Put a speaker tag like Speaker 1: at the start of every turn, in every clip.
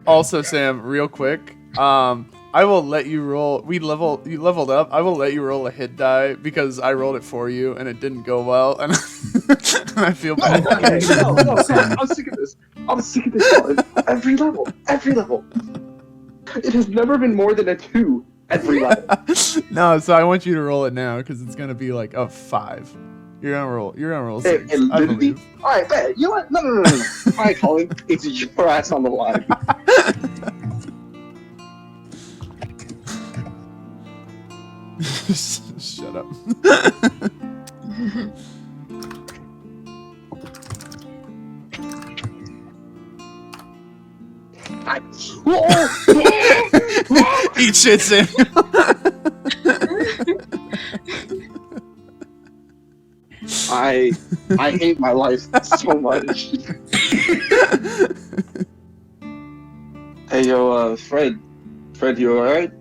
Speaker 1: Also, Sam, real quick, I will let you roll. You leveled up. I will let you roll a hit die because I rolled it for you and it didn't go well, and I feel bad.
Speaker 2: Okay, no. I'm sick of this. I'm sick of this. Every level. It has never been more than a 2 every level.
Speaker 1: No, so I want you to roll it now because it's gonna be like a 5. You're gonna roll 6. I believe.
Speaker 2: All right, bet. You know what? No. All right, Colin, it's your ass on the line.
Speaker 1: Shut up. Eat shit, Samuel.
Speaker 2: I hate my life so much. Hey, yo, Fred, you alright?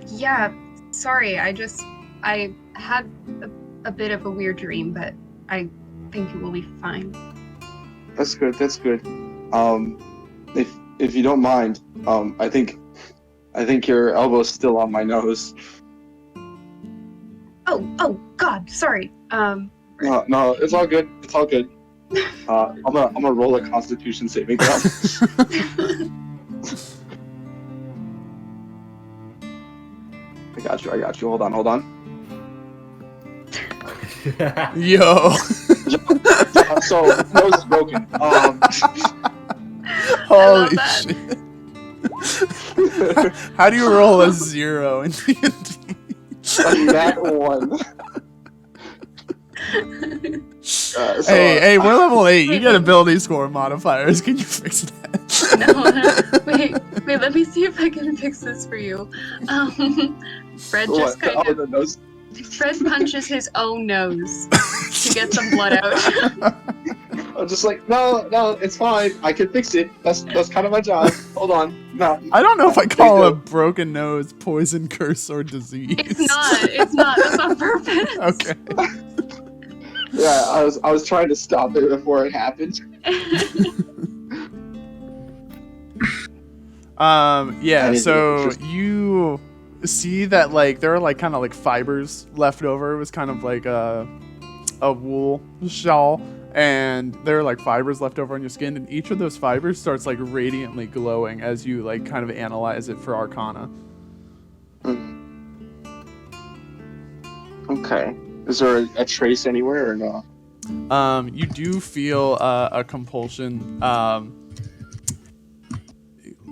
Speaker 3: Yeah, sorry, I had a bit of a weird dream, but I think it will be fine.
Speaker 2: That's good. If you don't mind, I think your elbow's still on my nose.
Speaker 3: Oh God, sorry.
Speaker 2: No, it's all good. I'm gonna roll a Constitution saving throw. I got you. Hold on.
Speaker 1: Yo.
Speaker 2: So nose is broken.
Speaker 1: Holy shit. How do you roll a 0 in D&D?
Speaker 2: That one.
Speaker 1: Hey, we're level 8. You get ability score modifiers. Can you fix that?
Speaker 3: No, wait, let me see if I can fix this for you. Fred just Fred punches his own nose to get some blood out.
Speaker 2: I'm just like, no, it's fine. I can fix it. That's kind of my job. Hold on. No.
Speaker 1: I don't know if I call a broken nose poison, curse, or disease.
Speaker 3: It's not. That's on purpose.
Speaker 1: Okay.
Speaker 2: Yeah, I was trying to stop it before it happened.
Speaker 1: Yeah, so you see that, like, there are, like, kind of, like, fibers left over. It was kind of like a wool shawl, and there are, like, fibers left over on your skin, and each of those fibers starts, like, radiantly glowing as you, like, kind of analyze it for Arcana.
Speaker 2: Okay. Is there a trace anywhere or no?
Speaker 1: You do feel a compulsion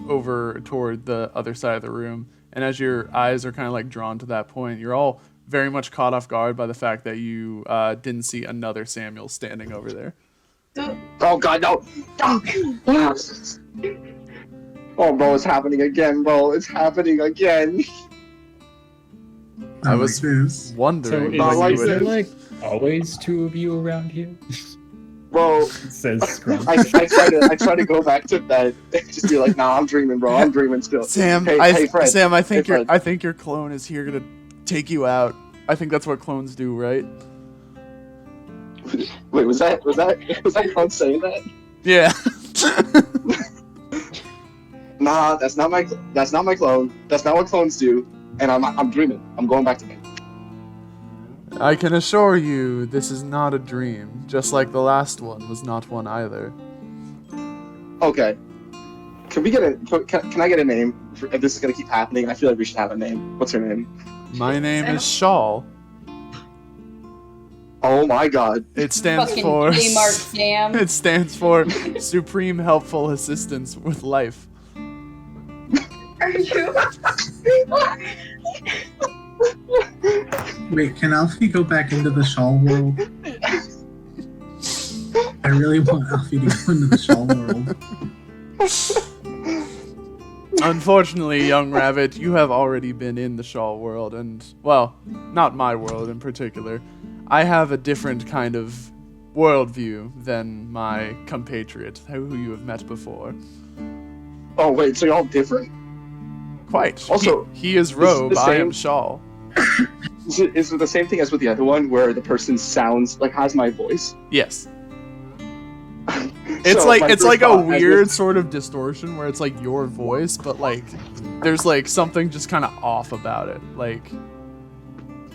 Speaker 1: over toward the other side of the room, and as your eyes are kind of like drawn to that point, you're all very much caught off guard by the fact that you didn't see another Samuel standing over there.
Speaker 2: Oh God, no! Oh, bro, it's happening again, bro. It's happening again.
Speaker 1: I was wondering.
Speaker 4: So is there like always 2 of you around here?
Speaker 2: Bro,
Speaker 4: Says Scrum.
Speaker 2: I try to go back to bed and just be like, nah, I'm dreaming, bro. I'm dreaming still.
Speaker 1: Sam,
Speaker 2: hey, Fred.
Speaker 1: Sam, I think
Speaker 2: Fred.
Speaker 1: your clone is here to take you out. I think that's what clones do, right?
Speaker 2: Wait, was that clone saying that?
Speaker 1: Yeah.
Speaker 2: Nah, that's not my clone. That's not what clones do. And I'm dreaming. I'm going back to bed.
Speaker 1: I can assure you, this is not a dream. Just like the last one was not one either.
Speaker 2: Okay. Can I get a name? If this is gonna keep happening, I feel like we should have a name. What's her name?
Speaker 1: My name is Shawl.
Speaker 2: Oh my God!
Speaker 1: It stands
Speaker 5: Fucking
Speaker 1: for.
Speaker 5: Kmart jam.
Speaker 1: It stands for Supreme Helpful Assistance with Life.
Speaker 3: Are you?
Speaker 6: Wait, can Alfie go back into the shawl world? I really want Alfie to go into the shawl world.
Speaker 1: Unfortunately, young rabbit, you have already been in the shawl world, and, well, not my world in particular. I have a different kind of worldview than my compatriot, who you have met before.
Speaker 2: Oh wait, so you're all different?
Speaker 1: Quite.
Speaker 2: Also,
Speaker 1: he is Robe, I am Shawl.
Speaker 2: Is it the same thing as with the other one, where the person sounds like has my voice?
Speaker 1: Yes. It's
Speaker 2: So,
Speaker 1: like
Speaker 2: my
Speaker 1: it's
Speaker 2: first
Speaker 1: like a
Speaker 2: thought as
Speaker 1: weird
Speaker 2: this-
Speaker 1: sort of distortion where it's like your voice, but like there's like something just kind of off about it. Like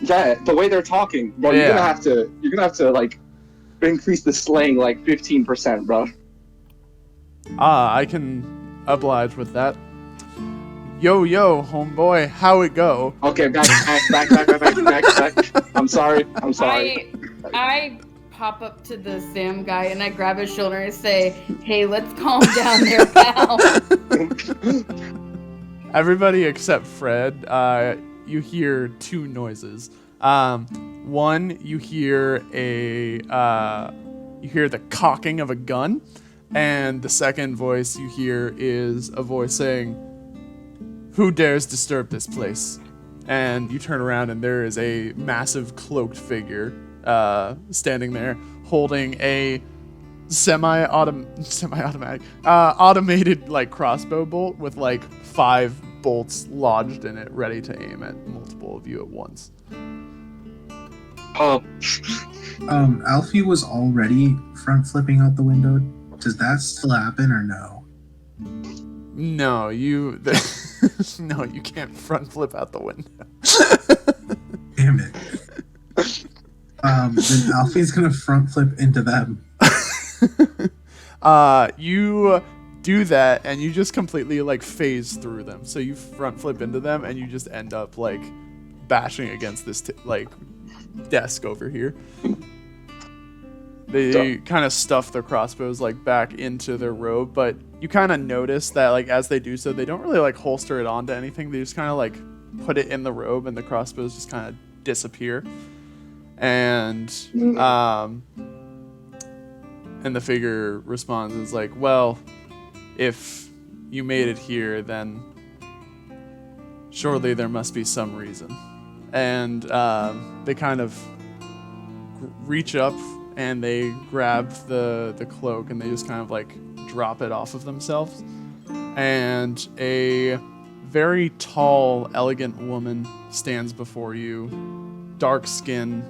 Speaker 2: Yeah, the way they're talking, bro. You're gonna have to like increase the slang like 15%, bro.
Speaker 1: I can oblige with that. Yo, homeboy, how it go?
Speaker 2: Okay, back. I'm sorry.
Speaker 5: I pop up to the Sam guy and I grab his shoulder and say, "Hey, let's calm down there, pal."
Speaker 1: Everybody except Fred, you hear two noises. One, you hear the cocking of a gun, and the second voice you hear is a voice saying, "Who dares disturb this place?" And you turn around and there is a massive cloaked figure standing there holding a semi-automatic automated like crossbow bolt with like 5 bolts lodged in it, ready to aim at multiple of you at once.
Speaker 6: Alfie was already front flipping out the window. Does that still happen or no?
Speaker 1: No, no, you can't front flip out the window.
Speaker 6: Damn it. Then Alfie's gonna front flip into them.
Speaker 1: You do that and you just completely like phase through them. So you front flip into them and you just end up like bashing against this like desk over here. They kind of stuff their crossbows like back into their robe, but you kind of notice that like as they do so, they don't really like holster it onto anything. They just kind of like put it in the robe and the crossbows just kind of disappear. And the figure responds is like, "Well, if you made it here, then surely there must be some reason." And they kind of reach up and they grab the cloak and they just kind of like drop it off of themselves. And a very tall, elegant woman stands before you, dark skin,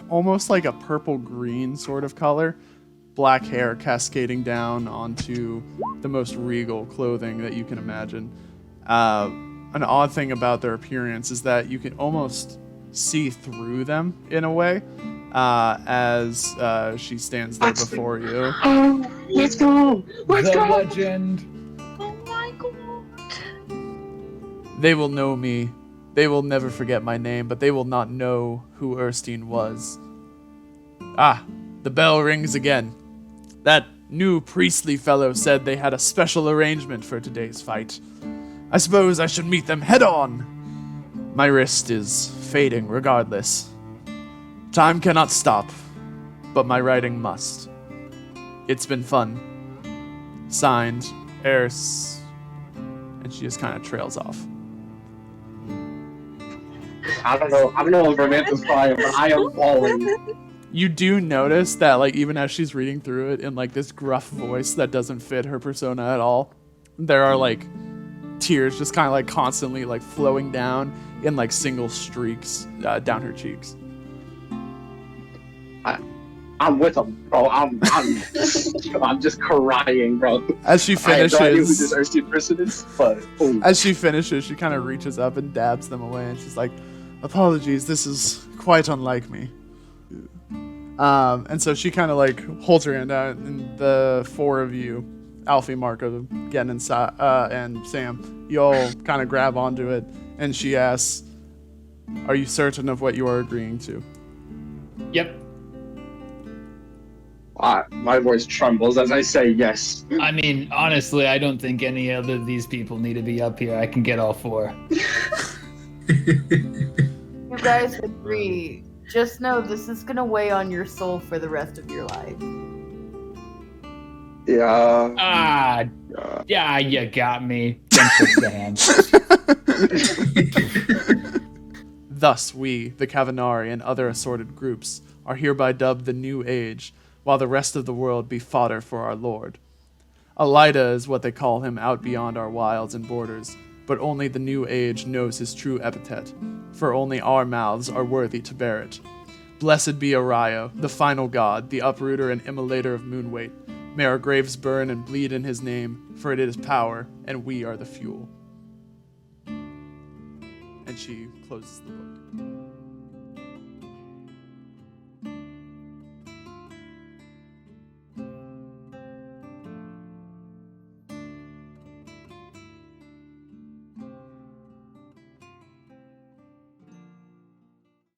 Speaker 1: almost like a purple-green sort of color, black hair cascading down onto the most regal clothing that you can imagine. An odd thing about their appearance is that you can almost see through them in a way as she stands there before you.
Speaker 2: Oh, let's go! Let's
Speaker 4: the
Speaker 2: go!
Speaker 4: legend.
Speaker 3: Oh my god.
Speaker 1: They will know me. They will never forget my name, but they will not know who Erskine was. Ah, the bell rings again. That new priestly fellow said they had a special arrangement for today's fight. I suppose I should meet them head on. My wrist is fading regardless. Time cannot stop, but my writing must. It's been fun. Signed, Eris. And she just kind of trails off.
Speaker 2: I don't know if Romanta's crying, but I am falling.
Speaker 1: You do notice that, like, even as she's reading through it in, like, this gruff voice that doesn't fit her persona at all, there are, like, tears just kind of, like, constantly, like, flowing down in, like, single streaks down her cheeks.
Speaker 2: I'm with him, bro. I'm just crying, bro.
Speaker 1: As she
Speaker 2: I have no idea who this
Speaker 1: finishes,
Speaker 2: Erskine person is, but ooh.
Speaker 1: as she finishes, she kind of reaches up and dabs them away, and she's like, "Apologies, this is quite unlike me." And so she kind of like holds her hand out, and the 4 of you, Alfie, Marco, Gen, and Sam, you all kind of grab onto it, and she asks, "Are you certain of what you are agreeing to?"
Speaker 4: Yep.
Speaker 2: My voice trembles as I say yes.
Speaker 4: I mean, honestly, I don't think any other of these people need to be up here. I can get all 4.
Speaker 5: You guys agree. Just know this is gonna weigh on your soul for the rest of your life.
Speaker 2: Yeah.
Speaker 4: Yeah, you got me. Don't shake the hand.
Speaker 1: Thus, we, the Kavanari, and other assorted groups, are hereby dubbed the New Age, while the rest of the world be fodder for our Lord. Alida is what they call him out beyond our wilds and borders, but only the New Age knows his true epithet, for only our mouths are worthy to bear it. Blessed be Orion, the final god, the uprooter and immolator of Moonweight. May our graves burn and bleed in his name, for it is power, and we are the fuel. And she closes the book.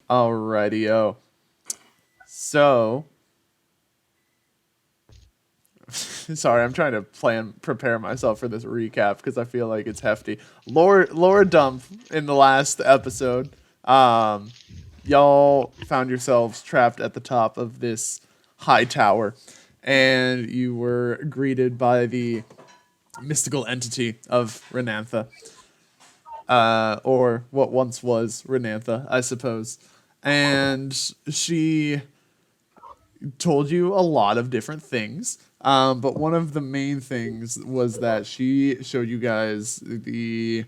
Speaker 1: Alrighty-o. So, sorry, I'm trying to prepare myself for this recap because I feel like it's hefty. Lore dump in the last episode. Y'all found yourselves trapped at the top of this high tower, and you were greeted by the mystical entity of Renantha, or what once was Renantha, I suppose. And she told you a lot of different things, but one of the main things was that she showed you guys the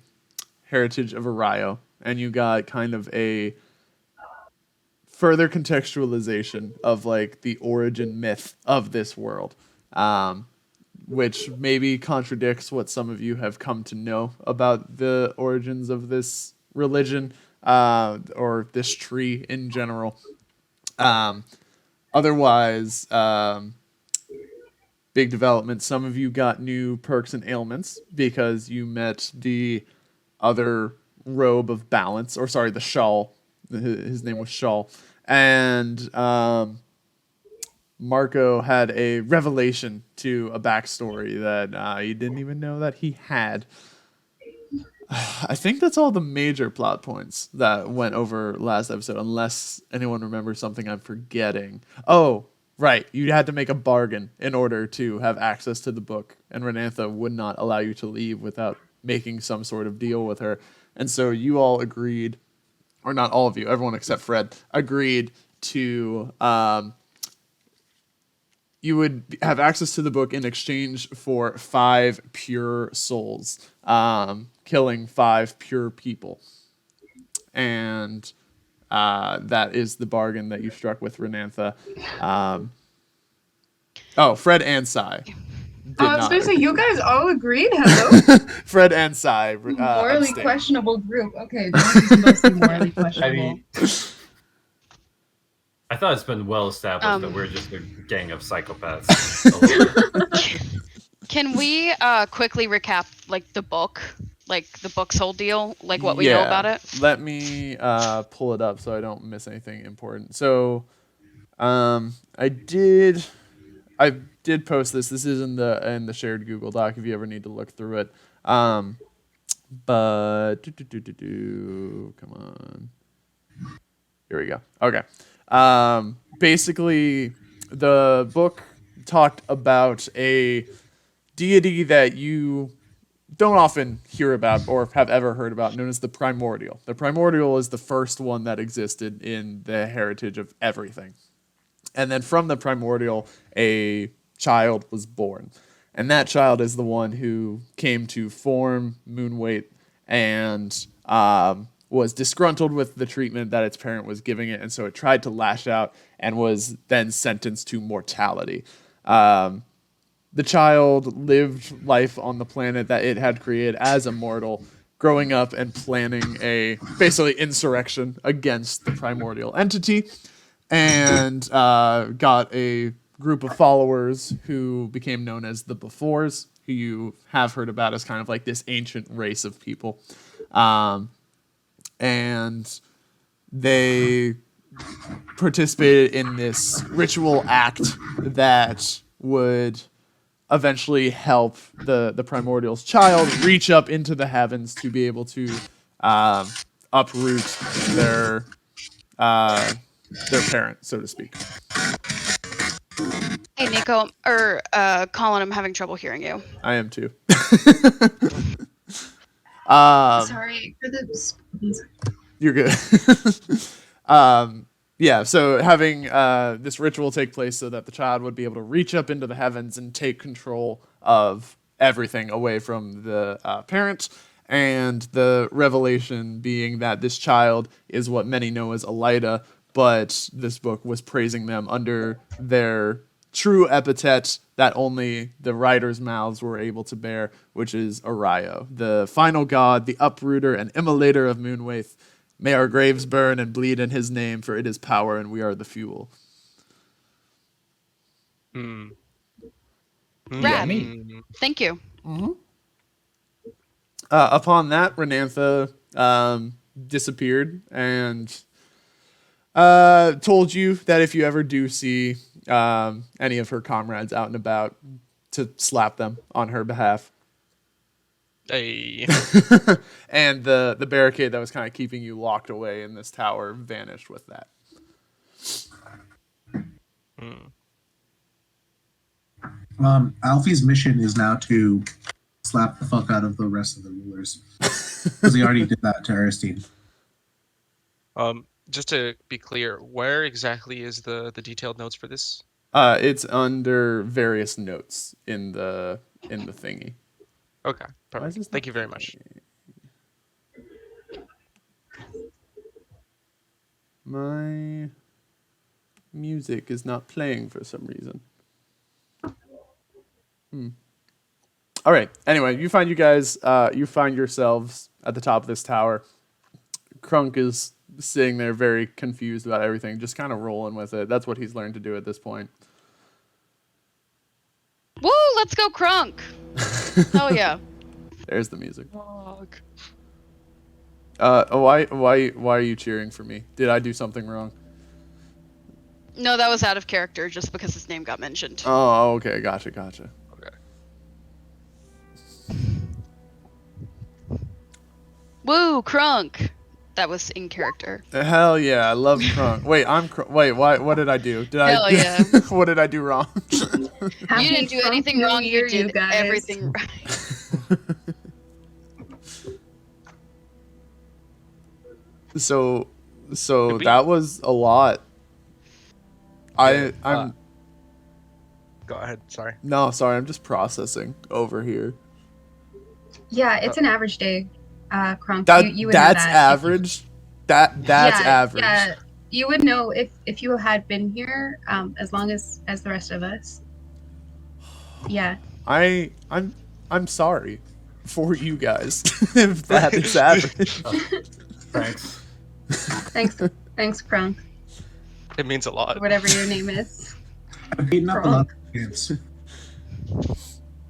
Speaker 1: heritage of Arayo, and you got kind of a further contextualization of like the origin myth of this world, which maybe contradicts what some of you have come to know about the origins of this religion, or this tree in general. Otherwise, big development. Some of you got new perks and ailments because you met the other robe of balance, or sorry, the shawl. His name was Shawl. And Marco had a revelation to a backstory that you didn't even know that he had. I think that's all the major plot points that went over last episode, unless anyone remembers something I'm forgetting. Oh, right. You had to make a bargain in order to have access to the book, and Renantha would not allow you to leave without making some sort of deal with her. And so you all agreed, or not all of you, everyone except Fred, agreed to you would have access to the book in exchange for 5 pure souls, killing 5 pure people. And that is the bargain that you struck with Renantha. Fred and Sai.
Speaker 3: I was going to say, you guys all agreed? Hello?
Speaker 1: Fred and Sai.
Speaker 3: Morally
Speaker 1: abstained.
Speaker 3: questionable group. Okay, this is mostly morally questionable.
Speaker 7: I thought it's been well established that we're just a gang of psychopaths.
Speaker 8: Can we quickly recap like the book's whole deal, like what we know about it?
Speaker 1: Let me pull it up so I don't miss anything important. So, I did post this. This is in the shared Google Doc if you ever need to look through it. But come on, here we go. Okay. Basically, the book talked about a deity that you don't often hear about or have ever heard about, known as the Primordial. The Primordial is the first one that existed in the heritage of everything. And then from the Primordial, a child was born. And that child is the one who came to form Moonweight and was disgruntled with the treatment that its parent was giving it, and so it tried to lash out and was then sentenced to mortality. The child lived life on the planet that it had created as a mortal, growing up and planning a basically insurrection against the primordial entity, and got a group of followers who became known as the Befores, who you have heard about as kind of like this ancient race of people. And they participated in this ritual act that would eventually help the Primordial's child reach up into the heavens to be able to uproot their parent, so to speak.
Speaker 8: Hey, Nico, or Colin, I'm having trouble hearing you.
Speaker 1: I am too.
Speaker 3: Sorry for the...
Speaker 1: You're good. Yeah, so having this ritual take place so that the child would be able to reach up into the heavens and take control of everything away from the parent, and the revelation being that this child is what many know as Elida, but this book was praising them under their true epithet that only the writers' mouths were able to bear, which is Orion, the final god, the uprooter and immolator of Moonwaith. May our graves burn and bleed in his name, for it is power and we are the fuel.
Speaker 8: Rad. Thank you.
Speaker 1: Upon that, Renantha disappeared and told you that if you ever do see any of her comrades out and about, to slap them on her behalf.
Speaker 9: Hey.
Speaker 1: And the barricade that was kind of keeping you locked away in this tower vanished with that.
Speaker 6: Alfie's mission is now to slap the fuck out of the rest of the rulers. Because he already did that to Aristine.
Speaker 9: Just to be clear, where exactly is the detailed notes for this?
Speaker 1: It's under various notes in the thingy.
Speaker 9: Okay, perfect. Thank you very much.
Speaker 1: My music is not playing for some reason. All right. Anyway, you find yourselves at the top of this tower. Krunk is sitting there very confused about everything, just kind of rolling with it. That's what he's learned to do at this point.
Speaker 8: Woo! Let's go, Krunk. Hell yeah.
Speaker 1: There's the music. Why are you cheering for me? Did I do something wrong?
Speaker 8: No, that was out of character, just because his name got mentioned.
Speaker 1: Oh, okay. Gotcha.
Speaker 9: Okay.
Speaker 8: Woo, Krunk. That was in character.
Speaker 1: Hell yeah, I love Krunk. Wait, wait, what did I do?
Speaker 8: Hell yeah.
Speaker 1: What did I do wrong?
Speaker 8: You didn't do anything wrong. You did everything right.
Speaker 1: So that was a lot. I'm.
Speaker 9: Go ahead. Sorry.
Speaker 1: No, sorry. I'm just processing over here.
Speaker 3: Yeah, it's an average day, Krunk. You would
Speaker 1: that's
Speaker 3: know that
Speaker 1: average. That's average.
Speaker 3: Yeah, you would know if you had been here, as long as the rest of us. Yeah.
Speaker 1: I'm sorry for you guys if that is average.
Speaker 7: Thanks.
Speaker 3: Thanks, Krunk.
Speaker 9: It means a lot.
Speaker 3: Whatever your name is.
Speaker 6: I've beaten up a lot of kids.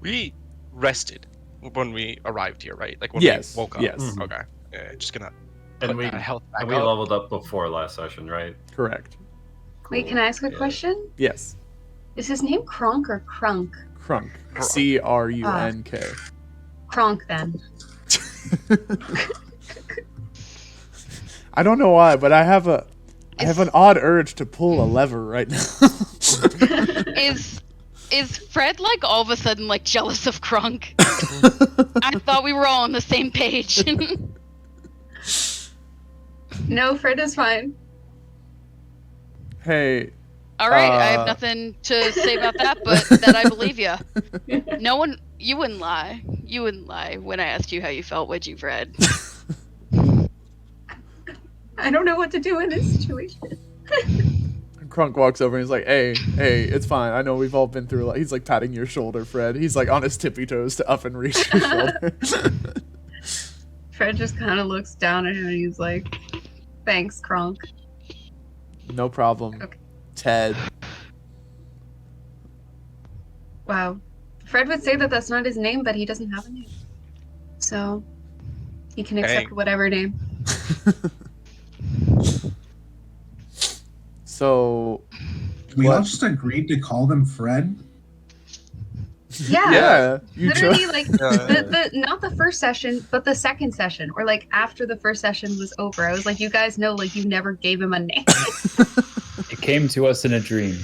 Speaker 9: We rested when we arrived here, right? Like when
Speaker 1: Yes.
Speaker 9: we woke up.
Speaker 1: Yes.
Speaker 9: Okay. Yeah, just gonna
Speaker 7: And
Speaker 9: put
Speaker 7: we
Speaker 9: that health back
Speaker 7: we
Speaker 9: up.
Speaker 7: leveled up before last session, right?
Speaker 1: Correct.
Speaker 3: Wait, can I ask a question?
Speaker 1: Yes.
Speaker 3: Is his name Kronk or Krunk?
Speaker 1: Krunk. C-R-U-N-K.
Speaker 3: Kronk, then.
Speaker 1: I don't know why, but I have an odd urge to pull a lever right now.
Speaker 8: Is Fred like all of a sudden like jealous of Krunk? I thought we were all on the same page.
Speaker 3: No, Fred is fine.
Speaker 1: Hey.
Speaker 8: All right, I have nothing to say about that, but that I believe you. You wouldn't lie. You wouldn't lie when I asked you how you felt, would you, Fred?
Speaker 3: I don't know what to do in this situation.
Speaker 1: Krunk walks over and he's like, hey, it's fine. I know we've all been through a lot. He's like patting your shoulder, Fred. He's like on his tippy toes to up and reach your shoulder.
Speaker 3: Fred just kind of looks down at him and he's like, thanks, Kronk.
Speaker 1: No problem.
Speaker 3: Okay.
Speaker 1: Ted.
Speaker 3: Wow. Fred would say that that's not his name, but he doesn't have a name. So, he can accept whatever name.
Speaker 1: So,
Speaker 6: We all just agreed to call them Fred?
Speaker 3: Yeah.
Speaker 1: You
Speaker 3: literally, like, the not the first session, but the second session, or like after the first session was over. I was like, you guys know, like, you never gave him a name.
Speaker 4: It came to us in a dream.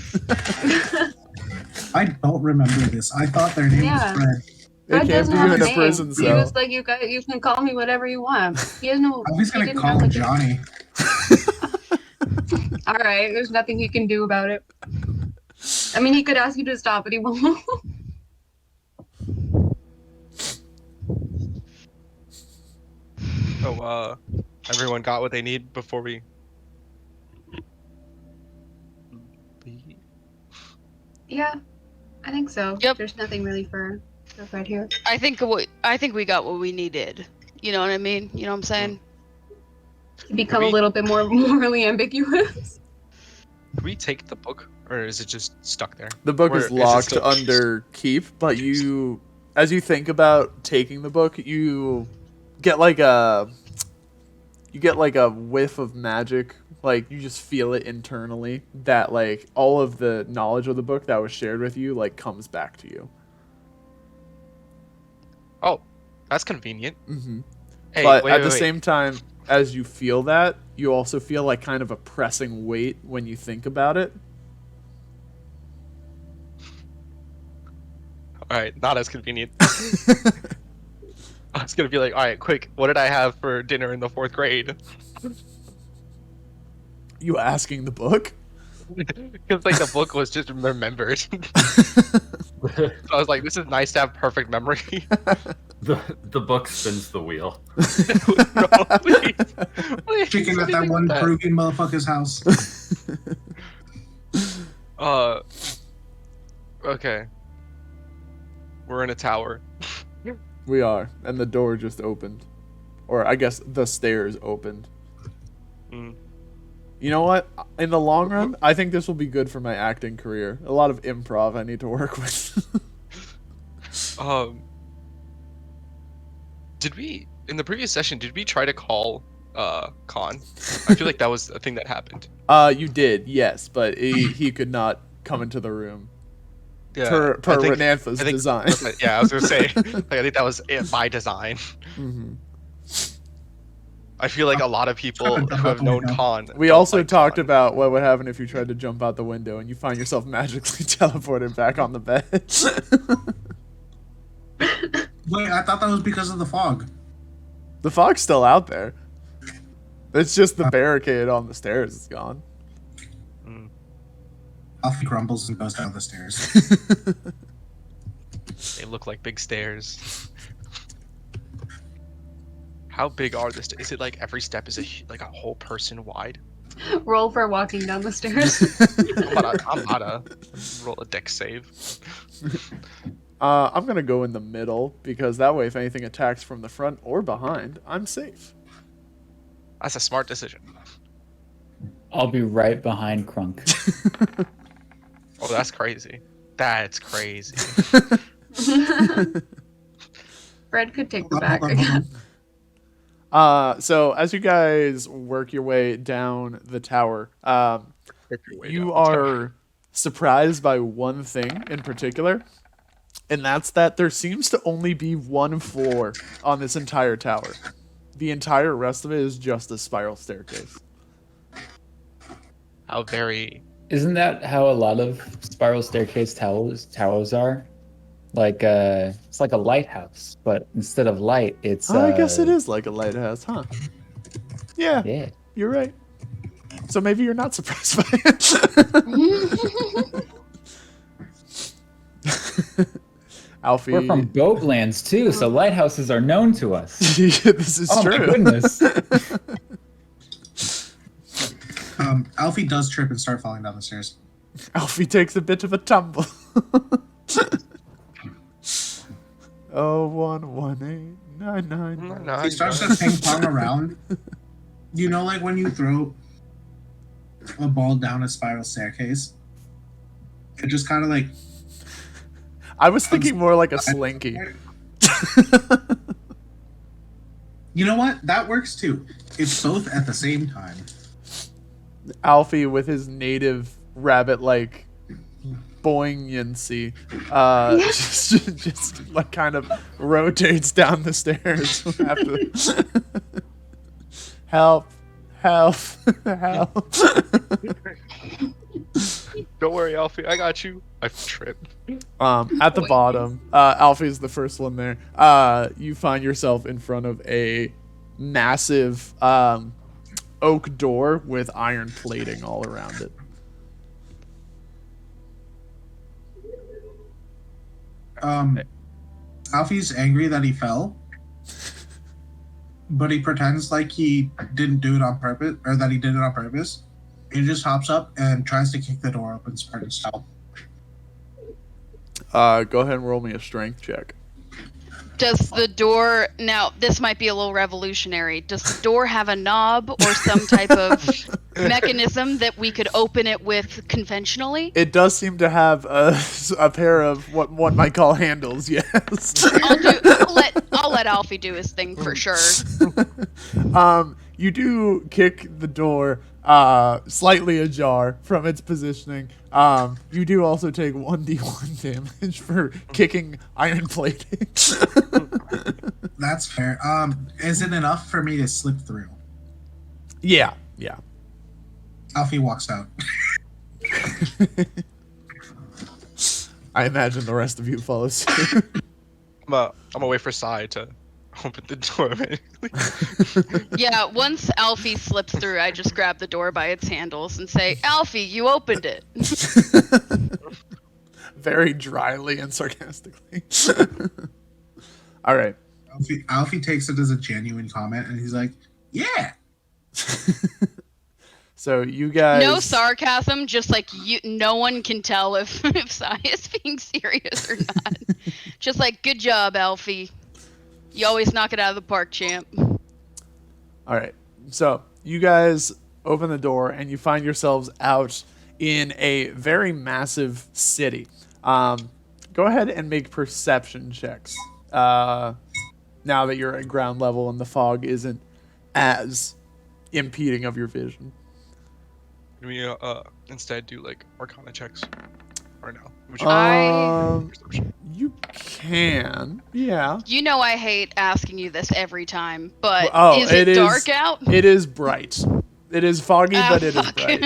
Speaker 6: I don't remember this. I thought their name was Fred.
Speaker 1: They came to you in a prison
Speaker 3: He
Speaker 1: cell.
Speaker 3: was like, you can call me whatever you want. He has no.
Speaker 6: I was gonna call him Johnny.
Speaker 3: All right, there's nothing he can do about it. I mean, he could ask you to stop, but he won't.
Speaker 9: Oh, everyone got what they need before we leave?
Speaker 3: Yeah, I think so.
Speaker 8: Yep.
Speaker 3: There's nothing really for Fred here.
Speaker 8: I think we got what we needed. You know what I mean? You know what I'm saying?
Speaker 3: To become a little bit more morally ambiguous.
Speaker 9: Can we take the book, or is it just stuck there?
Speaker 1: The book
Speaker 9: Or
Speaker 1: is
Speaker 9: it
Speaker 1: locked
Speaker 9: still-
Speaker 1: under keep, but as you think about taking the book, you get like a whiff of magic. Like, you just feel it internally that, like, all of the knowledge of the book that was shared with you, like, comes back to you.
Speaker 9: Oh, that's convenient.
Speaker 1: Mm-hmm.
Speaker 9: Hey,
Speaker 1: But
Speaker 9: wait,
Speaker 1: at
Speaker 9: wait,
Speaker 1: the
Speaker 9: wait.
Speaker 1: same time, as you feel that, you also feel like kind of a pressing weight when you think about it.
Speaker 9: All right, not as convenient. I was gonna be like, all right, quick, what did I have for dinner in the 4th grade?
Speaker 1: You asking the book?
Speaker 9: Because like the book was just remembered. So I was like, this is nice to have perfect memory.
Speaker 7: The book spins the wheel.
Speaker 9: No, please.
Speaker 6: Chicken at that one Peruvian motherfucker's house.
Speaker 9: Okay. We're in a tower.
Speaker 1: We are, and the door just opened. Or I guess the stairs opened.
Speaker 9: Mm.
Speaker 1: You know what? In the long run, I think this will be good for my acting career. A lot of improv I need to work with.
Speaker 9: Did we, in the previous session, did we try to call Con? I feel like that was a thing that happened.
Speaker 1: You did, yes, but he could not come into the room.
Speaker 9: Yeah,
Speaker 1: Per
Speaker 9: I think-
Speaker 1: Renantha's
Speaker 9: I think-
Speaker 1: design.
Speaker 9: Yeah, I was gonna say, like, I think that was it by design.
Speaker 1: Mm-hmm.
Speaker 9: I feel like a lot of people who have known Con.
Speaker 1: We
Speaker 9: don't
Speaker 1: also
Speaker 9: like
Speaker 1: talked
Speaker 9: Con.
Speaker 1: about what would happen if you tried to jump out the window and you find yourself magically teleported back on the bed.
Speaker 6: Wait, I thought that was because of the fog.
Speaker 1: The fog's still out there. It's just the barricade on the stairs is gone.
Speaker 6: Alfie grumbles and goes down the stairs.
Speaker 9: They look like big stairs. How big are the stairs? Is it like every step is like a whole person wide?
Speaker 3: Roll for walking down the stairs.
Speaker 9: I'm about to roll a dex save.
Speaker 1: I'm gonna go in the middle because that way, if anything attacks from the front or behind, I'm safe.
Speaker 9: That's a smart decision.
Speaker 4: I'll be right behind Crunk.
Speaker 9: Oh, that's crazy. That's crazy.
Speaker 3: Fred could take the
Speaker 6: Hold
Speaker 3: back
Speaker 6: on, hold on,
Speaker 3: again.
Speaker 6: hold on.
Speaker 1: So as you guys work your way down the tower, you are surprised by one thing in particular, and that's that there seems to only be one floor on this entire tower. The entire rest of it is just a spiral staircase.
Speaker 9: How very...
Speaker 4: Isn't that how a lot of spiral staircase towers are? Like it's like a lighthouse, but instead of light, it's.
Speaker 1: I guess it is like a lighthouse, huh? Yeah,
Speaker 4: Yeah.
Speaker 1: you're right. So maybe you're not surprised by it. Alfie.
Speaker 4: We're from Boatlands too, so lighthouses are known to us.
Speaker 1: This is
Speaker 4: Oh
Speaker 1: true.
Speaker 4: my goodness.
Speaker 6: Alfie does trip and start falling down the stairs.
Speaker 1: Alfie takes a bit of a tumble. 0118999.
Speaker 6: He starts to ping pong around. You know, like when you throw a ball down a spiral staircase, it just kind of like.
Speaker 1: I was thinking more like a slinky.
Speaker 6: You know what? That works too. It's both at the same time.
Speaker 1: Alfie with his native rabbit-like boingancy, just like kind of rotates down the stairs after. Help! Help! Help!
Speaker 9: Don't worry, Alfie, I got you. I tripped.
Speaker 1: At the bottom, Alfie's the first one there. You find yourself in front of a massive oak door with iron plating all around it.
Speaker 6: Alfie's angry that he fell, but he pretends like he didn't do it on purpose, or that he did it on purpose. He just hops up and tries to kick the door open, spread his towel.
Speaker 1: Go ahead and roll me a strength check.
Speaker 8: Does the door now? This might be a little revolutionary. Does the door have a knob or some type of mechanism that we could open it with conventionally?
Speaker 1: It does seem to have a pair of what one might call handles. Yes.
Speaker 8: I'll let Alfie do his thing for sure.
Speaker 1: You do kick the door slightly ajar from its positioning. You do also take 1d1 damage for kicking iron plating.
Speaker 6: That's fair. Is it enough for me to slip through?
Speaker 1: Yeah.
Speaker 6: Alfie walks out.
Speaker 1: I imagine the rest of you follow suit.
Speaker 9: I'm gonna wait for Sai to open the door.
Speaker 8: Yeah, once Alfie slips through, I just grab the door by its handles and say, Alfie, you opened it.
Speaker 1: Very dryly and sarcastically. All right.
Speaker 6: Alfie takes it as a genuine comment, and he's like, yeah.
Speaker 1: So you guys...
Speaker 8: No sarcasm, just like no one can tell if Sai is being serious or not. Just like, good job, Alfie. You always knock it out of the park, champ.
Speaker 1: All right. So you guys open the door and you find yourselves out in a very massive city. Go ahead and make perception checks. Now that you're at ground level and the fog isn't as impeding of your vision.
Speaker 9: Can we instead do like Arcana checks? Or no?
Speaker 1: You can, yeah.
Speaker 8: You know I hate asking you this every time, but is
Speaker 1: it
Speaker 8: it dark out?
Speaker 1: It is bright. It is foggy, but it is bright.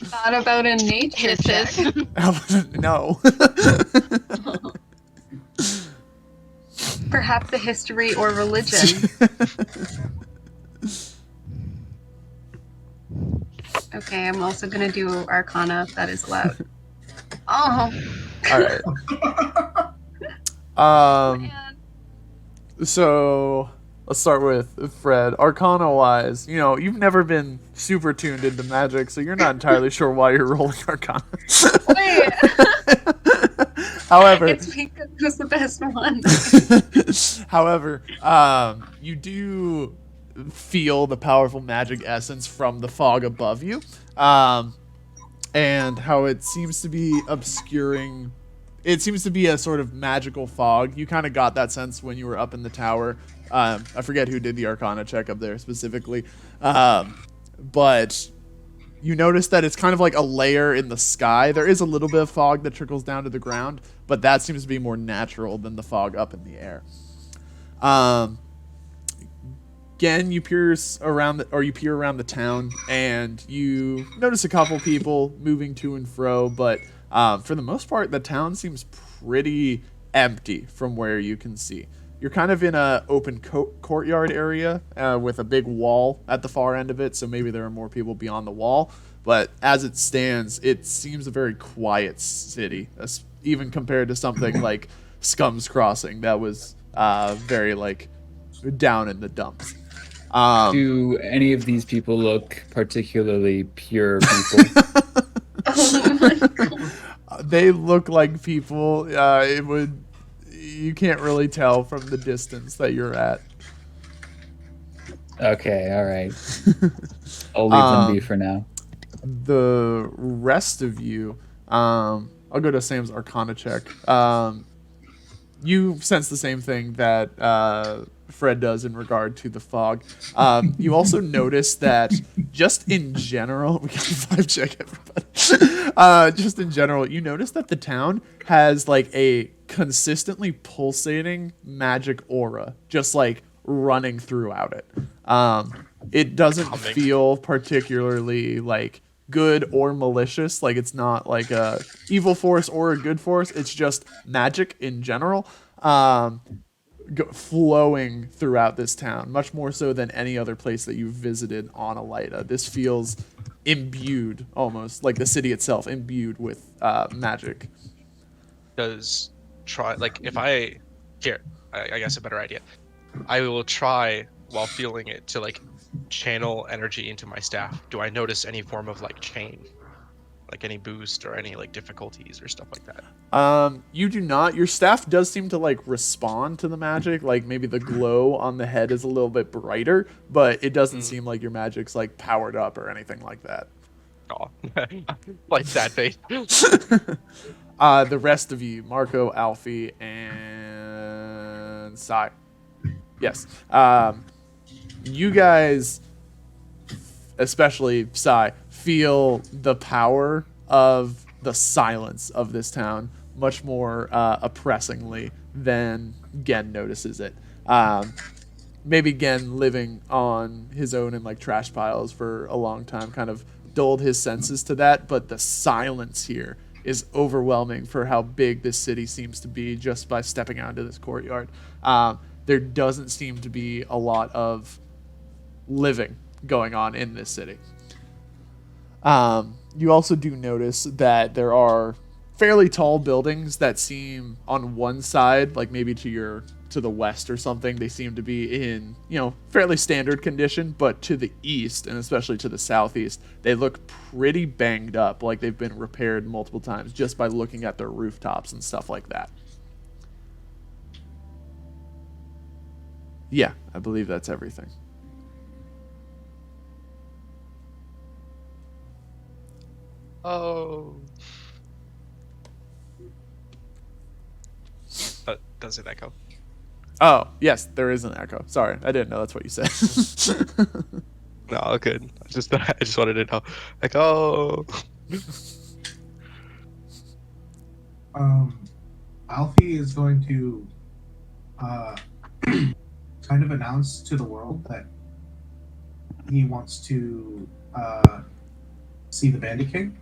Speaker 3: Thought about a nature check.
Speaker 1: No.
Speaker 3: Perhaps a history or religion. Okay, I'm also gonna do Arcana if that is allowed. Oh.
Speaker 1: All right. So let's start with Fred. Arcana wise, you've never been super tuned into magic, so you're not entirely sure why you're rolling Arcana.
Speaker 3: Wait.
Speaker 1: However,
Speaker 3: it's because it was the best one.
Speaker 1: However, you do feel the powerful magic essence from the fog above you, and how it seems to be obscuring. It seems to be a sort of magical fog. You kind of got that sense when you were up in the tower. I forget who did the Arcana check up there specifically, but you notice that it's kind of like a layer in the sky. There is a little bit of fog that trickles down to the ground, but that seems to be more natural than the fog up in the air. Again, you peer around the town, and you notice a couple people moving to and fro, but for the most part, the town seems pretty empty from where you can see. You're kind of in a open courtyard area with a big wall at the far end of it, so maybe there are more people beyond the wall. But as it stands, it seems a very quiet city, even compared to something like Scum's Crossing that was very down in the dumps.
Speaker 4: Do any of these people look particularly pure people?
Speaker 3: Oh my God.
Speaker 1: They look like people. You can't really tell from the distance that you're at.
Speaker 4: Okay, all right. I'll leave them be for now.
Speaker 1: The rest of you, I'll go to Sam's Arcana check. You sense the same thing that Fred does in regard to the fog. You also notice that just in general, we got a 5 check, everybody. Just in general, you notice that the town has a consistently pulsating magic aura, just running throughout it. It doesn't feel particularly good or malicious. It's not like a evil force or a good force. It's just magic in general. Flowing throughout this town, much more so than any other place that you've visited on Elida. This feels imbued, almost like the city itself, imbued with magic.
Speaker 9: If I guess a better idea. I will try while feeling it to channel energy into my staff. Do I notice any form of chain like any boost or any like difficulties or stuff like that?
Speaker 1: You do not. Your staff does seem to like respond to the magic. Like maybe the glow on the head is a little bit brighter, but it doesn't seem like your magic's like powered up or anything like that.
Speaker 9: Oh, like sad face.
Speaker 1: The rest of you, Marco, Alfie, and Sai. Yes. You guys, especially Sai, feel the power of the silence of this town much more oppressingly than Gen notices it. Maybe Gen, living on his own in like trash piles for a long time, kind of dulled his senses to that, but the silence here is overwhelming for how big this city seems to be just by stepping out into this courtyard. There doesn't seem to be a lot of living going on in this city. You also do notice that there are fairly tall buildings that seem on one side, like maybe to the west or something, they seem to be in, fairly standard condition, but to the east, and especially to the southeast, they look pretty banged up, like they've been repaired multiple times just by looking at their rooftops and stuff like that. Yeah, I believe that's everything.
Speaker 9: Oh. Does it echo?
Speaker 1: Oh, yes, there is an echo. Sorry, I didn't know that's what you said.
Speaker 9: No, good. I just wanted to know. Echo.
Speaker 6: Alfie is going to kind of announce to the world that he wants to see the Bandit King.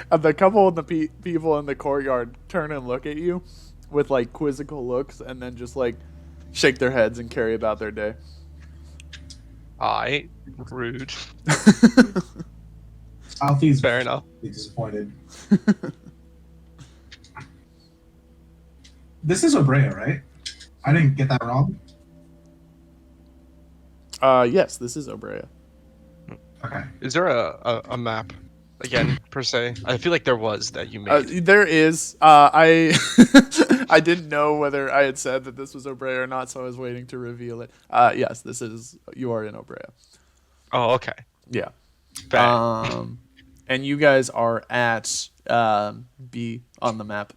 Speaker 1: The couple of the people in the courtyard turn and look at you with like quizzical looks and then just like shake their heads and carry about their day.
Speaker 9: Rude.
Speaker 6: Alfie's
Speaker 9: fair enough.
Speaker 6: Disappointed. This is Obrea, right? I didn't get that wrong.
Speaker 1: Yes, this is Obrea.
Speaker 6: Okay.
Speaker 9: Is there a map again per se? I feel like there was that you made.
Speaker 1: There is. I I didn't know whether I had said that this was Obrea or not, so I was waiting to reveal it. Yes, you are in Obrea.
Speaker 9: Oh, okay.
Speaker 1: Yeah.
Speaker 9: Bad.
Speaker 1: And you guys are at B on the map.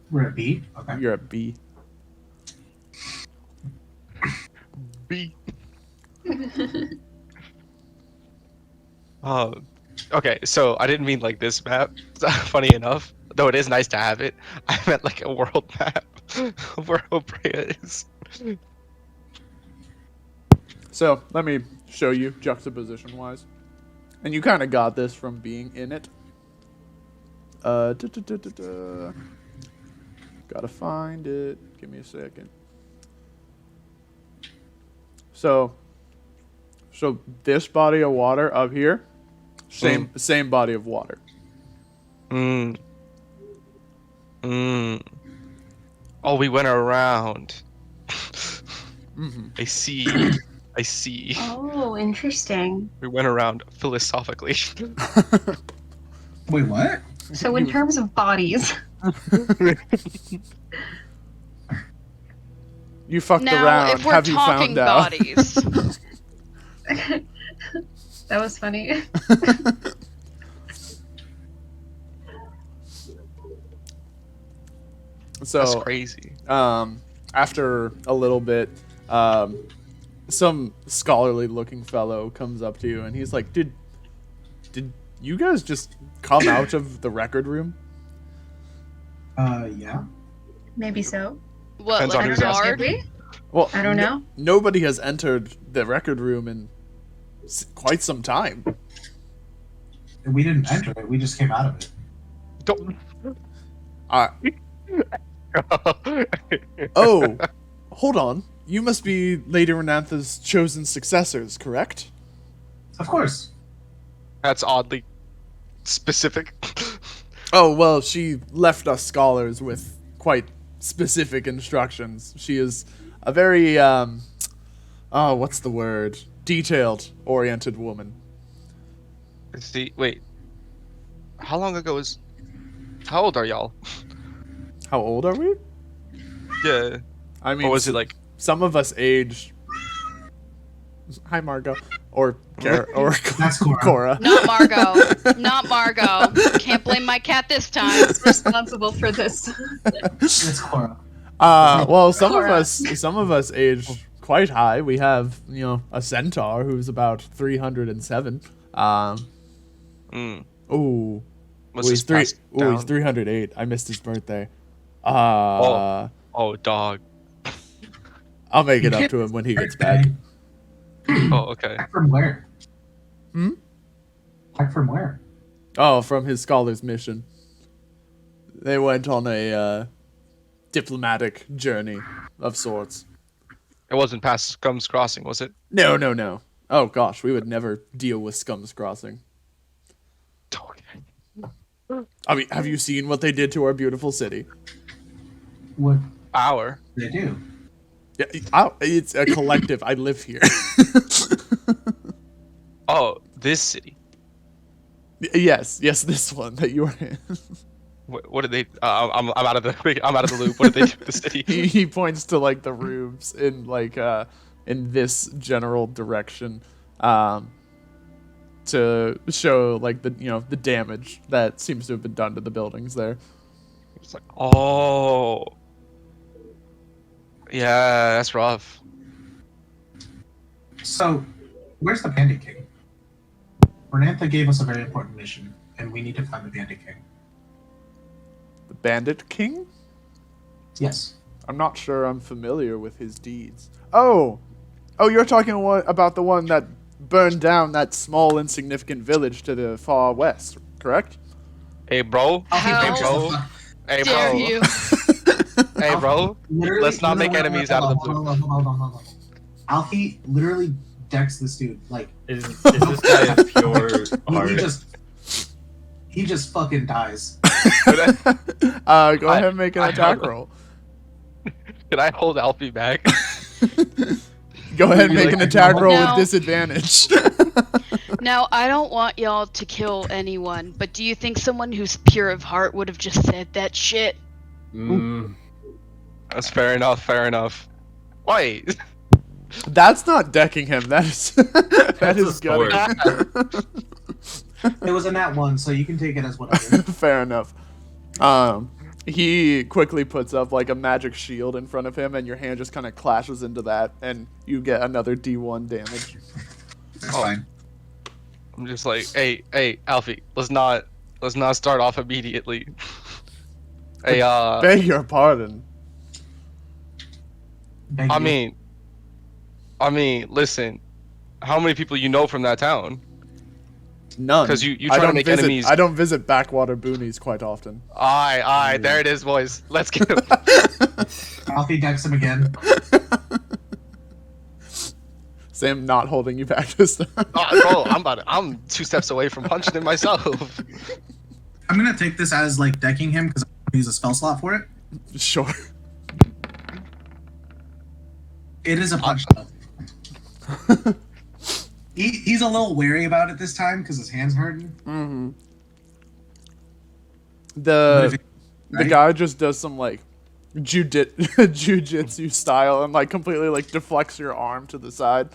Speaker 6: We're at B? Okay.
Speaker 1: You're at B.
Speaker 9: B. Okay, so I didn't mean like this map. Funny enough, though it is nice to have it, I meant like a world map of where Obrea is.
Speaker 1: So let me show you juxtaposition wise, and you kind of got this from being in it. Gotta find it. Give me a second. So this body of water up here, same body of water.
Speaker 9: Oh, we went around.
Speaker 1: Mm-hmm.
Speaker 9: I see.
Speaker 3: Oh, interesting.
Speaker 9: We went around philosophically.
Speaker 6: Wait, what?
Speaker 3: So in terms of bodies.
Speaker 1: You fucked
Speaker 8: now,
Speaker 1: around.
Speaker 8: If we're
Speaker 1: Have you
Speaker 8: talking
Speaker 1: found out?
Speaker 8: bodies,
Speaker 3: That was funny.
Speaker 1: So
Speaker 9: that's crazy.
Speaker 1: After a little bit, some scholarly-looking fellow comes up to you and he's like, "Did you guys just come out of the record room?"
Speaker 6: Yeah.
Speaker 3: Maybe so.
Speaker 8: what,
Speaker 9: Depends on
Speaker 8: like
Speaker 9: who's
Speaker 8: a
Speaker 9: asking.
Speaker 8: guard?
Speaker 3: Maybe?
Speaker 1: Well,
Speaker 3: I don't know.
Speaker 1: Nobody has entered the record room in quite some time.
Speaker 6: We didn't enter it. We just came out of it.
Speaker 9: Don't.
Speaker 1: Oh, hold on. You must be Lady Renantha's chosen successors, correct?
Speaker 6: Of course.
Speaker 9: That's oddly specific.
Speaker 1: Oh, well, she left us scholars with quite specific instructions. She is a very, what's the word? detailed-oriented woman.
Speaker 9: See, wait. How long ago was? How old are y'all?
Speaker 1: How old are we?
Speaker 9: Yeah.
Speaker 1: I mean,
Speaker 9: Or was it like?
Speaker 1: some of us aged. Hi, Margot. Or
Speaker 6: That's Cora.
Speaker 1: Cora.
Speaker 8: Not Margot. Not Margot. Can't blame my cat this time.
Speaker 3: Who's responsible for this?
Speaker 6: It's Cora.
Speaker 1: Well, some
Speaker 3: Cora.
Speaker 1: of us age quite high. We have, a centaur who's about 307. Ooh.
Speaker 9: Was
Speaker 1: he's
Speaker 9: this passed
Speaker 1: he's
Speaker 9: down?
Speaker 1: 308. I missed his birthday.
Speaker 9: Oh, dog.
Speaker 1: I'll make it up to him when he gets back.
Speaker 9: Oh, okay.
Speaker 6: Back from where?
Speaker 1: Hmm?
Speaker 6: Back from where?
Speaker 1: Oh, from his scholar's mission. They went on a diplomatic journey of sorts.
Speaker 9: It wasn't past Scum's Crossing, was it?
Speaker 1: No. Oh gosh, we would never deal with Scum's Crossing. I mean, have you seen what they did to our beautiful city?
Speaker 6: What
Speaker 9: Our.
Speaker 6: they do?
Speaker 1: Yeah, it's a collective. I live here.
Speaker 9: Oh, this city.
Speaker 1: Yes, this one that you were in.
Speaker 9: What did they? I'm out of the loop. What did they do with the city?
Speaker 1: He points to like the roofs in in this general direction, to show like the damage that seems to have been done to the buildings there.
Speaker 9: It's like, oh, yeah, that's rough.
Speaker 6: So, where's the Bandit King? Renantha gave us a very important mission, and we need to find the Bandit King.
Speaker 1: The Bandit King?
Speaker 6: Yes.
Speaker 1: I'm not sure I'm familiar with his deeds. Oh, you're talking about the one that burned down that small, insignificant village to the far west, correct?
Speaker 9: Hey, bro.
Speaker 8: How
Speaker 9: Hey,
Speaker 8: dare
Speaker 9: bro.
Speaker 8: you?
Speaker 9: Hey, bro.
Speaker 6: Literally-
Speaker 9: Let's not make
Speaker 6: wait,
Speaker 9: enemies out of the blue.
Speaker 6: Hold on. Alfie literally decks this dude. Like,
Speaker 7: Is this guy a pure art?
Speaker 6: he just fucking dies.
Speaker 1: Go ahead and make an
Speaker 9: I
Speaker 1: attack
Speaker 9: don't-
Speaker 1: roll.
Speaker 9: Can I hold Alfie back?
Speaker 1: Go ahead and make an attack roll with
Speaker 8: No.
Speaker 1: disadvantage.
Speaker 8: Now, I don't want y'all to kill anyone, but do you think someone who's pure of heart would have just said that shit?
Speaker 9: That's fair enough. Wait.
Speaker 1: That's not decking him. That is that is
Speaker 7: sword.
Speaker 1: gutting.
Speaker 6: It was a nat 1, so you can take it as whatever.
Speaker 1: Fair enough. He quickly puts up like a magic shield in front of him, and your hand just kind of clashes into that, and you get another D1 damage.
Speaker 6: That's fine.
Speaker 9: I'm just like, hey, Alfie, let's not start off immediately. Hey,
Speaker 1: Beg your pardon.
Speaker 6: Thank
Speaker 9: I
Speaker 6: you.
Speaker 9: mean, listen, how many people you know from that town?
Speaker 1: None.
Speaker 9: 'Cause you
Speaker 1: I
Speaker 9: try to
Speaker 1: don't
Speaker 9: make
Speaker 1: visit,
Speaker 9: enemies.
Speaker 1: I don't visit backwater boonies quite often.
Speaker 9: Aye, there it is, boys. Let's get him.
Speaker 6: Alfie decks him again.
Speaker 1: Sam not holding you back this time.
Speaker 9: Oh, bro, I'm 2 steps away from punching him myself.
Speaker 6: I'm gonna take this as like decking him because I'm gonna use a spell slot for it.
Speaker 1: Sure.
Speaker 6: It is a punch though. He's a little wary about it this time because his hand's hurting.
Speaker 1: Mm-hmm.
Speaker 6: But
Speaker 1: The
Speaker 6: if
Speaker 1: the
Speaker 6: right?
Speaker 1: guy just does some like jujitsu style and like completely like deflects your arm to the side.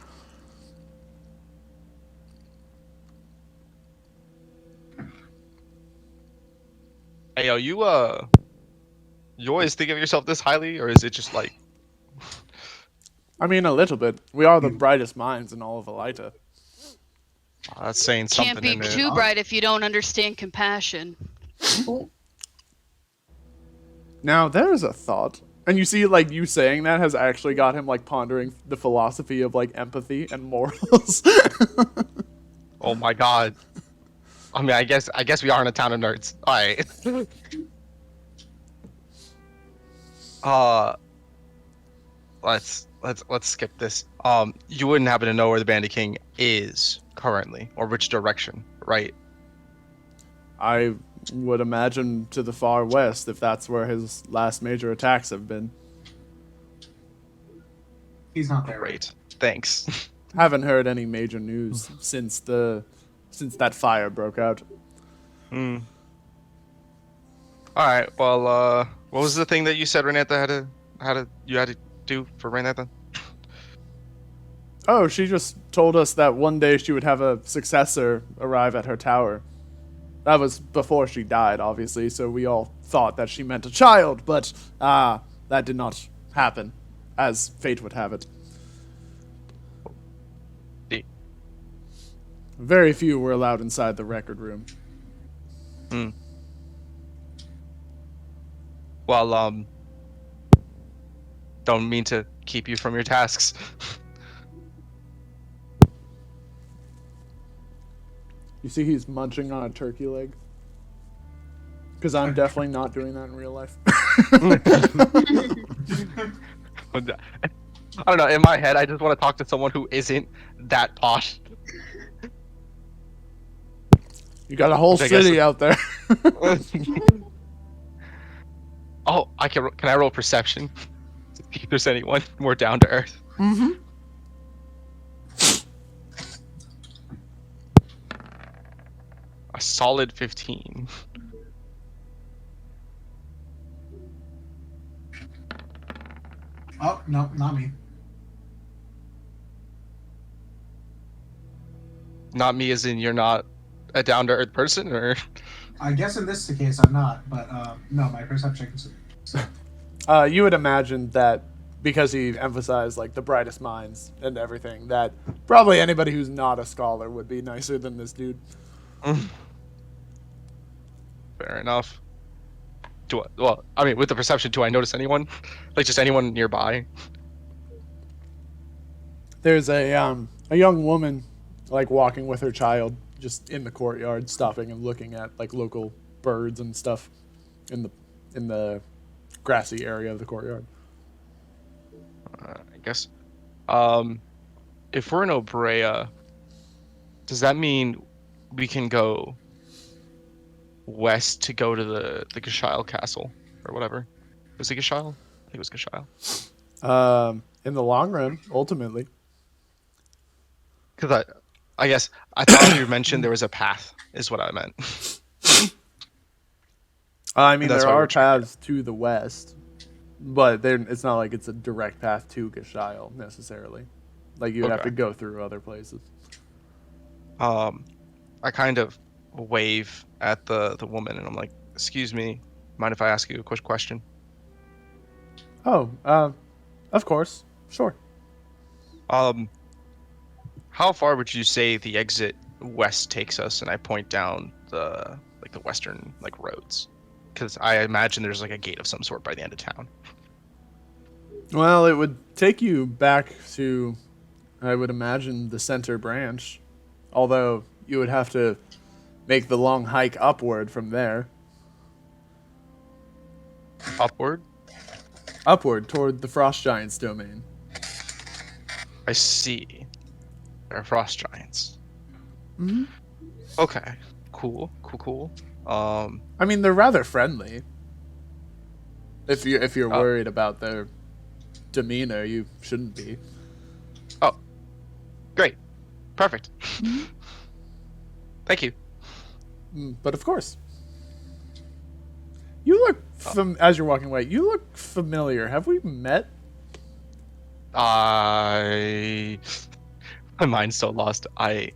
Speaker 9: Hey, yo, you always think of yourself this highly, or is it just like?
Speaker 1: I mean, a little bit. We are the brightest minds in all of Elita.
Speaker 9: That's saying something.
Speaker 8: Can't be
Speaker 9: in it.
Speaker 8: too bright if you don't understand compassion.
Speaker 1: Now, there is a thought. And you see, like, you saying that has actually got him, like, pondering the philosophy of, like, empathy and morals.
Speaker 9: Oh my god. I mean, I guess we are in a town of nerds. All right. Let's skip this. You wouldn't happen to know where the Bandit King is currently, or which direction, right?
Speaker 1: I would imagine to the far west, if that's where his last major attacks have been.
Speaker 6: He's not there.
Speaker 9: Great. Thanks.
Speaker 1: haven't heard any major news since that fire broke out.
Speaker 9: Hmm. All right. Well, what was the thing that you said Renata had to do for Renata?
Speaker 1: Oh, she just told us that one day she would have a successor arrive at her tower. That was before she died, obviously, so we all thought that she meant a child, but that did not happen, as fate would have it. Very few were allowed inside the record room.
Speaker 9: Well, don't mean to keep you from your tasks.
Speaker 1: You see he's munching on a turkey leg? Because I'm definitely not doing that in real life.
Speaker 9: I don't know. In my head, I just want to talk to someone who isn't that posh.
Speaker 1: You got a whole city out there.
Speaker 9: Oh, can I roll perception? To see if there's anyone more down to earth.
Speaker 1: Mm-hmm.
Speaker 9: A solid 15.
Speaker 6: Oh, no, not me.
Speaker 9: Not me, as in you're not a down to earth person, or?
Speaker 6: I guess in this case I'm not, but no, my perception is. So.
Speaker 1: You would imagine that because he emphasized like the brightest minds and everything, that probably anybody who's not a scholar would be nicer than this dude.
Speaker 9: Fair enough. Well, I mean, with the perception, do I notice anyone? Like, just anyone nearby?
Speaker 1: There's a young woman like walking with her child just in the courtyard, stopping and looking at like local birds and stuff in the grassy area of the courtyard.
Speaker 9: I guess. If we're in Obrea, does that mean we can go west to go to the Gashile Castle or whatever? Was it Gashile? I think it was Gashile.
Speaker 1: In the long run, ultimately.
Speaker 9: Because I guess I thought you mentioned there was a path, is what I meant.
Speaker 1: I mean, there are paths to the west, but it's not like it's a direct path to Gashile necessarily. Like you'd have to go through other places.
Speaker 9: I kind of wave at the woman and I'm like, "Excuse me, mind if I ask you a quick question?"
Speaker 1: Oh, of course, sure.
Speaker 9: How far would you say the exit west takes us? And I point down the western roads, because I imagine there's like a gate of some sort by the end of town.
Speaker 1: Well, it would take you back to, I would imagine, the center branch, although you would have to make the long hike upward from there.
Speaker 9: Upward?
Speaker 1: Upward toward the Frost Giants domain.
Speaker 9: I see. There are frost giants.
Speaker 1: Mm-hmm.
Speaker 9: Okay. Cool.
Speaker 1: I mean, they're rather friendly. If you're worried about their demeanor, you shouldn't be.
Speaker 9: Oh, great, perfect. Mm-hmm. Thank you.
Speaker 1: But of course, you look as you're walking away. You look familiar. Have we met?
Speaker 9: My mind's so lost. I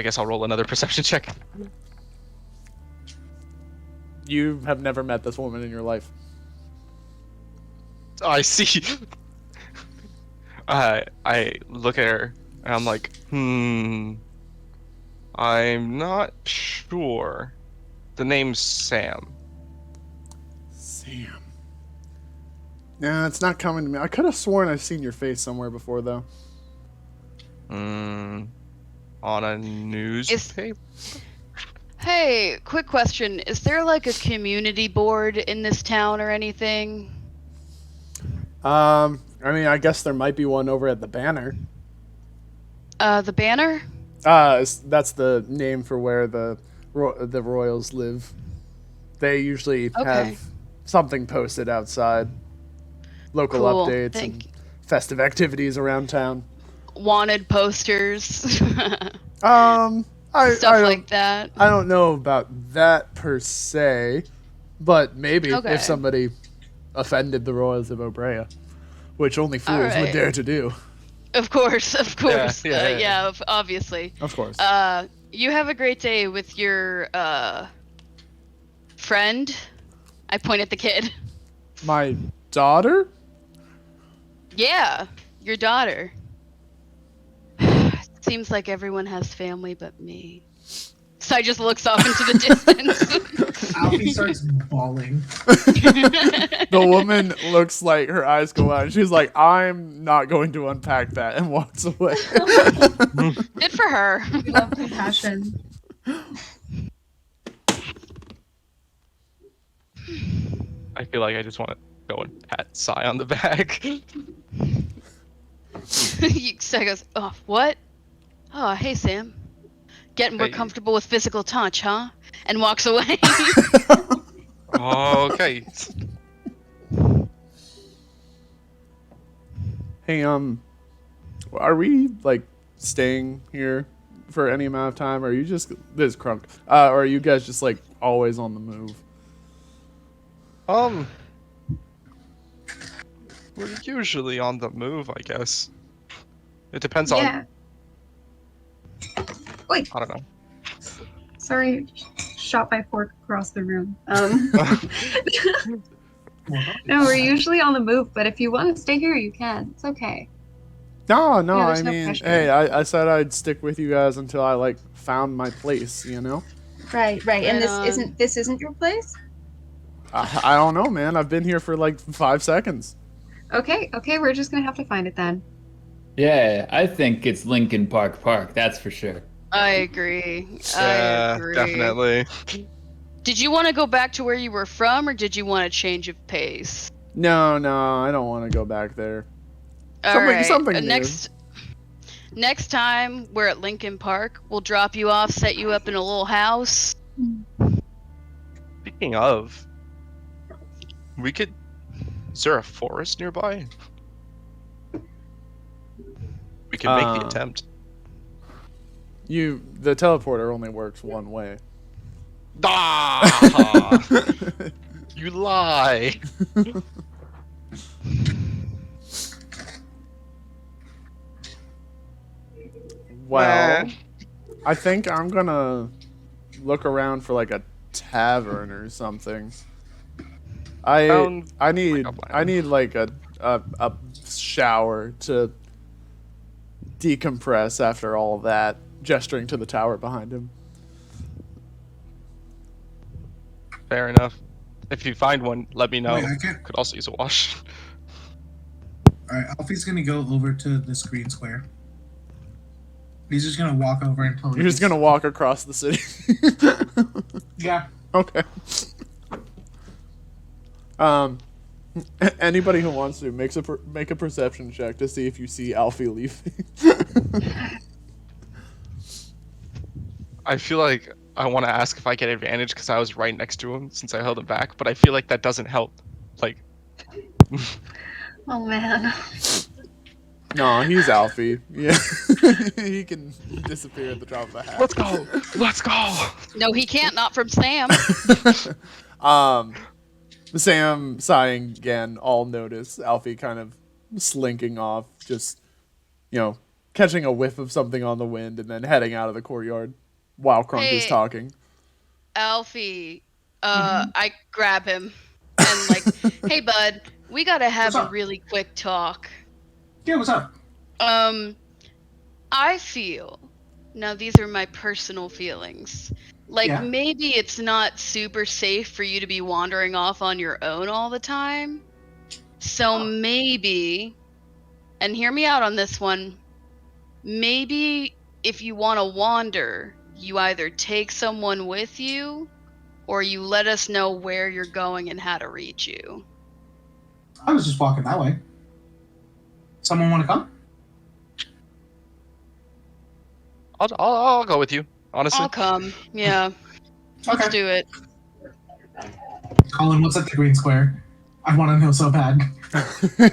Speaker 9: guess I'll roll another perception check.
Speaker 1: You have never met this woman in your life.
Speaker 9: I see. I look at her and I'm like, I'm not sure. The name's Sam.
Speaker 1: Sam. Nah, it's not coming to me. I could have sworn I've seen your face somewhere before, though.
Speaker 9: On a newspaper?
Speaker 8: Hey, quick question. Is there like a community board in this town or anything?
Speaker 1: I mean, I guess there might be one over at the Banner.
Speaker 8: The Banner?
Speaker 1: That's the name for where the Royals live. They usually have something posted outside. Local updates and festive activities around town.
Speaker 8: wanted posters,
Speaker 1: Stuff
Speaker 8: like that.
Speaker 1: I don't know about that per se, but maybe
Speaker 8: Okay.
Speaker 1: if somebody offended the royals of Obrea, which only fools would
Speaker 8: Alright.
Speaker 1: dare to do.
Speaker 8: Of course.
Speaker 9: Yeah.
Speaker 8: Obviously.
Speaker 1: Of course.
Speaker 8: You have a great day with your friend. I point at the kid.
Speaker 1: My daughter?
Speaker 8: Yeah, your daughter. Seems like everyone has family but me. So just looks off into the distance.
Speaker 6: Alfie starts bawling.
Speaker 1: The woman looks like her eyes go out. And she's like, I'm not going to unpack that, and walks away.
Speaker 8: Good for her.
Speaker 3: Love compassion.
Speaker 9: I feel like I just want to go and pat Sai on the back.
Speaker 8: Sai goes, oh, what? Oh, hey, Sam. Getting more
Speaker 9: Hey.
Speaker 8: comfortable with physical touch, huh? And walks away.
Speaker 9: Okay.
Speaker 1: Hey, are we like staying here for any amount of time? Or are you just this crunk? Or are you guys just like always on the move?
Speaker 9: We're usually on the move, I guess. It depends
Speaker 3: Yeah.
Speaker 9: on.
Speaker 3: Wait.
Speaker 9: I don't know.
Speaker 3: Sorry, shot my fork across the room. No, we're usually on the move, but if you want to stay here, you can. It's okay.
Speaker 1: No,
Speaker 3: Yeah,
Speaker 1: I
Speaker 3: there's no
Speaker 1: mean,
Speaker 3: pressure.
Speaker 1: hey, I said I'd stick with you guys until I like found my place, you know?
Speaker 3: Right. And
Speaker 8: Right
Speaker 3: this isn't your place?
Speaker 1: I don't know, man. I've been here for like 5 seconds.
Speaker 3: Okay, we're just gonna have to find it then.
Speaker 4: Yeah, I think it's Lincoln Park, that's for sure.
Speaker 8: I agree. I
Speaker 9: Yeah,
Speaker 8: agree.
Speaker 9: definitely.
Speaker 8: Did you want to go back to where you were from, or did you want a change of pace?
Speaker 1: No, I don't want to go back there.
Speaker 8: All
Speaker 1: Something-
Speaker 8: right.
Speaker 1: something new.
Speaker 8: Next time we're at Lincoln Park, we'll drop you off, set you up in a little house.
Speaker 9: Speaking of, we could. Is there a forest nearby? We could make the attempt.
Speaker 1: The teleporter only works one way.
Speaker 9: Ah! You lie.
Speaker 1: Well,
Speaker 9: Man.
Speaker 1: I think I'm gonna look around for like a tavern or something. I need like a shower to decompress after all of that. Gesturing to the tower behind him.
Speaker 9: Fair enough. If you find one, let me know.
Speaker 6: Wait, I can't-
Speaker 9: Could also use a wash.
Speaker 6: Alright, Alfie's gonna go over to this green square. He's just gonna walk over until
Speaker 1: You're just gonna walk across the city.
Speaker 6: Yeah.
Speaker 1: Okay. Anybody who wants to make a perception check to see if you see Alfie leaving.
Speaker 9: I feel like I want to ask if I get advantage because I was right next to him since I held him back, but I feel like that doesn't help. Like,
Speaker 3: Oh man.
Speaker 1: No, he's Alfie. Yeah, he can disappear at the drop of a hat.
Speaker 9: let's go, let's go.
Speaker 8: No, he can't. Not from Sam.
Speaker 1: Sam sighing again. All notice Alfie kind of slinking off, just catching a whiff of something on the wind and then heading out of the courtyard while Crunk is
Speaker 8: Hey.
Speaker 1: talking.
Speaker 8: Alfie, I grab him and like, hey bud, we gotta have
Speaker 6: What's
Speaker 8: a
Speaker 6: up?
Speaker 8: really quick talk.
Speaker 6: Yeah, what's up?
Speaker 8: I feel, now these are my personal feelings, like
Speaker 6: Yeah.
Speaker 8: maybe it's not super safe for you to be wandering off on your own all the time. So maybe, and hear me out on this one, maybe if you want to wander, you either take someone with you or you let us know where you're going and how to reach you.
Speaker 6: I was just walking that way. Someone want to come?
Speaker 9: I'll go with you. Honestly,
Speaker 8: I'll come. Yeah. Let's
Speaker 6: Okay.
Speaker 8: do it.
Speaker 6: Colin, what's at the green square? I want to know so bad.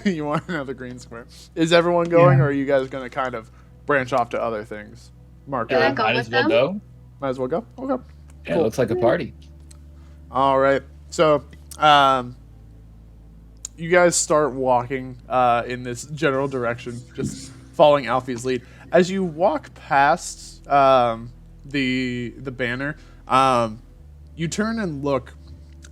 Speaker 1: You want another green square? Is everyone going,
Speaker 6: Yeah.
Speaker 1: or are you guys going to kind of branch off to other things? Marco,
Speaker 3: Can I go
Speaker 4: might
Speaker 3: with
Speaker 4: as well
Speaker 3: them?
Speaker 4: go.
Speaker 1: might as well go. Okay.
Speaker 4: Yeah,
Speaker 1: Cool.
Speaker 4: it looks like a party.
Speaker 1: All right. So, you guys start walking in this general direction, just following Alfie's lead. As you walk past the banner, you turn and look,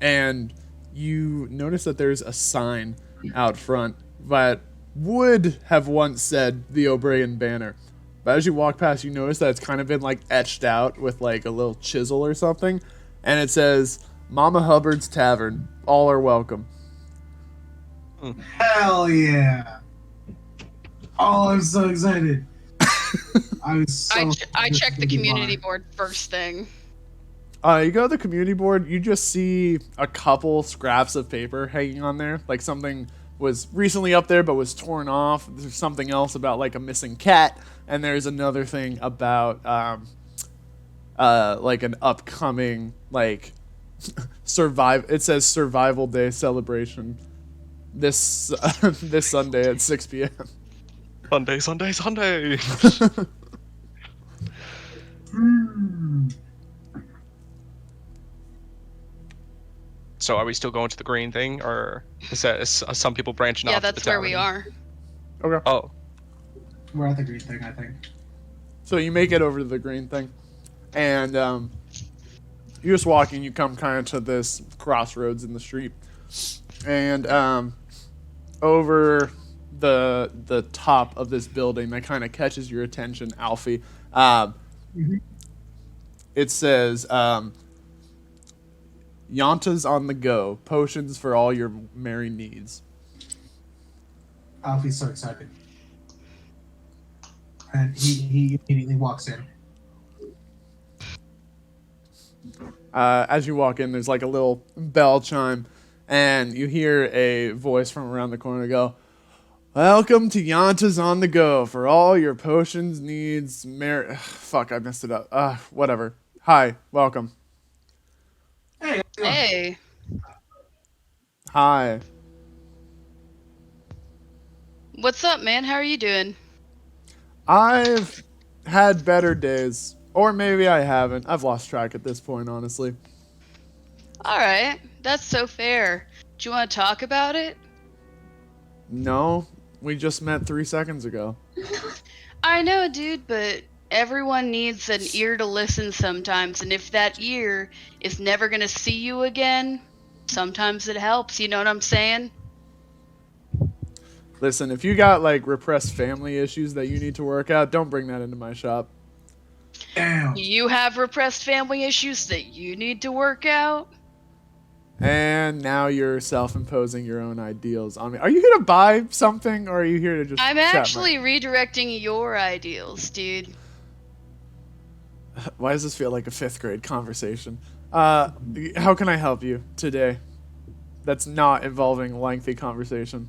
Speaker 1: and you notice that there's a sign out front that would have once said the Obrean banner. But as you walk past, you notice that it's kind of been like etched out with like a little chisel or something, and it says Mama Hubbard's Tavern. All are welcome.
Speaker 6: Hell yeah! Oh, I'm so excited.
Speaker 8: I checked the community board first thing.
Speaker 1: You go to the community board, you just see a couple scraps of paper hanging on there. Like something was recently up there but was torn off. There's something else about like a missing cat, and there's another thing about like an upcoming like it says Survival Day celebration this this Sunday at 6 p.m.
Speaker 9: Sunday. So are we still going to the green thing, or is some people branching
Speaker 8: Yeah,
Speaker 9: off to the
Speaker 8: that's where we
Speaker 9: tavern?
Speaker 8: are.
Speaker 1: Okay.
Speaker 9: Oh,
Speaker 6: We're at the green thing, I think.
Speaker 1: So you make it over to the green thing, and you're just walking. You come kind of to this crossroads in the street, and over the top of this building that kind of catches your attention, Alfie. It says Yanta's on the go. Potions for all your merry needs.
Speaker 6: Alfie's so excited. And he immediately walks in.
Speaker 1: As you walk in, there's like a little bell chime, and you hear a voice from around the corner go, "Welcome to Yanta's on the go for all your potions needs. Fuck, I messed it up. Whatever. Hi, welcome.
Speaker 6: Hey.
Speaker 8: Hey,
Speaker 1: Hi.
Speaker 8: what's up, man? How are you doing?
Speaker 1: I've had better days, or maybe I haven't. I've lost track at this point, honestly.
Speaker 8: All right, that's so fair. Do you want to talk about it?
Speaker 1: No, we just met 3 seconds ago.
Speaker 8: I know, dude, but everyone needs an ear to listen sometimes, and if that ear is never gonna see you again, sometimes it helps, you know what I'm saying?
Speaker 1: Listen, if you got like repressed family issues that you need to work out, don't bring that into my shop.
Speaker 6: Damn.
Speaker 8: You have repressed family issues that you need to work out?
Speaker 1: And now you're self-imposing your own ideals on me. Are you here to buy something, or are you here to just
Speaker 8: I'm
Speaker 1: chat
Speaker 8: actually redirecting your ideals, dude.
Speaker 1: Why does this feel like a 5th grade conversation? How can I help you today? That's not involving lengthy conversation.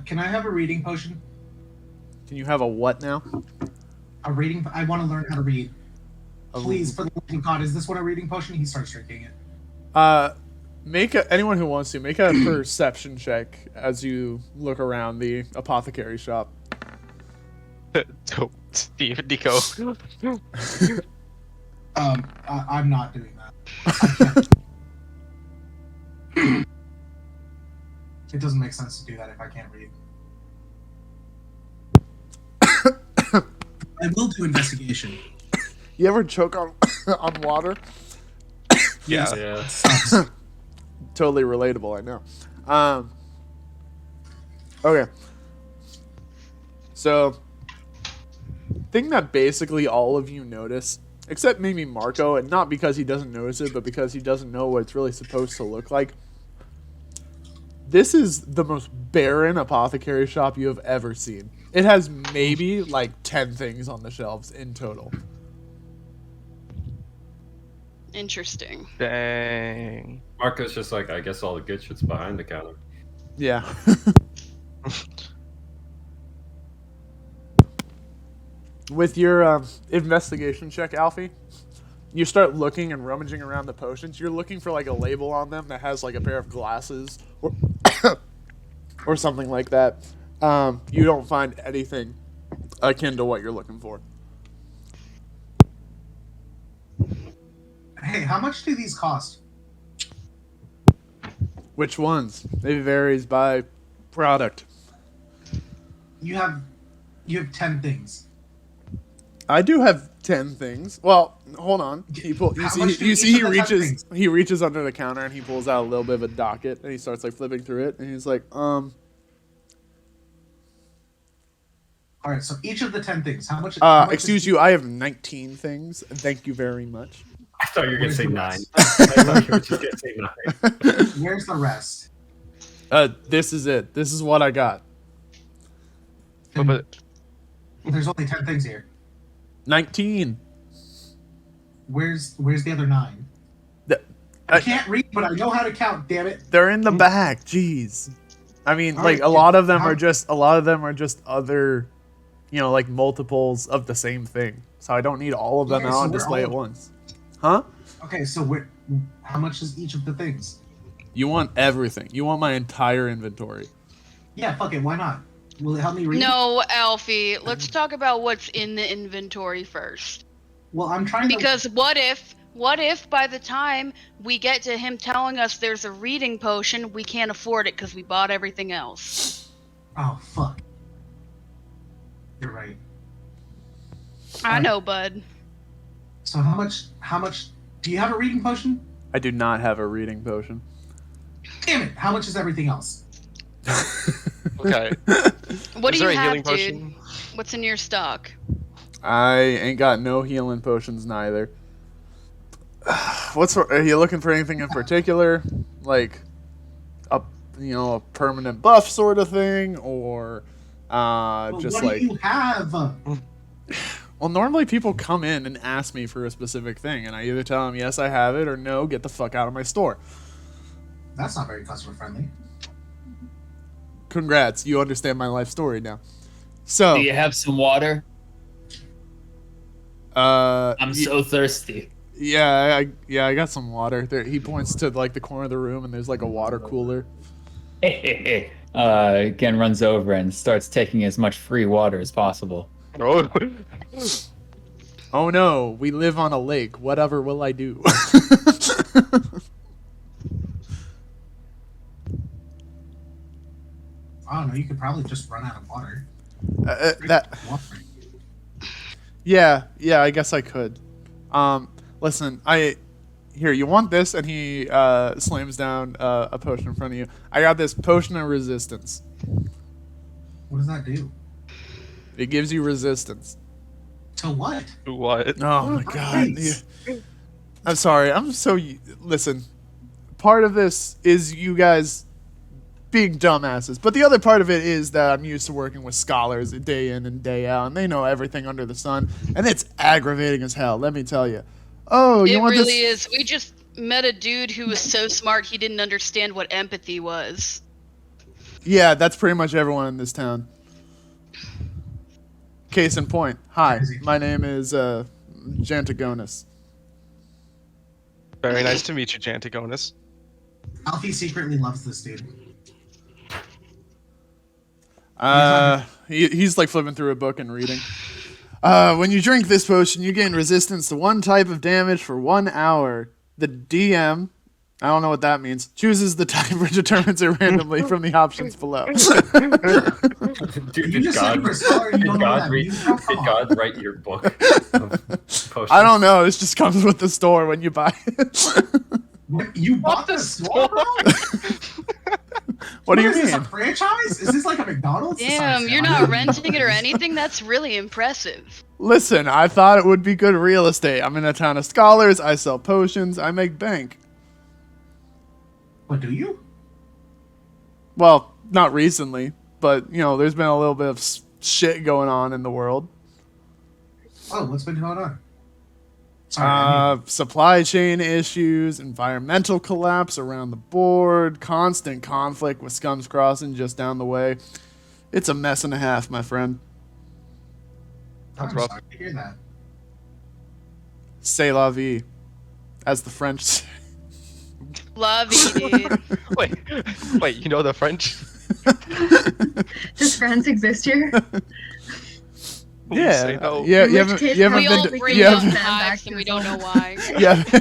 Speaker 6: Can I have a reading potion?
Speaker 1: Can you have a what now?
Speaker 6: A reading. I want to learn how to read. Please, for the love of God, is this what a reading potion? He starts drinking it.
Speaker 1: Anyone who wants to make a perception check as you look around the apothecary shop.
Speaker 9: Dope. Steve, Nico.
Speaker 6: I'm not doing that. It doesn't make sense to do that if I can't read. I will do investigation.
Speaker 1: You ever choke on on water?
Speaker 6: Yes.
Speaker 7: Yeah.
Speaker 1: Totally relatable, I know. Okay. So, thing that basically all of you notice, except maybe Marco, and not because he doesn't notice it, but because he doesn't know what it's really supposed to look like. This is the most barren apothecary shop you have ever seen. It has maybe like 10 things on the shelves in total.
Speaker 8: Interesting.
Speaker 9: Dang.
Speaker 7: Marco's just like, I guess all the good shit's behind the counter.
Speaker 1: Yeah. With your investigation check, Alfie, you start looking and rummaging around the potions. You're looking for like a label on them that has like a pair of glasses or or something like that. You don't find anything akin to what you're looking for.
Speaker 6: Hey, how much do these cost?
Speaker 1: Which ones? It varies by product.
Speaker 6: You have 10 things.
Speaker 1: I do have 10 things. Well, hold on. He reaches under the counter and he pulls out a little bit of a docket and he starts like flipping through it and he's like,
Speaker 6: All right, so each of the 10 things, how much
Speaker 1: excuse you, I have 19 things. Thank you very much.
Speaker 7: I thought you were going to say 9. I thought you were just going to say 9.
Speaker 6: Where's the rest?
Speaker 1: This is it. This is what I got.
Speaker 9: But
Speaker 6: There's only 10 things here.
Speaker 1: 19.
Speaker 6: Where's the other 9? I can't read, but I know how to count, damn it.
Speaker 1: They're in the back. Jeez. I mean,
Speaker 6: All
Speaker 1: like
Speaker 6: right,
Speaker 1: a lot of them are just other, like multiples of the same thing. So I don't need all of them
Speaker 6: Okay,
Speaker 1: out
Speaker 6: so
Speaker 1: on
Speaker 6: we're
Speaker 1: display
Speaker 6: all-
Speaker 1: at once. Huh?
Speaker 6: Okay, so how much is each of the things?
Speaker 1: You want everything. You want my entire inventory.
Speaker 6: Yeah, fuck it, why not? Will it help me read?
Speaker 8: No, Alfie. Let's talk about what's in the inventory first.
Speaker 6: Well, I'm trying to...
Speaker 8: Because what if by the time we get to him telling us there's a reading potion, we can't afford it because we bought everything else?
Speaker 6: Oh, fuck. You're right.
Speaker 8: I know, bud.
Speaker 6: So how much... Do you have a reading potion?
Speaker 1: I do not have a reading potion.
Speaker 6: Damn it, how much is everything else?
Speaker 9: okay.
Speaker 8: What
Speaker 9: Is
Speaker 8: do
Speaker 9: there
Speaker 8: you
Speaker 9: a
Speaker 8: have,
Speaker 9: healing
Speaker 8: dude?
Speaker 9: potion?
Speaker 8: What's in your stock?
Speaker 1: I ain't got no healing potions neither. Are you looking for anything in particular? Like a permanent buff sort of thing, or just
Speaker 6: what
Speaker 1: like
Speaker 6: do you have?
Speaker 1: Well, normally people come in and ask me for a specific thing, and I either tell them yes I have it or no, get the fuck out of my store.
Speaker 6: That's not very customer friendly.
Speaker 1: Congrats, you understand my life story now. So
Speaker 4: Do you have some water? I'm so thirsty.
Speaker 1: Yeah, I got some water. There, he points to like the corner of the room, and there's like a water cooler.
Speaker 4: Gen runs over and starts taking as much free water as possible.
Speaker 9: Oh.
Speaker 1: Oh no, we live on a lake. Whatever will I do?
Speaker 6: I don't know, you could probably just run out of water.
Speaker 1: Yeah, I guess I could. Listen, here, you want this? And he slams down a potion in front of you. I got this potion of resistance.
Speaker 6: What does that do?
Speaker 1: It gives you resistance.
Speaker 6: To what?
Speaker 9: To what?
Speaker 1: Oh my god. I'm sorry. Listen, part of this is you guys being dumbasses, but the other part of it is that I'm used to working with scholars day in and day out, and they know everything under the sun, and it's aggravating as hell, let me tell you. Oh, you want
Speaker 8: really
Speaker 1: this?
Speaker 8: is. We just met a dude who was so smart he didn't understand what empathy was.
Speaker 1: Yeah, that's pretty much everyone in this town. Case in point. Hi, my name is Jantagonis.
Speaker 9: Very nice to meet you, Jantagonis.
Speaker 6: Alfie secretly loves this dude.
Speaker 1: He's like flipping through a book and reading. When you drink this potion, you gain resistance to one type of damage for 1 hour. The DM, I don't know what that means, chooses the type or determines it randomly from the options below.
Speaker 7: Dude,
Speaker 6: You just said you were a scholar and you don't know what that means? Oh, come
Speaker 7: did
Speaker 6: on.
Speaker 7: God write your book of potions?
Speaker 1: I don't know. This just comes with the store when you buy it.
Speaker 6: What, you bought the store, bro?
Speaker 1: What do you
Speaker 6: Is this a
Speaker 1: mean?
Speaker 6: franchise? Is this like a McDonald's?
Speaker 8: Damn, you're not renting it or anything? That's really impressive.
Speaker 1: Listen, I thought it would be good real estate. I'm in a town of scholars. I sell potions. I make bank.
Speaker 6: What do you?
Speaker 1: Well, not recently, but there's been a little bit of shit going on in the world.
Speaker 6: Oh, what's been going on? Sorry,
Speaker 1: Supply chain issues, environmental collapse around the board, constant conflict with Scum's Crossing just down the way. It's a mess and a half, my friend.
Speaker 6: I'm
Speaker 9: rough.
Speaker 6: sorry to hear that.
Speaker 1: C'est la vie, as the French say.
Speaker 8: Love you, dude.
Speaker 9: Wait, you know the French?
Speaker 3: Does France exist here?
Speaker 1: Yeah,
Speaker 9: say no.
Speaker 1: yeah.
Speaker 3: In
Speaker 1: You
Speaker 3: which
Speaker 1: haven't,
Speaker 3: case,
Speaker 1: you haven't
Speaker 8: We
Speaker 1: been
Speaker 8: all
Speaker 1: to,
Speaker 8: bring
Speaker 1: you
Speaker 8: up
Speaker 1: haven't,
Speaker 8: knives and we don't know why.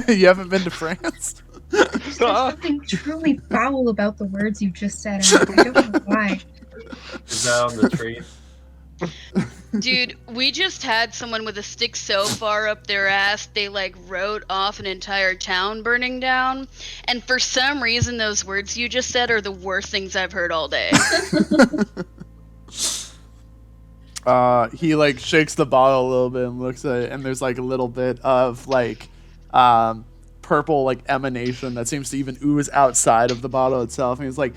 Speaker 1: you haven't been to France.
Speaker 3: There's something truly foul about the words you just said, and I don't know why.
Speaker 7: Is that on the tree?
Speaker 8: Dude, we just had someone with a stick so far up their ass they like wrote off an entire town burning down. And for some reason, those words you just said are the worst things I've heard all day.
Speaker 1: He like shakes the bottle a little bit and looks at it, and there's like a little bit of like purple like emanation that seems to even ooze outside of the bottle itself. And he's like,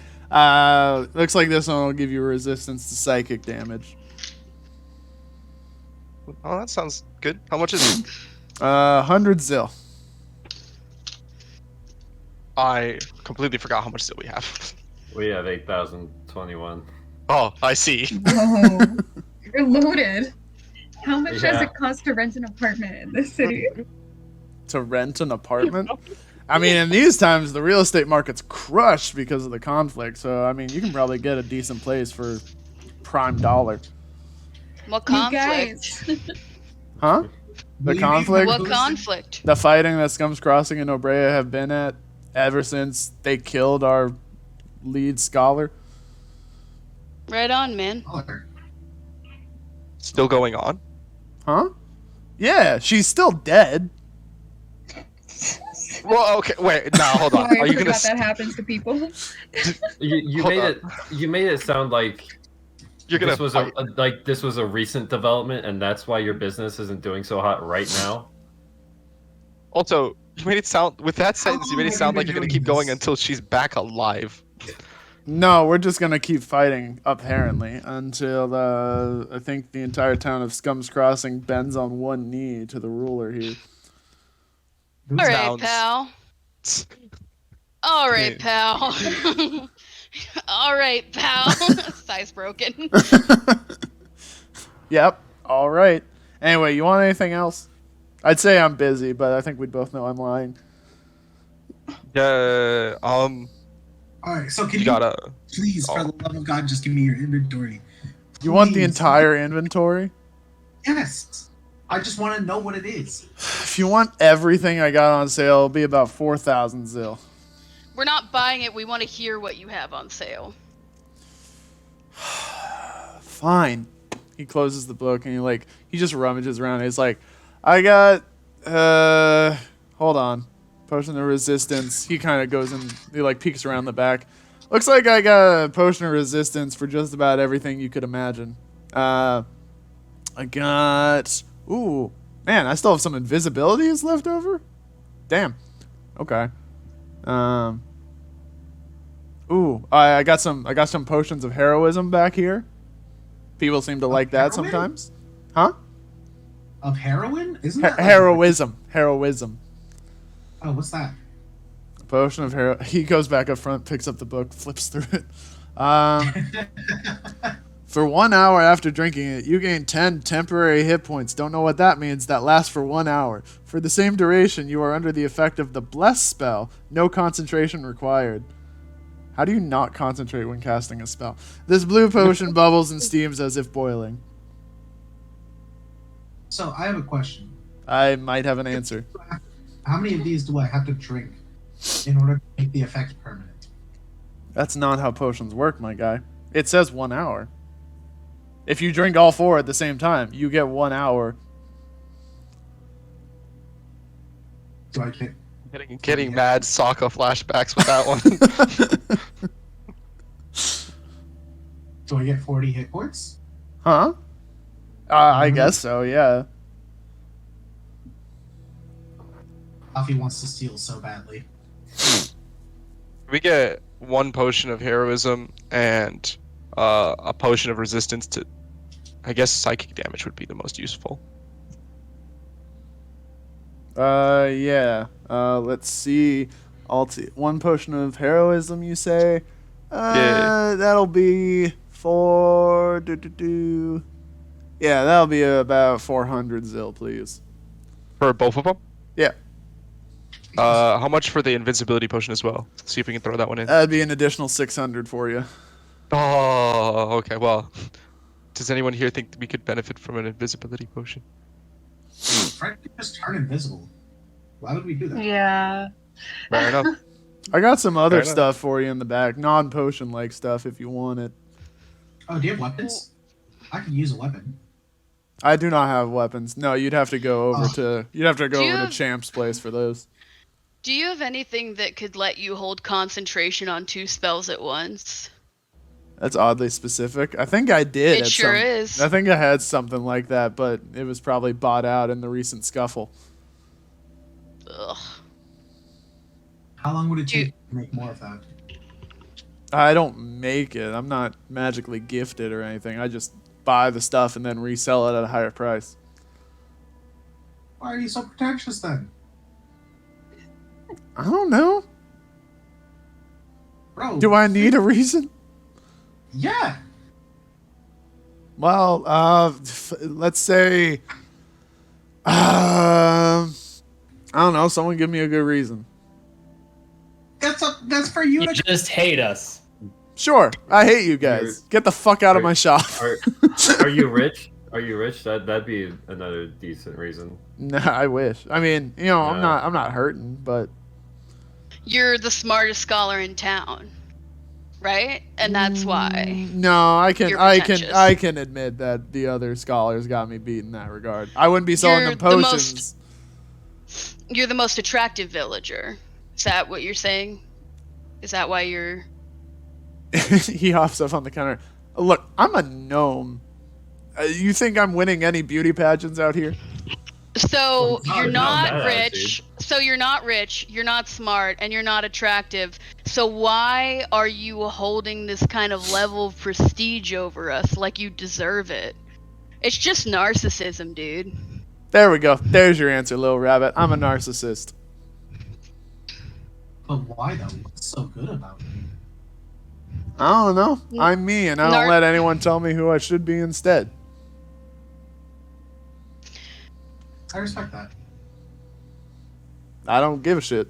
Speaker 1: looks like this one will give you resistance to psychic damage.
Speaker 9: Oh, that sounds good. How much is it?
Speaker 1: 100 zil.
Speaker 9: I completely forgot how much still we have.
Speaker 7: We have 8,021.
Speaker 9: Oh, I see.
Speaker 3: Whoa. You're loaded. How much
Speaker 7: Yeah.
Speaker 3: does it cost to rent an apartment in this city?
Speaker 1: To rent an apartment? I mean, in these times, the real estate market's crushed because of the conflict. So, I mean, you can probably get a decent place for prime dollar.
Speaker 8: What
Speaker 3: You
Speaker 8: conflict?
Speaker 3: guys.
Speaker 1: Huh? The conflict?
Speaker 8: What conflict?
Speaker 1: The fighting that Scum's Crossing and Obrea have been at ever since they killed our lead scholar.
Speaker 8: Right on, man.
Speaker 9: Still going on?
Speaker 1: Huh? Yeah, she's still dead.
Speaker 9: Well, okay, wait, now hold on.
Speaker 3: Sorry,
Speaker 9: Are
Speaker 3: I
Speaker 9: you gonna
Speaker 3: forgot that happens to people.
Speaker 7: You
Speaker 9: Hold
Speaker 7: made
Speaker 9: on.
Speaker 7: it. You made it sound like
Speaker 9: you're gonna
Speaker 7: this was this was a recent development, and that's why your business isn't doing so hot right now.
Speaker 9: Also, you made it sound with that sentence. You made it sound like you're gonna keep going
Speaker 6: this?
Speaker 9: until she's back alive.
Speaker 1: No, we're just gonna keep fighting, apparently, until I think the entire town of Scum's Crossing bends on one knee to the ruler here.
Speaker 8: All right,
Speaker 9: Sounds-
Speaker 8: pal. All right,
Speaker 9: Okay.
Speaker 8: pal. All right, pal. Size broken.
Speaker 1: Yep. All right. Anyway, you want anything else? I'd say I'm busy, but I think we'd both know I'm lying.
Speaker 9: Yeah.
Speaker 6: Alright, so can
Speaker 9: You
Speaker 6: you,
Speaker 9: gotta.
Speaker 6: please, for the love of God, just give me your inventory?
Speaker 1: You want the
Speaker 6: Please.
Speaker 1: entire inventory?
Speaker 6: Yes. I just want to know what it is.
Speaker 1: If you want everything I got on sale, it'll be about 4,000 zil.
Speaker 8: We're not buying it. We want to hear what you have on sale.
Speaker 1: Fine. He closes the book and he just rummages around. He's like, I got hold on. Potion of resistance. He kind of goes and he like peeks around the back. Looks like I got a potion of resistance for just about everything you could imagine. I got ooh, man, I still have some invisibilities left over? Damn. Okay. Ooh, I got some potions of heroism back here. People seem to like that
Speaker 6: heroin?
Speaker 1: sometimes. Huh?
Speaker 6: Of heroin? Isn't that like-
Speaker 1: Heroism.
Speaker 6: Oh, what's that?
Speaker 1: Potion of hero. He goes back up front, picks up the book, flips through it. For 1 hour after drinking it, you gain 10 temporary hit points. Don't know what that means. That lasts for 1 hour. For the same duration, you are under the effect of the Bless spell. No concentration required. How do you not concentrate when casting a spell? This blue potion bubbles and steams as if boiling.
Speaker 6: So, I have a question.
Speaker 1: I might have an answer.
Speaker 6: How many of these do I have to drink in order to make the effect permanent?
Speaker 1: That's not how potions work, my guy. It says 1 hour. If you drink all 4 at the same time, you get 1 hour.
Speaker 6: Do I get...
Speaker 9: Getting mad Sokka flashbacks with that one.
Speaker 6: Do I get 40 hit points?
Speaker 1: Huh? I guess so, yeah.
Speaker 6: Alfie wants to steal so badly.
Speaker 9: We get 1 potion of heroism and a potion of resistance to. I guess psychic damage would be the most useful.
Speaker 1: Yeah. Let's see. 1 potion of heroism, you say?
Speaker 9: Yeah.
Speaker 1: That'll be for... Yeah, that'll be about 400 zil, please.
Speaker 9: For both of them?
Speaker 1: Yeah.
Speaker 9: How much for the invincibility potion as well? See if we can throw that one in.
Speaker 1: That'd be an additional 600 for you.
Speaker 9: Oh, okay. Well, does anyone here think we could benefit from an invisibility potion?
Speaker 6: Fred could just turn invisible. Why would we do that?
Speaker 3: Yeah.
Speaker 9: Fair enough.
Speaker 1: I got some other
Speaker 9: Fair enough.
Speaker 1: stuff for you in the back, non-potion like stuff if you want it.
Speaker 6: Oh, do you have weapons? I could use a weapon.
Speaker 1: I do not have weapons. No, you'd have to go over to Champ's place for those.
Speaker 8: Do you have anything that could let you hold concentration on 2 spells at once?
Speaker 1: That's oddly specific. I think I did.
Speaker 8: It sure is.
Speaker 1: I think I had something like that, but it was probably bought out in the recent scuffle.
Speaker 8: Ugh.
Speaker 6: How long would it take to make more of that?
Speaker 1: I don't make it. I'm not magically gifted or anything. I just buy the stuff and then resell it at a higher price.
Speaker 6: Why are you so pretentious then?
Speaker 1: I don't know.
Speaker 6: Bro.
Speaker 1: Do I need a reason?
Speaker 6: Yeah.
Speaker 1: Well, let's say, I don't know. Someone give me a good reason.
Speaker 6: That's for you
Speaker 4: You
Speaker 6: to...
Speaker 4: just hate us.
Speaker 1: Sure, I hate you guys. Get the fuck out of my shop.
Speaker 7: Are you rich? Are you rich? That'd be another decent reason.
Speaker 1: Nah, I wish. I mean, you know,
Speaker 7: No.
Speaker 1: I'm not hurting, but
Speaker 8: You're the smartest scholar in town, right? And that's why.
Speaker 1: no, I
Speaker 8: You're
Speaker 1: can
Speaker 8: pretentious.
Speaker 1: admit that the other scholars got me beat in that regard. I wouldn't be selling
Speaker 8: You're
Speaker 1: them
Speaker 8: the
Speaker 1: potions.
Speaker 8: You're the most attractive villager. Is that what you're saying? Is that why you're...
Speaker 1: He hops up on the counter. Look, I'm a gnome. You think I'm winning any beauty pageants out here?
Speaker 8: So you're
Speaker 7: no,
Speaker 8: not
Speaker 7: that
Speaker 8: rich. So you're not rich. You're not smart, and you're not attractive. So why are you holding this kind of level of prestige over us like you deserve it? It's just narcissism, dude.
Speaker 1: There we go. There's your answer, little rabbit. I'm a narcissist.
Speaker 6: But why though? What's so good about it?
Speaker 1: I don't know. I'm me, and I don't let anyone tell me who I should be instead.
Speaker 6: I respect that.
Speaker 1: I don't give a shit.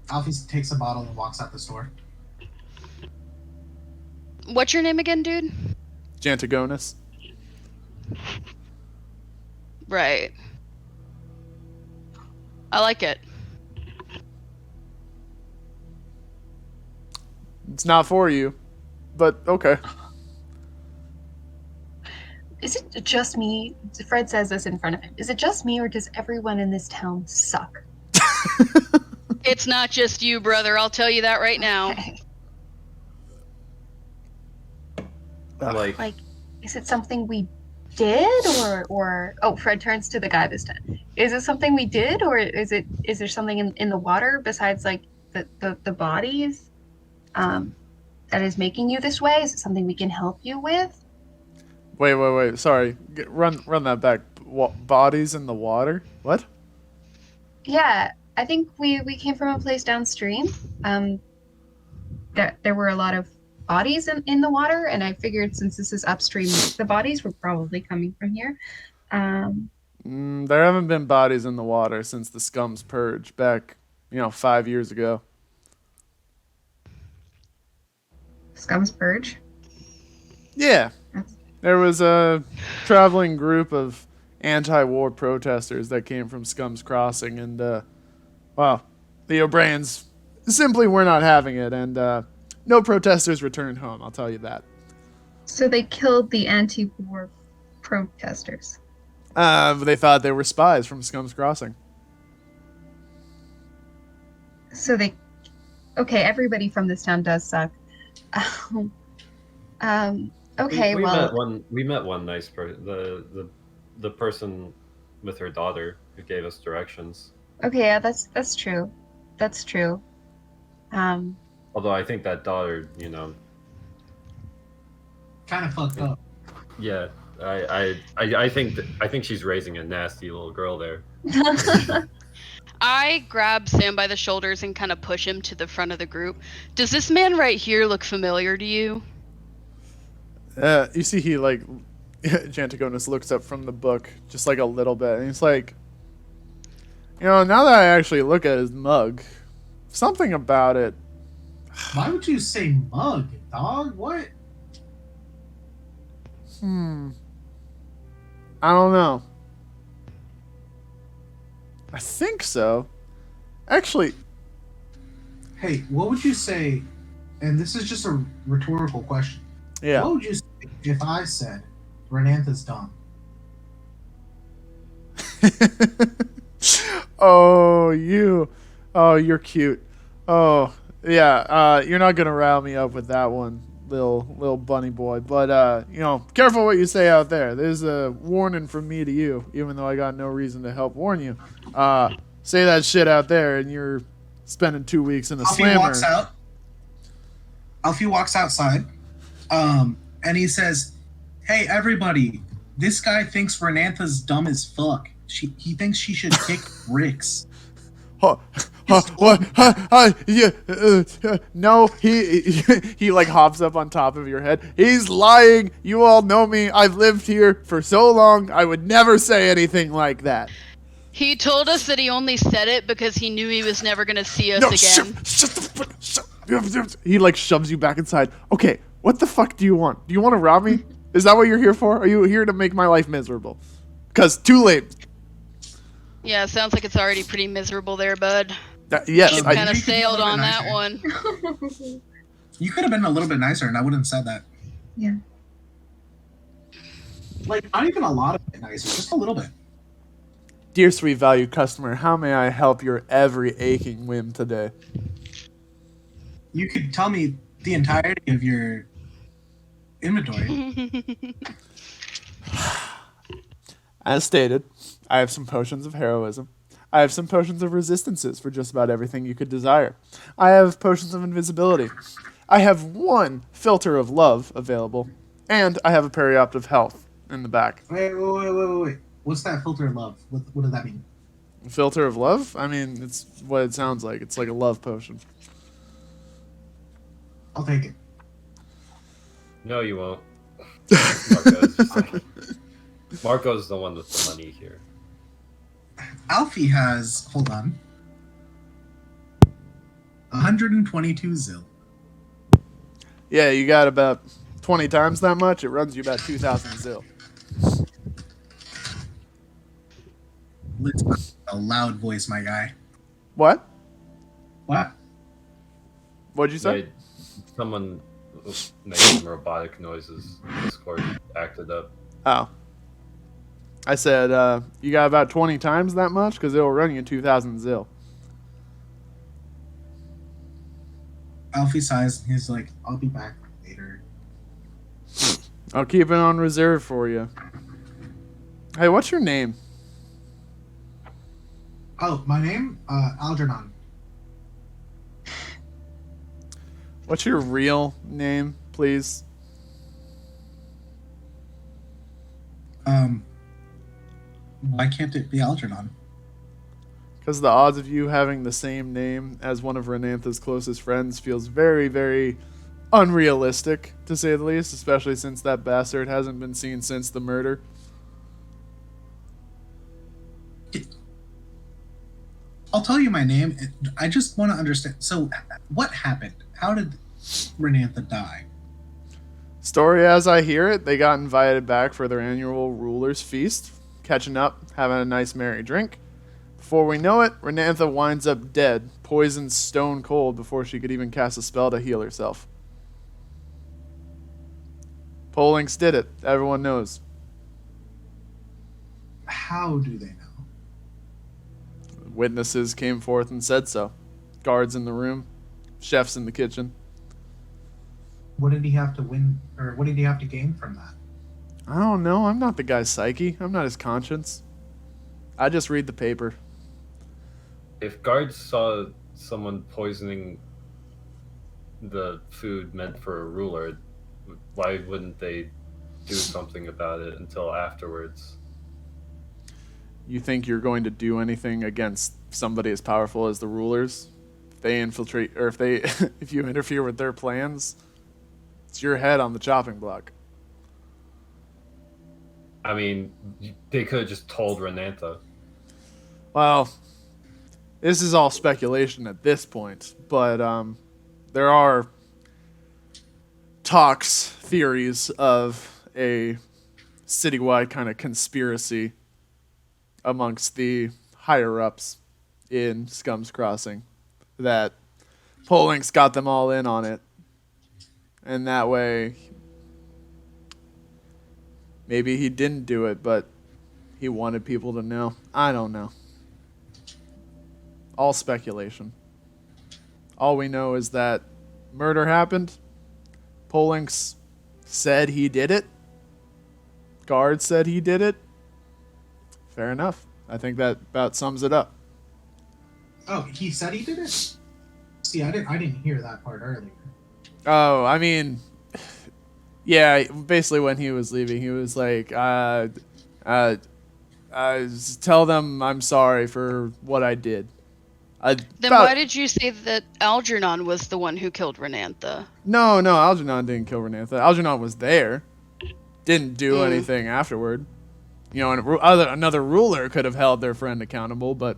Speaker 6: Alfie takes a bottle and walks out the store.
Speaker 8: What's your name again, dude?
Speaker 1: Jantagonus.
Speaker 8: Right. I like it.
Speaker 1: It's not for you, but okay.
Speaker 3: Is it just me? Fred says this in front of him. Is it just me, or does everyone in this town suck?
Speaker 8: It's not just you, brother. I'll tell you that right now.
Speaker 7: Like,
Speaker 3: Is it something we did, or oh, Fred turns to the guy this time. Is it something we did, or is there something in the water besides like the bodies, that is making you this way? Is it something we can help you with?
Speaker 1: Wait. Sorry. Run that back. Bodies in the water? What?
Speaker 3: Yeah, I think we came from a place downstream. There were a lot of bodies in the water, and I figured since this is upstream, the bodies were probably coming from here.
Speaker 1: There haven't been bodies in the water since the scum's purge back, 5 years ago.
Speaker 3: Scum's purge?
Speaker 1: Yeah. There was a traveling group of anti-war protesters that came from Scum's Crossing, and, the Obreans simply were not having it, and no protesters returned home, I'll tell you that.
Speaker 3: So they killed the anti-war protesters.
Speaker 1: They thought they were spies from Scum's Crossing.
Speaker 3: So okay, everybody from this town does suck. Okay,
Speaker 7: we
Speaker 3: well,
Speaker 7: met one nice person. The person with her daughter who gave us directions.
Speaker 3: okay, yeah, that's true. That's true.
Speaker 7: Although I think that daughter,
Speaker 6: Kind of fucked up.
Speaker 7: yeah, I think she's raising a nasty little girl there.
Speaker 8: I grab Sam by the shoulders and kind of push him to the front of the group. Does this man right here look familiar to you?
Speaker 1: You see he, Jantagonus looks up from the book just like a little bit, and he's like, You know, now that I actually look at his mug, something about it.
Speaker 6: Why would you say mug, dog? What?
Speaker 1: I don't know. I think so. Actually,
Speaker 6: Hey, what would you say? And this is just a rhetorical question.
Speaker 1: yeah.
Speaker 6: What would you say if I said Renantha's dumb?
Speaker 1: Oh, you're cute. Oh, yeah. You're not gonna rile me up with that one, little bunny boy. But you know, careful what you say out there. There's a warning from me to you, even though I got no reason to help warn you. Say that shit out there, and you're spending 2 weeks in a
Speaker 6: Alfie
Speaker 1: slammer.
Speaker 6: walks out. Alfie walks outside, and he says, "Hey, everybody! This guy thinks Renantha's dumb as fuck. He thinks she should kick bricks."
Speaker 1: Yeah, no, he like hops up on top of your head. He's lying. You all know me. I've lived here for so long. I would never say anything like that.
Speaker 8: He told us that he only said it because he knew he was never gonna see us
Speaker 1: No,
Speaker 8: again.
Speaker 1: shut the fuck. Shut. He like shoves you back inside. Okay, what the fuck do you want? Do you want to rob me? Is that what you're here for? Are you here to make my life miserable? Because too late.
Speaker 8: Yeah, sounds like it's already pretty miserable there, bud.
Speaker 1: Yes,
Speaker 8: Ship
Speaker 1: I
Speaker 8: kind of
Speaker 6: You could be a
Speaker 8: sailed
Speaker 6: little
Speaker 8: on
Speaker 6: bit
Speaker 8: that
Speaker 6: nicer.
Speaker 8: one.
Speaker 6: You could have been a little bit nicer, and I wouldn't have said that.
Speaker 3: Yeah.
Speaker 6: Like, not even a lot of it nicer, just a little bit.
Speaker 1: Dear sweet valued customer, how may I help your every aching whim today?
Speaker 6: You could tell me the entirety of your inventory.
Speaker 1: As stated, I have some potions of heroism. I have some potions of resistances for just about everything you could desire. I have potions of invisibility. I have one filter of love available. And I have a periop of health in the back.
Speaker 6: Wait. What's that filter of love? What does that mean?
Speaker 1: Filter of love? I mean, it's what it sounds like. It's like a love potion.
Speaker 6: I'll take it.
Speaker 7: No, you won't. Marco's the one with the money here.
Speaker 6: Alfie has, hold on, 122 zil.
Speaker 1: Yeah, you got about 20 times that much. It runs you about 2,000 zil.
Speaker 6: Let's a loud voice, my guy.
Speaker 1: What?
Speaker 6: What?
Speaker 1: What'd you say?
Speaker 7: Someone made some robotic noises. Discord acted up.
Speaker 1: Oh. I said, you got about 20 times that much? Because it'll run you 2,000 zil.
Speaker 6: Alfie sighs and he's like, I'll be back later.
Speaker 1: I'll keep it on reserve for you. Hey, what's your name?
Speaker 6: Oh, my name? Algernon.
Speaker 1: What's your real name, please?
Speaker 6: Why can't it be Algernon?
Speaker 1: Because the odds of you having the same name as one of Renantha's closest friends feels very, very unrealistic, to say the least, especially since that bastard hasn't been seen since the murder.
Speaker 6: I'll tell you my name. I just want to understand. So, what happened? How did Renantha die?
Speaker 1: Story as I hear it, they got invited back for their annual ruler's feast, catching up, having a nice merry drink. Before we know it, Renantha winds up dead, poisoned stone cold before she could even cast a spell to heal herself. Polinks did it. Everyone knows.
Speaker 6: How do they know?
Speaker 1: Witnesses came forth and said so. Guards in the room, chefs in the kitchen.
Speaker 6: What did he have to win, or what did he have to gain from that?
Speaker 1: I don't know. I'm not the guy's psyche. I'm not his conscience. I just read the paper.
Speaker 7: If guards saw someone poisoning the food meant for a ruler, why wouldn't they do something about it until afterwards?
Speaker 1: You think you're going to do anything against somebody as powerful as the rulers? If they infiltrate, or if you interfere with their plans, it's your head on the chopping block.
Speaker 7: I mean, they could have just told Renantha.
Speaker 1: Well, this is all speculation at this point, but there are theories of a citywide kind of conspiracy amongst the higher ups in Scum's Crossing that Polink's got them all in on it, and that way maybe he didn't do it, but he wanted people to know. I don't know. All speculation. All we know is that murder happened. Polinks said he did it. Guard said he did it. Fair enough. I think that about sums it up.
Speaker 6: Oh, he said he did it? See, I didn't hear that part earlier.
Speaker 1: Oh, I mean, yeah, basically when he was leaving, he was like, tell them I'm sorry for what I did.
Speaker 8: Then why did you say that Algernon was the one who killed Renantha?
Speaker 1: No, Algernon didn't kill Renantha. Algernon was there. Didn't do anything afterward. You know, another ruler could have held their friend accountable, but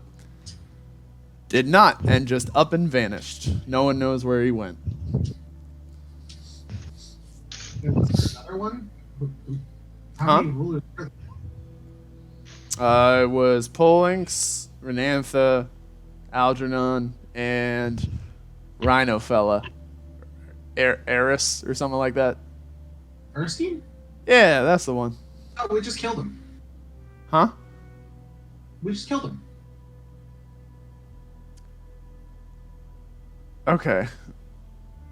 Speaker 1: did not, and just up and vanished. No one knows where he went.
Speaker 6: Was there another one? How many rulers were there?
Speaker 1: It was Polinks, Renantha, Algernon, and Rhino fella. Eris or something like that.
Speaker 6: Erskine?
Speaker 1: Yeah, that's the one.
Speaker 6: Oh, we just killed him.
Speaker 1: Huh?
Speaker 6: We just killed him.
Speaker 1: Okay.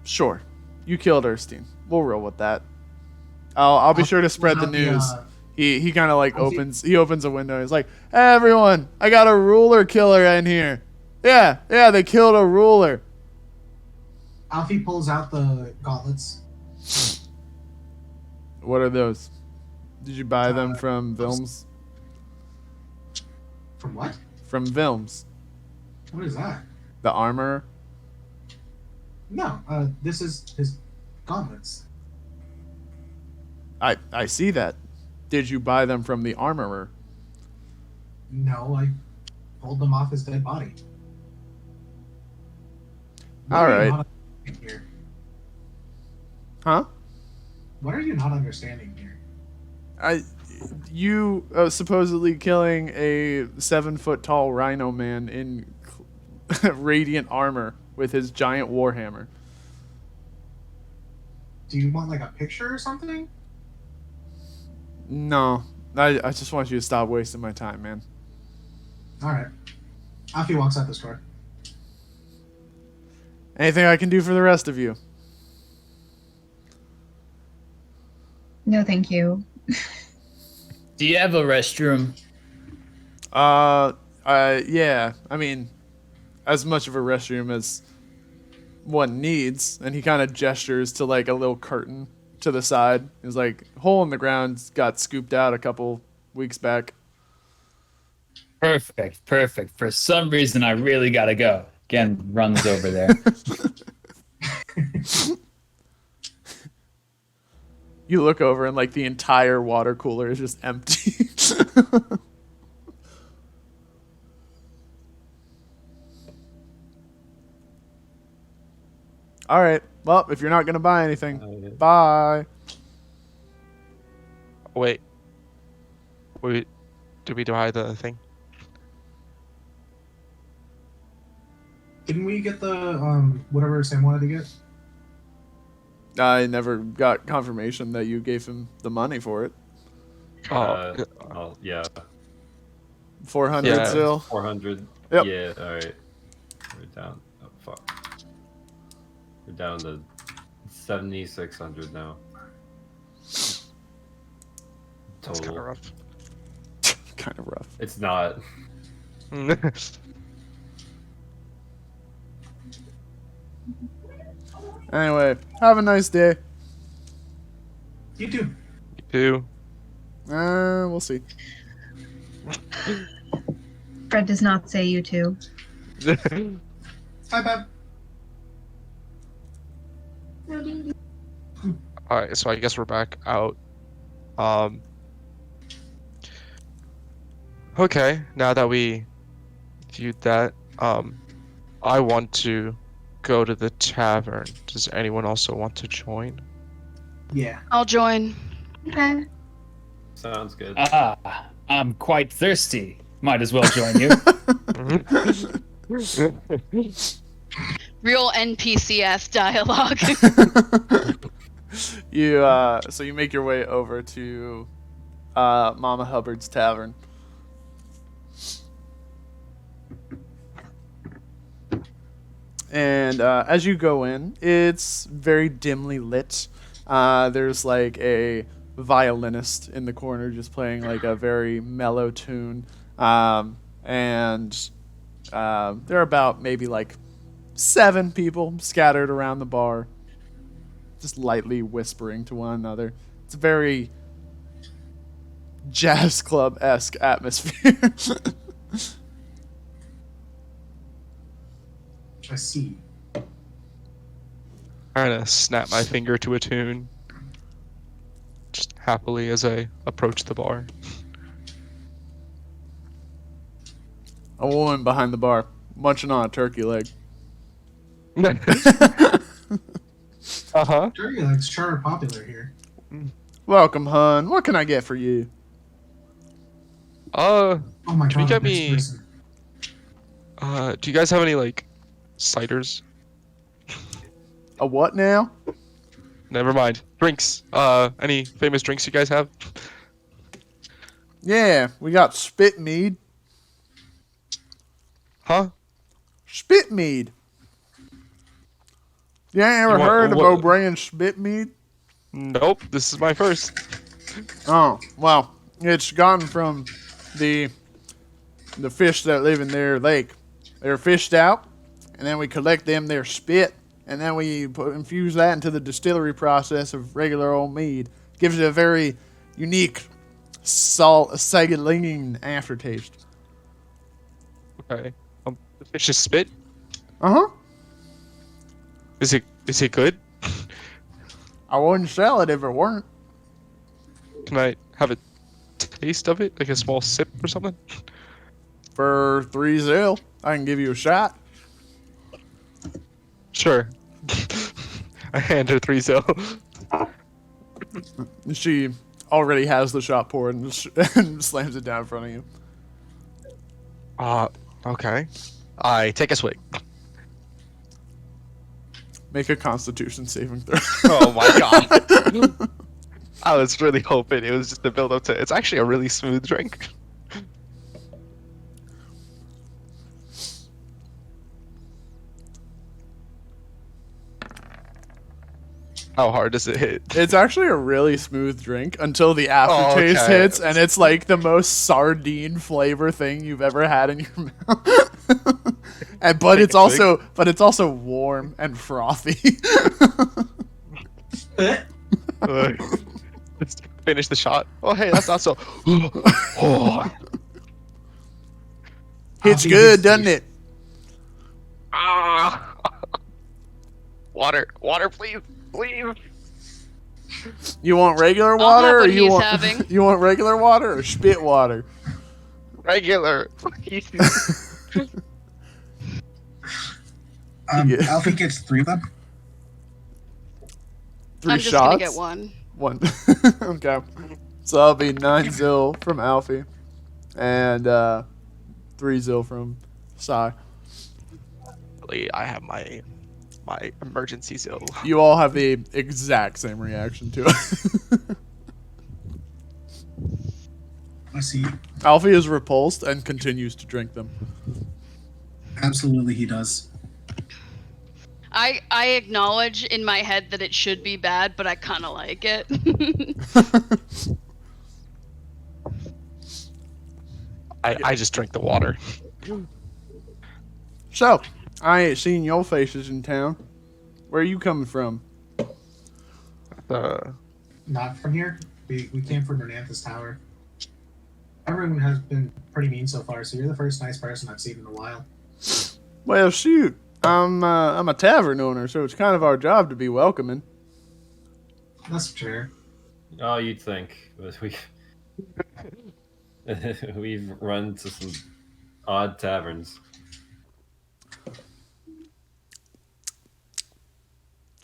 Speaker 1: Sure. You killed Erskine. We'll roll with that. I'll be sure to spread the news. He kind of like opens a window. He's like, hey, everyone, I got a ruler killer in here. Yeah, they killed a ruler.
Speaker 6: Alfie pulls out the gauntlets.
Speaker 1: What are those? Did you buy them from Vilms?
Speaker 6: From what?
Speaker 1: From Vilms.
Speaker 6: What is that?
Speaker 1: The armor?
Speaker 6: No, this is his gauntlets.
Speaker 1: I see that. Did you buy them from the armorer?
Speaker 6: No, I pulled them off his dead body.
Speaker 1: All right. Huh?
Speaker 6: What are you not understanding here?
Speaker 1: You supposedly killing a 7-foot tall rhino man in radiant armor with his giant warhammer.
Speaker 6: Do you want like a picture or something?
Speaker 1: No, I just want you to stop wasting my time, man.
Speaker 6: All right. Alfie walks out this door.
Speaker 1: Anything I can do for the rest of you?
Speaker 10: No, thank you.
Speaker 4: Do you have a restroom?
Speaker 1: Yeah. I mean, as much of a restroom as one needs. And he kind of gestures to like a little curtain to the side. He's like, hole in the ground got scooped out a couple weeks back.
Speaker 4: Perfect. For some reason, I really gotta go. Again, runs over there.
Speaker 1: You look over and like the entire water cooler is just empty. All right. Well, if you're not going to buy anything, bye.
Speaker 9: Wait. Did we buy the thing?
Speaker 6: Didn't we get the whatever Sam wanted to get?
Speaker 1: I never got confirmation that you gave him the money for it.
Speaker 7: Yeah.
Speaker 1: 400 still?
Speaker 7: 400.
Speaker 1: Yep.
Speaker 7: Yeah, alright. We're down. Oh, fuck. We're down to 7,600 now.
Speaker 9: That's kind of rough.
Speaker 1: Kind of rough.
Speaker 7: It's not.
Speaker 1: Anyway, have a nice day.
Speaker 6: You too.
Speaker 9: You too.
Speaker 1: We'll see.
Speaker 10: Fred does not say you too.
Speaker 6: Hi, Beb.
Speaker 9: Alright, so I guess we're back out. Okay, now that we viewed that, I want to go to the tavern. Does anyone also want to join?
Speaker 6: Yeah.
Speaker 8: I'll join.
Speaker 10: Okay.
Speaker 7: Sounds good.
Speaker 4: I'm quite thirsty. Might as well join you.
Speaker 8: Real NPCS dialogue.
Speaker 1: So you make your way over to Mama Hubbard's tavern. And as you go in, it's very dimly lit. There's like a violinist in the corner just playing like a very mellow tune. And there are about maybe like 7 people scattered around the bar, just lightly whispering to one another. It's a very jazz club-esque atmosphere.
Speaker 6: I see.
Speaker 9: Trying to snap my finger to a tune. Just happily as I approach the bar.
Speaker 1: A woman behind the bar, munching on a turkey leg.
Speaker 9: Uh-huh.
Speaker 6: Turkey legs are popular here.
Speaker 1: Welcome, hun. What can I get for you?
Speaker 6: Oh my
Speaker 9: Can you
Speaker 6: god.
Speaker 9: get me...
Speaker 6: next person.
Speaker 9: do you guys have any, like, ciders?
Speaker 1: A what now?
Speaker 9: Never mind. Drinks. Any famous drinks you guys have?
Speaker 1: Yeah, we got spit mead.
Speaker 9: Huh?
Speaker 1: Spit mead. You ain't ever
Speaker 9: You want-
Speaker 1: heard of
Speaker 9: what-
Speaker 1: Obrea spit mead?
Speaker 9: Nope, this is my first.
Speaker 1: Oh, well, it's gotten from the fish that live in their lake. They're fished out, and then we collect them their spit, and then we infuse that into the distillery process of regular old mead. Gives it a very unique saline aftertaste.
Speaker 9: Okay. The fish is spit?
Speaker 1: Uh-huh.
Speaker 9: Is it good?
Speaker 1: I wouldn't sell it if it weren't.
Speaker 9: Can I have a taste of it? Like a small sip or something?
Speaker 1: For 3 zil, I can give you a shot.
Speaker 9: Sure. I hand her 3 zil.
Speaker 1: She already has the shot poured and slams it down in front of you.
Speaker 9: Okay. I take a swig.
Speaker 1: Make a Constitution saving throw.
Speaker 9: Oh my god. I was really hoping it was just a build up to... It's actually a really smooth drink. How hard does it hit?
Speaker 1: It's actually a really smooth drink until the aftertaste
Speaker 9: okay.
Speaker 1: hits, and it's like the most sardine flavor thing you've ever had in your mouth. But it's also warm and frothy.
Speaker 9: Let's finish the shot. Oh hey, that's not so... Oh.
Speaker 1: Hits good, doesn't it?
Speaker 9: Ah. Water, please.
Speaker 1: You want regular
Speaker 8: I'll
Speaker 1: water,
Speaker 8: have
Speaker 1: or
Speaker 8: what
Speaker 1: you
Speaker 8: he's
Speaker 1: want
Speaker 8: having.
Speaker 1: you want regular water or spit water?
Speaker 9: Regular.
Speaker 1: Yeah.
Speaker 6: Alfie gets 3 of them.
Speaker 1: 3
Speaker 8: I'm just
Speaker 1: shots.
Speaker 8: gonna get one.
Speaker 1: 1. Okay. So that'll be 9 zil from Alfie, and 3 zil from Sai.
Speaker 9: I have my emergency zil.
Speaker 1: You all have the exact same reaction to it.
Speaker 6: I see.
Speaker 1: Alfie is repulsed and continues to drink them.
Speaker 6: Absolutely, he does.
Speaker 8: I acknowledge in my head that it should be bad, but I kind of like it.
Speaker 9: I just drink the water.
Speaker 1: So, I ain't seen your faces in town. Where are you coming from?
Speaker 6: Not from here. We came from Renantha's Tower. Everyone has been pretty mean so far, so you're the first nice person I've seen in a while.
Speaker 1: Well, shoot. I'm a tavern owner, so it's kind of our job to be welcoming.
Speaker 6: That's fair.
Speaker 7: Oh, you'd think. But we've run to some odd taverns.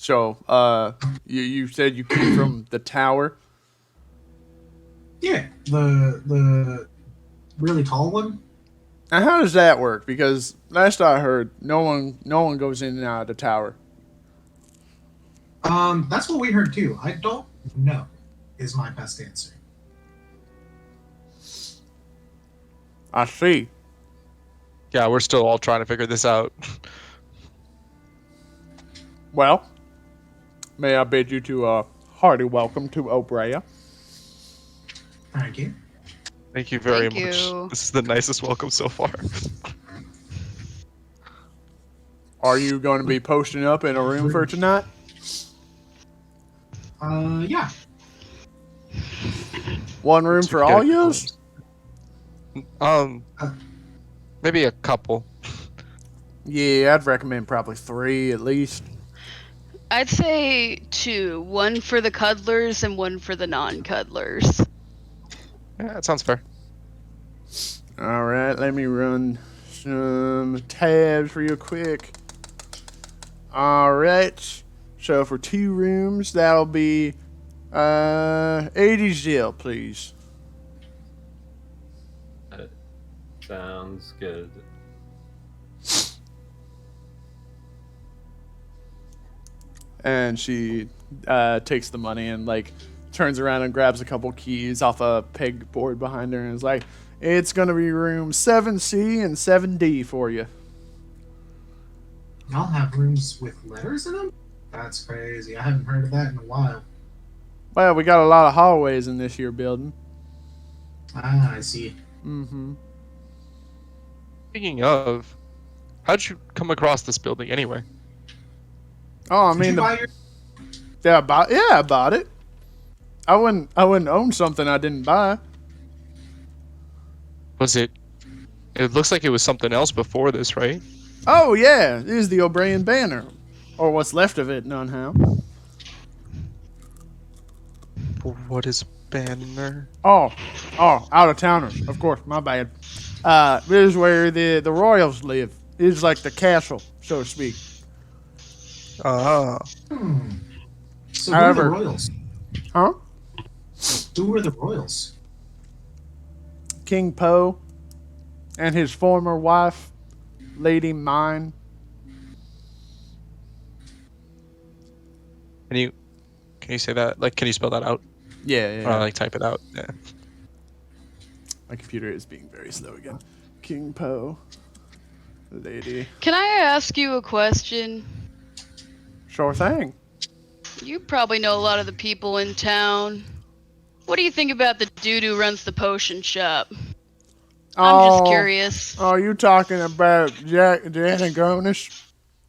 Speaker 1: So, you said you came from the tower?
Speaker 6: Yeah, the really tall one.
Speaker 1: And how does that work? Because last I heard, no one goes in and out of the tower.
Speaker 6: That's what we heard too. I don't know, is my best answer.
Speaker 1: I see.
Speaker 9: Yeah, we're still all trying to figure this out.
Speaker 1: Well, may I bid you to a hearty welcome to Obrea.
Speaker 6: Thank you.
Speaker 9: Thank you very
Speaker 8: Thank
Speaker 9: much.
Speaker 8: you.
Speaker 9: This is the nicest welcome so far.
Speaker 1: Are you going to be posting up in a room for tonight?
Speaker 6: Yeah.
Speaker 1: One room for all yous?
Speaker 9: Maybe a couple.
Speaker 1: Yeah, I'd recommend probably 3 at least.
Speaker 8: I'd say 2. One for the cuddlers and one for the non-cuddlers.
Speaker 9: Yeah, that sounds fair.
Speaker 1: All right, let me run some tabs real quick. All right, so for 2 rooms, that'll be 80 zil, please.
Speaker 7: That sounds good.
Speaker 1: And she takes the money and like turns around and grabs a couple keys off a pegboard behind her and is like, "It's gonna be room 7C and 7D for you."
Speaker 6: Y'all have rooms with letters in them? That's crazy. I haven't heard of that in a while.
Speaker 1: Well, we got a lot of hallways in this here building.
Speaker 6: Ah, I see.
Speaker 1: Mm-hmm.
Speaker 9: Speaking of, how'd you come across this building anyway?
Speaker 1: Oh, I
Speaker 6: Did
Speaker 1: mean,
Speaker 6: you buy your...
Speaker 1: I bought it. I wouldn't own something I didn't buy.
Speaker 9: Was it? It looks like it was something else before this, right?
Speaker 1: Oh yeah, it is the Obrean banner, or what's left of it, nonehow.
Speaker 9: What is banner?
Speaker 1: Oh, out of towners, of course. My bad. This is where the royals live. It's like the castle, so to speak.
Speaker 9: Ah.
Speaker 6: So
Speaker 1: However-
Speaker 6: who are the royals?
Speaker 1: Huh?
Speaker 6: Who are the royals?
Speaker 1: King Po and his former wife, Lady Mine.
Speaker 9: Can you say that? Like, can you spell that out?
Speaker 1: Yeah.
Speaker 9: Or like type it out? Yeah.
Speaker 1: My computer is being very slow again. King Po, Lady.
Speaker 8: Can I ask you a question?
Speaker 1: Sure thing.
Speaker 8: You probably know a lot of the people in town. What do you think about the dude who runs the potion shop? I'm just curious.
Speaker 1: Oh, you talking about Janagonis?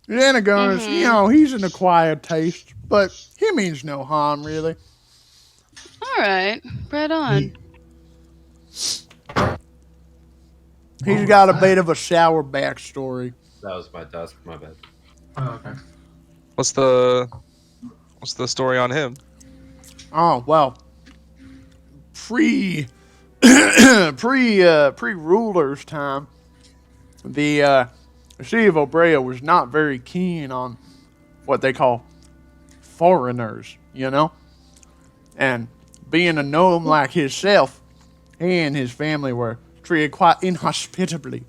Speaker 1: Janagonis, you know, he's an acquired taste, but he means no harm, really.
Speaker 8: Alright, right on.
Speaker 1: He's got a bit of a sour backstory.
Speaker 7: That was my task. My bad.
Speaker 6: Oh, okay.
Speaker 9: What's the story on him?
Speaker 1: Oh, well, pre-rulers time, the city of Obrea was not very keen on what they call foreigners, you know? And being a gnome like himself, he and his family were treated quite inhospitably.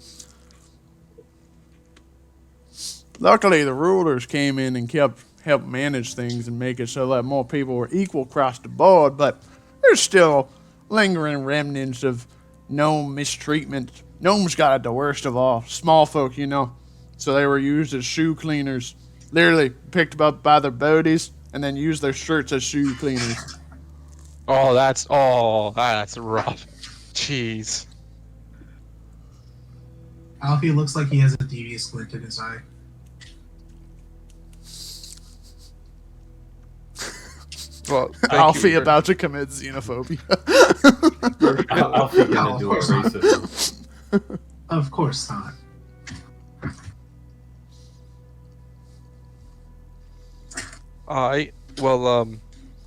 Speaker 1: Luckily, the rulers came in and helped manage things and make it so that more people were equal across the board, but there's still lingering remnants of gnome mistreatment. Gnomes got it the worst of all. Small folk, you know. So they were used as shoe cleaners. Literally picked up by their bodies and then used their shirts as shoe cleaners.
Speaker 9: Oh, that's rough. Jeez.
Speaker 6: Alfie looks like he has a devious glint in his eye.
Speaker 9: Well,
Speaker 1: Alfie about to commit xenophobia.
Speaker 7: Alfie gonna do a racism.
Speaker 6: Of course not.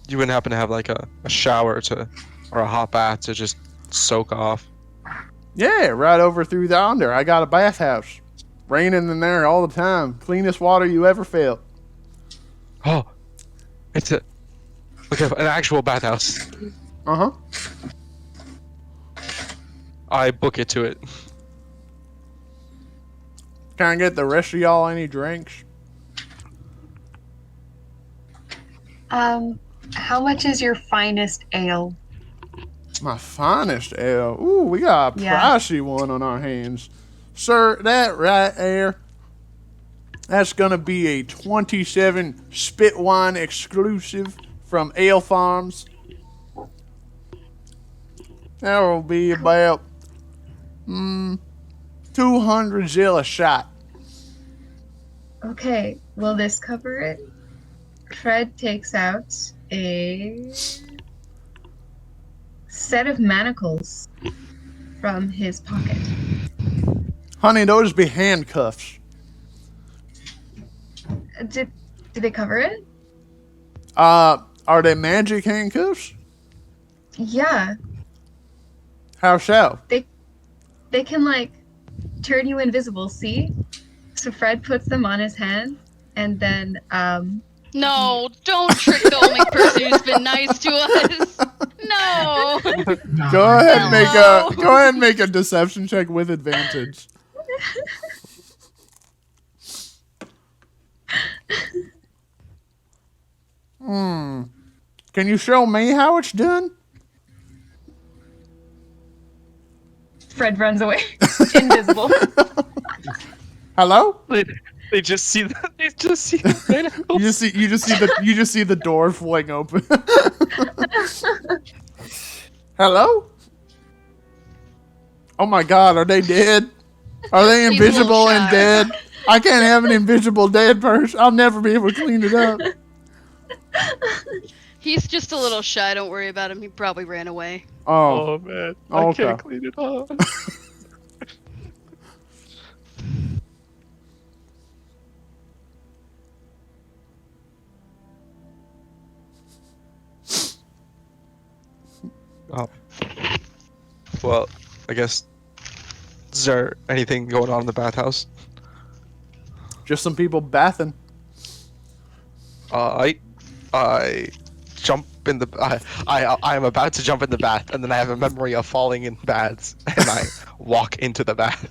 Speaker 9: You wouldn't happen to have like a shower or a hot bath to just soak off?
Speaker 1: Yeah, right over through yonder. I got a bathhouse. Raining in there all the time. Cleanest water you ever felt.
Speaker 9: Oh, it's an actual bathhouse.
Speaker 1: Uh-huh.
Speaker 9: I book it to it.
Speaker 1: Can I get the rest of y'all any drinks?
Speaker 10: How much is your finest ale?
Speaker 1: My finest ale. Ooh, we got a
Speaker 10: Yeah.
Speaker 1: pricey one on our hands. Sir, that right there, that's going to be a 27 spit wine exclusive from Ale Farms. That will be about 200 zill a shot.
Speaker 10: Okay, will this cover it? Fred takes out a set of manacles from his pocket.
Speaker 1: Honey, those be handcuffs.
Speaker 10: Did they cover it?
Speaker 1: Are they magic handcuffs?
Speaker 10: Yeah,
Speaker 1: How so?
Speaker 10: they can like turn you invisible. See? So Fred puts them on his hand, and then
Speaker 8: No, don't trick the only person who's been nice to us. No.
Speaker 1: Go ahead
Speaker 8: Hello.
Speaker 1: and make a deception check with advantage. Can you show me how it's done?
Speaker 10: Fred runs away, invisible.
Speaker 1: Hello?
Speaker 9: They just see the. They just see the manacles.
Speaker 1: You just see the door fling open. Hello? Oh my god, are they dead? Are they
Speaker 8: He's a little
Speaker 1: invisible and
Speaker 8: shy.
Speaker 1: dead? I can't have an invisible dead person. I'll never be able to clean it up.
Speaker 8: He's just a little shy. Don't worry about him. He probably ran away.
Speaker 1: Oh,
Speaker 9: Oh man, I
Speaker 1: Okay.
Speaker 9: can't clean it up. Oh. Well, I guess. Is there anything going on in the bathhouse?
Speaker 1: just some people bathing.
Speaker 9: I jump in the. I am about to jump in the bath, and then I have a memory of falling in baths, and I walk into the bath.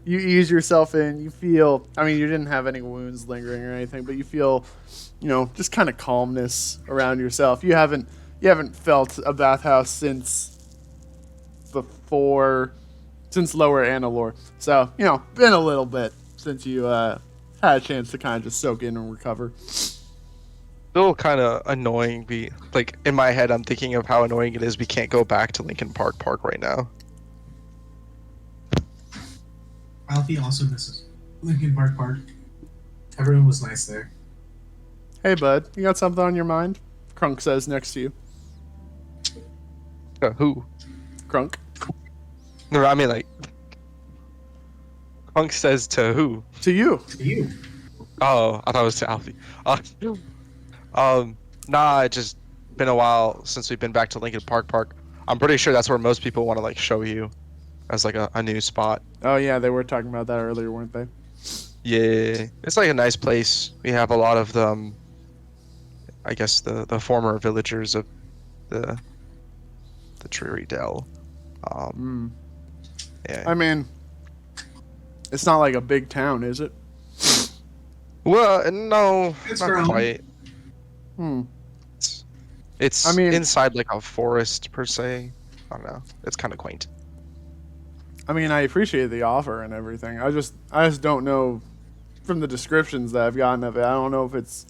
Speaker 1: You ease yourself in. You feel. I mean, you didn't have any wounds lingering or anything, but you feel, just kind of calmness around yourself. You haven't felt a bathhouse since Lower Annalore. So been a little bit since you had a chance to kind of just soak in and recover.
Speaker 9: Still kind of annoying. Like in my head, I'm thinking of how annoying it is. We can't go back to Lincoln Park right now.
Speaker 6: Alfie also misses Lincoln Park. Everyone was nice there.
Speaker 1: Hey, bud, you got something on your mind? Crunk says next to you.
Speaker 9: Who?
Speaker 1: Crunk.
Speaker 9: No, I mean like. Crunk says to who?
Speaker 1: To you.
Speaker 6: To you.
Speaker 9: Oh, I thought it was to Alfie. Nah, it's just been a while since we've been back to Lincoln Park. I'm pretty sure that's where most people want to like show you as like a new spot.
Speaker 1: Oh yeah, they were talking about that earlier, weren't they?
Speaker 9: Yeah, it's like a nice place. We have a lot of them. I guess the former villagers of the Dreary Dell. Yeah.
Speaker 1: I mean, it's not like a big town, is it?
Speaker 9: Well, no,
Speaker 6: It's
Speaker 9: not
Speaker 6: grown.
Speaker 9: quite. It's
Speaker 1: I mean-
Speaker 9: inside like a forest per se. I don't know. It's kind of quaint.
Speaker 1: I mean, I appreciate the offer and everything. I just don't know from the descriptions that I've gotten of it. I don't know if it's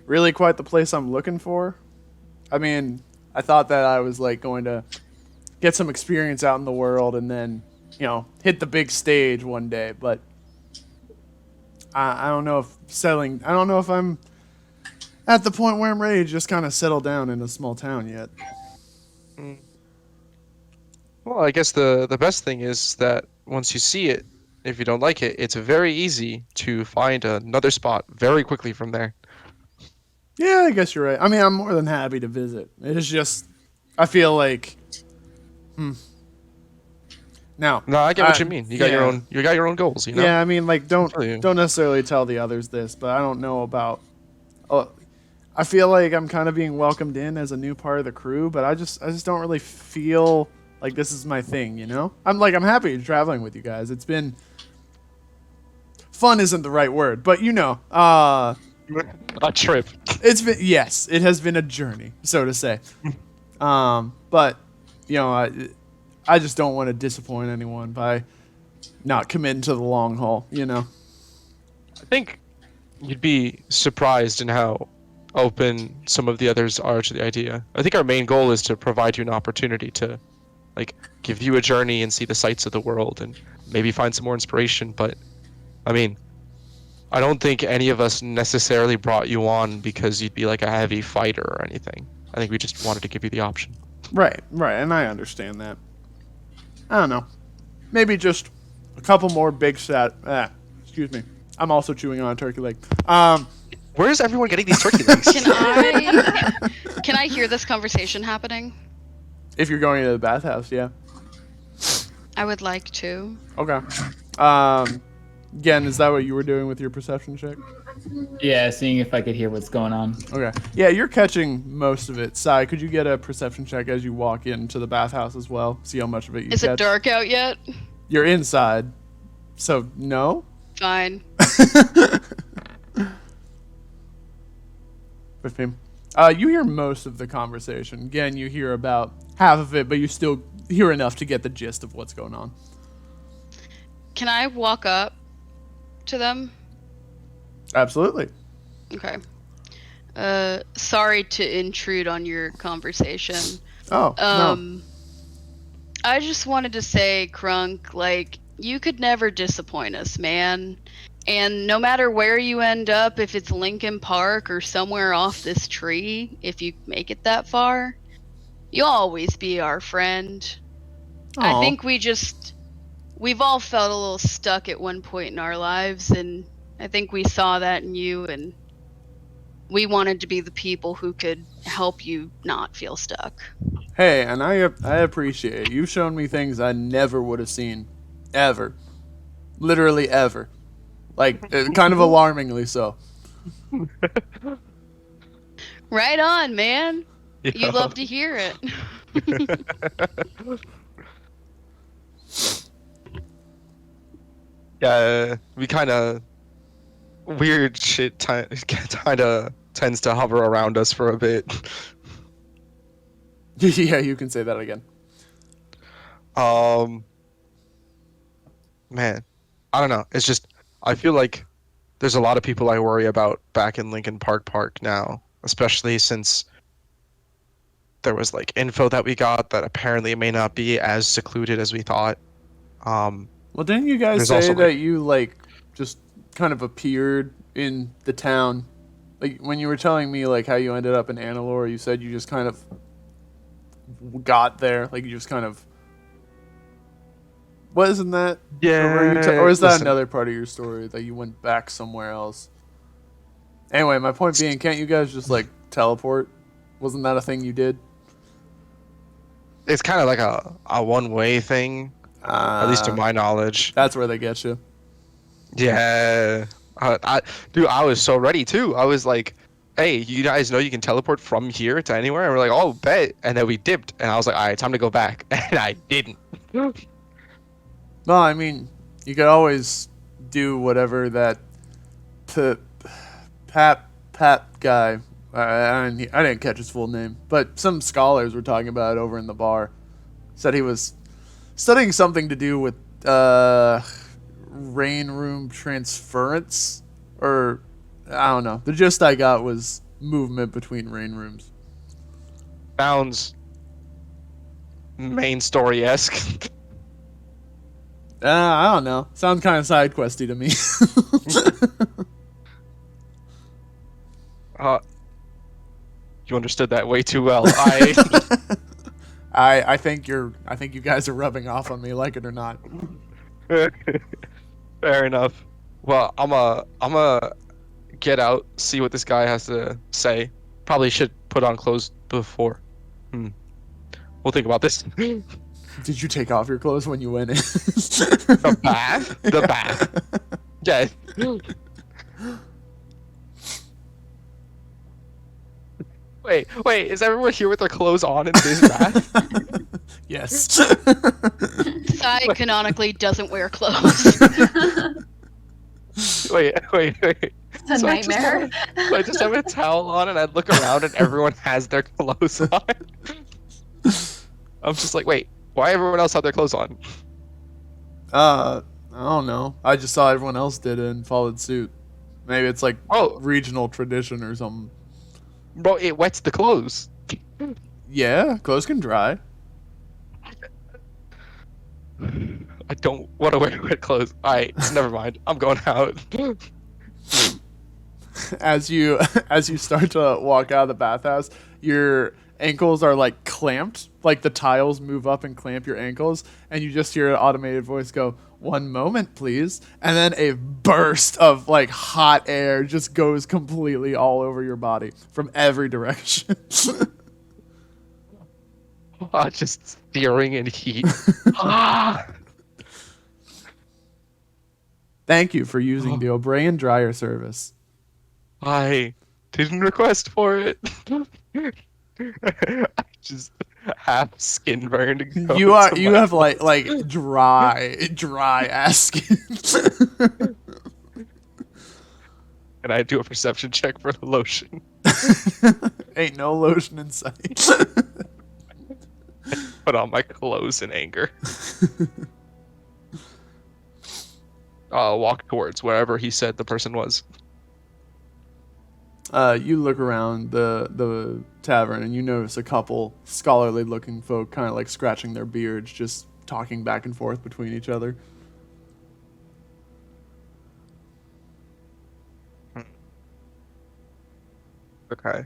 Speaker 1: really quite the place I'm looking for. I mean, I thought that I was like going to get some experience out in the world and then, hit the big stage one day. But I don't know if I don't know if I'm at the point where I'm ready to just kind of settle down in a small town yet.
Speaker 9: Well, I guess the best thing is that once you see it, if you don't like it, it's very easy to find another spot very quickly from there.
Speaker 1: Yeah, I guess you're right. I mean, I'm more than happy to visit. It's just, I feel like, Now,
Speaker 9: No, I get what you mean. You got your
Speaker 1: yeah.
Speaker 9: own. You got your own goals.
Speaker 1: Yeah, I mean, like, don't
Speaker 9: feel you.
Speaker 1: necessarily tell the others this, but I don't know about I feel like I'm kind of being welcomed in as a new part of the crew, but I just don't really feel like this is my thing, you know? I'm happy traveling with you guys. It's been fun isn't the right word, but you know,
Speaker 9: A trip.
Speaker 1: it's been, yes, it has been a journey, so to say. But you know, I just don't want to disappoint anyone by not committing to the long haul, you know.
Speaker 9: I think you'd be surprised in how open some of the others are to the idea. I think our main goal is to provide you an opportunity to, like, give you a journey and see the sights of the world and maybe find some more inspiration. But, I mean, I don't think any of us necessarily brought you on because you'd be like a heavy fighter or anything. I think we just wanted to give you the option.
Speaker 1: Right, and I understand that. I don't know. Maybe just a couple more big excuse me. I'm also chewing on a turkey leg.
Speaker 9: Where is everyone getting these turkey legs?
Speaker 8: Can I hear this conversation happening?
Speaker 1: If you're going to the bathhouse, yeah.
Speaker 8: I would like to.
Speaker 1: Okay. Again, is that what you were doing with your perception check?
Speaker 4: Yeah, seeing if I could hear what's going on.
Speaker 1: Okay. Yeah, you're catching most of it. Sai, could you get a perception check as you walk into the bathhouse as well? See how much of it you catch.
Speaker 8: Is it dark out yet?
Speaker 1: You're inside. So, no?
Speaker 8: Fine.
Speaker 1: 15. You hear most of the conversation. Again, you hear about half of it, but you still hear enough to get the gist of what's going on.
Speaker 8: Can I walk up to them?
Speaker 1: Absolutely.
Speaker 8: Okay. Sorry to intrude on your conversation.
Speaker 1: Oh, no.
Speaker 8: I just wanted to say, Crunk, like, you could never disappoint us, man. And no matter where you end up, if it's Lincoln Park or somewhere off this tree, if you make it that far, you'll always be our friend.
Speaker 1: Aw.
Speaker 8: I think we've all felt a little stuck at one point in our lives, and I think we saw that in you, and we wanted to be the people who could help you not feel stuck.
Speaker 1: Hey, and I appreciate it. You've shown me things I never would have seen. Ever. Literally ever. Like, kind of alarmingly so.
Speaker 8: Right on, man.
Speaker 9: Yeah.
Speaker 8: You'd love to hear it.
Speaker 9: Yeah, we kind of weird shit kind of tends to hover around us for a bit.
Speaker 1: Yeah, you can say that again.
Speaker 9: Man, I don't know. It's just I feel like there's a lot of people I worry about back in Lincoln Park now, especially since there was like info that we got that apparently it may not be as secluded as we thought.
Speaker 1: Well, didn't you guys say that you like just kind of appeared in the town? Like when you were telling me like how you ended up in Annalore, you said you just kind of got there, like you just kind of. Wasn't that?
Speaker 9: Yeah.
Speaker 1: Or is that another part of your story that you went back somewhere else? Anyway, my point being, can't you guys just like teleport? Wasn't that a thing you did?
Speaker 9: It's kind of like a one-way thing, at least to my knowledge.
Speaker 1: That's where they get you.
Speaker 9: Yeah. I was so ready too. I was like, hey, you guys know you can teleport from here to anywhere? And we're like, oh, bet. And then we dipped. And I was like, all right, time to go back. And I didn't.
Speaker 1: No, I mean, you could always do whatever that Pat guy, I didn't catch his full name, but some scholars were talking about it over in the bar. Said he was studying something to do with rain room transference, or I don't know. The gist I got was movement between rain rooms.
Speaker 9: Sounds main story-esque.
Speaker 1: I don't know. Sounds kind of side questy to me.
Speaker 9: You understood that way too well.
Speaker 1: I think you guys are rubbing off on me, like it or not.
Speaker 9: Fair enough. Well, I'm a get out, see what this guy has to say. Probably should put on clothes before. We'll think about this.
Speaker 1: Did you take off your clothes when you went in?
Speaker 9: The bath? The bath. Yeah. Wait, is everyone here with their clothes on in this bath?
Speaker 1: Yes.
Speaker 8: Sai canonically doesn't wear clothes.
Speaker 9: Wait.
Speaker 3: It's a
Speaker 9: So
Speaker 3: nightmare.
Speaker 9: I just have a towel on and I look around and everyone has their clothes on. I'm just like, wait, why everyone else have their clothes on?
Speaker 1: I don't know. I just saw everyone else did it and followed suit. Maybe it's like regional tradition or something.
Speaker 9: Bro, it wets the clothes.
Speaker 1: Yeah, clothes can dry.
Speaker 9: I don't want to wear wet clothes. Alright, never mind. I'm going out.
Speaker 1: As you start to walk out of the bathhouse, your ankles are like clamped, like the tiles move up and clamp your ankles, and you just hear an automated voice go, "1 moment, please," and then a burst of like hot air just goes completely all over your body from every direction.
Speaker 9: Just searing in heat.
Speaker 1: Thank you for using the Obrea dryer service.
Speaker 9: I didn't request for it. I just half skin burned.
Speaker 1: You have like dry ass skin.
Speaker 9: And I do a perception check for the lotion.
Speaker 1: Ain't no lotion in sight.
Speaker 9: Put on my clothes in anger. I'll walk towards wherever he said the person was.
Speaker 1: You look around the tavern and you notice a couple scholarly looking folk kind of like scratching their beards, just talking back and forth between each other.
Speaker 9: Okay.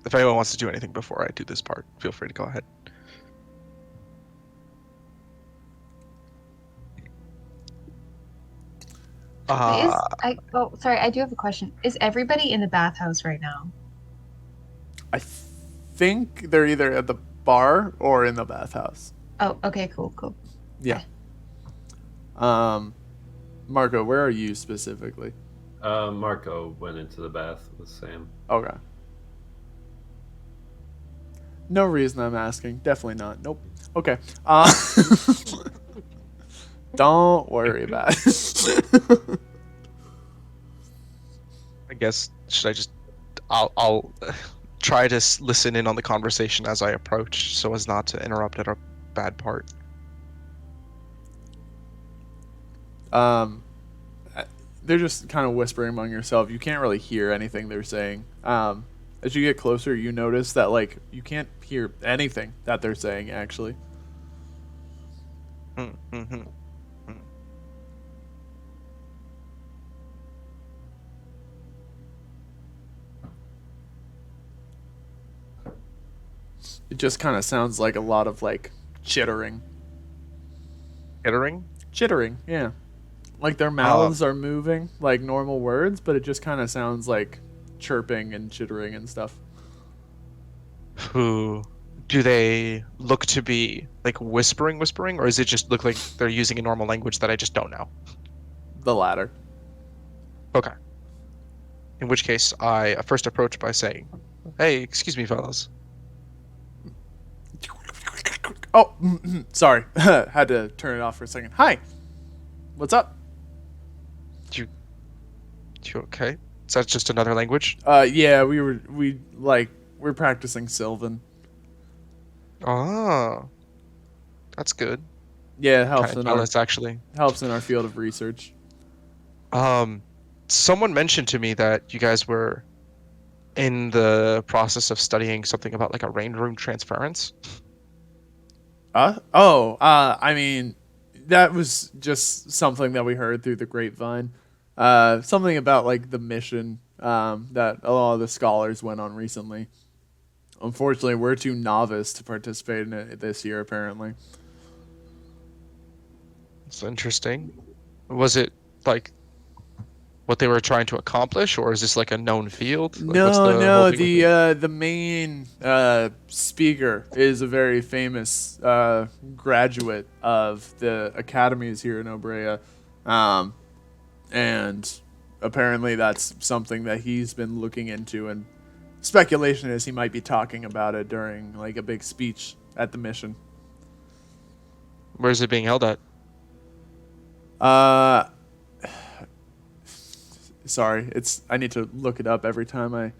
Speaker 9: If anyone wants to do anything before I do this part, feel free to go ahead.
Speaker 10: Sorry, I do have a question. Is everybody in the bathhouse right now?
Speaker 1: I think they're either at the bar or in the bathhouse.
Speaker 10: Oh, okay, cool.
Speaker 1: Yeah. Marco, where are you specifically?
Speaker 7: Marco went into the bath with Sam.
Speaker 1: Okay. No reason I'm asking. Definitely not. Nope. Okay. Don't worry about it.
Speaker 9: I guess I'll try to listen in on the conversation as I approach, so as not to interrupt at a bad part.
Speaker 1: They're just kind of whispering among yourself. You can't really hear anything they're saying. As you get closer, you notice that like you can't hear anything that they're saying actually.
Speaker 9: Mm-hmm.
Speaker 1: It just kind of sounds like a lot of like chittering. Chittering, yeah. Like their mouths are moving like normal words, but it just kind of sounds like chirping and chittering and stuff.
Speaker 9: Who do they look to be like whispering, or is it just look like they're using a normal language that I just don't know?
Speaker 1: The latter.
Speaker 9: Okay. In which case, I first approach by saying, "Hey, excuse me, fellas."
Speaker 1: Oh, sorry. Had to turn it off for a second. Hi. What's up?
Speaker 9: You okay? Is that just another language?
Speaker 1: Yeah, we're practicing Sylvan.
Speaker 9: Oh, that's good.
Speaker 1: Yeah, it helps
Speaker 9: actually
Speaker 1: helps in our field of research.
Speaker 9: Someone mentioned to me that you guys were in the process of studying something about like a rain room transference.
Speaker 1: I mean, that was just something that we heard through the grapevine. Something about like the mission that a lot of the scholars went on recently. Unfortunately, we're too novice to participate in it this year, apparently.
Speaker 9: It's interesting. Was it like what they were trying to accomplish, or is this like a known field? Like,
Speaker 1: no. The main speaker is a very famous graduate of the academies here in Obrea, and apparently that's something that he's been looking into and speculation is he might be talking about it during like a big speech at the mission.
Speaker 9: Where's it being held at?
Speaker 1: Sorry, I need to look it up every time I.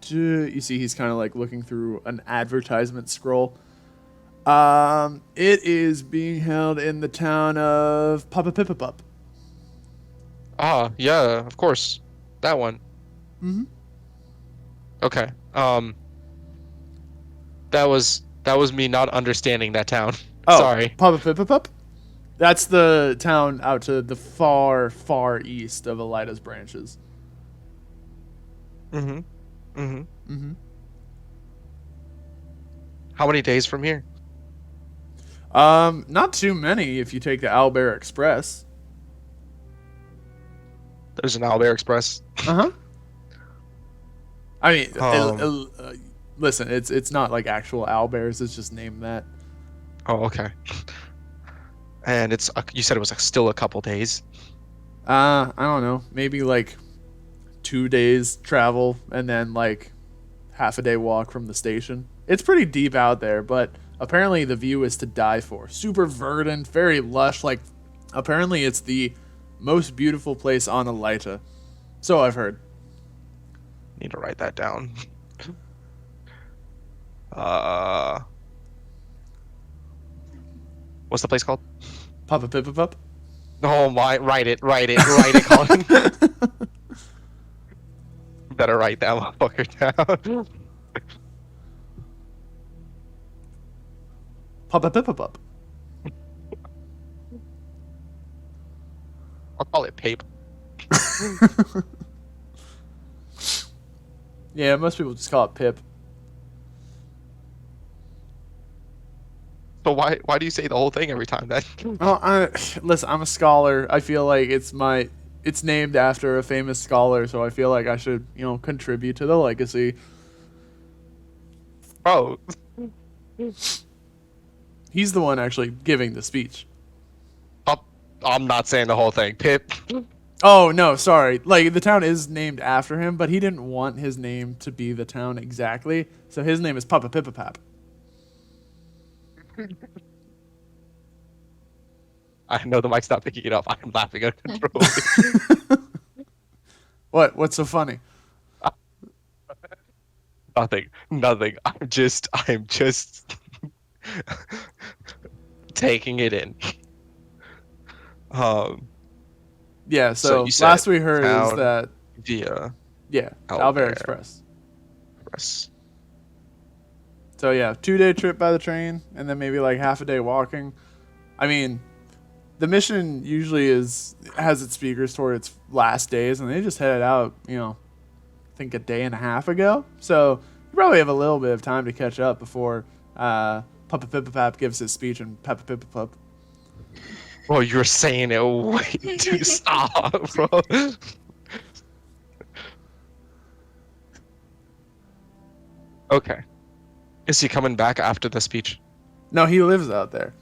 Speaker 1: You see, he's kind of like looking through an advertisement scroll. It is being held in the town of Papapipapup.
Speaker 9: Ah, yeah, of course, that one.
Speaker 1: Mm-hmm.
Speaker 9: Okay. That was me not understanding that town.
Speaker 1: Oh,
Speaker 9: Sorry.
Speaker 1: Papapipapup? That's the town out to the far, far east of Elida's branches.
Speaker 9: Mm-hmm. Mm-hmm.
Speaker 1: Mm-hmm.
Speaker 9: How many days from here?
Speaker 1: Not too many if you take the Owlbear Express.
Speaker 9: There's an Owlbear Express.
Speaker 1: Uh-huh. I mean, listen, it's not like actual owlbears. It's just named that.
Speaker 9: Oh, okay. And you said it was still a couple days.
Speaker 1: I don't know. Maybe like 2 days travel and then like half a day walk from the station. It's pretty deep out there, but apparently the view is to die for. Super verdant, very lush. Like, apparently it's the most beautiful place on Elita. So I've heard.
Speaker 9: Need to write that down. What's the place called?
Speaker 1: Papapipapup?
Speaker 9: Oh my! Write it, Colin. Better write that motherfucker down.
Speaker 1: Papapipapup.
Speaker 9: I'll call it Pape.
Speaker 1: Yeah, most people just call it Pip.
Speaker 9: So why do you say the whole thing every time then?
Speaker 1: Oh, listen, I'm a scholar. I feel like it's named after a famous scholar, so I feel like I should, contribute to the legacy.
Speaker 9: Bro.
Speaker 1: He's the one actually giving the speech.
Speaker 9: I'm not saying the whole thing. Pip.
Speaker 1: Oh, no, sorry. Like, the town is named after him, but he didn't want his name to be the town exactly, so his name is Papapipapap.
Speaker 9: I know the mic's not picking it up. I'm laughing uncontrollably.
Speaker 1: What's so funny?
Speaker 9: Nothing. I'm just taking it in.
Speaker 1: Yeah, so
Speaker 9: you said
Speaker 1: last we heard is that
Speaker 9: via
Speaker 1: Owlbear Express. So yeah, 2-day trip by the train, and then maybe like half a day walking. I mean, the mission usually has its speakers toward its last days, and they just headed out, I think a day and a half ago. So you probably have a little bit of time to catch up before Papapipapap gives his speech in Papapipapup.
Speaker 9: Well, you're saying it way too stop, bro. Okay. Is he coming back after the speech?
Speaker 1: No, he lives out there.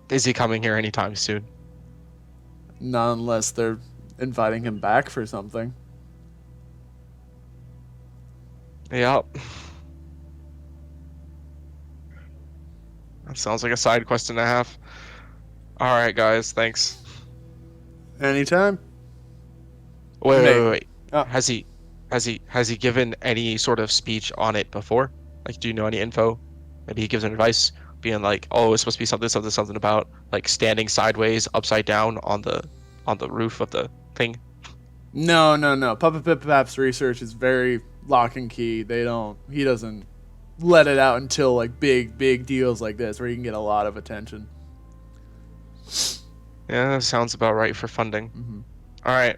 Speaker 9: Is he coming here anytime soon?
Speaker 1: Not unless they're inviting him back for something.
Speaker 9: Yep. That sounds like a side quest and a half. Alright, guys, thanks.
Speaker 1: Anytime.
Speaker 9: Wait.
Speaker 1: Oh.
Speaker 9: Has he given any sort of speech on it before? Like, do you know any info? Maybe he gives an advice, being like, "Oh, it's supposed to be something about like standing sideways, upside down on the roof of the thing."
Speaker 1: No. Papapipap's research is very lock and key. He doesn't let it out until like big deals like this, where you can get a lot of attention.
Speaker 9: Yeah, that sounds about right for funding.
Speaker 1: Mm-hmm.
Speaker 9: All right.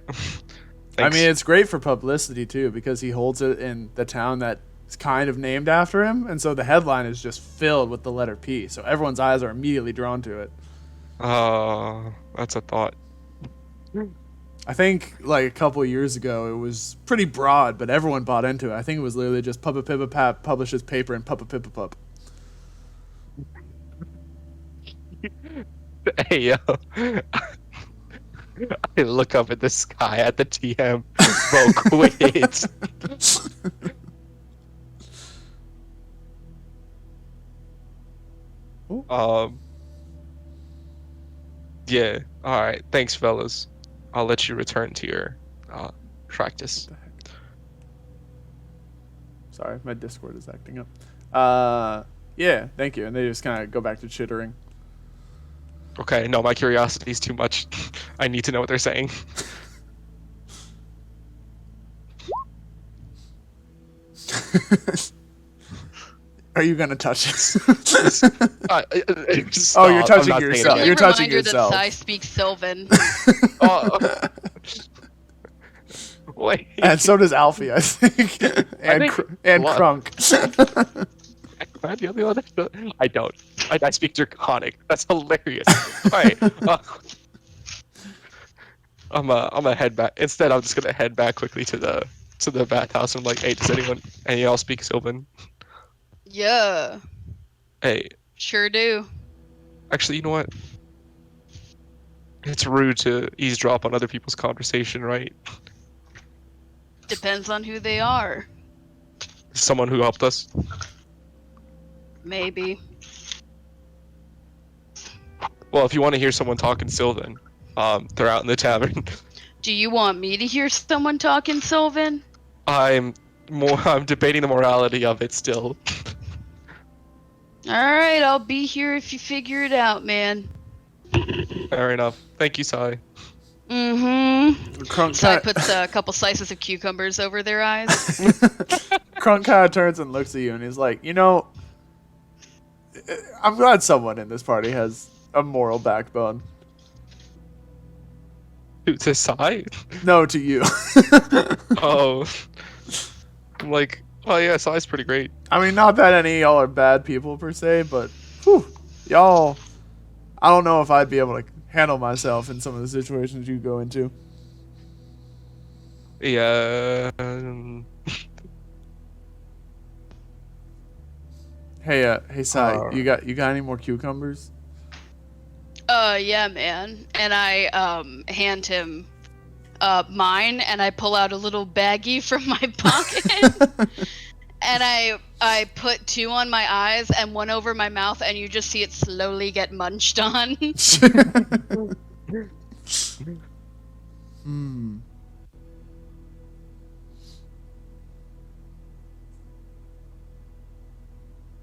Speaker 1: I mean, it's great for publicity too, because he holds it in the town that is kind of named after him, and so the headline is just filled with the letter P, so everyone's eyes are immediately drawn to it.
Speaker 9: That's a thought.
Speaker 1: I think like a couple of years ago it was pretty broad, but everyone bought into it. I think it was literally just Papapipapap publishes paper in Papapipapup.
Speaker 9: Hey, yo. I look up at the sky at the TM. Bro, quit. Yeah. All right. Thanks, fellas. I'll let you return to your practice.
Speaker 1: Sorry, my Discord is acting up. Yeah, thank you. And they just kind of go back to chittering.
Speaker 9: Okay. No, my curiosity is too much. I need to know what they're saying.
Speaker 1: Are you gonna touch it?
Speaker 9: Stop.
Speaker 1: You're touching
Speaker 9: I'm not
Speaker 1: yourself.
Speaker 9: saying
Speaker 1: You're
Speaker 9: it.
Speaker 1: touching
Speaker 8: Reminder
Speaker 1: yourself.
Speaker 8: that Sai speaks Sylvan.
Speaker 9: Wait.
Speaker 1: And so does Alfie, I think. and Crunk.
Speaker 9: I don't. I speak Draconic. That's hilarious. Alright. I'm gonna head back. Instead, I'm just gonna head back quickly to the bathhouse. I'm like, hey, does any of y'all speak Sylvan?
Speaker 8: Yeah.
Speaker 9: Hey.
Speaker 8: Sure do.
Speaker 9: Actually, you know what? It's rude to eavesdrop on other people's conversation, right?
Speaker 8: Depends on who they are.
Speaker 9: Someone who helped us.
Speaker 8: Maybe.
Speaker 9: Well, if you want to hear someone talking Sylvan, they're out in the tavern.
Speaker 8: Do you want me to hear someone talking Sylvan?
Speaker 9: I'm debating the morality of it still.
Speaker 8: Alright, I'll be here if you figure it out, man.
Speaker 9: Fair enough. Thank you, Sai.
Speaker 8: Mm-hmm. Sai puts a couple slices of cucumbers over their eyes.
Speaker 1: Crunk kind of turns and looks at you and he's like, you know, I'm glad someone in this party has a moral backbone.
Speaker 9: To Sai?
Speaker 1: No, to you.
Speaker 9: Oh. I'm like, oh yeah, Sai's pretty great.
Speaker 1: I mean, not that any of y'all are bad people per se, but whew, y'all, I don't know if I'd be able to handle myself in some of the situations you go into.
Speaker 9: Yeah.
Speaker 1: Hey, Sai, you got any more cucumbers?
Speaker 8: Yeah, man. And I hand him mine, and I pull out a little baggie from my pocket, and I put 2 on my eyes and 1 over my mouth, and you just see it slowly get munched on.
Speaker 9: Did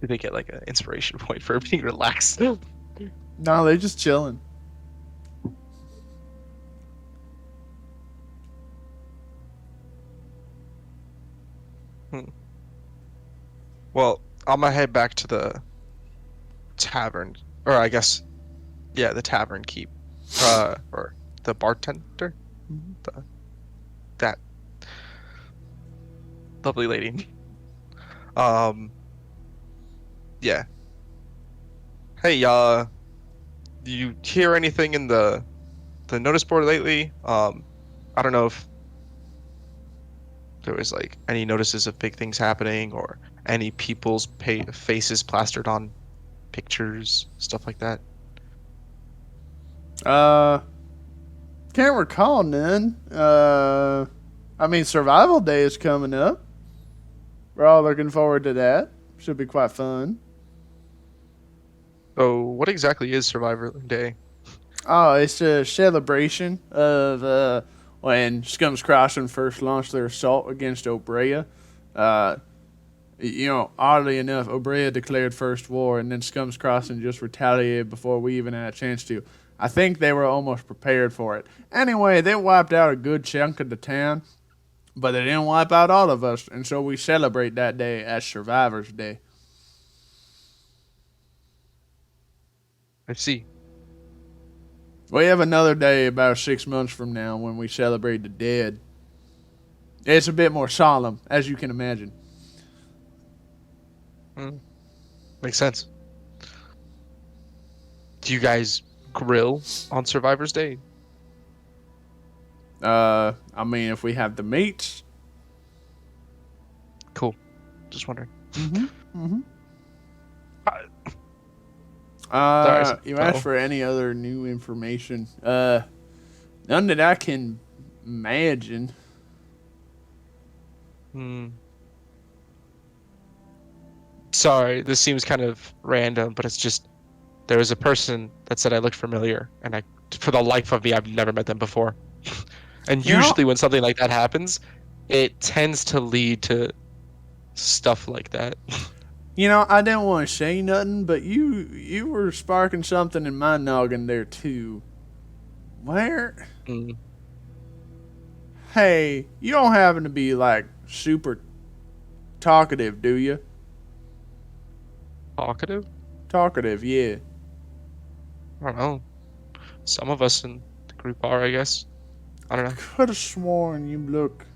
Speaker 9: they get like an inspiration point for being relaxed?
Speaker 1: No, they're just chilling.
Speaker 9: Well, I'm gonna head back to the tavern, or I guess, yeah, the tavern keep, or the bartender, that lovely lady. Yeah. Hey, do you hear anything in the notice board lately? I don't know if there was like any notices of big things happening or any people's faces plastered on pictures, stuff like that.
Speaker 1: Can't recall none. I mean, Survival Day is coming up. We're all looking forward to that. Should be quite fun.
Speaker 9: So, what exactly is Survivor Day?
Speaker 1: Oh, it's a celebration of when Scum's Crossing first launched their assault against Obrea. You know, oddly enough, Obrea declared first war, and then Scum's Crossing just retaliated before we even had a chance to. I think they were almost prepared for it. Anyway, they wiped out a good chunk of the town, but they didn't wipe out all of us, and so we celebrate that day as Survivor's Day.
Speaker 9: I see.
Speaker 1: We have another day about 6 months from now when we celebrate the dead. It's a bit more solemn, as you can imagine.
Speaker 9: Makes sense. Do you guys grill on Survivor's Day?
Speaker 1: I mean, if we have the meats.
Speaker 9: Cool. Just wondering.
Speaker 1: You asked for any other new information. None that I can imagine.
Speaker 9: Sorry, this seems kind of random, but it's just there was a person that said I looked familiar, and for the life of me, I've never met them before. And usually when something like that happens, it tends to lead to stuff like that.
Speaker 1: You know, I didn't want to say nothing, but you were sparking something in my noggin there too. Where? Hey, you don't happen to be like super talkative, do you?
Speaker 9: Talkative?
Speaker 1: Talkative, yeah.
Speaker 9: I don't know. Some of us in the group are, I guess. I don't know.
Speaker 1: Could have sworn you look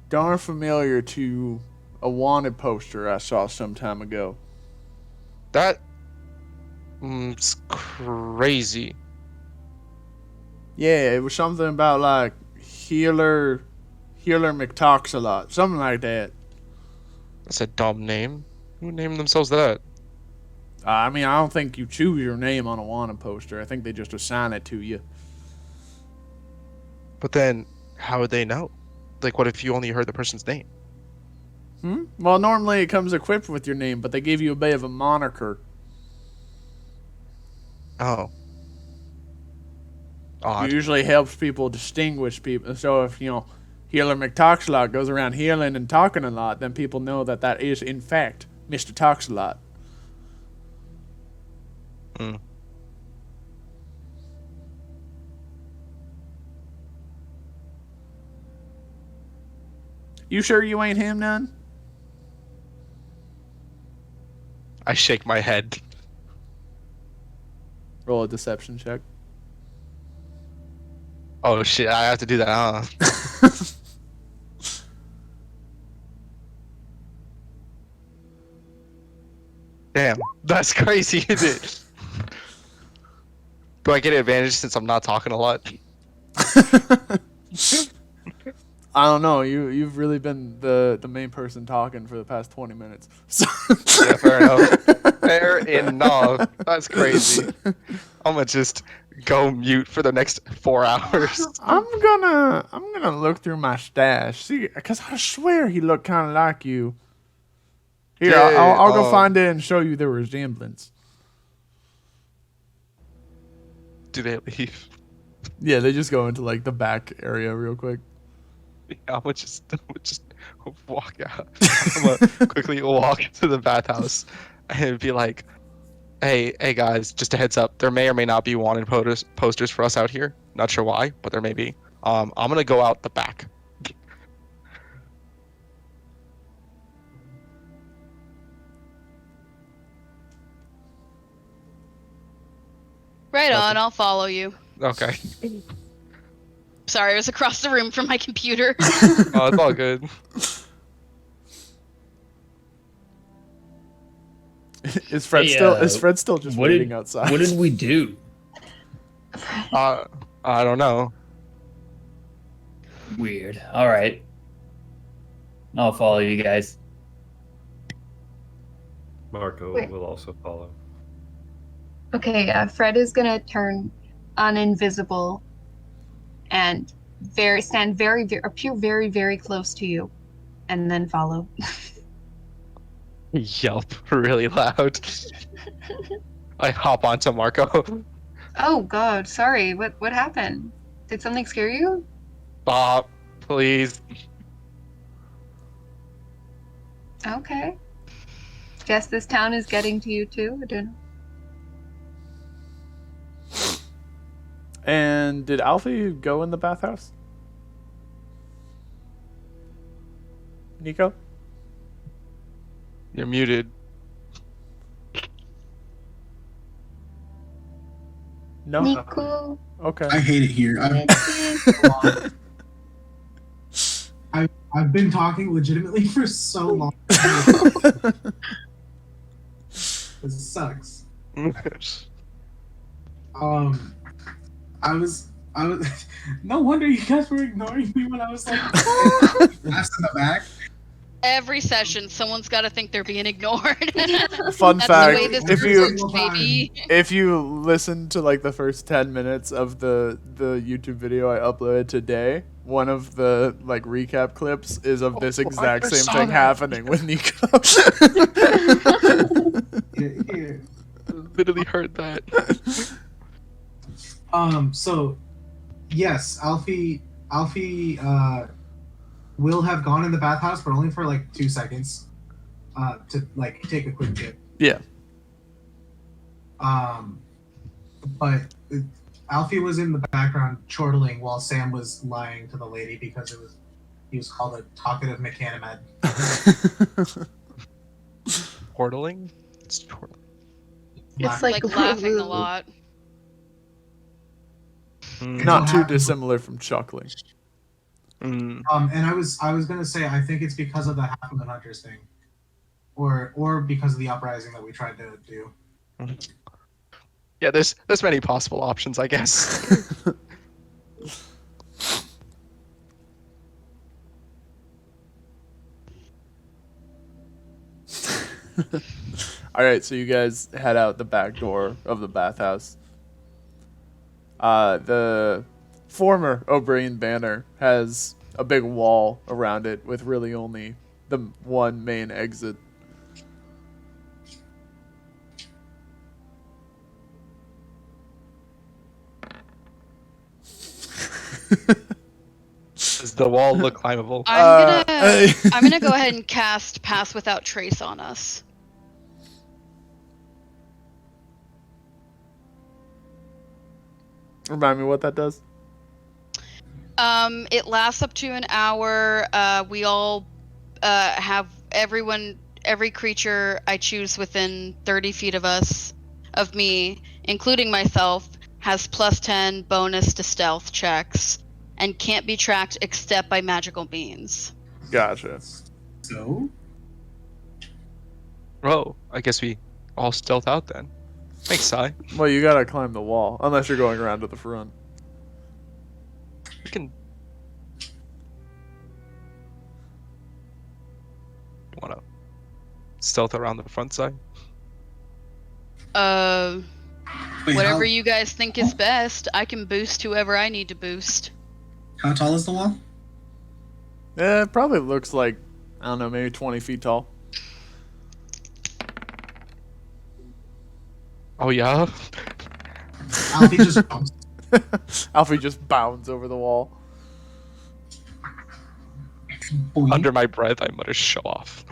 Speaker 1: darn familiar to a wanted poster I saw some time ago.
Speaker 9: That it's crazy.
Speaker 1: Yeah, it was something about like Healer McTalks-a-lot, something like that.
Speaker 9: That's a dumb name. Who named themselves that?
Speaker 1: I mean, I don't think you choose your name on a wanted poster. I think they just assign it to you.
Speaker 9: But then, how would they know? Like, what if you only heard the person's name?
Speaker 1: Well, normally it comes equipped with your name, but they give you a bit of a moniker.
Speaker 9: Oh. Odd.
Speaker 1: It usually helps people distinguish people. So if, Healer McTalks-a-lot goes around healing and talking a lot, then people know that is, in fact, Mr. Talks-a-lot. You sure you ain't him, none?
Speaker 9: I shake my head.
Speaker 1: Roll a deception check.
Speaker 9: Oh shit, I have to do that, huh? Damn, that's crazy, isn't it? Do I get an advantage since I'm not talking a lot?
Speaker 1: I don't know. You've really been the main person talking for the past 20 minutes. So
Speaker 9: Yeah, fair enough. Fair enough. That's crazy. I'm gonna just go mute for the next 4 hours.
Speaker 1: I'm gonna look through my stash, see, because I swear he looked kind of like you. Here,
Speaker 9: Yeah,
Speaker 1: I'll go find it and show you the resemblance.
Speaker 9: Do they leave?
Speaker 1: Yeah, they just go into like the back area real quick.
Speaker 9: Yeah, I'm gonna just walk out. I'm gonna quickly walk to the bathhouse and be like, hey guys, just a heads up, there may or may not be wanted posters for us out here. Not sure why, but there may be. I'm gonna go out the back.
Speaker 8: Right on, I'll follow you.
Speaker 9: Okay.
Speaker 8: Sorry, I was across the room from my computer.
Speaker 9: Oh, it's all good.
Speaker 1: Is Fred still just waiting outside?
Speaker 4: What did we do?
Speaker 9: I don't know.
Speaker 4: Weird. All right. I'll follow you guys.
Speaker 7: Marco
Speaker 10: Wait.
Speaker 7: will also follow.
Speaker 10: Okay, Fred is gonna turn on invisible and appear very, very close to you, and then follow.
Speaker 9: Yelp really loud. I hop onto Marco.
Speaker 10: Oh God, sorry. What happened? Did something scare you?
Speaker 9: Stop, please.
Speaker 10: Okay. Guess this town is getting to you too. I don't know.
Speaker 1: And did Alfie go in the bathhouse? Nico?
Speaker 9: You're muted.
Speaker 1: No?
Speaker 10: Nico.
Speaker 1: Okay.
Speaker 6: I hate it here. I've been talking legitimately for so long. This sucks. I was. No wonder you guys were ignoring me when I was like, asked in the back.
Speaker 8: every session, someone's got to think they're being ignored.
Speaker 1: Fun
Speaker 8: That's
Speaker 1: fact:
Speaker 8: the way this
Speaker 6: if
Speaker 8: works, baby.
Speaker 1: if you listen to like the first 10 minutes of the YouTube video I uploaded today, one of the like recap clips is of this exact
Speaker 9: I
Speaker 1: same
Speaker 9: saw
Speaker 1: thing
Speaker 9: that.
Speaker 1: happening with Nico.
Speaker 6: Yeah.
Speaker 9: Literally heard that.
Speaker 6: So, yes, Alfie will have gone in the bathhouse, but only for like 2 seconds, to like take a quick dip.
Speaker 1: Yeah.
Speaker 6: But Alfie was in the background chortling while Sam was lying to the lady because he was called a talkative mechanimed.
Speaker 9: Portaling? It's chortling.
Speaker 10: It's
Speaker 8: Like laughing a lot.
Speaker 1: Not too dissimilar from chuckling.
Speaker 9: Mm.
Speaker 6: And I was gonna say I think it's because of the Half Moon Hunters thing, or because of the uprising that we tried to do.
Speaker 9: Yeah, there's many possible options, I guess.
Speaker 1: All right, so you guys head out the back door of the bathhouse. The former Obrean banner has a big wall around it with really only the one main exit.
Speaker 9: Does the wall look climbable?
Speaker 8: I'm gonna go ahead and cast Pass Without Trace on us.
Speaker 1: Remind me what that does?
Speaker 8: It lasts up to an hour. We all have every creature I choose within 30 feet of me, including myself, has +10 bonus to stealth checks and can't be tracked except by magical means.
Speaker 1: Gotcha.
Speaker 6: So?
Speaker 9: Oh, I guess we all stealth out then. Thanks, Sai.
Speaker 1: Well, you gotta climb the wall, unless you're going around to the front.
Speaker 9: We can. Wanna stealth around the front side?
Speaker 6: Wait,
Speaker 8: Whatever you guys think is best. I can boost whoever I need to boost.
Speaker 6: How tall is the wall?
Speaker 1: Yeah, it probably looks like, I don't know, maybe 20 feet tall.
Speaker 9: Oh yeah.
Speaker 6: Alfie just bumps.
Speaker 1: Alfie just bounds over the wall.
Speaker 6: Boing.
Speaker 9: Under my breath, I mutter, "Show off."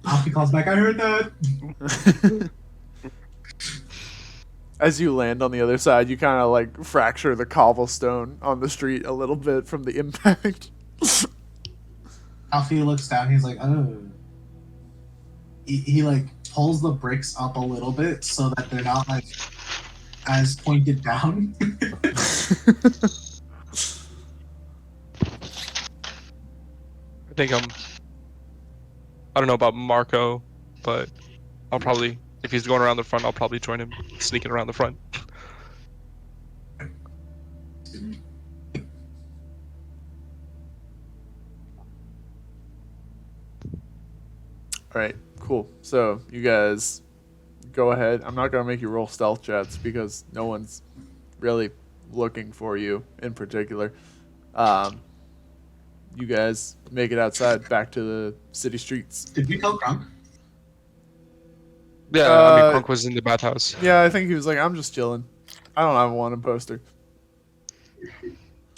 Speaker 6: Alfie calls back, I heard that.
Speaker 1: As you land on the other side, you kind of like fracture the cobblestone on the street a little bit from the impact.
Speaker 6: Alfie looks down, he's like, oh. He like pulls the bricks up a little bit so that they're not like as pointed down.
Speaker 9: I think I don't know about Marco, but I'll probably, if he's going around the front, I'll probably join him sneaking around the front.
Speaker 1: All right, cool. So you guys go ahead. I'm not gonna make you roll stealth checks because no one's really looking for you in particular. You guys make it outside, back to the city streets.
Speaker 6: Did we tell Crunk?
Speaker 9: Yeah, I mean, Crunk was in the bathhouse.
Speaker 1: Yeah, I think he was like, I'm just chilling. I don't have a wanted poster.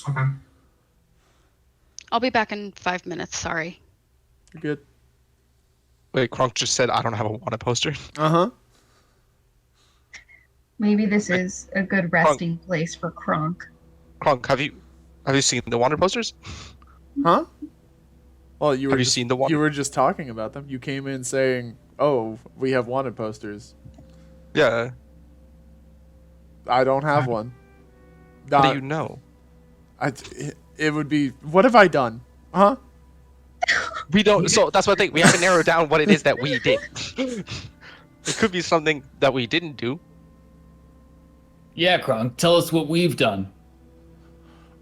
Speaker 6: Okay.
Speaker 8: I'll be back in 5 minutes, sorry.
Speaker 1: You're good.
Speaker 9: Wait, Crunk just said I don't have a wanted poster.
Speaker 1: Uh-huh.
Speaker 10: Maybe this is a good resting place for Kronk.
Speaker 9: Crunk, have you seen the wanted posters?
Speaker 1: Huh? Well, you were
Speaker 9: Have you
Speaker 1: just,
Speaker 9: seen the one?
Speaker 1: You were just talking about them. You came in saying, "Oh, we have wanted posters."
Speaker 9: Yeah.
Speaker 1: I don't have one.
Speaker 9: How do you know?
Speaker 1: It would be. What have I done? Huh?
Speaker 9: We don't. So that's what I think. We haven't narrowed down what it is that we did. It could be something that we didn't do.
Speaker 11: Yeah, Kronk, tell us what we've done.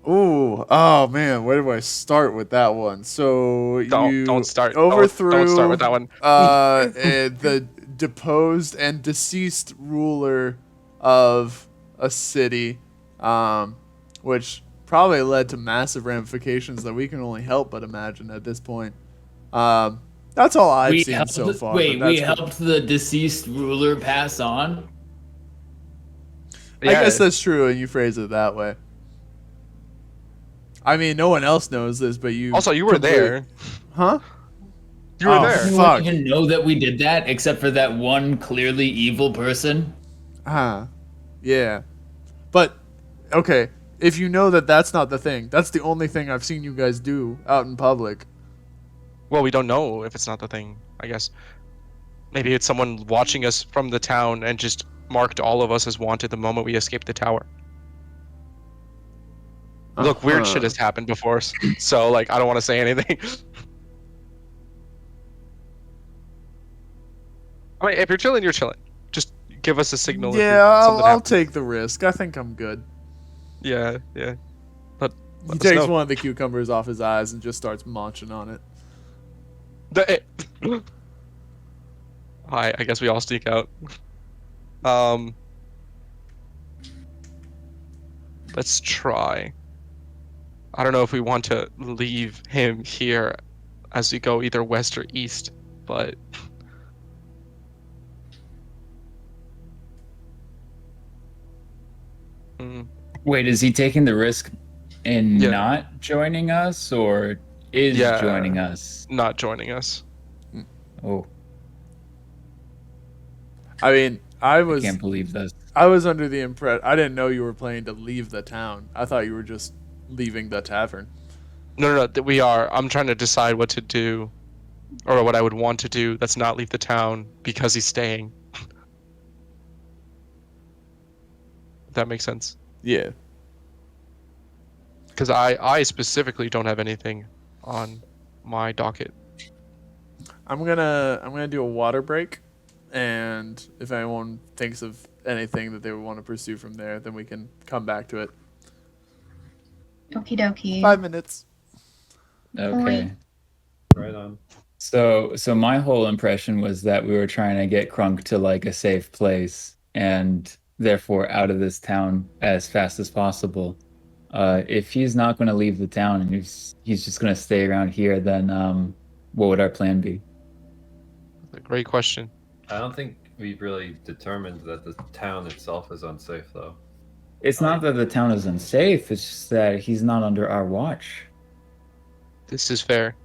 Speaker 1: Ooh, oh man, where do I start with that one? So you
Speaker 9: Don't start.
Speaker 1: overthrew
Speaker 9: Don't start with that one.
Speaker 1: the deposed and deceased ruler of a city, which probably led to massive ramifications that we can only help but imagine at this point. That's all I've seen so far.
Speaker 11: Wait, we helped the deceased ruler pass on?
Speaker 1: I guess that's true, and you phrase it that way. I mean, no one else knows this, but you.
Speaker 9: Also, you were there.
Speaker 1: Huh?
Speaker 9: You were there.
Speaker 11: Does anyone even know that we did that, except for that one clearly evil person?
Speaker 1: Yeah. But, okay, if you know that that's not the thing, that's the only thing I've seen you guys do out in public.
Speaker 9: Well, we don't know if it's not the thing, I guess. Maybe it's someone watching us from the town and just marked all of us as wanted the moment we escaped the tower. Look, weird shit has happened before, so, like, I don't want to say anything. I mean, if you're chilling, you're chilling. Just give us a signal.
Speaker 1: Yeah, I'll take the risk. I think I'm good.
Speaker 9: Yeah. Let
Speaker 1: he takes one of the cucumbers off his eyes and just starts munching on it.
Speaker 9: I guess we all sneak out. Let's try. I don't know if we want to leave him here as we go either west or east, but...
Speaker 11: Wait, is he taking the risk in not joining us, or is joining us?
Speaker 9: Not joining us.
Speaker 11: Oh.
Speaker 1: I mean, I
Speaker 11: can't believe this.
Speaker 1: I was under the impression... I didn't know you were planning to leave the town. I thought you were just leaving the tavern.
Speaker 9: No, we are. I'm trying to decide what to do, or what I would want to do that's not leave the town because he's staying. If that makes sense.
Speaker 1: Yeah.
Speaker 9: Because I specifically don't have anything on my docket.
Speaker 1: I'm gonna do a water break, and if anyone thinks of anything that they would want to pursue from there, then we can come back to it.
Speaker 10: Okie dokie.
Speaker 1: 5 minutes.
Speaker 11: Okay.
Speaker 7: Right on.
Speaker 11: So my whole impression was that we were trying to get Crunk to like a safe place and therefore out of this town as fast as possible. If he's not going to leave the town and he's just going to stay around here, then what would our plan be?
Speaker 9: A great question.
Speaker 7: I don't think we've really determined that the town itself is unsafe, though.
Speaker 11: It's not that the town is unsafe, it's just that he's not under our watch.
Speaker 9: This is fair.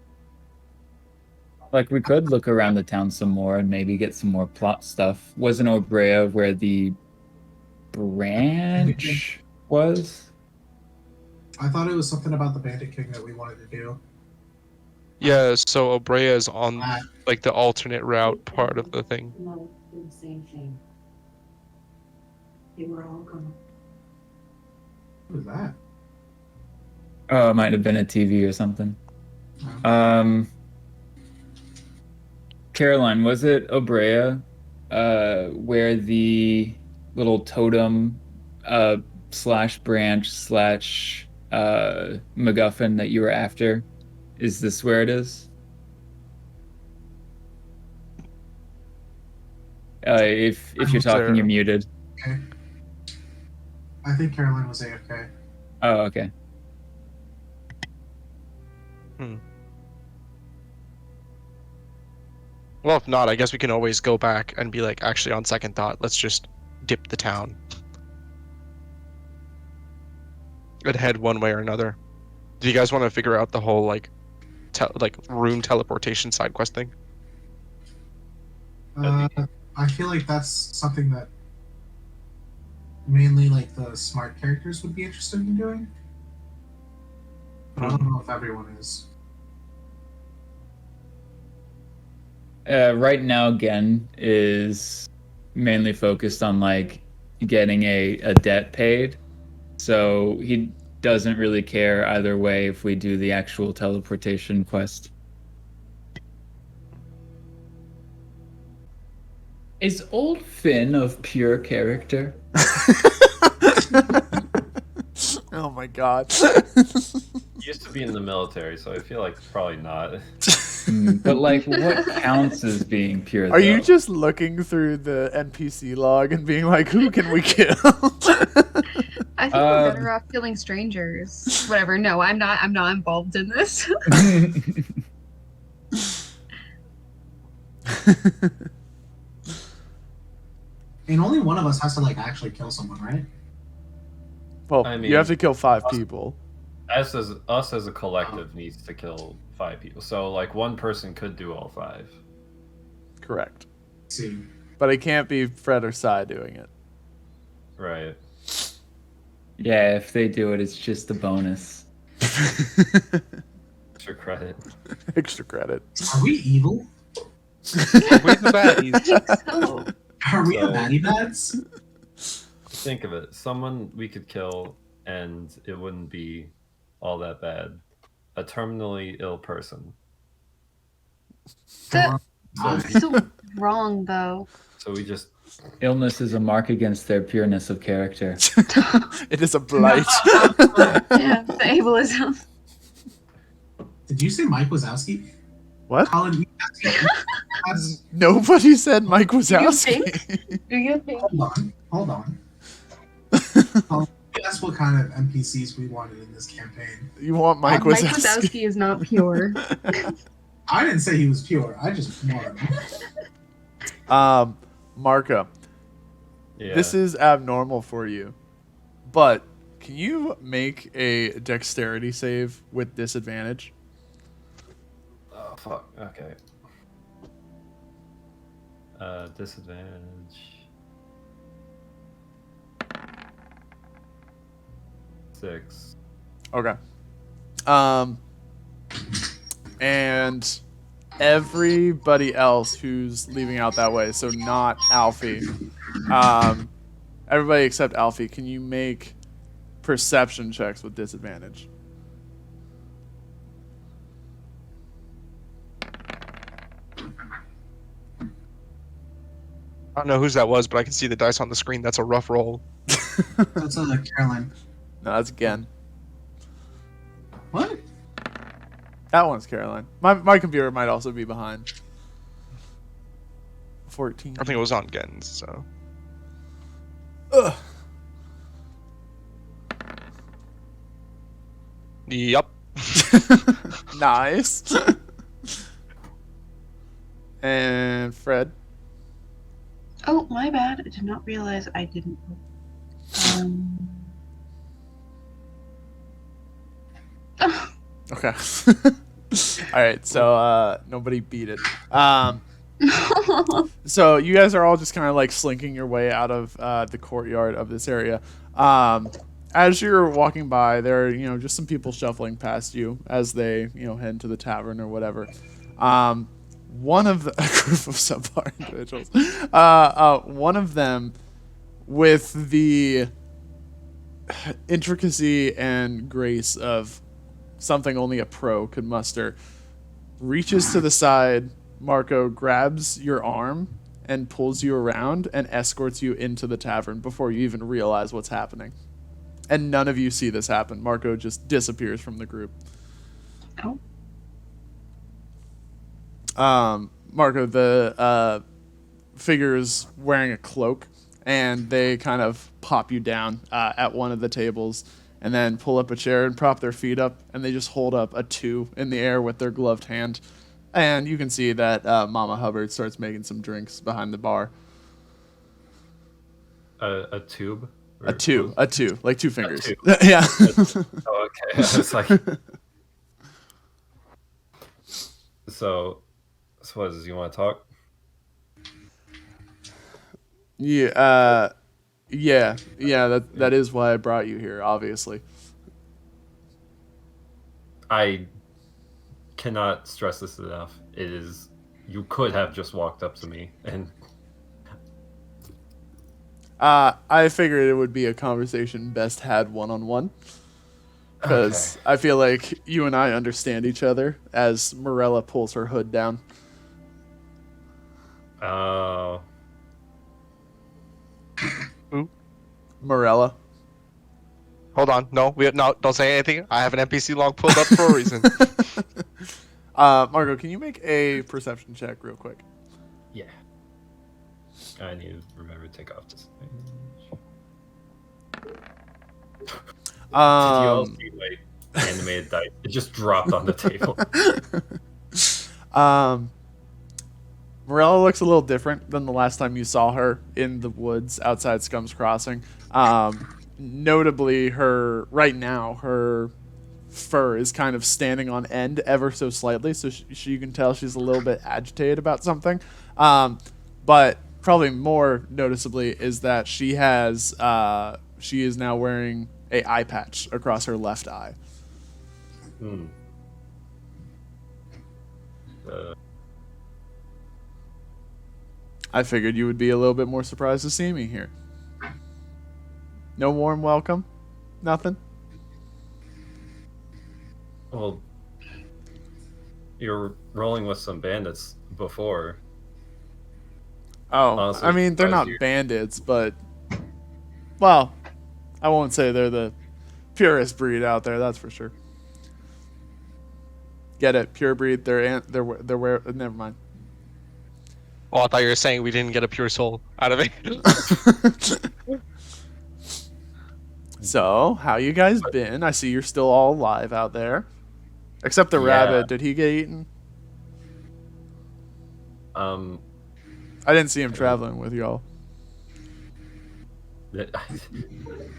Speaker 11: Like, we could look around the town some more and maybe get some more plot stuff. Wasn't Obrea where the branch was?
Speaker 6: I thought it was something about the Bandit King that we wanted to do.
Speaker 9: Yeah, so Obrea is on like the alternate route part of the thing.
Speaker 12: No, the same thing. They were all gone.
Speaker 6: What was that?
Speaker 11: Oh, it might have been a TV or something. Caroline, was it Obrea where the little totem slash branch slash MacGuffin that you were after? Is this where it is? If you're talking, you're muted.
Speaker 6: Okay. I think Caroline was AFK.
Speaker 11: Oh, okay.
Speaker 9: Well, if not, I guess we can always go back and be like, actually, on second thought, let's just dip the town and head one way or another. Do you guys want to figure out the whole like room teleportation side quest thing?
Speaker 6: I feel like that's something that mainly like the smart characters would be interested in doing. But I don't know if everyone is.
Speaker 11: Right now, Gen is mainly focused on like getting a debt paid, so he doesn't really care either way if we do the actual teleportation quest. Is old Finn of pure character?
Speaker 1: Oh my god.
Speaker 7: Used to be in the military, so I feel like probably not.
Speaker 11: But like, what counts as being pure?
Speaker 1: Are you
Speaker 11: though?
Speaker 1: just looking through the NPC log and being like, who can we kill?
Speaker 10: I think we're better off killing strangers. Whatever. No, I'm not. I'm not involved in this.
Speaker 6: And only one of us has to like actually kill someone, right?
Speaker 1: Well,
Speaker 7: I mean,
Speaker 1: you have to kill 5 people.
Speaker 7: Us as a collective needs to kill 5 people. So like one person could do all 5.
Speaker 1: Correct.
Speaker 6: See.
Speaker 1: But it can't be Fred or Sai doing it.
Speaker 7: Right.
Speaker 11: Yeah, if they do it, it's just a bonus.
Speaker 7: Extra credit.
Speaker 1: Extra credit.
Speaker 6: Are we evil?
Speaker 9: We're the baddies.
Speaker 10: I think so.
Speaker 6: Are we the
Speaker 7: So-
Speaker 6: baddie bads?
Speaker 7: Think of it. Someone we could kill and it wouldn't be all that bad. A terminally ill person.
Speaker 10: That's
Speaker 7: So,
Speaker 10: so wrong, though.
Speaker 7: so we just
Speaker 11: Illness is a mark against their pureness of character.
Speaker 1: It is a blight.
Speaker 10: Yeah, the ableism.
Speaker 6: Did you say Mike Wazowski?
Speaker 1: What?
Speaker 6: Colin,
Speaker 1: Nobody said Mike
Speaker 10: Do you
Speaker 1: Wazowski.
Speaker 10: think? Do you think?
Speaker 6: hold on. Guess what kind of NPCs we wanted in this campaign.
Speaker 1: You want Mike
Speaker 10: Mike
Speaker 1: Wazowski?
Speaker 10: Wazowski is not pure.
Speaker 6: I didn't say he was pure. I just wanted him.
Speaker 1: Marco,
Speaker 7: yeah.
Speaker 1: this is abnormal for you, but can you make a dexterity save with disadvantage?
Speaker 7: Oh fuck. Okay. Disadvantage. 6.
Speaker 1: Okay. And everybody else who's leaving out that way, so not Alfie. Everybody except Alfie, can you make perception checks with disadvantage?
Speaker 9: I don't know whose that was, but I can see the dice on the screen. That's a rough roll.
Speaker 6: That's Caroline.
Speaker 1: No, that's again.
Speaker 6: What?
Speaker 1: That one's Caroline. My computer might also be behind. 14.
Speaker 9: I think it was on Gens, so.
Speaker 1: Ugh.
Speaker 9: Yup.
Speaker 1: Nice. And Fred.
Speaker 10: Oh, my bad. I did not realize I didn't.
Speaker 1: Okay. All right. So nobody beat it. So you guys are all just kind of like slinking your way out of the courtyard of this area. As you're walking by, there are just some people shuffling past you as they head into the tavern or whatever. One of the a group of subpar individuals. One of them with the intricacy and grace of something only a pro could muster, reaches to the side, Marco grabs your arm and pulls you around and escorts you into the tavern before you even realize what's happening. And none of you see this happen. Marco just disappears from the group.
Speaker 10: Oh.
Speaker 1: Marco, the figure is wearing a cloak, and they kind of pop you down at one of the tables and then pull up a chair and prop their feet up, and they just hold up a 2 in the air with their gloved hand. And you can see that Mama Hubbard starts making some drinks behind the bar.
Speaker 7: A tube?
Speaker 1: A 2, like 2 fingers.
Speaker 7: 2.
Speaker 1: Yeah.
Speaker 7: Oh, okay. I was like... So what is this? You want to talk?
Speaker 1: Yeah, that is why I brought you here, obviously.
Speaker 7: I cannot stress this enough. It is... You could have just walked up to me and...
Speaker 1: I figured it would be a conversation best had one-on-one. Because I feel like you and I understand each other as Morella pulls her hood down.
Speaker 7: Oh.
Speaker 1: Morella.
Speaker 9: Hold on. No, don't say anything. I have an NPC log pulled up for a reason.
Speaker 1: Marco, can you make a perception check real quick?
Speaker 7: Yeah. I need to remember to take off this thing. Did you all see my animated dice? It just dropped on the table.
Speaker 1: Morella looks a little different than the last time you saw her in the woods outside Scum's Crossing. Notably, her fur is kind of standing on end ever so slightly, so you can tell she's a little bit agitated about something. But probably more noticeably is that she is now wearing a eye patch across her left eye. I figured you would be a little bit more surprised to see me here. No warm welcome? Nothing?
Speaker 7: Well, you're rolling with some bandits before.
Speaker 1: Oh,
Speaker 7: Honestly,
Speaker 1: I mean, they're not bandits, but... Well, I won't say they're the purest breed out there, that's for sure. Get it? Pure breed, they're never mind.
Speaker 9: Oh, I thought you were saying we didn't get a pure soul out of it.
Speaker 1: So, how you guys been? I see you're still all alive out there. Except the rabbit. Did he get eaten? I didn't see him traveling with y'all.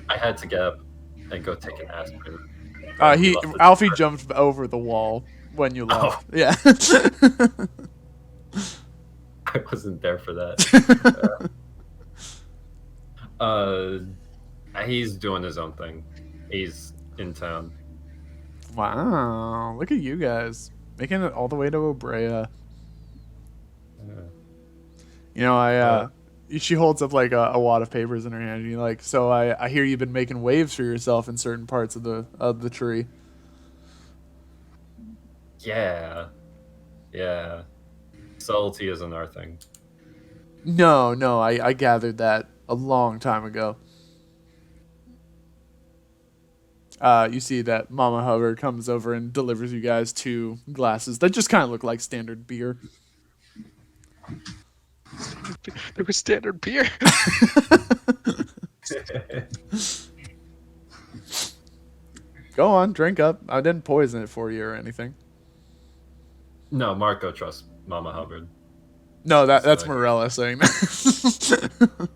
Speaker 7: I had to get up and go take an aspirin.
Speaker 1: Alfie jumped over the wall when you left.
Speaker 7: Oh.
Speaker 1: Yeah.
Speaker 7: I wasn't there for that. He's doing his own thing. He's in town.
Speaker 1: Wow, look at you guys making it all the way to Obrea. You know, she holds up like a wad of papers in her hand. And you're like, so I hear you've been making waves for yourself in certain parts of the tree.
Speaker 7: Yeah. Subtlety isn't our thing.
Speaker 1: No, I gathered that a long time ago. You see that Mama Hubbard comes over and delivers you guys 2 glasses that just kind of look like standard beer.
Speaker 9: They were standard beer.
Speaker 1: Go on, drink up. I didn't poison it for you or anything.
Speaker 7: No, Marco trusts Mama Hubbard.
Speaker 1: No, that's Morella saying that.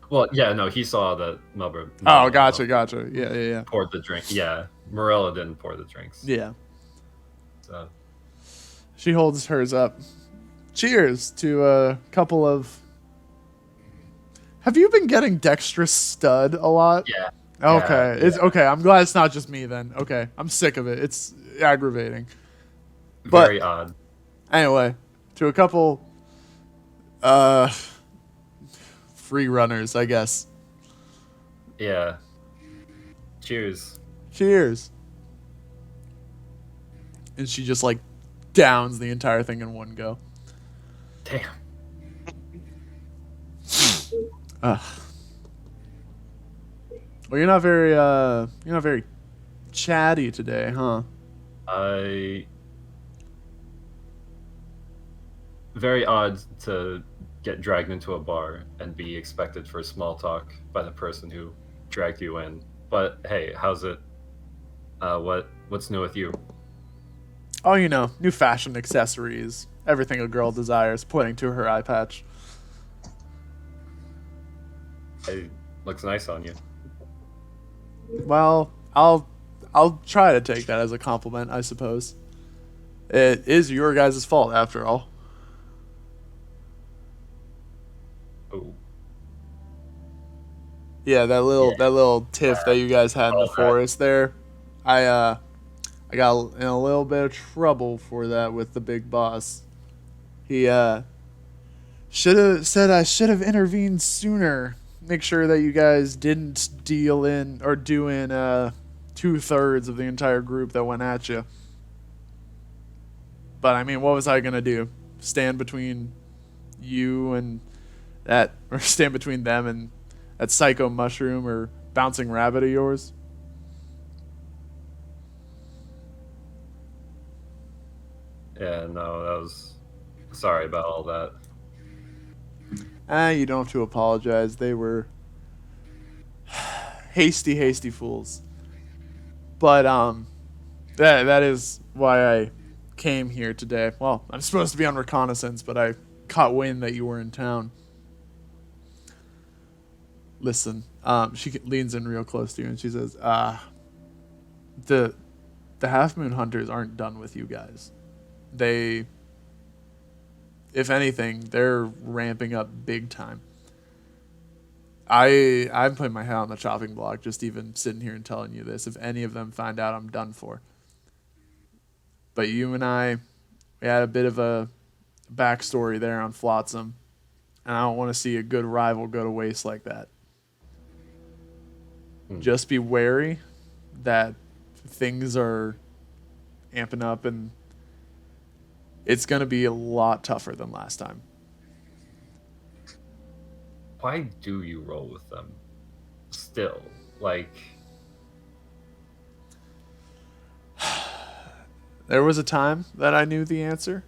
Speaker 7: Well, yeah, no, he saw that Mama.
Speaker 1: Oh, gotcha. Yeah.
Speaker 7: Poured the drink. Yeah, Morella didn't pour the drinks.
Speaker 1: Yeah.
Speaker 7: So.
Speaker 1: She holds hers up. Cheers to a couple of... Have you been getting dexterous stud a lot?
Speaker 7: Yeah.
Speaker 1: Okay.
Speaker 7: Yeah.
Speaker 1: It's okay. I'm glad it's not just me then. Okay. I'm sick of it. It's aggravating.
Speaker 7: Very odd.
Speaker 1: Anyway, to a couple free runners, I guess.
Speaker 7: Yeah. Cheers.
Speaker 1: Cheers. And she just like downs the entire thing in one go.
Speaker 7: Damn.
Speaker 1: Well, you're not very chatty today, huh?
Speaker 7: Very odd to get dragged into a bar and be expected for small talk by the person who dragged you in. But hey, how's it? What's new with you?
Speaker 1: Oh, new fashion accessories, everything a girl desires, pointing to her eye patch.
Speaker 7: It looks nice on you.
Speaker 1: Well, I'll try to take that as a compliment, I suppose. It is your guys' fault, after all.
Speaker 7: Oh.
Speaker 1: Yeah, that little tiff that you guys had in the forest there. I got in a little bit of trouble for that with the big boss. He should have said I should have intervened sooner. Make sure that you guys didn't do in 2/3 of the entire group that went at you. But I mean, what was I gonna do? Stand between you and that, or stand between them and that psycho mushroom, or bouncing rabbit of yours?
Speaker 7: Yeah, no, that was. Sorry about all that.
Speaker 1: You don't have to apologize. They were hasty fools. But that is why I came here today. Well, I'm supposed to be on reconnaissance, but I caught wind that you were in town. Listen, she leans in real close to you and she says, the Half Moon Hunters aren't done with you guys. They, if anything, they're ramping up big time. I'm putting my head on the chopping block just even sitting here and telling you this. If any of them find out, I'm done for. But you and I, we had a bit of a backstory there on Flotsam, and I don't want to see a good rival go to waste like that. Just be wary that things are amping up, and it's going to be a lot tougher than last time.
Speaker 7: Why do you roll with them? Still, like...
Speaker 1: There was a time that I knew the answer.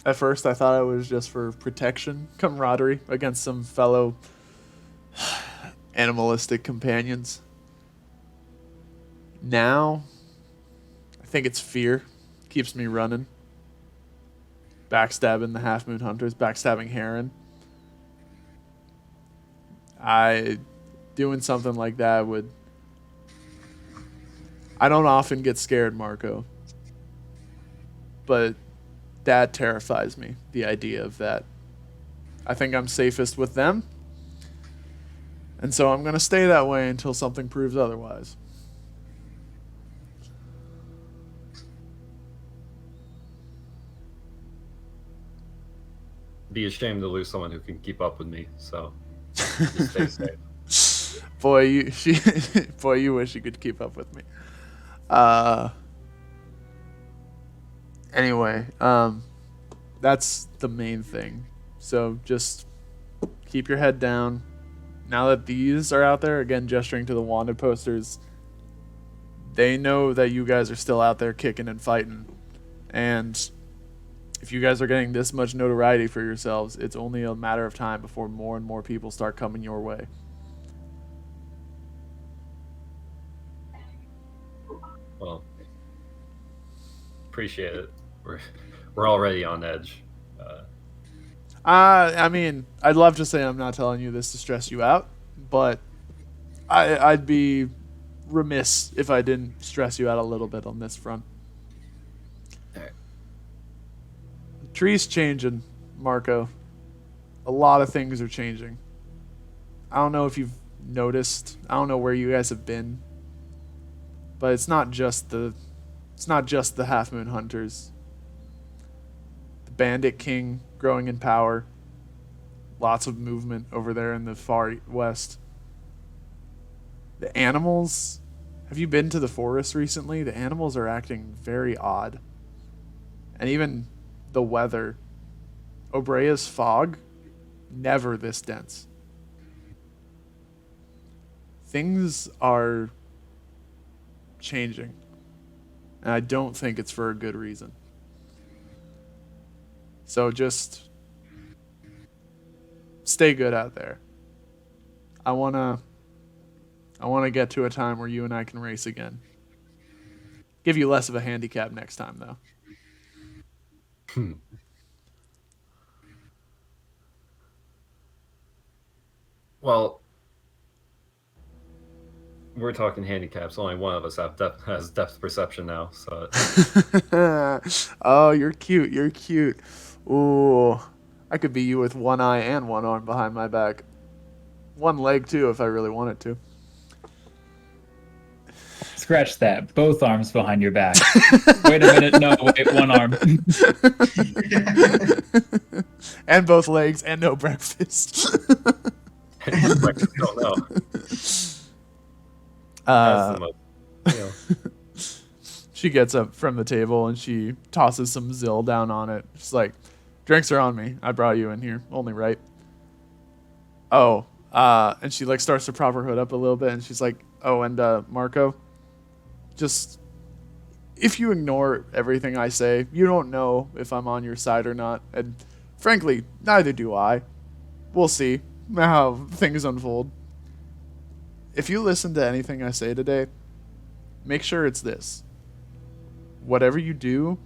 Speaker 1: At first, I thought it was just for protection, camaraderie against some fellow animalistic companions. Now, I think it's fear. Keeps me running. Backstabbing the Half Moon Hunters, backstabbing Heron. Doing something like that would... I don't often get scared, Marco. But that terrifies me, the idea of that. I think I'm safest with them. And so I'm going to stay that way until something proves otherwise.
Speaker 7: Be ashamed to lose someone who can keep up with me, so just stay safe.
Speaker 1: Boy, you wish you could keep up with me. Anyway, that's the main thing. So just keep your head down. Now that these are out there, again, gesturing to the wanted posters, they know that you guys are still out there kicking and fighting. And if you guys are getting this much notoriety for yourselves, it's only a matter of time before more and more people start coming your way.
Speaker 7: Well, appreciate it. We're already on edge.
Speaker 1: I mean, I'd love to say I'm not telling you this to stress you out, but I'd be remiss if I didn't stress you out a little bit on this front.
Speaker 7: Right.
Speaker 1: The tree's changing, Marco. A lot of things are changing. I don't know if you've noticed. I don't know where you guys have been, but it's not just the Half Moon Hunters. The Bandit King growing in power. Lots of movement over there in the far west. The animals. Have you been to the forest recently? The animals are acting very odd. And even the weather. Obrea's fog, never this dense. Things are changing. And I don't think it's for a good reason. So just stay good out there. I wanna get to a time where you and I can race again. Give you less of a handicap next time, though.
Speaker 7: Well, we're talking handicaps. Only one of us has depth perception now, so.
Speaker 1: Oh, you're cute. You're cute. Ooh, I could be you with one eye and one arm behind my back. One leg, too, if I really wanted to.
Speaker 11: Scratch that. Both arms behind your back. Wait a minute. No, wait, one arm.
Speaker 1: And both legs and no breakfast.
Speaker 7: Breakfast, don't know. That's the most,
Speaker 1: She gets up from the table and she tosses some Zill down on it. She's like, drinks are on me. I brought you in here. Only right. Oh, And she like starts to prop her hood up a little bit, and she's like, "Oh, and Marco, just if you ignore everything I say, you don't know if I'm on your side or not, and frankly, neither do I. We'll see how things unfold. If you listen to anything I say today, make sure it's this: whatever you do,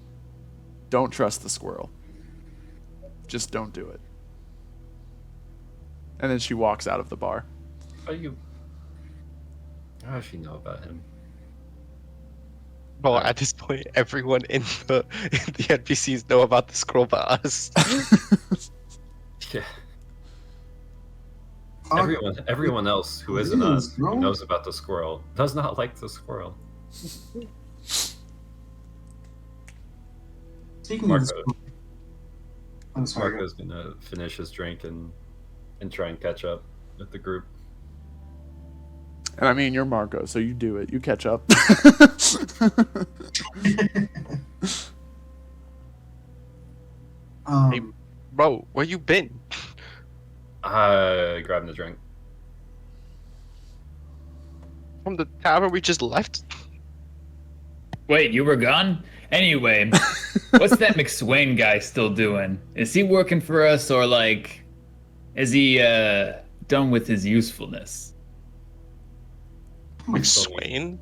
Speaker 1: don't trust the squirrel. Just don't do it." And then she walks out of the bar.
Speaker 7: How does she know about him?
Speaker 9: Well, at this point, everyone in the NPCs know about the scroll but us.
Speaker 7: Yeah. Everyone else who isn't us who knows about the squirrel does not like the squirrel. Marco's gonna finish his drink and try and catch up with the group.
Speaker 1: And I mean, you're Marco, so you do it. You catch up.
Speaker 9: Hey, bro, where you been?
Speaker 7: Grabbing the drink.
Speaker 9: From the tavern we just left?
Speaker 11: Wait, you were gone? Anyway, what's that McSwain guy still doing? Is he working for us, or like, is he done with his usefulness?
Speaker 9: McSwain?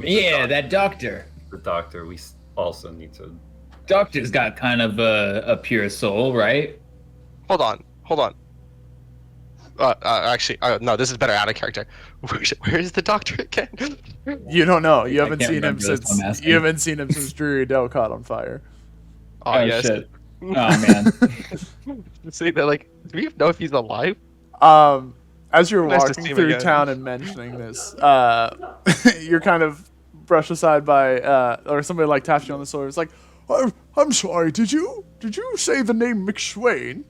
Speaker 11: Yeah, that doctor.
Speaker 7: The doctor. We also need to.
Speaker 11: Doctor's got kind of a pure soul, right?
Speaker 9: Hold on. Actually, no, this is better out of character. Where is the doctor again?
Speaker 1: You don't know. You haven't
Speaker 11: can't
Speaker 1: seen him
Speaker 11: remember this, I'm
Speaker 1: since.
Speaker 11: asking.
Speaker 1: You haven't seen him since Drury Dell caught on fire.
Speaker 9: Oh, yes.
Speaker 11: Shit. Oh man.
Speaker 9: See that? Like, do we know if he's alive?
Speaker 1: As you're
Speaker 9: Nice to
Speaker 1: walking
Speaker 9: see him
Speaker 1: through
Speaker 9: again.
Speaker 1: town and mentioning this, you're kind of brushed aside by, or somebody like taps you on the shoulder. It's like, "Oh, I'm sorry. Did you say the name McSwain?"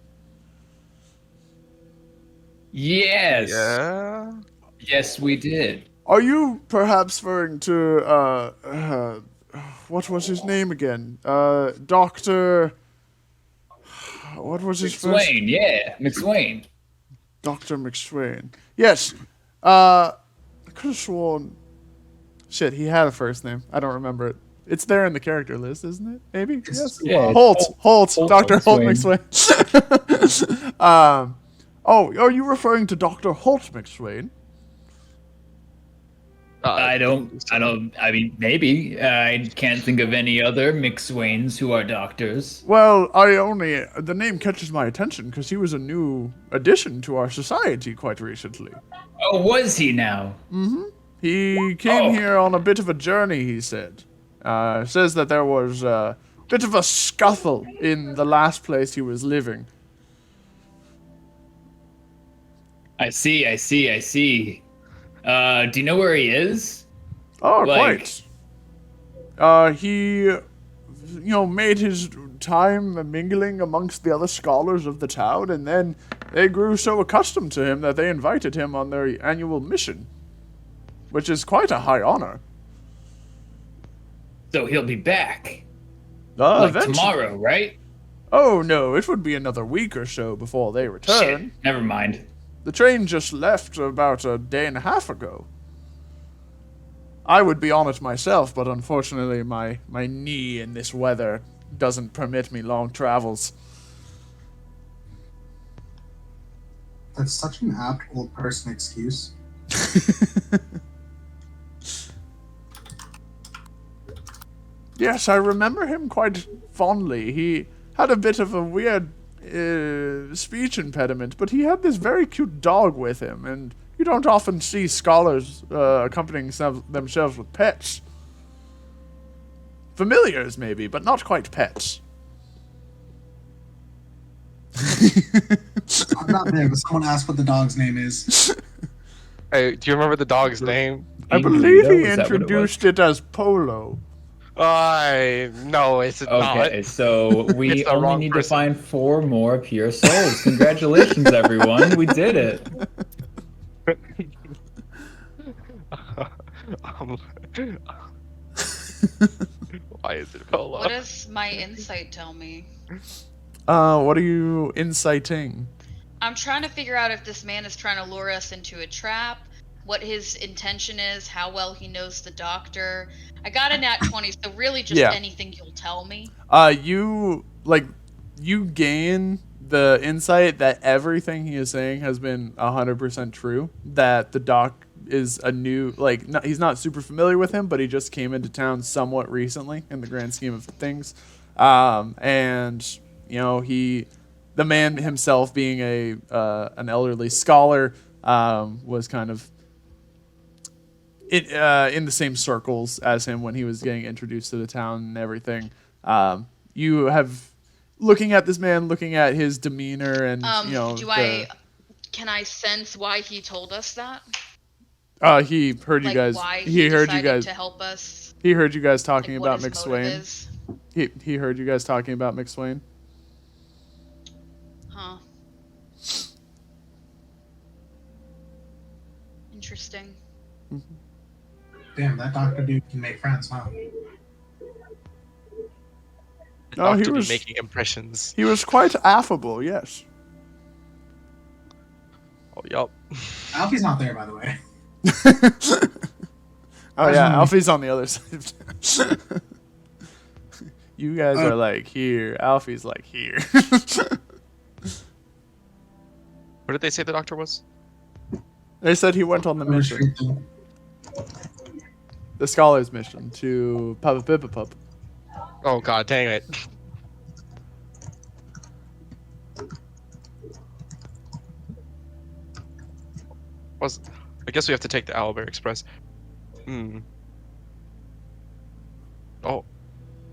Speaker 11: Yes.
Speaker 9: Yeah.
Speaker 11: Yes, we did.
Speaker 1: Are you perhaps referring to what was his name again? Doctor. What was his first?
Speaker 11: McSwain, yeah, McSwain.
Speaker 1: Dr. McSwain. Yes. I could have sworn. Shit, he had a first name. I don't remember it. It's there in the character list, isn't it? Maybe? Yes.
Speaker 11: Yeah,
Speaker 1: Holt. Dr. Holt
Speaker 11: McSwain.
Speaker 1: McSwain. Oh, are you referring to Dr. Holt McSwain?
Speaker 11: I mean, maybe. I can't think of any other McSwains who are doctors.
Speaker 1: Well, the name catches my attention because he was a new addition to our society quite recently.
Speaker 11: Oh, was he now?
Speaker 1: Mm-hmm. He came here on a bit of a journey, he said. Says that there was a bit of a scuffle in the last place he was living.
Speaker 11: I see. Do you know where he is?
Speaker 1: Oh, quite. He, made his time mingling amongst the other scholars of the town, and then they grew so accustomed to him that they invited him on their annual mission, which is quite a high honor.
Speaker 11: So he'll be back. Like
Speaker 1: Eventually.
Speaker 11: tomorrow, right?
Speaker 1: Oh, no, it would be another week or so before they return.
Speaker 11: Shit, never mind.
Speaker 1: The train just left about a day and a half ago. I would be on it myself, but unfortunately my knee in this weather doesn't permit me long travels.
Speaker 6: That's such an apt old person excuse.
Speaker 1: Yes, I remember him quite fondly. He had a bit of a weird speech impediment, but he had this very cute dog with him, and you don't often see scholars accompanying themselves with pets. Familiars, maybe, but not quite pets.
Speaker 6: I'm not there, but someone asked what the dog's name is.
Speaker 9: Hey, do you remember the dog's name?
Speaker 1: I believe he
Speaker 11: Is that what it
Speaker 1: introduced it as Polo.
Speaker 9: No, it's not.
Speaker 11: Okay, so we
Speaker 9: It's the
Speaker 11: only
Speaker 9: wrong
Speaker 11: need
Speaker 9: person.
Speaker 11: to find 4 more pure souls. Congratulations, everyone. We did it.
Speaker 9: Why is it Polo?
Speaker 8: What does my insight tell me?
Speaker 1: What are you inciting?
Speaker 8: I'm trying to figure out if this man is trying to lure us into a trap, what his intention is, how well he knows the doctor. I got a nat 20, so really just anything you'll tell me.
Speaker 1: You gain the insight that everything he is saying has been 100% true. That the doc is a new, he's not super familiar with him, but he just came into town somewhat recently in the grand scheme of things. And you know, the man himself being an elderly scholar, was kind of in the same circles as him when he was getting introduced to the town and everything. You have, looking at this man, looking at his demeanor, and
Speaker 8: can I sense why he told us that?
Speaker 1: He heard you guys.
Speaker 8: Why
Speaker 1: he heard you guys
Speaker 8: to help us.
Speaker 1: He heard you guys talking
Speaker 8: what
Speaker 1: about
Speaker 8: his motive
Speaker 1: McSwain.
Speaker 8: is.
Speaker 1: He heard you guys talking about McSwain.
Speaker 8: Huh. Interesting.
Speaker 6: Damn, that doctor dude can make friends, huh?
Speaker 1: No, he
Speaker 9: Doctor
Speaker 1: was
Speaker 9: making impressions.
Speaker 1: He was quite affable. Yes.
Speaker 9: Oh, yup.
Speaker 6: Alfie's not there, by the way.
Speaker 1: Oh yeah, Alfie's on the other side. You guys are like here. Alfie's like here.
Speaker 9: Where did they say the doctor was?
Speaker 1: They said he went on the mission. The scholar's mission to Pup.
Speaker 9: Oh god, dang it. I guess we have to take the Owlbear Express. Oh.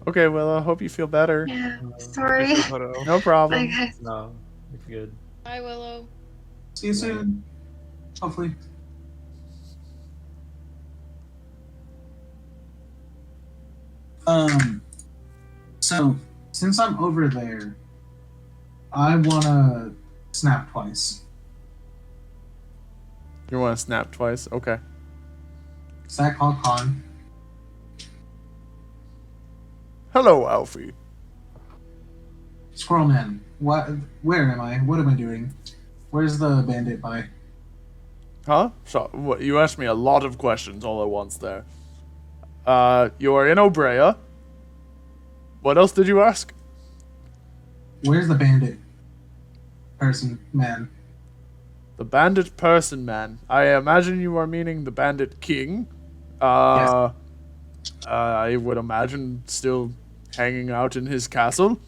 Speaker 1: Okay, well, I hope you feel better.
Speaker 10: Yeah, sorry.
Speaker 1: No problem.
Speaker 10: Okay.
Speaker 7: No, it's good.
Speaker 8: Bye, Willow.
Speaker 6: See you soon. Hopefully. So since I'm over there, I wanna snap twice.
Speaker 1: You want to snap twice? Okay.
Speaker 6: Is that called con?
Speaker 1: Hello, Alfie.
Speaker 6: Squirrel Man, what? Where am I? What am I doing? Where's the bandit by?
Speaker 1: Huh? So, what, you asked me a lot of questions all at once there. You are in Obrea. What else did you ask?
Speaker 6: Where's the bandit person, man?
Speaker 1: The bandit person, man. I imagine you are meaning the bandit king.
Speaker 6: Yes.
Speaker 1: I would imagine still hanging out in his castle.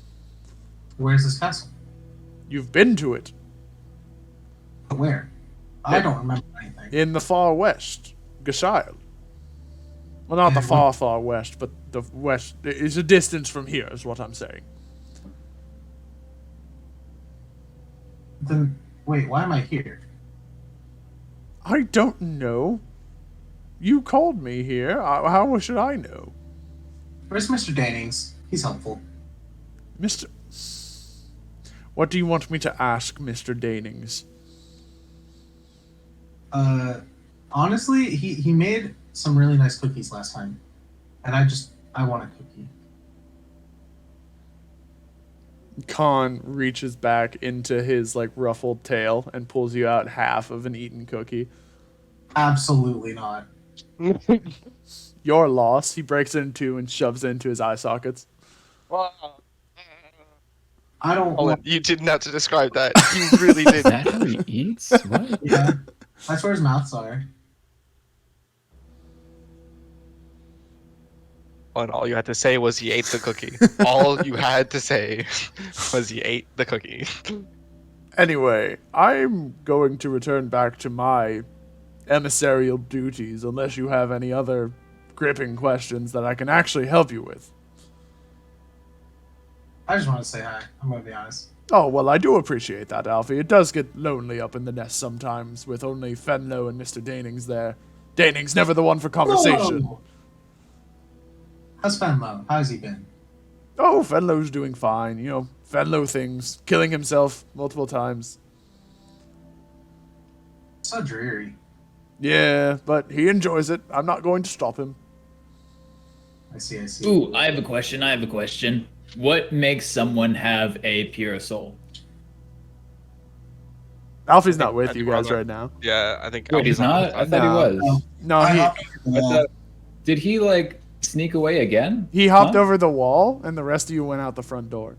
Speaker 6: Where's his castle?
Speaker 1: You've been to it.
Speaker 6: But where? I don't remember anything.
Speaker 1: In the far west. Gashile. Well, not the far west, but the west. It's a distance from here, is what I'm saying.
Speaker 6: Then, wait, why am I here?
Speaker 1: I don't know. You called me here. How should I know?
Speaker 6: Where's Mr. Dannings? He's helpful.
Speaker 1: Mr. What do you want me to ask Mr. Dannings?
Speaker 6: Honestly, he made some really nice cookies last time. And I want a cookie.
Speaker 1: Khan reaches back into his ruffled tail and pulls you out half of an eaten cookie.
Speaker 6: Absolutely not.
Speaker 1: Your loss. He breaks it in two and shoves it into his eye sockets.
Speaker 6: I don't.
Speaker 9: Colin, you didn't have to describe that. You really did.
Speaker 11: Is that how he eats? What?
Speaker 6: Yeah, that's where his mouths are.
Speaker 9: And all you had to say was he ate the cookie. All you had to say was he ate the cookie.
Speaker 1: Anyway, I'm going to return back to my emissarial duties unless you have any other gripping questions that I can actually help you with.
Speaker 6: I just want to say hi. I'm gonna be honest.
Speaker 1: Oh, well, I do appreciate that, Alfie. It does get lonely up in the nest sometimes with only Fenlo and Mr. Dannings there. Dannings never the one for conversation.
Speaker 6: Whoa. How's Fenlo? How's he been?
Speaker 1: Oh, Fenlo's doing fine. You know, Fenlo things. Killing himself multiple times.
Speaker 6: So dreary.
Speaker 1: Yeah, but he enjoys it. I'm not going to stop him.
Speaker 6: I see.
Speaker 11: Ooh, I have a question. What makes someone have a pure soul?
Speaker 1: Alfie's not with you guys right now.
Speaker 9: Yeah, I think.
Speaker 11: Wait, he's not? I thought he
Speaker 1: No.
Speaker 11: was.
Speaker 1: No,
Speaker 6: I
Speaker 1: he
Speaker 6: hopped over the wall.
Speaker 11: Did he like sneak away again?
Speaker 1: he hopped
Speaker 11: Huh?
Speaker 1: over the wall, and the rest of you went out the front door.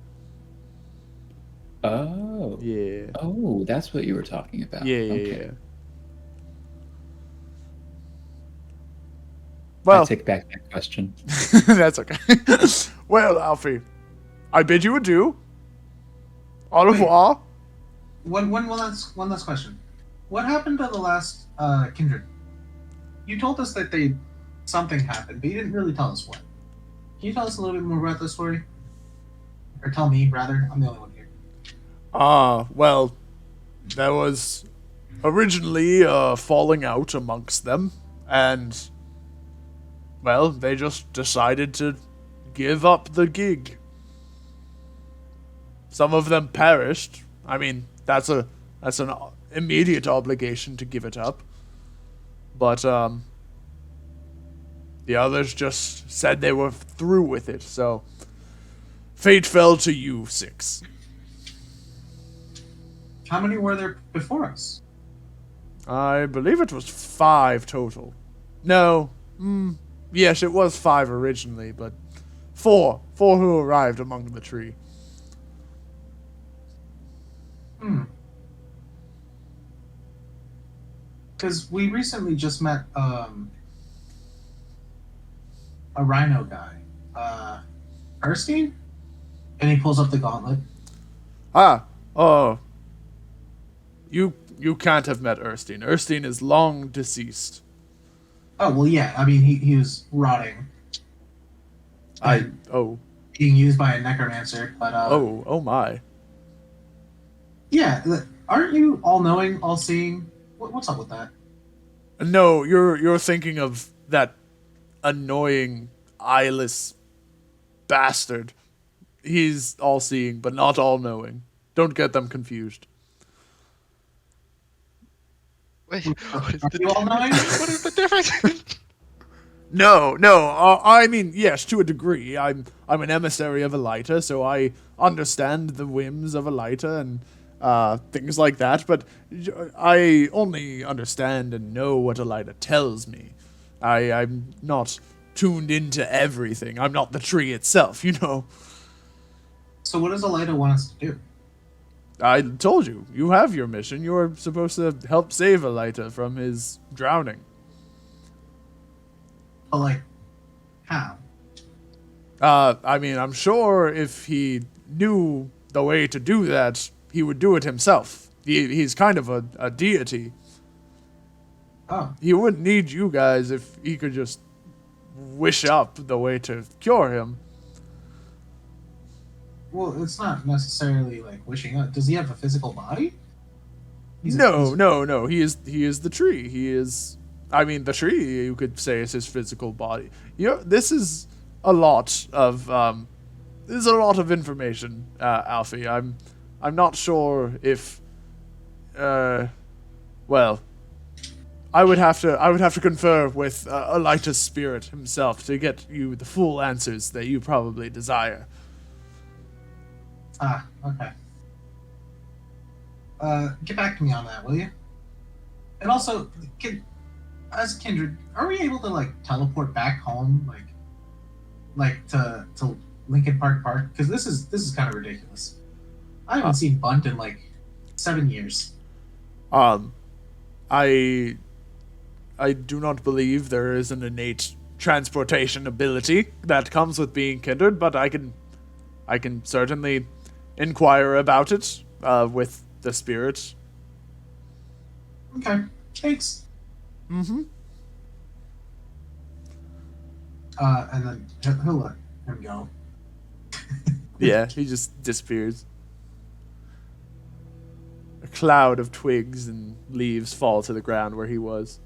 Speaker 11: Oh.
Speaker 1: Yeah.
Speaker 11: Oh, that's what you were talking about.
Speaker 1: Yeah.
Speaker 11: Okay.
Speaker 1: Well,
Speaker 11: I take back that question.
Speaker 1: that's okay. Well, Alfie, I bid you adieu. Au revoir.
Speaker 6: One last question. What happened to the last Kindred? You told us that something happened, but you didn't really tell us what. Can you tell us a little bit more about the story? Or tell me, rather. I'm the only one here.
Speaker 1: Well, there was originally a falling out amongst them, and, well, they just decided to give up the gig. Some of them perished. I mean, that's an immediate obligation to give it up. But, the others just said they were through with it, so fate fell to you 6.
Speaker 6: How many were there before us?
Speaker 1: I believe it was 5 total. No, yes, it was 5 originally, but 4 who arrived among the tree.
Speaker 6: Because we recently just met a rhino guy. Erskine? And he pulls up the gauntlet.
Speaker 1: You can't have met Erskine. Erskine is long deceased.
Speaker 6: Oh, well, yeah. I mean, he was rotting. Being used by a necromancer, but
Speaker 1: oh my.
Speaker 6: Yeah, aren't you all-knowing, all-seeing? What's up with that?
Speaker 1: No, you're thinking of that annoying, eyeless bastard. He's all-seeing, but not all-knowing. Don't get them confused.
Speaker 9: Wait,
Speaker 6: Are you all-knowing?
Speaker 9: what is the difference?
Speaker 1: No. I mean, yes, to a degree. I'm an emissary of Elita, so I understand the whims of Elita and things like that. But I only understand and know what Elita tells me. I'm not tuned into everything. I'm not the tree itself, you know.
Speaker 6: So what does Elita want us to do?
Speaker 1: I told you. You have your mission. You're supposed to help save Elita from his drowning.
Speaker 6: But, like, how?
Speaker 1: I mean, I'm sure if he knew the way to do that, he would do it himself. He's kind of a deity.
Speaker 6: Oh.
Speaker 1: He wouldn't need you guys if he could just wish up the way to cure him.
Speaker 6: Well, it's not necessarily, like, wishing up. Does he have a physical body?
Speaker 1: No. He is the tree. He is... I mean, the tree, you could say, is his physical body. This is a lot of information, Alfie. I'm not sure if, well, I would have to confer with Elita's spirit himself to get you the full answers that you probably desire.
Speaker 6: Okay. Get back to me on that, will you? And also, as Kindred, are we able to, like, teleport back home, like to Lincoln Park? Because this is kind of ridiculous. I haven't seen Bunt in like 7 years.
Speaker 1: I do not believe there is an innate transportation ability that comes with being kindred, but I can certainly inquire about it with the spirits.
Speaker 6: Okay, thanks.
Speaker 1: Mm-hmm.
Speaker 6: And then he'll let him go.
Speaker 1: Yeah, he just disappears. A cloud of twigs and leaves fall to the ground where he was.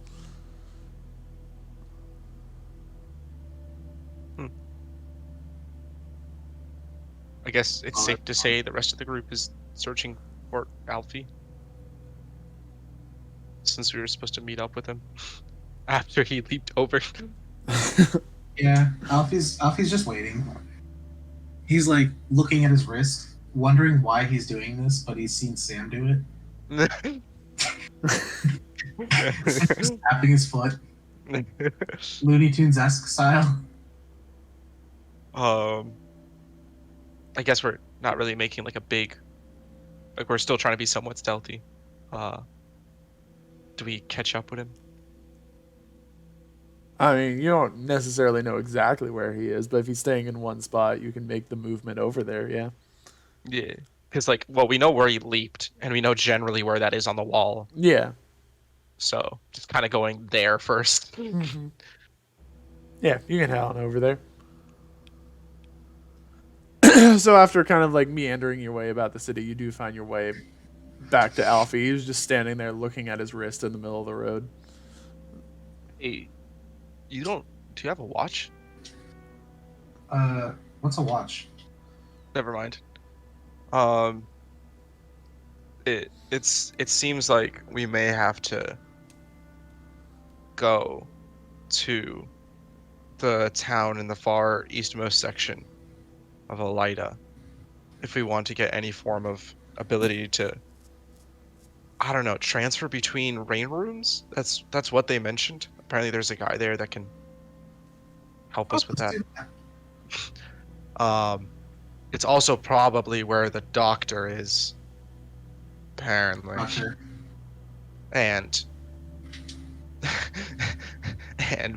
Speaker 9: I guess it's safe to say the rest of the group is searching for Alfie. Since we were supposed to meet up with him after he leaped over.
Speaker 6: Yeah, Alfie's just waiting. He's like looking at his wrist, wondering why he's doing this, but he's seen Sam do it. Tapping his foot. Looney Tunes-esque style.
Speaker 9: I guess we're not really making like a big, like we're still trying to be somewhat stealthy. Do we catch up with him?
Speaker 1: I mean, you don't necessarily know exactly where he is, but if he's staying in one spot, you can make the movement over there, yeah.
Speaker 9: Yeah. Because, like, well, we know where he leaped, and we know generally where that is on the wall.
Speaker 1: Yeah.
Speaker 9: So, just kind of going there first.
Speaker 1: Mm-hmm. Yeah, you can head on over there. So after kind of like meandering your way about the city, you do find your way back to Alfie. He's just standing there looking at his wrist in the middle of the road.
Speaker 9: Hey, do you have a watch?
Speaker 6: What's a watch?
Speaker 9: Never mind. It seems like we may have to go to the town in the far eastmost section of Elida if we want to get any form of ability to, I don't know, transfer between rain rooms. That's what they mentioned. Apparently there's a guy there that can help us with that. It's also probably where the doctor is, apparently.
Speaker 6: Doctor.
Speaker 9: And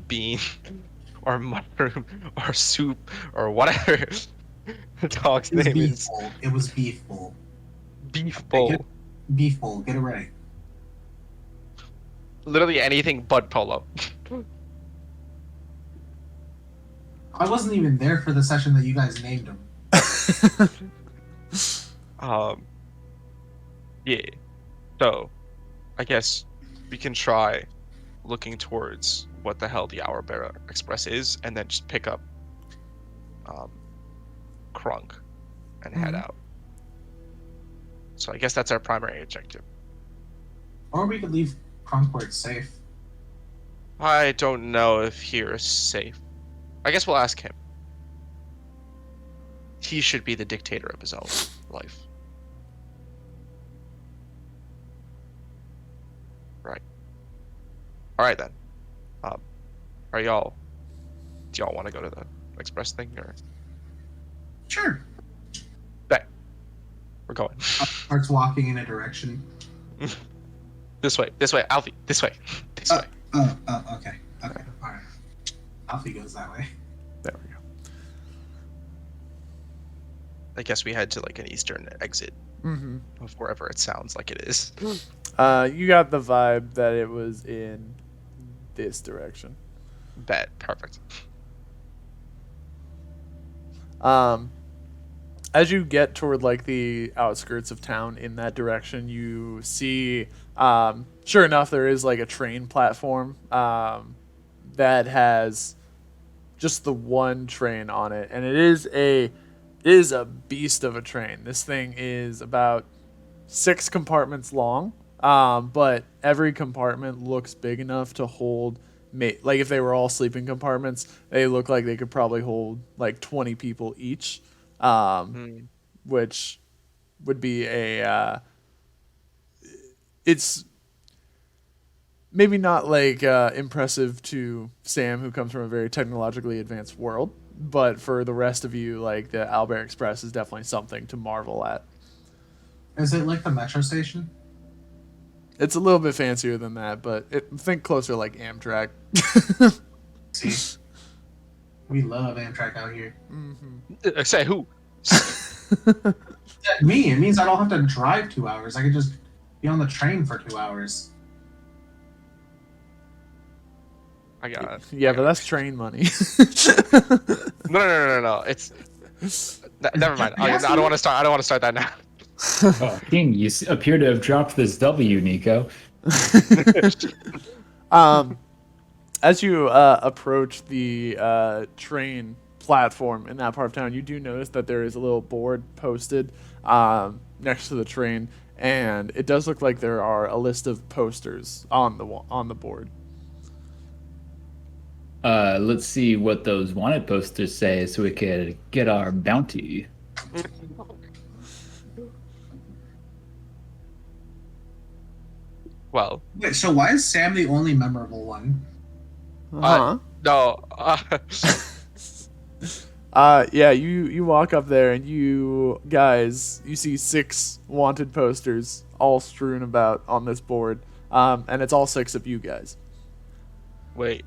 Speaker 9: bean or mushroom or soup or whatever the dog's
Speaker 6: It was
Speaker 9: name
Speaker 6: beef
Speaker 9: is.
Speaker 6: bowl. It was beef bowl.
Speaker 9: Beef bowl.
Speaker 6: Beef bowl. Get it right.
Speaker 9: Literally anything but polo.
Speaker 6: I wasn't even there for the session that you guys named him.
Speaker 9: Yeah. So, I guess we can try looking towards what the hell the Obrea Express is, and then just pick up Krunk and head out. So I guess that's our primary objective.
Speaker 6: Or we could leave Krunk where it's safe.
Speaker 9: I don't know if here is safe. I guess we'll ask him. He should be the dictator of his own life. Right. Alright then. Do y'all want to go to the express thing, or?
Speaker 6: Sure.
Speaker 9: Bet. We're going.
Speaker 6: Starts walking in a direction.
Speaker 9: This way, Alfie, this way, this way.
Speaker 6: Okay. Alright. Alfie goes that way.
Speaker 1: There we go.
Speaker 9: I guess we head to like an eastern exit of wherever it sounds like it is.
Speaker 1: You got the vibe that it was in this direction.
Speaker 9: Bet. Perfect.
Speaker 1: As you get toward like the outskirts of town in that direction, you see, sure enough, there is like a train platform that has just the one train on it, and it is a beast of a train. This thing is about 6 compartments long, but every compartment looks big enough to hold, like if they were all sleeping compartments, they look like they could probably hold like 20 people each, which would be it's maybe not like impressive to Sam, who comes from a very technologically advanced world, but for the rest of you, like the Obrea Express is definitely something to marvel at.
Speaker 6: Is it like the metro station?
Speaker 1: It's a little bit fancier than that, but think closer like Amtrak.
Speaker 6: See, we love Amtrak out here.
Speaker 9: Say who?
Speaker 6: Me. It means I don't have to drive 2 hours. I could just be on the train for 2 hours.
Speaker 9: I got it.
Speaker 1: Yeah, but that's train money.
Speaker 9: No. It's never mind. I don't want to start. I don't want to start that now.
Speaker 11: Oh, King, you appear to have dropped this W, Nico.
Speaker 1: As you approach the train platform in that part of town, you do notice that there is a little board posted next to the train, and it does look like there are a list of posters on the board.
Speaker 11: Let's see what those wanted posters say so we could get our bounty.
Speaker 9: well.
Speaker 6: Wait, so why is Sam the only memorable one?
Speaker 9: No.
Speaker 1: Yeah, you walk up there and you see 6 wanted posters all strewn about on this board, and it's all 6 of you guys.
Speaker 9: Wait.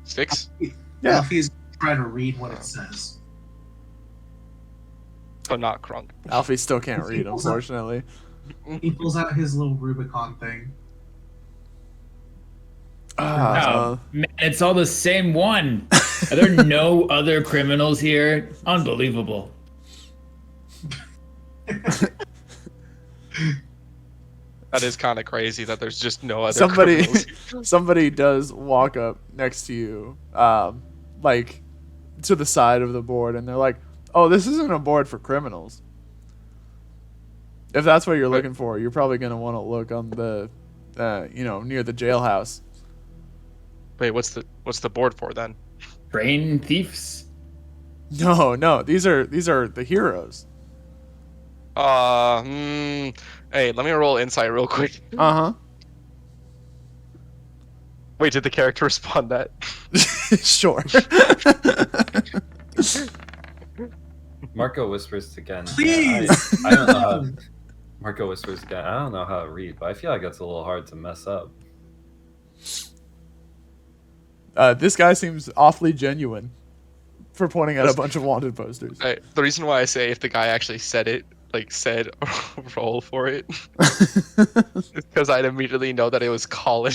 Speaker 9: 6?
Speaker 1: Yeah.
Speaker 6: Alfie's trying to read what it says.
Speaker 9: But not Krunk.
Speaker 1: Alfie still can't read, unfortunately.
Speaker 6: He pulls out his little Rubicon thing.
Speaker 11: Man, it's all the same one. Are there no other criminals here? Unbelievable.
Speaker 9: That is kind of crazy that there's just no other criminals.
Speaker 1: Somebody does walk up next to you, like to the side of the board, and they're like, "Oh, this isn't a board for criminals. If that's what you're looking for, you're probably gonna want to look on the, near the jailhouse."
Speaker 9: Wait, what's the board for then?
Speaker 11: Train thieves?
Speaker 1: No, these are the heroes.
Speaker 9: Hey, let me roll insight real quick. Wait, did the character respond that?
Speaker 1: Sure.
Speaker 7: Marco whispers again.
Speaker 6: Please!
Speaker 7: I don't know how... Marco whispers again. I don't know how to read, but I feel like it's a little hard to mess up.
Speaker 1: This guy seems awfully genuine for pointing at a bunch of wanted posters.
Speaker 9: The reason why I say if the guy actually said it, like said roll for it, is because I'd immediately know that it was Colin.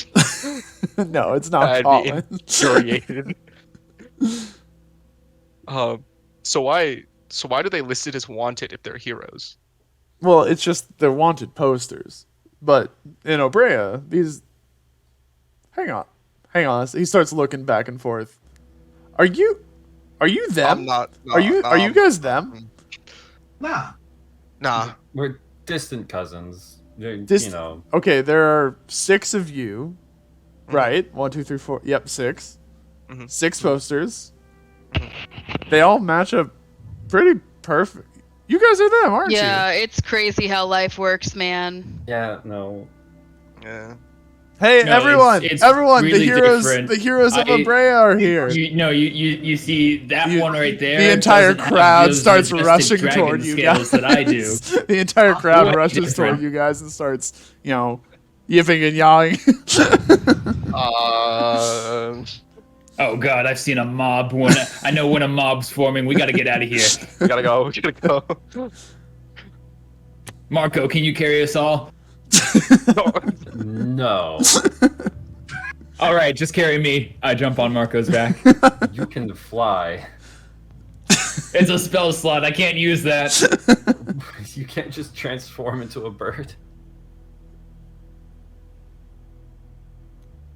Speaker 1: No, it's not
Speaker 9: I'd
Speaker 1: Colin.
Speaker 9: be infuriated. So why do they list it as wanted if they're heroes?
Speaker 1: Well, it's just they're wanted posters. But in Obrea, these... Hang on. He starts looking back and forth. Are you them?
Speaker 9: I'm not. No,
Speaker 1: are you guys them?
Speaker 6: Nah.
Speaker 7: We're distant cousins.
Speaker 1: Okay, there are 6 of you, right? 1, 2, 3, 4. Yep, 6. 6 posters. They all match up pretty perfect. You guys are them, aren't you?
Speaker 8: Yeah, it's crazy how life works, man.
Speaker 7: Yeah, no.
Speaker 9: Yeah.
Speaker 1: Hey,
Speaker 11: No,
Speaker 1: everyone!
Speaker 11: it's
Speaker 1: Everyone!
Speaker 11: really
Speaker 1: the heroes of Obrea are here.
Speaker 11: You see that one right there.
Speaker 1: The entire
Speaker 11: doesn't have
Speaker 1: crowd
Speaker 11: those
Speaker 1: starts
Speaker 11: majestic
Speaker 1: rushing
Speaker 11: dragon
Speaker 1: toward you
Speaker 11: scales
Speaker 1: guys.
Speaker 11: that I do.
Speaker 1: The entire crowd rushes
Speaker 11: different.
Speaker 1: toward you guys and starts, yipping and yawing.
Speaker 11: Oh God, I've seen a mob. I know when a mob's forming. We gotta get out of here.
Speaker 9: We gotta go.
Speaker 11: Marco, can you carry us all?
Speaker 7: No.
Speaker 11: All right, just carry me. I jump on Marco's back.
Speaker 7: You can fly.
Speaker 11: It's a spell slot. I can't use that.
Speaker 7: You can't just transform into a bird.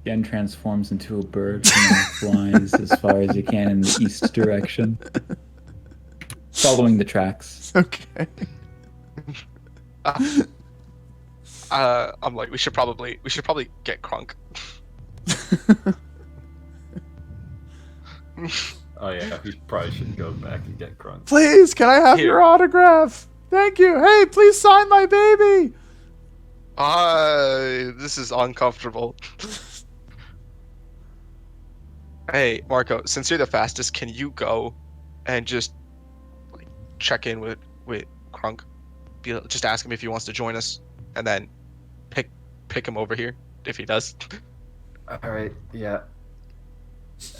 Speaker 11: Jen transforms into a bird and flies as far as you can in the east direction, following the tracks.
Speaker 1: Okay.
Speaker 9: I'm like, we should probably get Krunk.
Speaker 7: Oh yeah, we probably should go back and get Krunk.
Speaker 1: Please, can I have your autograph? Thank you. Hey, please sign my baby.
Speaker 9: This is uncomfortable. Hey, Marco, since you're the fastest, can you go and just check in with Krunk? Just ask him if he wants to join us, and then pick him over here if he does.
Speaker 7: All right, yeah.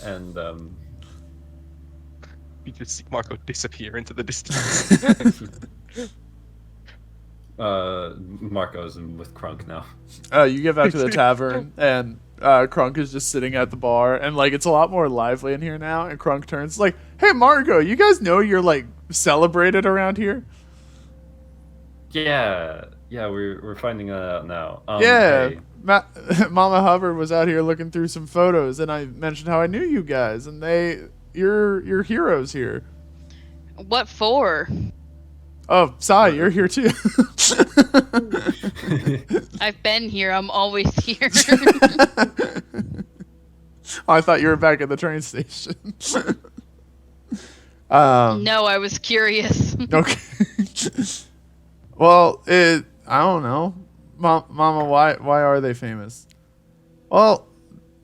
Speaker 7: And
Speaker 9: you just see Marco disappear into the distance.
Speaker 7: Marco's with Krunk now.
Speaker 1: You get back to the tavern, and Krunk is just sitting at the bar, and it's a lot more lively in here now. And Krunk turns like, "Hey, Marco, you guys know you're celebrated around here?"
Speaker 7: Yeah, we're finding that out now.
Speaker 1: Yeah,
Speaker 7: Hey.
Speaker 1: Mama Hubbard was out here looking through some photos, and I mentioned how I knew you guys, and you're heroes here.
Speaker 8: What for?
Speaker 1: Oh, Sai, you're here too.
Speaker 8: I've been here. I'm always here.
Speaker 1: Oh, I thought you were back at the train station.
Speaker 8: No, I was curious.
Speaker 1: Okay. Well, I don't know. Mama, why are they famous? Well,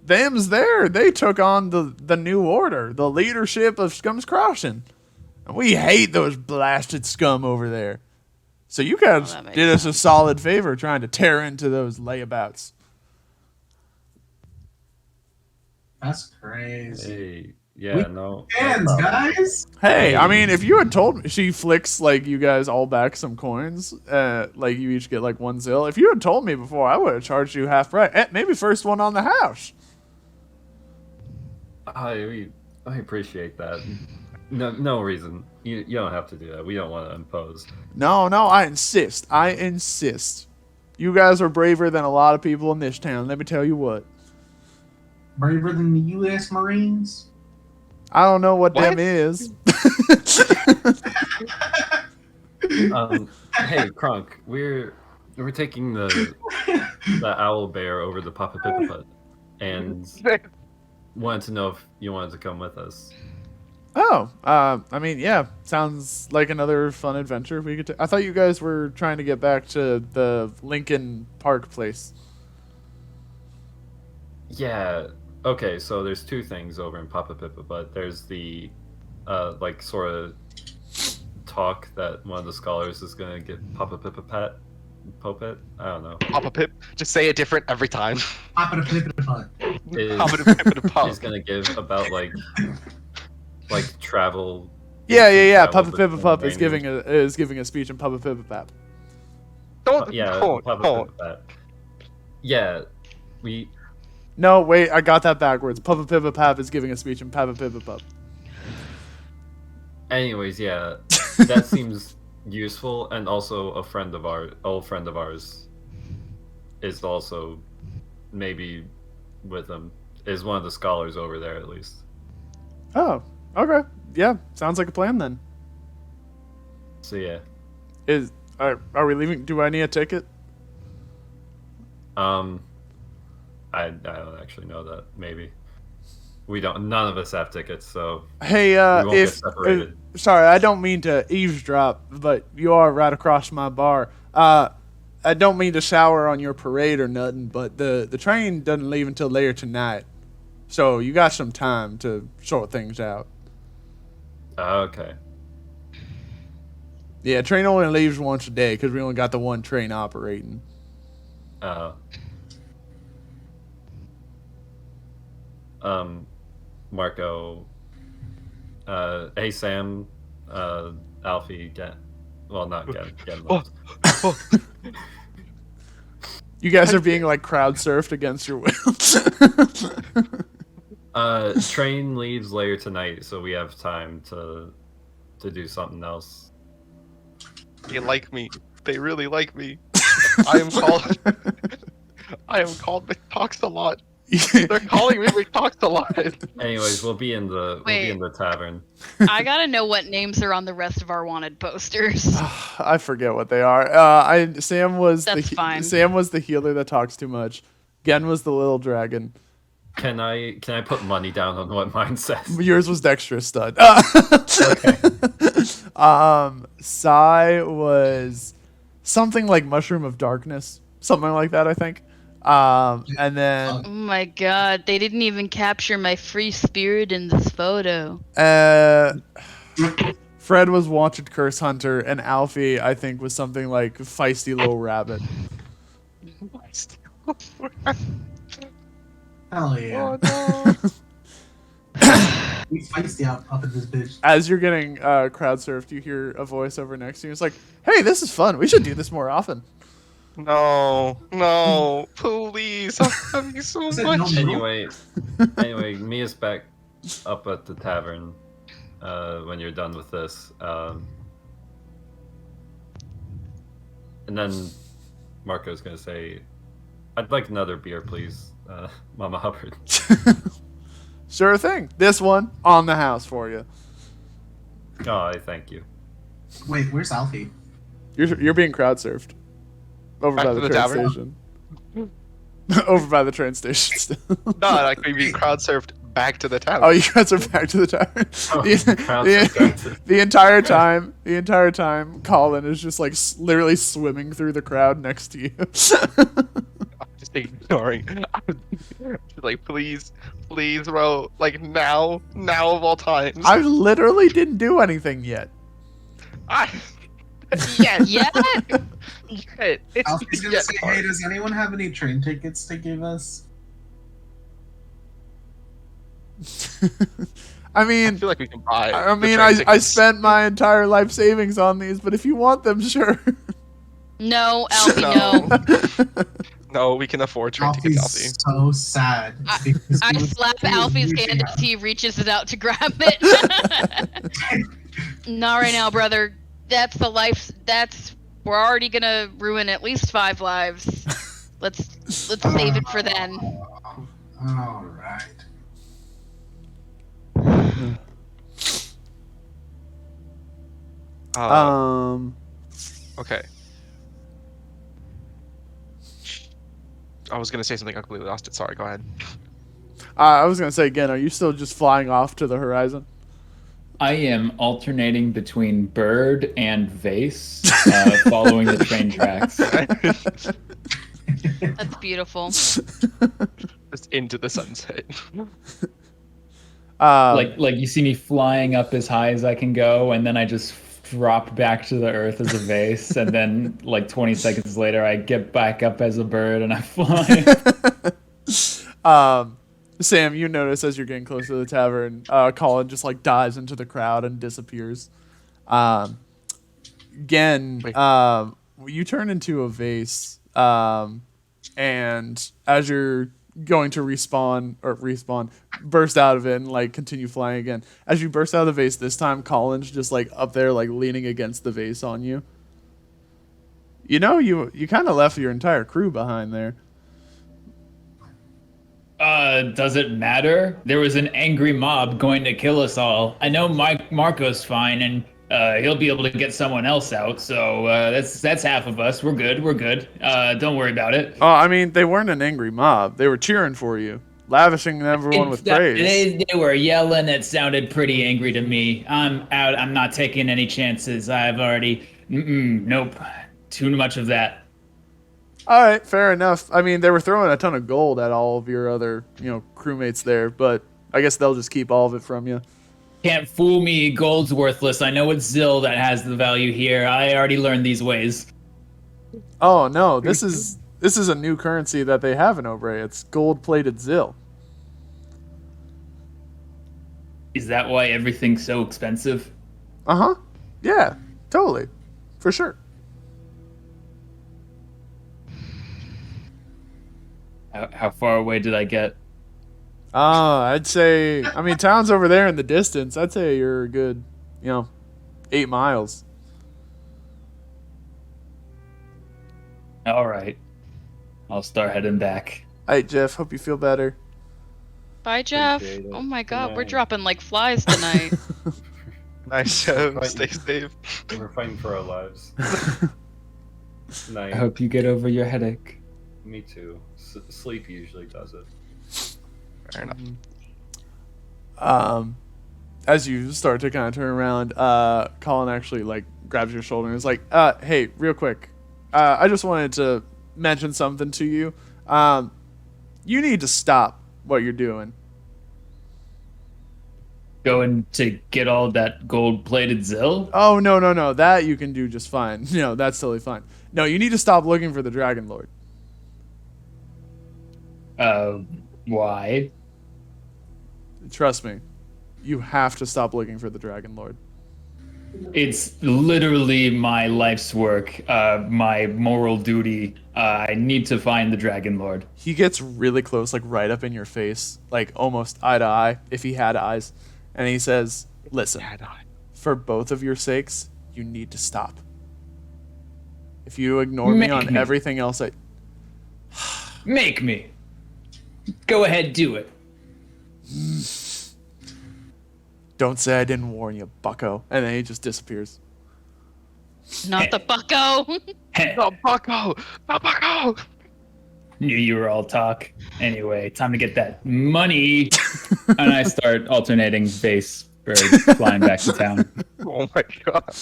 Speaker 1: them's there. They took on the new order, the leadership of Scum's Crossing. And we hate those blasted scum over there. So you guys did us a solid favor trying to tear into those layabouts.
Speaker 6: That's crazy.
Speaker 7: Hey, yeah, no.
Speaker 6: Hands, guys.
Speaker 1: Hey, I mean, if you had told me, she flicks like you guys all back some coins, like you each get like 1 zil. If you had told me before, I would have charged you half price. Maybe first one on the house.
Speaker 7: I appreciate that. No reason. You don't have to do that. We don't want to impose.
Speaker 1: No, I insist. You guys are braver than a lot of people in this town. Let me tell you what.
Speaker 6: Braver than the U.S. Marines?
Speaker 1: I don't know what them is.
Speaker 7: Hey, Kronk, we're taking the owl bear over the Papa Pippa and wanted to know if you wanted to come with us.
Speaker 1: Oh, I mean, yeah, sounds like another fun adventure. We could. I thought you guys were trying to get back to the Lincoln Park place.
Speaker 7: Yeah. Okay, so there's 2 things over in Papa Pippa, but there's the like sort of talk that one of the scholars is gonna get Papa Pippa Popet. I don't know.
Speaker 9: Papa Pip. Just say it different every time.
Speaker 6: Papa Pippa.
Speaker 7: Is gonna give about like travel.
Speaker 1: Yeah. Papa Pippa Pup is giving a speech in Papa Pippa Pap.
Speaker 7: Papa Pippa Pap. Yeah, we.
Speaker 1: No, wait, I got that backwards. Papa Pippa Pap is giving a speech in Papa Pippa Pup.
Speaker 7: Anyways, yeah, that seems useful, and also old friend of ours, is also maybe with them. Is one of the scholars over there at least.
Speaker 1: Oh, okay. Yeah, sounds like a plan then.
Speaker 7: So yeah.
Speaker 1: Are we leaving? Do I need a ticket?
Speaker 7: I don't actually know that. Maybe we don't. None of us have tickets, so
Speaker 1: hey,
Speaker 7: we won't get separated.
Speaker 1: Sorry, I don't mean to eavesdrop, but you are right across my bar. I don't mean to shower on your parade or nothing, but the train doesn't leave until later tonight, so you got some time to sort things out.
Speaker 7: Okay.
Speaker 1: Yeah, train only leaves once a day because we only got the one train operating.
Speaker 7: Marco, hey Sam, Alfie, not lost.
Speaker 1: You guys are being like crowd surfed against your will.
Speaker 7: Train leaves later tonight, so we have time to do something else.
Speaker 9: They like me. They really like me. I am called McTalks a lot. They're calling me McTalks a lot.
Speaker 7: Anyways, we'll be in the tavern.
Speaker 8: I gotta know what names are on the rest of our wanted posters.
Speaker 1: I forget what they are. Sam was
Speaker 8: fine.
Speaker 1: Sam was the healer that talks too much. Gen was the little dragon.
Speaker 7: Can I put money down on what mine says?
Speaker 1: Yours was Dexterous Stud.
Speaker 7: Okay.
Speaker 1: Sai was something like Mushroom of Darkness, something like that, I think. And then
Speaker 8: oh my god, they didn't even capture my free spirit in this photo.
Speaker 1: Fred was Wanted Curse Hunter, and Alfie, I think, was something like Feisty Little Rabbit.
Speaker 6: Hell yeah.
Speaker 9: Oh, no.
Speaker 6: We feisty up in this bitch.
Speaker 1: As you're getting crowd surfed, you hear a voice over next to you. It's like, hey, this is fun. We should do this more often.
Speaker 9: No, please. I'm having so much.
Speaker 7: Anyway, Mia's back up at the tavern when you're done with this. And then Marco's gonna say, I'd like another beer, please, Mama Hubbard.
Speaker 1: Sure thing. This one on the house for you.
Speaker 7: Oh, I thank you.
Speaker 6: Wait, where's Alfie?
Speaker 1: You're being crowd surfed. Over
Speaker 9: Back
Speaker 1: by
Speaker 9: to
Speaker 1: the
Speaker 9: the
Speaker 1: train
Speaker 9: tavern?
Speaker 1: station. Over by the train station.
Speaker 9: No, like we being crowd surfed back to the tower.
Speaker 1: Oh, you guys are back to the tavern. The entire time, Colin is just like literally swimming through the crowd next to you.
Speaker 9: I'm just ignoring. I'm just like, please, bro. Like now of all times.
Speaker 1: I literally didn't do anything yet.
Speaker 9: Yes.
Speaker 8: Yeah.
Speaker 6: Alfie's gonna say, hey, does anyone have any train tickets to give us?
Speaker 1: I mean,
Speaker 9: I feel like we can buy.
Speaker 1: I mean, I spent my entire life savings on these, but if you want them, sure.
Speaker 8: No, Alfie, no.
Speaker 9: No, we can afford train tickets, Alfie.
Speaker 6: Alfie's so sad.
Speaker 8: I slap Alfie's hand as he reaches it out to grab it. Not right now, brother. That's the life. We're already gonna ruin at least 5 lives. Let's save it for then.
Speaker 6: All right.
Speaker 9: Okay. I was gonna say something. I completely lost it. Sorry. Go ahead.
Speaker 1: I was gonna say again. Are you still just flying off to the horizon?
Speaker 11: I am alternating between bird and vase, following the train tracks.
Speaker 8: That's beautiful.
Speaker 9: Just into the sunset.
Speaker 11: Like you see me flying up as high as I can go, and then I just drop back to the earth as a vase, and then like 20 seconds later I get back up as a bird and I fly.
Speaker 1: Sam, you notice as you're getting close to the tavern, Colin just like dives into the crowd and disappears. Again, you turn into a vase, and as you're going to respawn, burst out of it and like continue flying again. As you burst out of the vase this time, Colin's just like up there, like leaning against the vase on you. You know, you kind of left your entire crew behind there.
Speaker 11: Does it matter? There was an angry mob going to kill us all. I know Marco's fine, and he'll be able to get someone else out. So that's half of us. We're good. Don't worry about it.
Speaker 1: Oh, I mean, they weren't an angry mob. They were cheering for you, lavishing everyone with praise.
Speaker 11: They were yelling. It sounded pretty angry to me. I'm out. I'm not taking any chances. I've already. Nope. Too much of that.
Speaker 1: All right, fair enough. I mean, they were throwing a ton of gold at all of your other, crewmates there, but I guess they'll just keep all of it from you.
Speaker 11: Can't fool me. Gold's worthless. I know it's Zill that has the value here. I already learned these ways.
Speaker 1: Oh no, this is a new currency that they have in Obrea. It's gold-plated Zill.
Speaker 11: Is that why everything's so expensive?
Speaker 1: Uh-huh. Yeah, totally. For sure.
Speaker 11: How far away did I get?
Speaker 1: I'd say, I mean, town's over there in the distance. I'd say you're a good, 8 miles.
Speaker 11: All right. I'll start heading back.
Speaker 1: All right, Jeff, hope you feel better.
Speaker 8: Bye, Jeff. Oh my god, we're dropping like flies tonight.
Speaker 9: Nice, Jeff. Stay safe.
Speaker 7: We're fighting for our lives. Night.
Speaker 11: I hope you get over your headache.
Speaker 7: Me too. Sleep usually does it.
Speaker 9: Fair enough.
Speaker 1: As you start to kind of turn around, Colin actually like grabs your shoulder and is like, "Hey, real quick, I just wanted to mention something to you. You need to stop what you're doing."
Speaker 11: Going to get all that gold-plated Zill?
Speaker 1: Oh no, that you can do just fine. No, that's totally fine. No, you need to stop looking for the Dragon Lord.
Speaker 11: Why?
Speaker 1: Trust me, you have to stop looking for the Dragon Lord.
Speaker 11: It's literally my life's work, my moral duty. I need to find the Dragon Lord.
Speaker 1: He gets really close, like right up in your face, like almost eye to eye, if he had eyes. And he says, "Listen, for both of your sakes, you need to stop. If you ignore me on everything else,
Speaker 11: Make me. Go ahead, do it.
Speaker 1: Don't say I didn't warn you, bucko." And then he just disappears.
Speaker 8: Not the bucko.
Speaker 9: The bucko! The bucko!
Speaker 11: Knew you were all talk. Anyway, time to get that money. And I start alternating base bird flying back to town.
Speaker 9: Oh my god.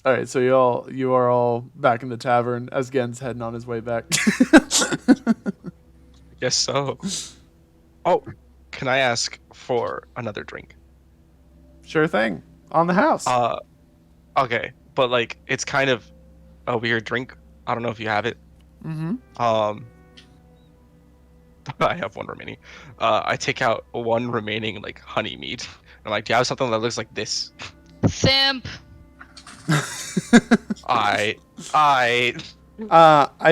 Speaker 1: All right, so you are all back in the tavern as Gen's heading on his way back.
Speaker 9: Guess so. Oh, can I ask for another drink?
Speaker 1: Sure thing. On the house.
Speaker 9: Okay, but like it's kind of a weird drink. I don't know if you have it.
Speaker 1: Mm-hmm.
Speaker 9: I have one remaining. I take out one remaining like honey mead. I'm like, do you have something that looks like this?
Speaker 8: Simp.
Speaker 1: I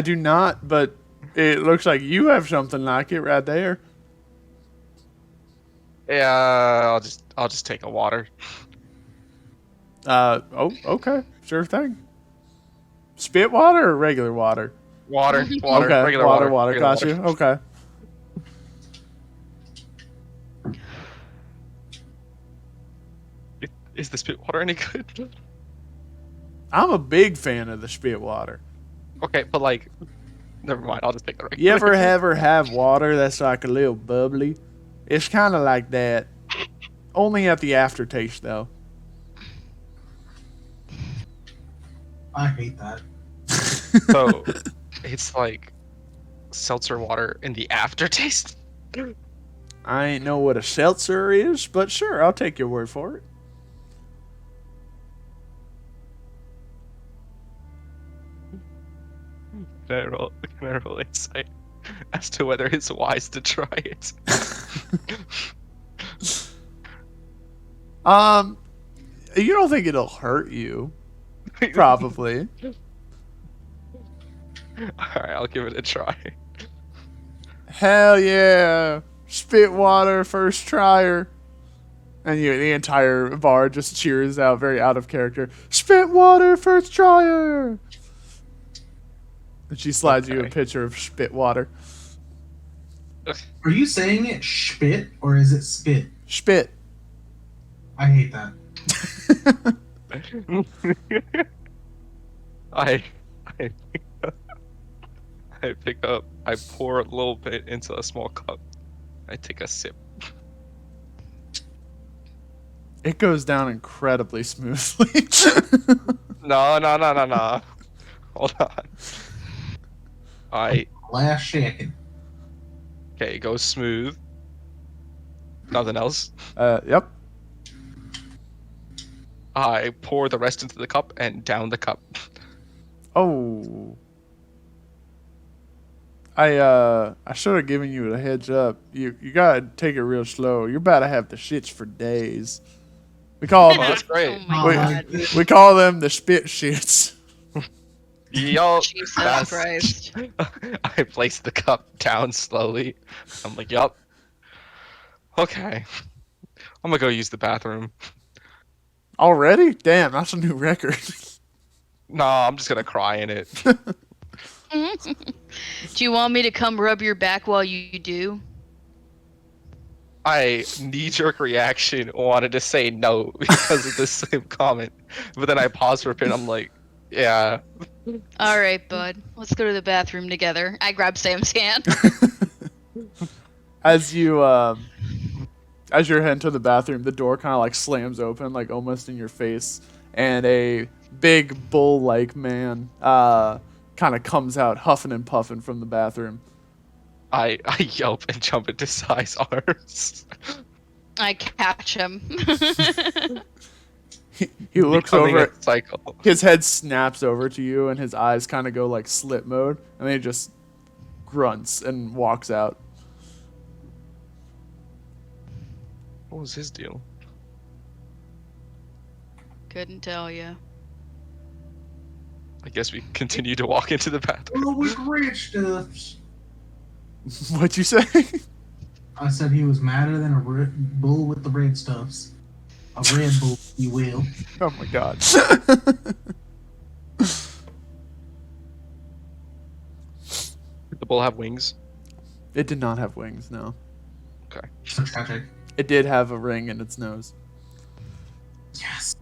Speaker 1: do not, but it looks like you have something like it right there.
Speaker 9: Yeah, I'll just take a water.
Speaker 1: Okay, sure thing. Spit water or regular water?
Speaker 9: Water.
Speaker 1: Okay,
Speaker 9: Regular
Speaker 1: water.
Speaker 9: regular
Speaker 1: Got
Speaker 9: water.
Speaker 1: you. Okay.
Speaker 9: Is the spit water any good?
Speaker 1: I'm a big fan of the spit water.
Speaker 9: Okay, but like, never mind. I'll just take the regular.
Speaker 1: You ever have water that's like a little bubbly? It's kind of like that. Only at the aftertaste, though.
Speaker 6: I hate that.
Speaker 9: So, it's like seltzer water in the aftertaste.
Speaker 1: I ain't know what a seltzer is, but sure, I'll take your word for it.
Speaker 9: Can I roll insight as to whether it's wise to try it?
Speaker 1: You don't think it'll hurt you? Probably.
Speaker 9: Alright, I'll give it a try.
Speaker 1: Hell yeah. Spit water, first trier. And the entire bar just cheers out, very out of character. Spit water, first trier. And she slides you a pitcher of spit water.
Speaker 6: Are you saying it spit or is it spit?
Speaker 1: Spit.
Speaker 6: I hate that.
Speaker 9: I pour a little bit into a small cup. I take a sip.
Speaker 1: It goes down incredibly smoothly.
Speaker 9: No. Hold on.
Speaker 6: Last second.
Speaker 9: Okay, it goes smooth. Nothing else.
Speaker 1: Yep.
Speaker 9: I pour the rest into the cup and down the cup.
Speaker 1: Oh. I should have given you a heads up. You gotta take it real slow. You're about to have the shits for days. We call them.
Speaker 9: That's great.
Speaker 8: Oh my god.
Speaker 1: We call them the spit shits.
Speaker 9: Yo,
Speaker 8: Jesus Christ.
Speaker 9: I place the cup down slowly. I'm like, yup. Okay. I'm gonna go use the bathroom.
Speaker 1: Already? Damn, that's a new record.
Speaker 9: No, I'm just gonna cry in it.
Speaker 8: Do you want me to come rub your back while you do?
Speaker 9: I knee-jerk reaction wanted to say no because of the same comment, but then I paused for a bit. I'm like, yeah.
Speaker 8: All right, bud. Let's go to the bathroom together. I grab Sam's hand.
Speaker 1: As you're heading to the bathroom, the door kind of like slams open, like almost in your face, and a big bull-like man kind of comes out huffing and puffing from the bathroom.
Speaker 9: I yelp and jump into Sai's arms.
Speaker 8: I catch him.
Speaker 1: He looks
Speaker 9: Becoming
Speaker 1: over.
Speaker 9: a cycle.
Speaker 1: His head snaps over to you, and his eyes kind of go like slit mode, and then he just grunts and walks out.
Speaker 9: What was his deal?
Speaker 8: Couldn't tell you.
Speaker 9: I guess we continue to walk into the bathroom.
Speaker 6: Oh, with red stuffs.
Speaker 1: What'd you say?
Speaker 6: I said he was madder than a bull with the red stuffs. A red bull, if you will.
Speaker 1: Oh my god.
Speaker 9: Did the bull have wings?
Speaker 1: It did not have wings, no.
Speaker 9: Okay.
Speaker 6: So tragic.
Speaker 1: It did have a ring in its nose.
Speaker 6: Yes.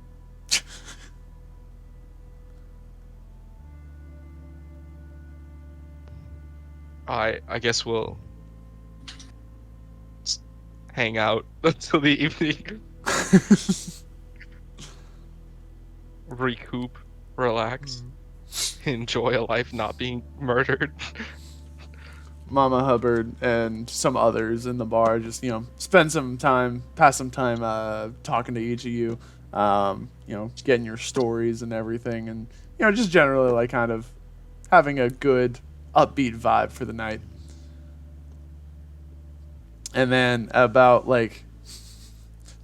Speaker 9: I guess we'll hang out until the evening. Recoup, relax, enjoy a life not being murdered.
Speaker 1: Mama Hubbard and some others in the bar just, pass some time talking to each of you, getting your stories and everything, and, just generally, like, kind of having a good, upbeat vibe for the night. And then about,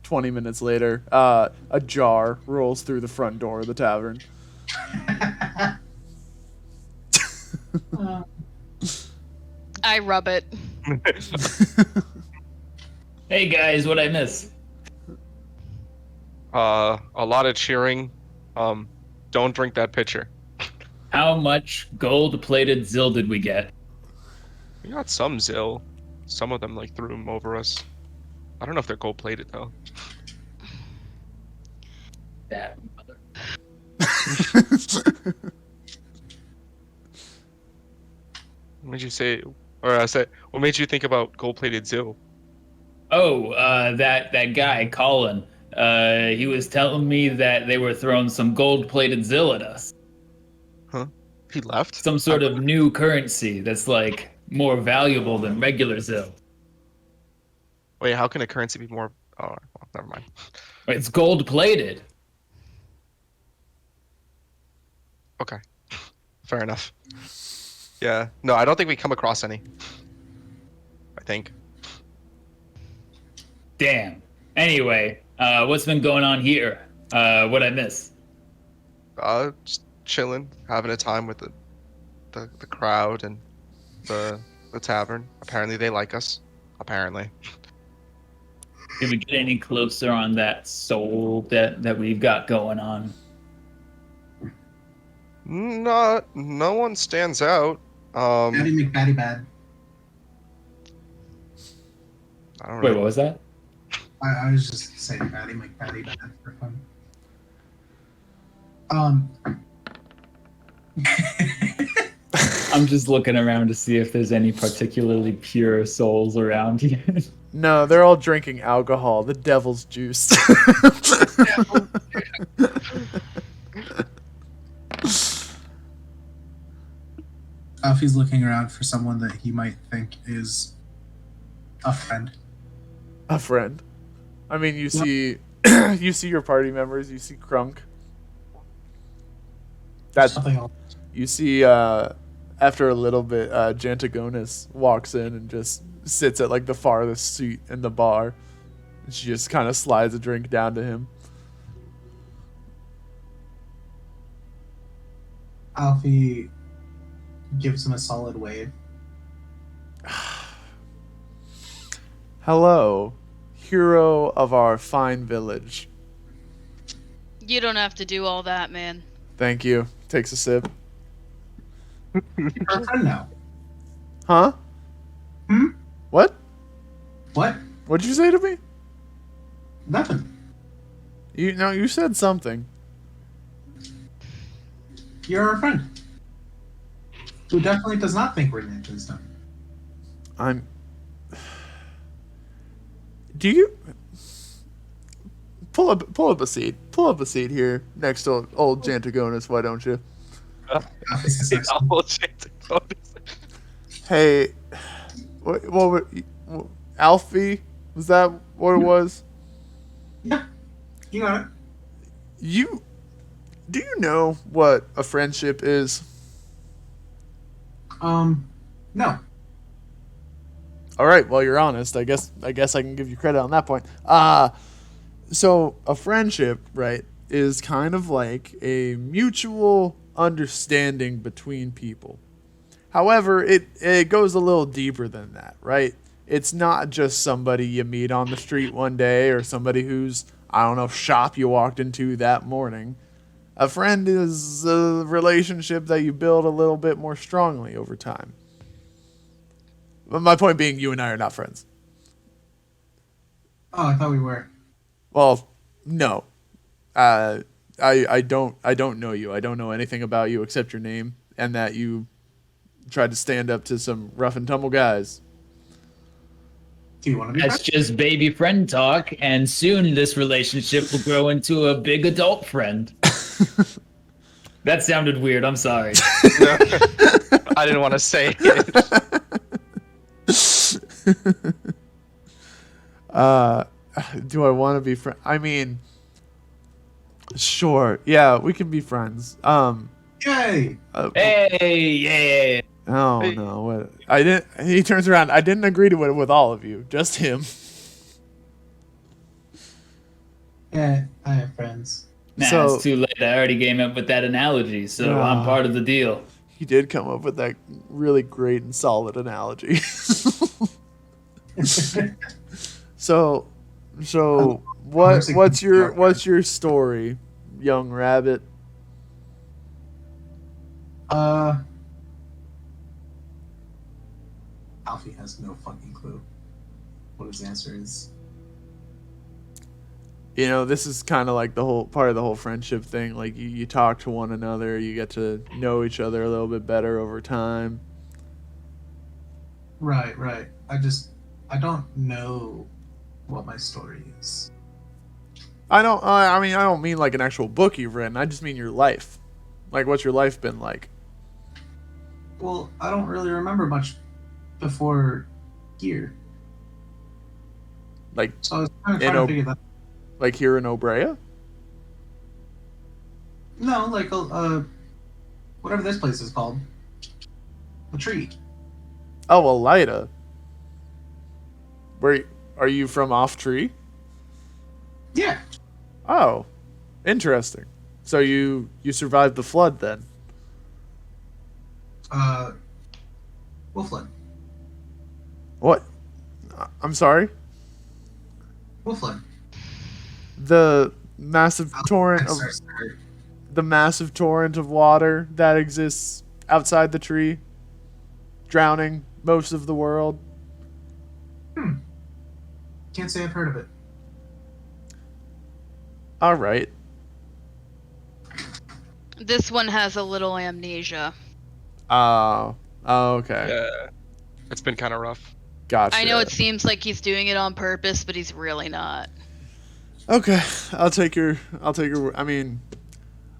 Speaker 1: 20 minutes later, a jar rolls through the front door of the tavern.
Speaker 8: I rub it.
Speaker 11: Hey guys, what'd I miss?
Speaker 9: A lot of cheering. Don't drink that pitcher.
Speaker 11: How much gold-plated Zill did we get?
Speaker 9: We got some Zill. Some of them threw them over us. I don't know if they're gold plated though.
Speaker 11: That mother.
Speaker 9: What made you say? Or I said, what made you think about gold plated Zill?
Speaker 11: Oh, that guy Colin. He was telling me that they were throwing some gold-plated Zill at us.
Speaker 9: Huh? He left?
Speaker 11: Some sort of new currency that's more valuable than regular Zill.
Speaker 9: Wait, how can a currency be more? Oh, well, never mind.
Speaker 11: It's gold-plated.
Speaker 9: Okay, fair enough. Yeah, no, I don't think we come across any. I think.
Speaker 11: Damn. Anyway, what's been going on here? What'd I miss?
Speaker 9: Just chilling, having a time with the crowd and the tavern. Apparently they like us. Apparently.
Speaker 11: Did we get any closer on that soul that we've got going on?
Speaker 9: No one stands out.
Speaker 6: Patty McPatty bad.
Speaker 9: I don't
Speaker 11: Wait,
Speaker 9: really...
Speaker 11: what was that?
Speaker 6: I was just saying Patty McPatty bad for fun.
Speaker 11: I'm just looking around to see if there's any particularly pure souls around here.
Speaker 1: No, they're all drinking alcohol, the devil's juice.
Speaker 6: Alfie's looking around for someone that he might think is a friend.
Speaker 1: A friend. I mean, you see, you see your party members. You see Crunk. That's
Speaker 6: Something else.
Speaker 1: you see. After a little bit, Jantagonis walks in and just sits at the farthest seat in the bar. And she just kind of slides a drink down to him.
Speaker 6: Alfie gives him a solid wave.
Speaker 1: Hello, hero of our fine village.
Speaker 8: You don't have to do all that, man.
Speaker 1: Thank you. Takes a sip.
Speaker 6: You're a friend now.
Speaker 1: Huh? What?
Speaker 6: What?
Speaker 1: What'd you say to me?
Speaker 6: Nothing.
Speaker 1: You said something.
Speaker 6: You're a friend. Who definitely does not think we're ninjas, though.
Speaker 1: Do you pull up a seat? Pull up a seat here next to old Jantagonis, why don't you? Hey, what Alfie? Was that what it was?
Speaker 6: Yeah, you got it.
Speaker 1: Do you know what a friendship is?
Speaker 6: No.
Speaker 1: All right, well, you're honest. I guess I can give you credit on that point. So a friendship, right, is kind of like a mutual understanding between people. However, it goes a little deeper than that, right? It's not just somebody you meet on the street one day or somebody whose, I don't know, shop you walked into that morning. A friend is a relationship that you build a little bit more strongly over time. But my point being, you and I are not friends.
Speaker 6: Oh, I thought we were.
Speaker 1: Well, no. I don't know you. I don't know anything about you except your name and that you tried to stand up to some rough and tumble guys.
Speaker 6: Do you want to be
Speaker 11: That's
Speaker 6: friends?
Speaker 11: just baby friend talk, and soon this relationship will grow into a big adult friend. That sounded weird. I'm sorry.
Speaker 9: No, I didn't want to say it.
Speaker 1: Do I want to be friends? I mean, sure. Yeah, we can be friends.
Speaker 6: Yay!
Speaker 11: Hey, yeah.
Speaker 1: Oh no! What? I didn't. He turns around. I didn't agree to it with all of you. Just him.
Speaker 6: Yeah, I have friends.
Speaker 11: Nah,
Speaker 1: So-
Speaker 11: it's too late. I already came up with that analogy, so I'm part of the deal.
Speaker 1: He did come up with that really great and solid analogy. So what's your story, young rabbit?
Speaker 6: Alfie has no fucking clue what his answer is.
Speaker 1: You know, this is kind of like the whole part of the whole friendship thing. Like you talk to one another, you get to know each other a little bit better over time.
Speaker 6: Right. I don't know what my story is.
Speaker 1: I don't mean like an actual book you've written. I just mean your life. Like, what's your life been like?
Speaker 6: Well, I don't really remember much before here.
Speaker 1: Like,
Speaker 6: So I was kind of trying to figure that.
Speaker 1: like here in Obrea?
Speaker 6: No, like whatever this place is called, a tree.
Speaker 1: Oh, Elida. Where are you from? Off tree?
Speaker 6: Yeah.
Speaker 1: Oh, interesting. So you survived the flood then?
Speaker 6: Wolfland.
Speaker 1: What? I'm sorry.
Speaker 6: Wolfland.
Speaker 1: The massive torrent of water that exists outside the tree, drowning most of the world.
Speaker 6: Can't say I've heard of it.
Speaker 1: All right.
Speaker 8: This one has a little amnesia.
Speaker 1: Oh, okay.
Speaker 9: Yeah, it's been kind of rough.
Speaker 1: Gotcha.
Speaker 8: I know it seems like he's doing it on purpose, but he's really not.
Speaker 1: Okay, I'll take your. I mean,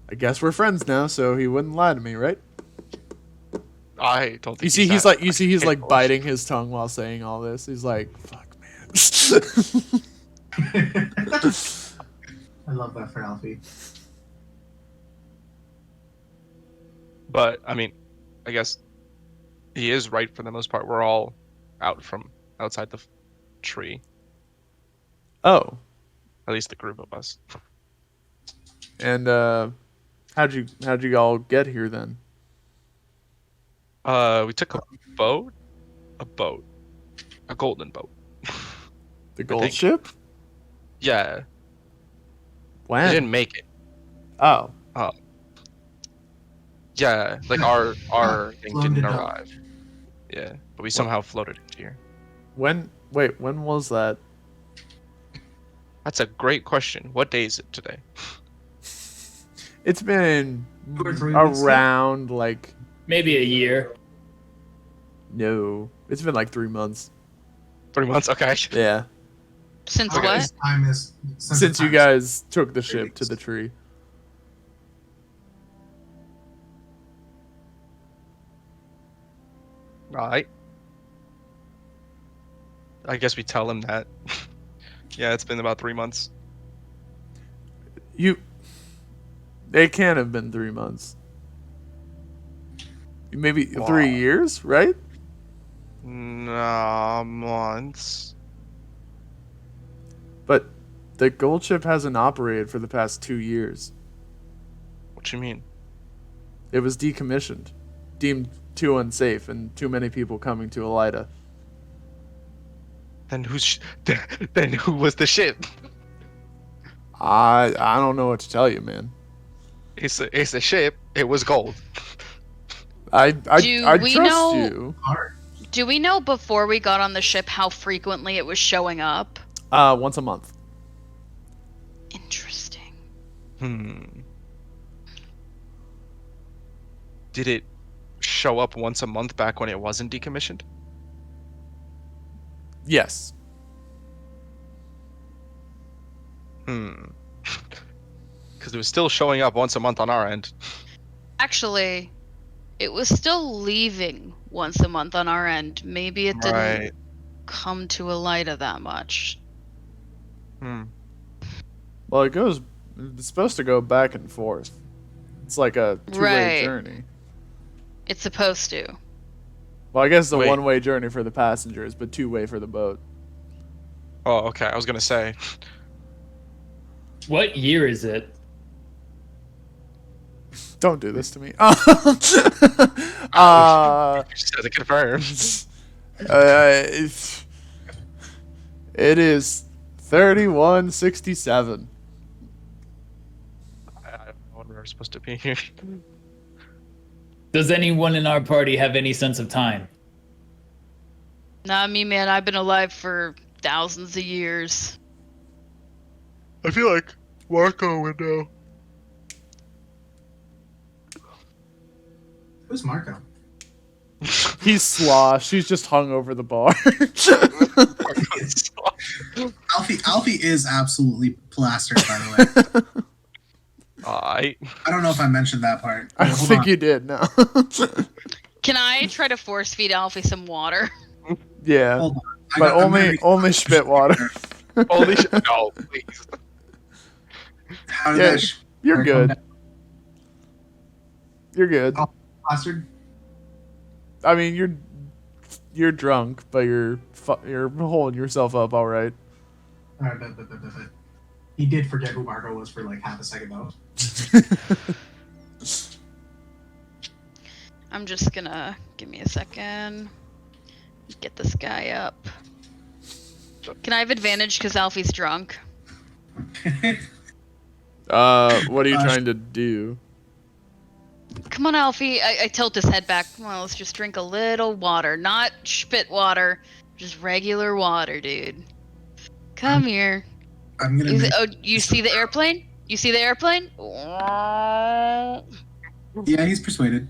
Speaker 1: I guess we're friends now, so he wouldn't lie to me, right?
Speaker 9: I don't think
Speaker 1: You see,
Speaker 9: he's
Speaker 1: he's like biting his tongue while saying all this. He's like, "Fuck, man."
Speaker 6: I love that for Alfie.
Speaker 9: But I mean, I guess he is right for the most part. We're all out from outside the tree.
Speaker 1: Oh,
Speaker 9: at least the group of us.
Speaker 1: And how'd you all get here then?
Speaker 9: We took a boat, a golden boat.
Speaker 1: The gold ship?
Speaker 9: Yeah.
Speaker 1: When?
Speaker 9: We didn't make it.
Speaker 1: Oh.
Speaker 9: Yeah, like our thing didn't
Speaker 6: Floated up.
Speaker 9: arrive. Yeah, but we somehow floated into here.
Speaker 1: When was that?
Speaker 9: That's a great question. What day is it today?
Speaker 1: It's been
Speaker 6: 2 or 3 weeks.
Speaker 1: around like
Speaker 11: Maybe a year.
Speaker 1: no. It's been like 3 months.
Speaker 9: 3 months? Okay.
Speaker 1: Yeah.
Speaker 8: Since
Speaker 6: Okay,
Speaker 8: what?
Speaker 6: this time is
Speaker 1: Since you
Speaker 6: time.
Speaker 1: guys took the
Speaker 6: 3
Speaker 1: ship
Speaker 6: weeks.
Speaker 1: to the tree.
Speaker 9: Alright. I guess we tell him that. Yeah, it's been about 3 months.
Speaker 1: It can't have been 3 months. Maybe
Speaker 9: Wow.
Speaker 1: 3 years, right?
Speaker 9: Nah, months.
Speaker 1: But the gold ship hasn't operated for the past 2 years.
Speaker 9: What you mean?
Speaker 1: It was decommissioned, deemed too unsafe, and too many people coming to Elida.
Speaker 9: Then then who was the ship?
Speaker 1: I don't know what to tell you, man.
Speaker 9: It's a ship. It was gold.
Speaker 1: I
Speaker 8: we
Speaker 1: trust
Speaker 8: know-
Speaker 1: you.
Speaker 8: Do we know before we got on the ship how frequently it was showing up?
Speaker 1: Once a month.
Speaker 8: Interesting.
Speaker 9: Did it show up once a month back when it wasn't decommissioned?
Speaker 1: Yes.
Speaker 9: Because it was still showing up once a month on our end.
Speaker 8: Actually, it was still leaving once a month on our end. Maybe it didn't
Speaker 9: Right.
Speaker 8: come to a light of that much.
Speaker 1: Well, it's supposed to go back and forth. It's like a two-way
Speaker 8: Right.
Speaker 1: journey.
Speaker 8: It's supposed to.
Speaker 1: Well, I guess it's a
Speaker 9: Wait.
Speaker 1: one-way journey for the passengers, but two-way for the boat.
Speaker 9: Oh, okay. I was gonna say.
Speaker 11: What year is it?
Speaker 1: Don't do this to me.
Speaker 9: Just had to confirm.
Speaker 1: It is 3167.
Speaker 9: I don't know when we were supposed to be here.
Speaker 11: Does anyone in our party have any sense of time?
Speaker 8: Not me, man. I've been alive for thousands of years.
Speaker 9: I feel like Marco would know.
Speaker 6: Who's Marco?
Speaker 1: He's sloshed. He's just hung over the bar.
Speaker 6: Alfie is absolutely plastered, by the way. I don't know if I mentioned that part.
Speaker 1: I
Speaker 6: Hold
Speaker 1: think
Speaker 6: on.
Speaker 1: you did. No.
Speaker 8: Can I try to force feed Alfie some water?
Speaker 1: Yeah,
Speaker 6: Hold on.
Speaker 1: but
Speaker 6: I'm gonna
Speaker 1: only spit water.
Speaker 9: Holy shit! No, please.
Speaker 6: How did
Speaker 1: Yeah,
Speaker 6: that
Speaker 1: you're
Speaker 6: come
Speaker 1: good.
Speaker 6: down?
Speaker 1: You're good.
Speaker 6: Plastered?
Speaker 1: I mean, you're drunk, but you're holding yourself up all right.
Speaker 6: Alright, but. He did forget who Marco was for like half a second though.
Speaker 8: I'm just gonna give me a second. Get this guy up. Can I have advantage because Alfie's drunk?
Speaker 1: What are you trying to do?
Speaker 8: Come on, Alfie. I tilt his head back. Come on, let's just drink a little water. Not spit water. Just regular water, dude. Come here.
Speaker 6: I'm gonna
Speaker 8: You see the airplane? You see the airplane?
Speaker 6: Yeah, he's persuaded.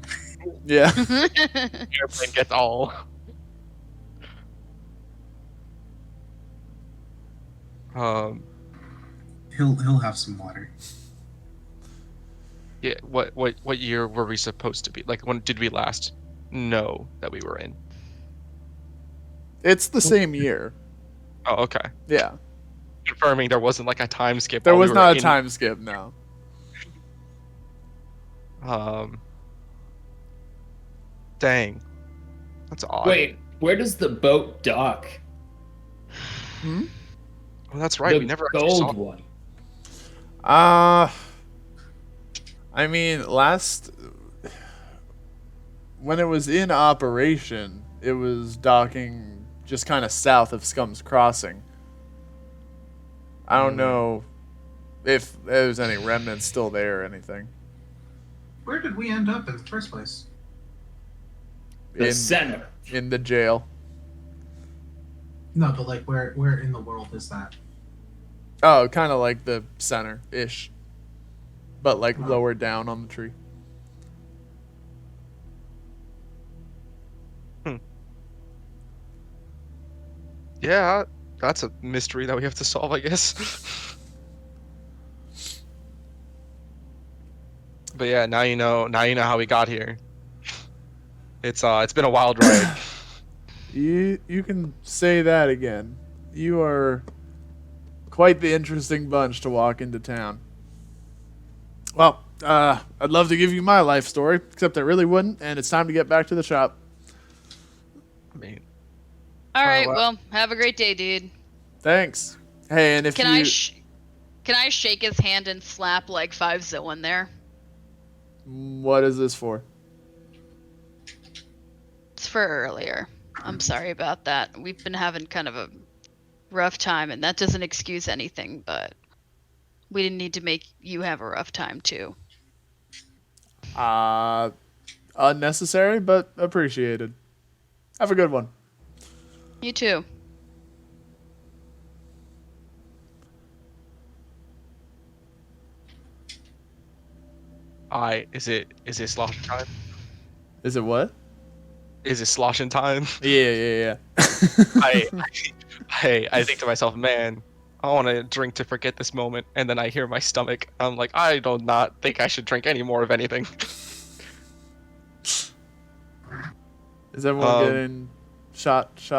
Speaker 1: Yeah.
Speaker 9: Airplane gets all.
Speaker 6: He'll have some water.
Speaker 9: Yeah. What year were we supposed to be? Like, when did we last know that we were in?
Speaker 1: It's the same year.
Speaker 9: Oh, okay.
Speaker 1: Yeah.
Speaker 9: Confirming there wasn't like a time skip.
Speaker 1: There
Speaker 9: while
Speaker 1: was
Speaker 9: we
Speaker 1: not
Speaker 9: were
Speaker 1: a
Speaker 9: in-
Speaker 1: time skip, no.
Speaker 9: Dang. That's odd.
Speaker 11: Wait, where does the boat dock?
Speaker 1: Hmm?
Speaker 9: Oh, that's right.
Speaker 11: The
Speaker 9: We never actually saw
Speaker 11: gold one.
Speaker 1: I mean, when it was in operation, it was docking just kind of south of Scum's Crossing. I don't know if there's any remnants still there or anything.
Speaker 6: Where did we end up in the first place?
Speaker 11: The center.
Speaker 1: In the jail.
Speaker 6: No, but like where in the world is that?
Speaker 1: Oh, kind of like the center-ish. But like lower down on the tree.
Speaker 9: Yeah, that's a mystery that we have to solve, I guess. But yeah, now you know how we got here. It's been a wild ride.
Speaker 1: You can say that again. You are quite the interesting bunch to walk into town. Well, I'd love to give you my life story, except I really wouldn't, and it's time to get back to the shop.
Speaker 9: I mean,
Speaker 8: All right.
Speaker 1: well-
Speaker 8: Well, have a great day, dude.
Speaker 1: Thanks. Hey, and if
Speaker 8: Can
Speaker 1: you...
Speaker 8: I shake his hand and slap like 5-0 in there?
Speaker 1: What is this for?
Speaker 8: It's for earlier. I'm sorry about that. We've been having kind of a rough time, and that doesn't excuse anything, but we didn't need to make you have a rough time too.
Speaker 1: Unnecessary, but appreciated. Have a good one.
Speaker 8: You too.
Speaker 9: Is it sloshing time?
Speaker 1: Is it what?
Speaker 9: Is it sloshing time?
Speaker 1: Yeah.
Speaker 9: I think to myself, man, I want to drink to forget this moment, and then I hear my stomach. I'm like, I do not think I should drink any more of anything.
Speaker 1: Is everyone getting shots?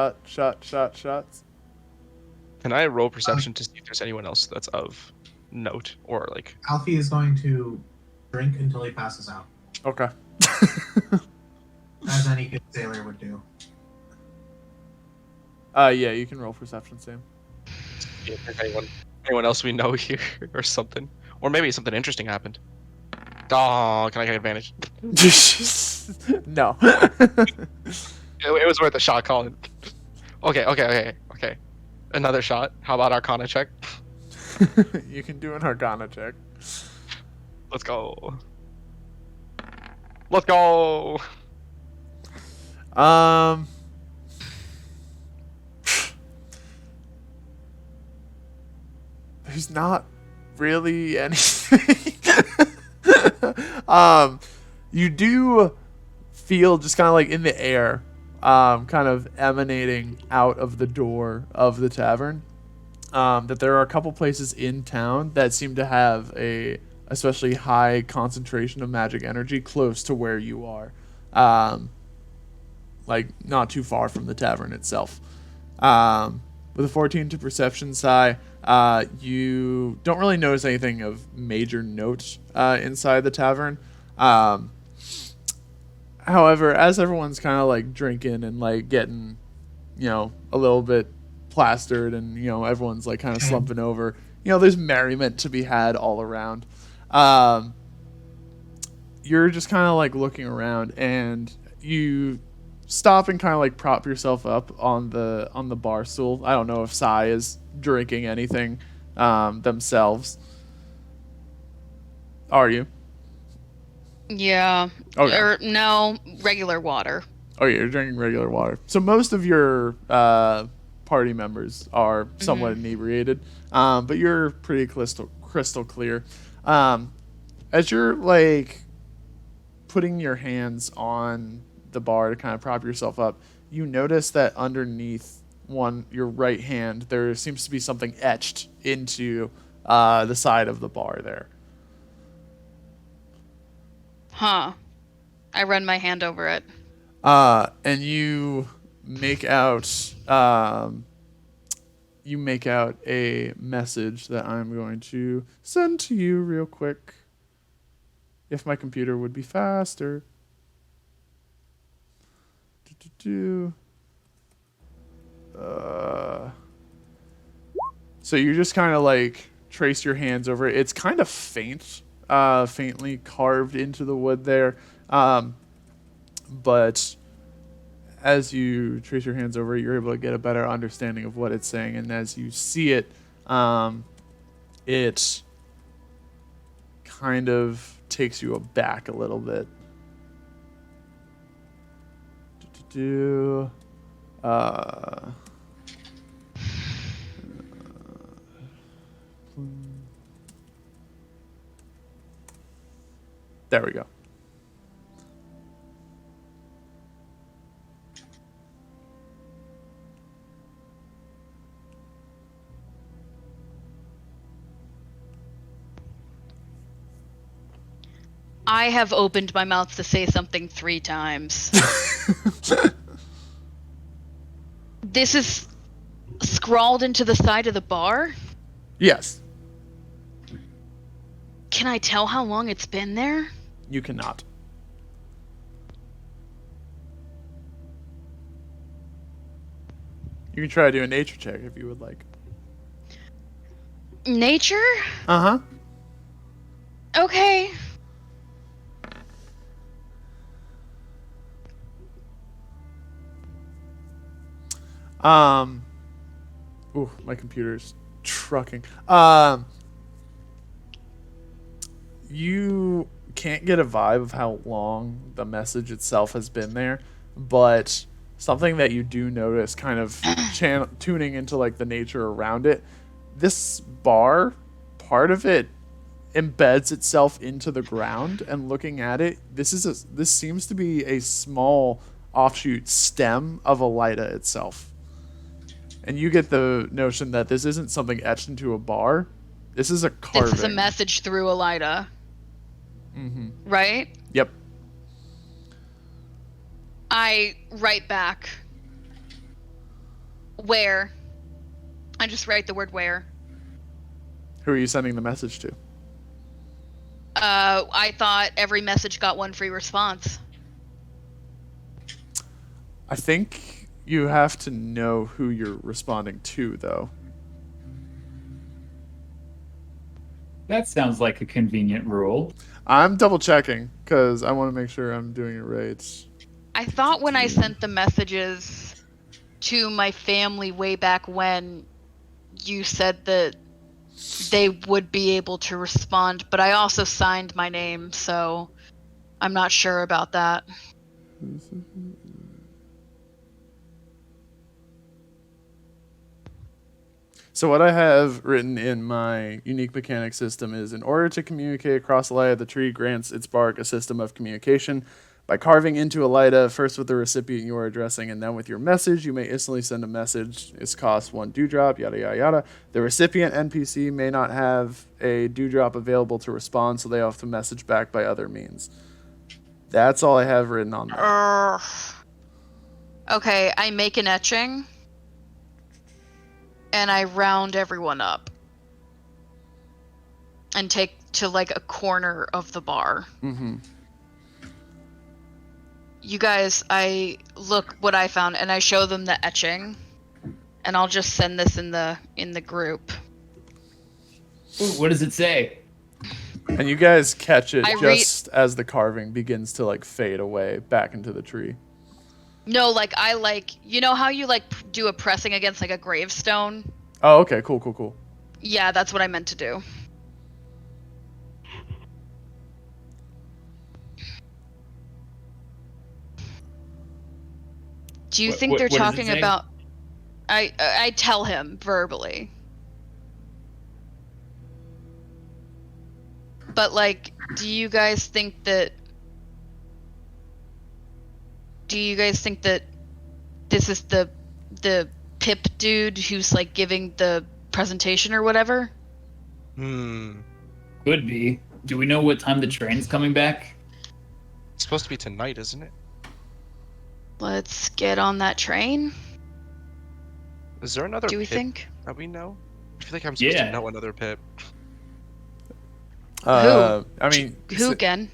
Speaker 9: Can I roll perception to see if there's anyone else that's of note or like?
Speaker 6: Alfie is going to drink until he passes out,
Speaker 1: Okay.
Speaker 6: as any good sailor would do.
Speaker 1: Yeah, you can roll perception, Sam.
Speaker 9: See if there's anyone else we know here or something, or maybe something interesting happened. Oh, can I get advantage?
Speaker 1: No.
Speaker 9: It was worth a shot, Colin. Okay. Another shot. How about Arcana check?
Speaker 1: You can do an Arcana check.
Speaker 9: Let's go. Let's go.
Speaker 1: There's not really anything. You do feel just kind of like in the air, kind of emanating out of the door of the tavern, that there are a couple places in town that seem to have a especially high concentration of magic energy close to where you are, like not too far from the tavern itself. With a 14 to perception, Sai, you don't really notice anything of major note inside the tavern. However, as everyone's kind of like drinking and like getting, a little bit plastered, and everyone's like kind of slumping over, there's merriment to be had all around. You're just kind of like looking around, and you stop and kind of like prop yourself up on the bar stool. I don't know if Sai is drinking anything themselves. Are you?
Speaker 8: Yeah.
Speaker 1: Okay.
Speaker 8: Or no, regular water.
Speaker 1: Oh, yeah, you're drinking regular water. So most of your party members are somewhat inebriated, but you're pretty crystal clear. As you're like putting your hands on the bar to kind of prop yourself up, you notice that underneath your right hand, there seems to be something etched into the side of the bar there.
Speaker 8: Huh. I run my hand over it.
Speaker 1: And you make out a message that I'm going to send to you real quick. If my computer would be faster. So you just kind of like trace your hands over it. It's kind of faintly carved into the wood there. But as you trace your hands over it, you're able to get a better understanding of what it's saying. And as you see it, it kind of takes you aback a little bit. There we go.
Speaker 8: I have opened my mouth to say something 3 times. This is scrawled into the side of the bar?
Speaker 1: Yes.
Speaker 8: Can I tell how long it's been there?
Speaker 1: You cannot. You can try to do a nature check if you would like.
Speaker 8: Nature?
Speaker 1: Uh-huh.
Speaker 8: Okay.
Speaker 1: Ooh, my computer's trucking. You can't get a vibe of how long the message itself has been there, but something that you do notice, kind of tuning into like the nature around it. This bar, part of it embeds itself into the ground, and looking at it, this seems to be a small offshoot stem of a Lida itself. And you get the notion that this isn't something etched into a bar. This is a carving.
Speaker 8: This is a message through a Lida.
Speaker 1: Mm-hmm.
Speaker 8: Right?
Speaker 1: Yep.
Speaker 8: I write back. Where? I just write the word where.
Speaker 1: Who are you sending the message to?
Speaker 8: I thought every message got one free response.
Speaker 1: I think you have to know who you're responding to, though.
Speaker 11: That sounds like a convenient rule.
Speaker 1: I'm double checking because I want to make sure I'm doing it right.
Speaker 8: I thought when I sent the messages to my family way back when, you said that they would be able to respond, but I also signed my name, so I'm not sure about that.
Speaker 1: So what I have written in my unique mechanic system is, in order to communicate across the Lida, the tree grants its bark a system of communication. By carving into a Lida, first with the recipient you are addressing and then with your message, you may instantly send a message. Its cost 1 dewdrop, yada yada yada. The recipient NPC may not have a dewdrop available to respond, so they have to message back by other means. That's all I have written on that.
Speaker 8: Okay, I make an etching, and I round everyone up. And take to, like, a corner of the bar.
Speaker 1: Mm-hmm.
Speaker 8: You guys, I look what I found, and I show them the etching, and I'll just send this in the group.
Speaker 11: Ooh, what does it say?
Speaker 1: And you guys catch it just as the carving begins to like fade away back into the tree.
Speaker 8: No, like you know how you like do a pressing against like a gravestone?
Speaker 1: Oh, okay, cool.
Speaker 8: Yeah, that's what I meant to do. Do you think they're talking about? I tell him verbally. But like, do you guys think that this is the Pip dude who's like giving the presentation or whatever?
Speaker 11: Could be. Do we know what time the train's coming back?
Speaker 9: It's supposed to be tonight, isn't it?
Speaker 8: Let's get on that train.
Speaker 9: Is there another
Speaker 8: Do we
Speaker 9: Pip
Speaker 8: think?
Speaker 9: that we know? I feel like I'm supposed to know another Pip.
Speaker 8: Who?
Speaker 1: I mean,
Speaker 8: who again?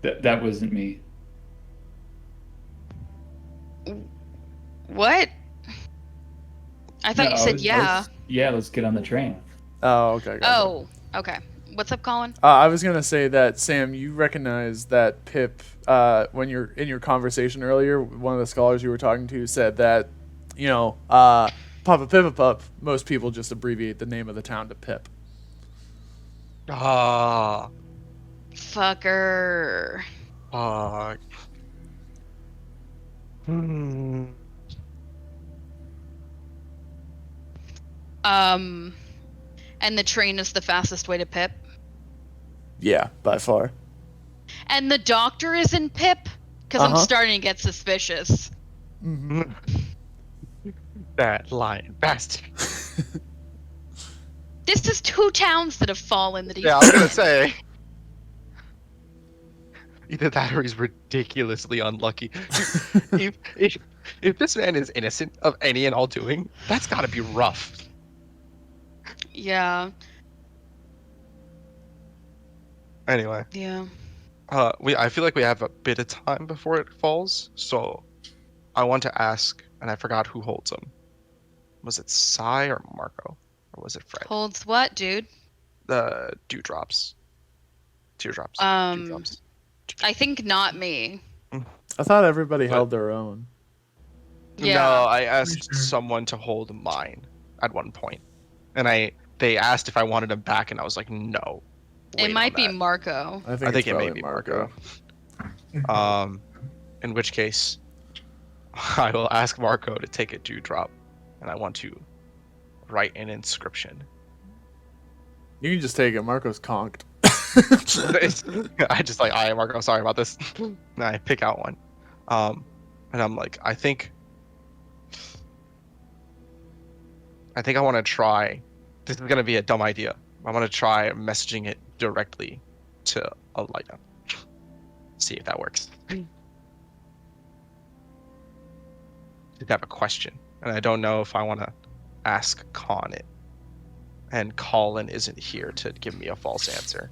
Speaker 11: That wasn't me.
Speaker 8: What? I thought you said yeah.
Speaker 11: Yeah, let's get on the train.
Speaker 1: Oh, okay.
Speaker 8: Oh, okay. What's up, Colin?
Speaker 1: I was gonna say that, Sam, you recognize that Pip when you're in your conversation earlier. One of the scholars you were talking to said that, you know, Papa Pip-a-Pup, most people just abbreviate the name of the town to Pip.
Speaker 9: Ah.
Speaker 8: Fucker.
Speaker 9: Fuck.
Speaker 8: And the train is the fastest way to Pip?
Speaker 1: Yeah, by far.
Speaker 8: And the doctor is in Pip? Because I'm starting to get suspicious.
Speaker 1: Mm-hmm.
Speaker 9: That lying bastard.
Speaker 8: This is 2 towns that have fallen that he's...
Speaker 9: Yeah, I was gonna say. Either that or he's ridiculously unlucky. If this man is innocent of any and all doing, that's gotta be rough.
Speaker 8: Yeah.
Speaker 9: Anyway.
Speaker 8: Yeah.
Speaker 9: I feel like we have a bit of time before it falls, so I want to ask, and I forgot who holds them. Was it Sai or Marco? Or was it Fred?
Speaker 8: Holds what, dude?
Speaker 9: The dewdrops. Teardrops. Dewdrops.
Speaker 8: I think not me.
Speaker 1: I thought everybody held their own.
Speaker 8: Yeah.
Speaker 9: No, I asked someone to hold mine at one point. And they asked if I wanted them back, and I was like, no.
Speaker 8: It might be Marco.
Speaker 1: I think
Speaker 9: it may be Marco. In which case, I will ask Marco to take a dewdrop, and I want to write an inscription
Speaker 1: You can just take it. Marco's conked.
Speaker 9: I just like, all right, Marco, sorry about this. And I pick out one. And I'm like, I think I want to try. This is going to be a dumb idea. I want to try messaging it directly to Alida. See if that works. I have a question, and I don't know if I want to ask Con it. And Colin isn't here to give me a false answer.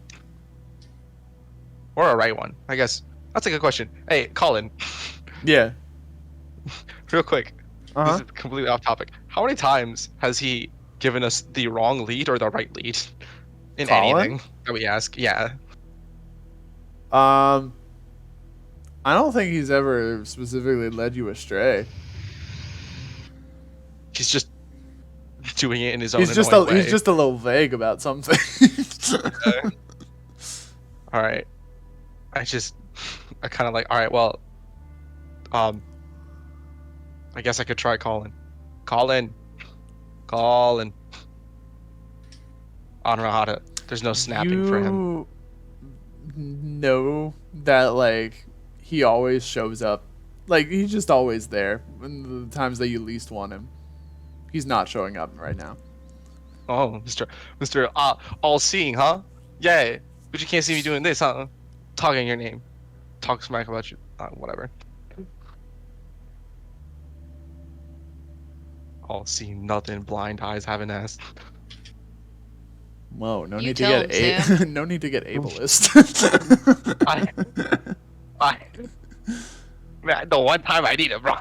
Speaker 9: Or a right one. I guess that's a good question. Hey, Colin.
Speaker 1: Yeah.
Speaker 9: Real quick.
Speaker 1: Uh-huh.
Speaker 9: This is completely off topic. How many times has he given us the wrong lead or the right lead in
Speaker 1: Colin?
Speaker 9: anything that we ask? Yeah.
Speaker 1: I don't think he's ever specifically led you astray.
Speaker 9: He's just doing it in his own
Speaker 1: He's just
Speaker 9: annoying way.
Speaker 1: he's just a little vague about something.
Speaker 9: All right. I kind of like, all right, well, I guess I could try Colin. Colin. I don't know how to. There's no snapping for him.
Speaker 1: You know that like he always shows up. Like he's just always there in the times that you least want him. He's not showing up right now.
Speaker 9: Oh, Mr. All-Seeing, huh? Yeah, but you can't see me doing this, huh? Talking your name. Talk smack about you. Whatever. All-Seeing nothing. Blind eyes haven't asked.
Speaker 1: Whoa, no
Speaker 8: You
Speaker 1: need to
Speaker 8: tell
Speaker 1: get
Speaker 8: him, Sam.
Speaker 1: no need to get ableist.
Speaker 9: Man, the one time I need it, bro.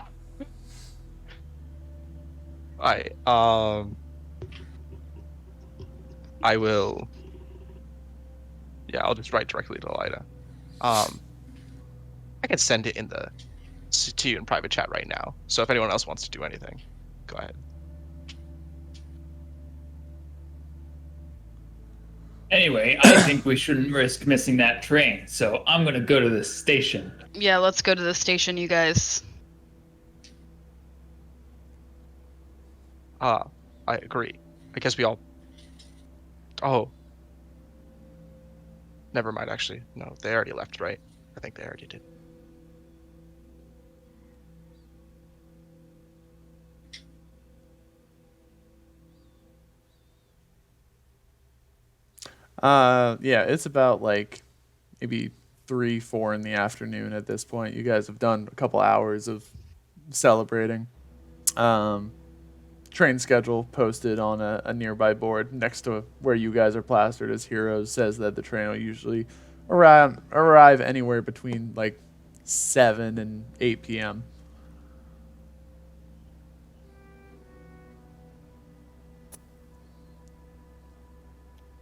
Speaker 9: I will. Yeah, I'll just write directly to Lida. I can send it to you in private chat right now. So if anyone else wants to do anything, go ahead.
Speaker 11: Anyway, I think we shouldn't risk missing that train, so I'm gonna go to the station.
Speaker 8: Yeah, let's go to the station, you guys.
Speaker 9: I agree. I guess we all. Oh. Never mind, actually. No, they already left, right? I think they already did.
Speaker 1: Yeah, it's about like maybe 3-4 in the afternoon at this point. You guys have done a couple hours of celebrating. Train schedule posted on a nearby board next to where you guys are plastered as heroes says that the train will usually arrive anywhere between like 7 and 8 p.m.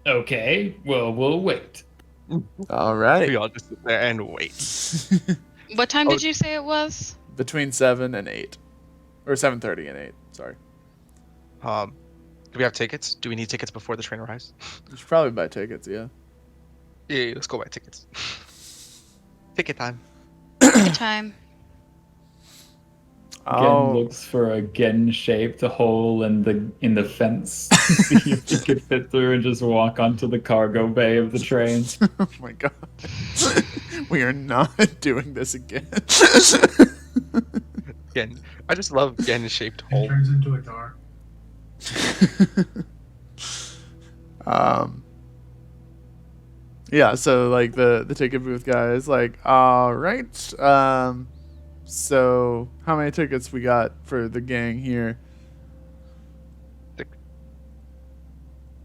Speaker 11: Okay, well, we'll wait.
Speaker 1: All right.
Speaker 9: We all just sit there and wait.
Speaker 8: What time did you say it was?
Speaker 1: Between 7 and 8. Or 7:30 and 8, sorry.
Speaker 9: Do we have tickets? Do we need tickets before the train arrives?
Speaker 1: You should probably buy tickets, yeah.
Speaker 9: Yeah, let's go buy tickets. Ticket time.
Speaker 8: Ticket time.
Speaker 11: Gen looks for a Gen-shaped hole in the fence. See if he could fit through and just walk onto the cargo bay of the train.
Speaker 1: Oh my god. We are not doing this again.
Speaker 9: Gen. I just love Gen-shaped hole.
Speaker 6: It turns into a door.
Speaker 1: Yeah, so like the ticket booth guy is like, all right. So how many tickets we got for the gang here?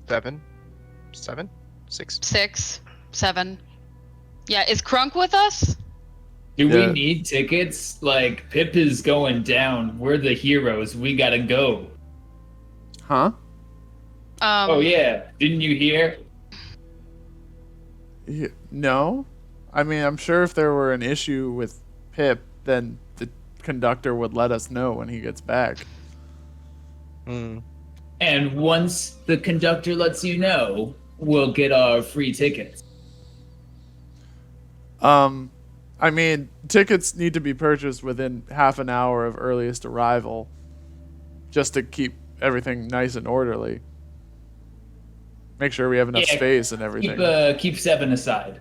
Speaker 9: 7, 6.
Speaker 8: 6, 7. Yeah, is Crunk with us?
Speaker 11: Do
Speaker 1: Yeah.
Speaker 11: we need tickets? Like, Pip is going down. We're the heroes. We gotta go.
Speaker 1: Huh?
Speaker 11: Oh yeah, didn't you hear?
Speaker 1: No. I mean, I'm sure if there were an issue with Pip, then the conductor would let us know when he gets back.
Speaker 11: And once the conductor lets you know, we'll get our free tickets.
Speaker 1: I mean, tickets need to be purchased within half an hour of earliest arrival, just to keep everything nice and orderly. make sure we have enough
Speaker 11: Yeah,
Speaker 1: space and everything.
Speaker 11: Keep 7 aside.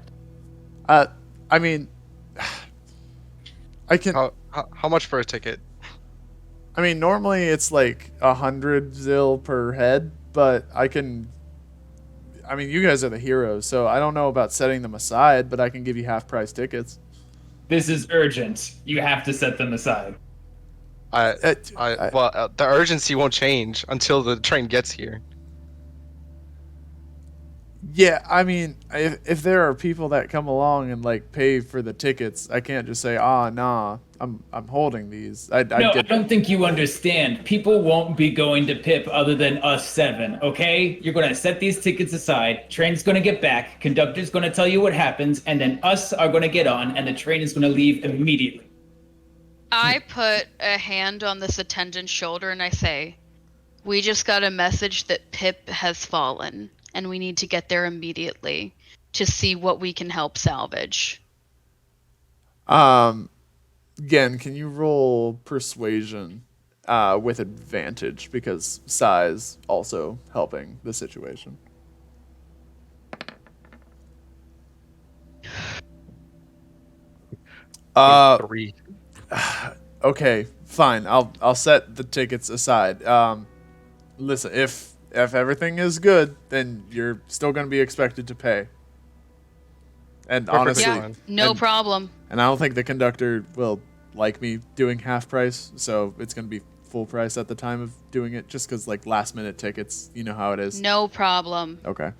Speaker 1: I mean, I can.
Speaker 9: How much for a ticket?
Speaker 1: I mean, normally it's like 100 zil per head, but I can. I mean, you guys are the heroes, so I don't know about setting them aside, but I can give you half-price tickets.
Speaker 11: This is urgent. You have to set them aside.
Speaker 9: The urgency won't change until the train gets here.
Speaker 1: Yeah, I mean, if there are people that come along and like pay for the tickets, I can't just say, nah, I'm holding these.
Speaker 11: I don't think you understand. People won't be going to Pip other than us 7, okay? You're gonna set these tickets aside, train's gonna get back, conductor's gonna tell you what happens, and then us are gonna get on, and the train is gonna leave immediately.
Speaker 8: I put a hand on this attendant's shoulder and I say, we just got a message that Pip has fallen, and we need to get there immediately to see what we can help salvage.
Speaker 1: Again, can you roll persuasion with advantage, because size also helping the situation.
Speaker 9: Three.
Speaker 1: Okay, fine. I'll set the tickets aside. Listen, if everything is good, then you're still going to be expected to pay. And honestly,
Speaker 8: no problem.
Speaker 1: And I don't think the conductor will like me doing half price, so it's going to be full price at the time of doing it, just because like last minute tickets, you know how it is.
Speaker 8: No problem.
Speaker 1: Okay.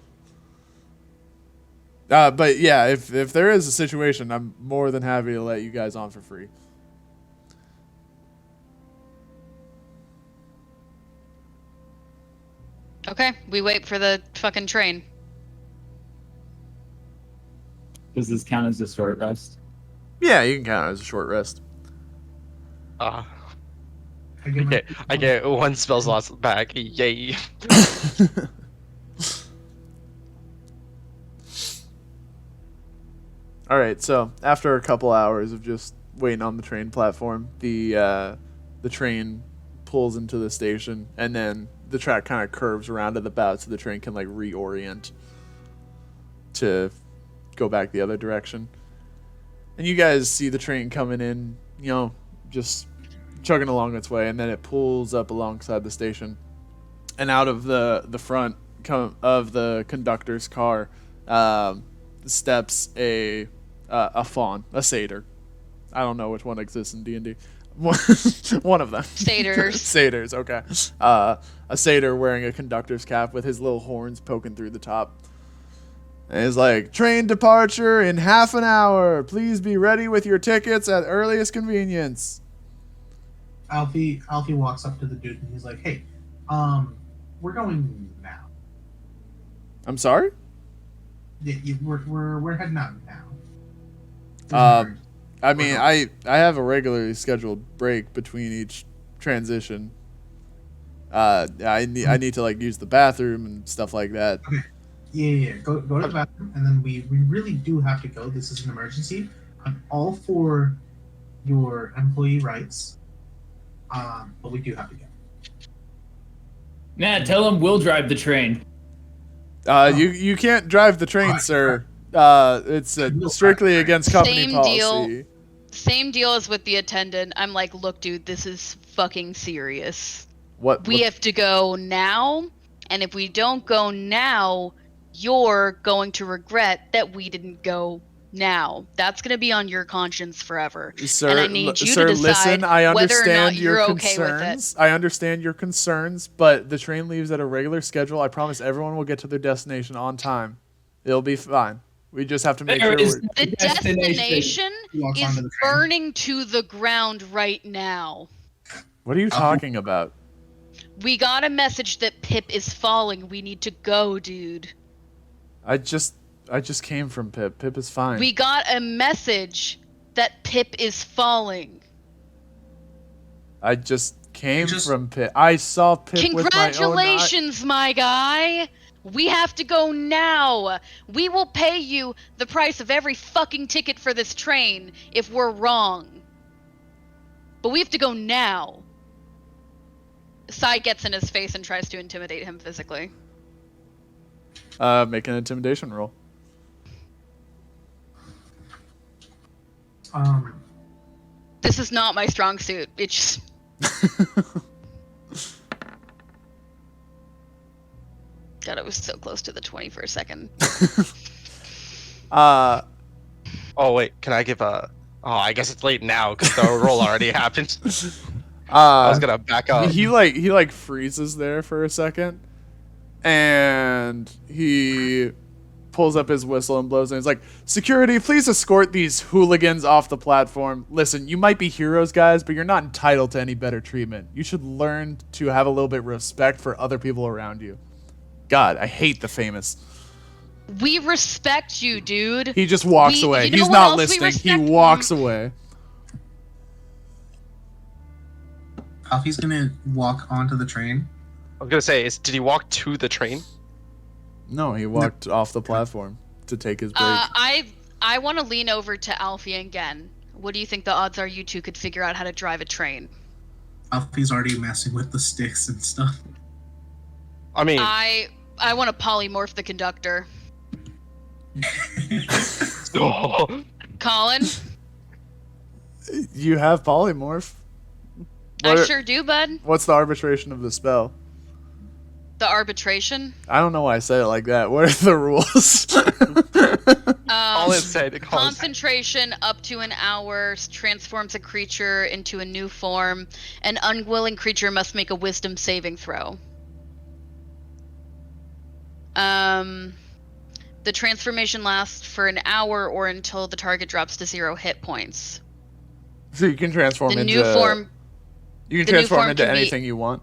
Speaker 1: But yeah, if there is a situation, I'm more than happy to let you guys on for free.
Speaker 8: Okay, we wait for the fucking train.
Speaker 11: Does this count as a short rest?
Speaker 1: Yeah, you can count it as a short rest.
Speaker 9: I get 1 spell slot back. Yay.
Speaker 1: All right, so after a couple hours of just waiting on the train platform, the train pulls into the station, and then the track kind of curves around at the bow so the train can like reorient to go back the other direction. And you guys see the train coming in, just chugging along its way, and then it pulls up alongside the station. And out of the front of the conductor's car steps a fawn, a satyr. I don't know which one exists in D&D. One of them.
Speaker 8: Satyrs.
Speaker 1: Satyrs, okay. A satyr wearing a conductor's cap with his little horns poking through the top. And he's like, train departure in half an hour. Please be ready with your tickets at earliest convenience.
Speaker 6: Alfie walks up to the dude and he's like, hey, we're going now.
Speaker 1: I'm sorry?
Speaker 6: Yeah, we're heading out now.
Speaker 1: I mean, I have a regularly scheduled break between each transition. I need to like use the bathroom and stuff like that.
Speaker 6: Okay. Yeah. Go to the bathroom, and then we really do have to go. This is an emergency. I'm all for your employee rights, but we do have to go.
Speaker 11: Nah, tell him we'll drive the train.
Speaker 1: You can't drive the train, sir. It's strictly against company policy.
Speaker 8: Same deal as with the attendant. I'm like, look, dude, this is fucking serious. We have to go now, and if we don't go now, you're going to regret that we didn't go now. That's going to be on your conscience forever.
Speaker 1: Sir,
Speaker 8: and I need you to decide whether or not you're okay with it.
Speaker 1: I understand your concerns, but the train leaves at a regular schedule. I promise everyone will get to their destination on time. It'll be fine. We just have to make sure
Speaker 8: the destination is burning to the ground right now.
Speaker 1: What are you talking about?
Speaker 8: We got a message that Pip is falling. We need to go, dude.
Speaker 1: I just came from Pip. Pip is fine.
Speaker 8: We got a message that Pip is falling.
Speaker 1: I just came from Pip. I saw Pip with my own eyes.
Speaker 8: Congratulations, my guy. We have to go now. We will pay you the price of every fucking ticket for this train if we're wrong. But we have to go now. Sai gets in his face and tries to intimidate him physically.
Speaker 1: Make an intimidation roll.
Speaker 8: This is not my strong suit. It's just... God, I was so close to the 20 for a second.
Speaker 9: Oh wait, can I give a? Oh, I guess it's late now because the roll already happened. I was gonna back up.
Speaker 1: He freezes there for a second, and he pulls up his whistle and blows, and he's like, "Security, please escort these hooligans off the platform. Listen, you might be heroes, guys, but you're not entitled to any better treatment. You should learn to have a little bit of respect for other people around you." God, I hate the famous.
Speaker 8: We respect you, dude.
Speaker 1: He just walks away. He's not listening. He walks away.
Speaker 6: Alfie's gonna walk onto the train.
Speaker 9: I was gonna say, did he walk to the train?
Speaker 1: No, he walked off the platform to take his break.
Speaker 8: I want to lean over to Alfie again. What do you think the odds are you two could figure out how to drive a train?
Speaker 6: Alfie's already messing with the sticks and stuff.
Speaker 9: I mean,
Speaker 8: I want to polymorph the conductor. Colin?
Speaker 1: You have polymorph.
Speaker 8: I sure do, bud.
Speaker 1: What's the arbitration of the spell?
Speaker 8: The arbitration?
Speaker 1: I don't know why I said it like that. What are the rules?
Speaker 8: Concentration up to an hour transforms a creature into a new form. An unwilling creature must make a wisdom saving throw. The transformation lasts for an hour or until the target drops to 0 hit points.
Speaker 1: So you can transform into...
Speaker 8: new form...
Speaker 1: You can transform into anything you want?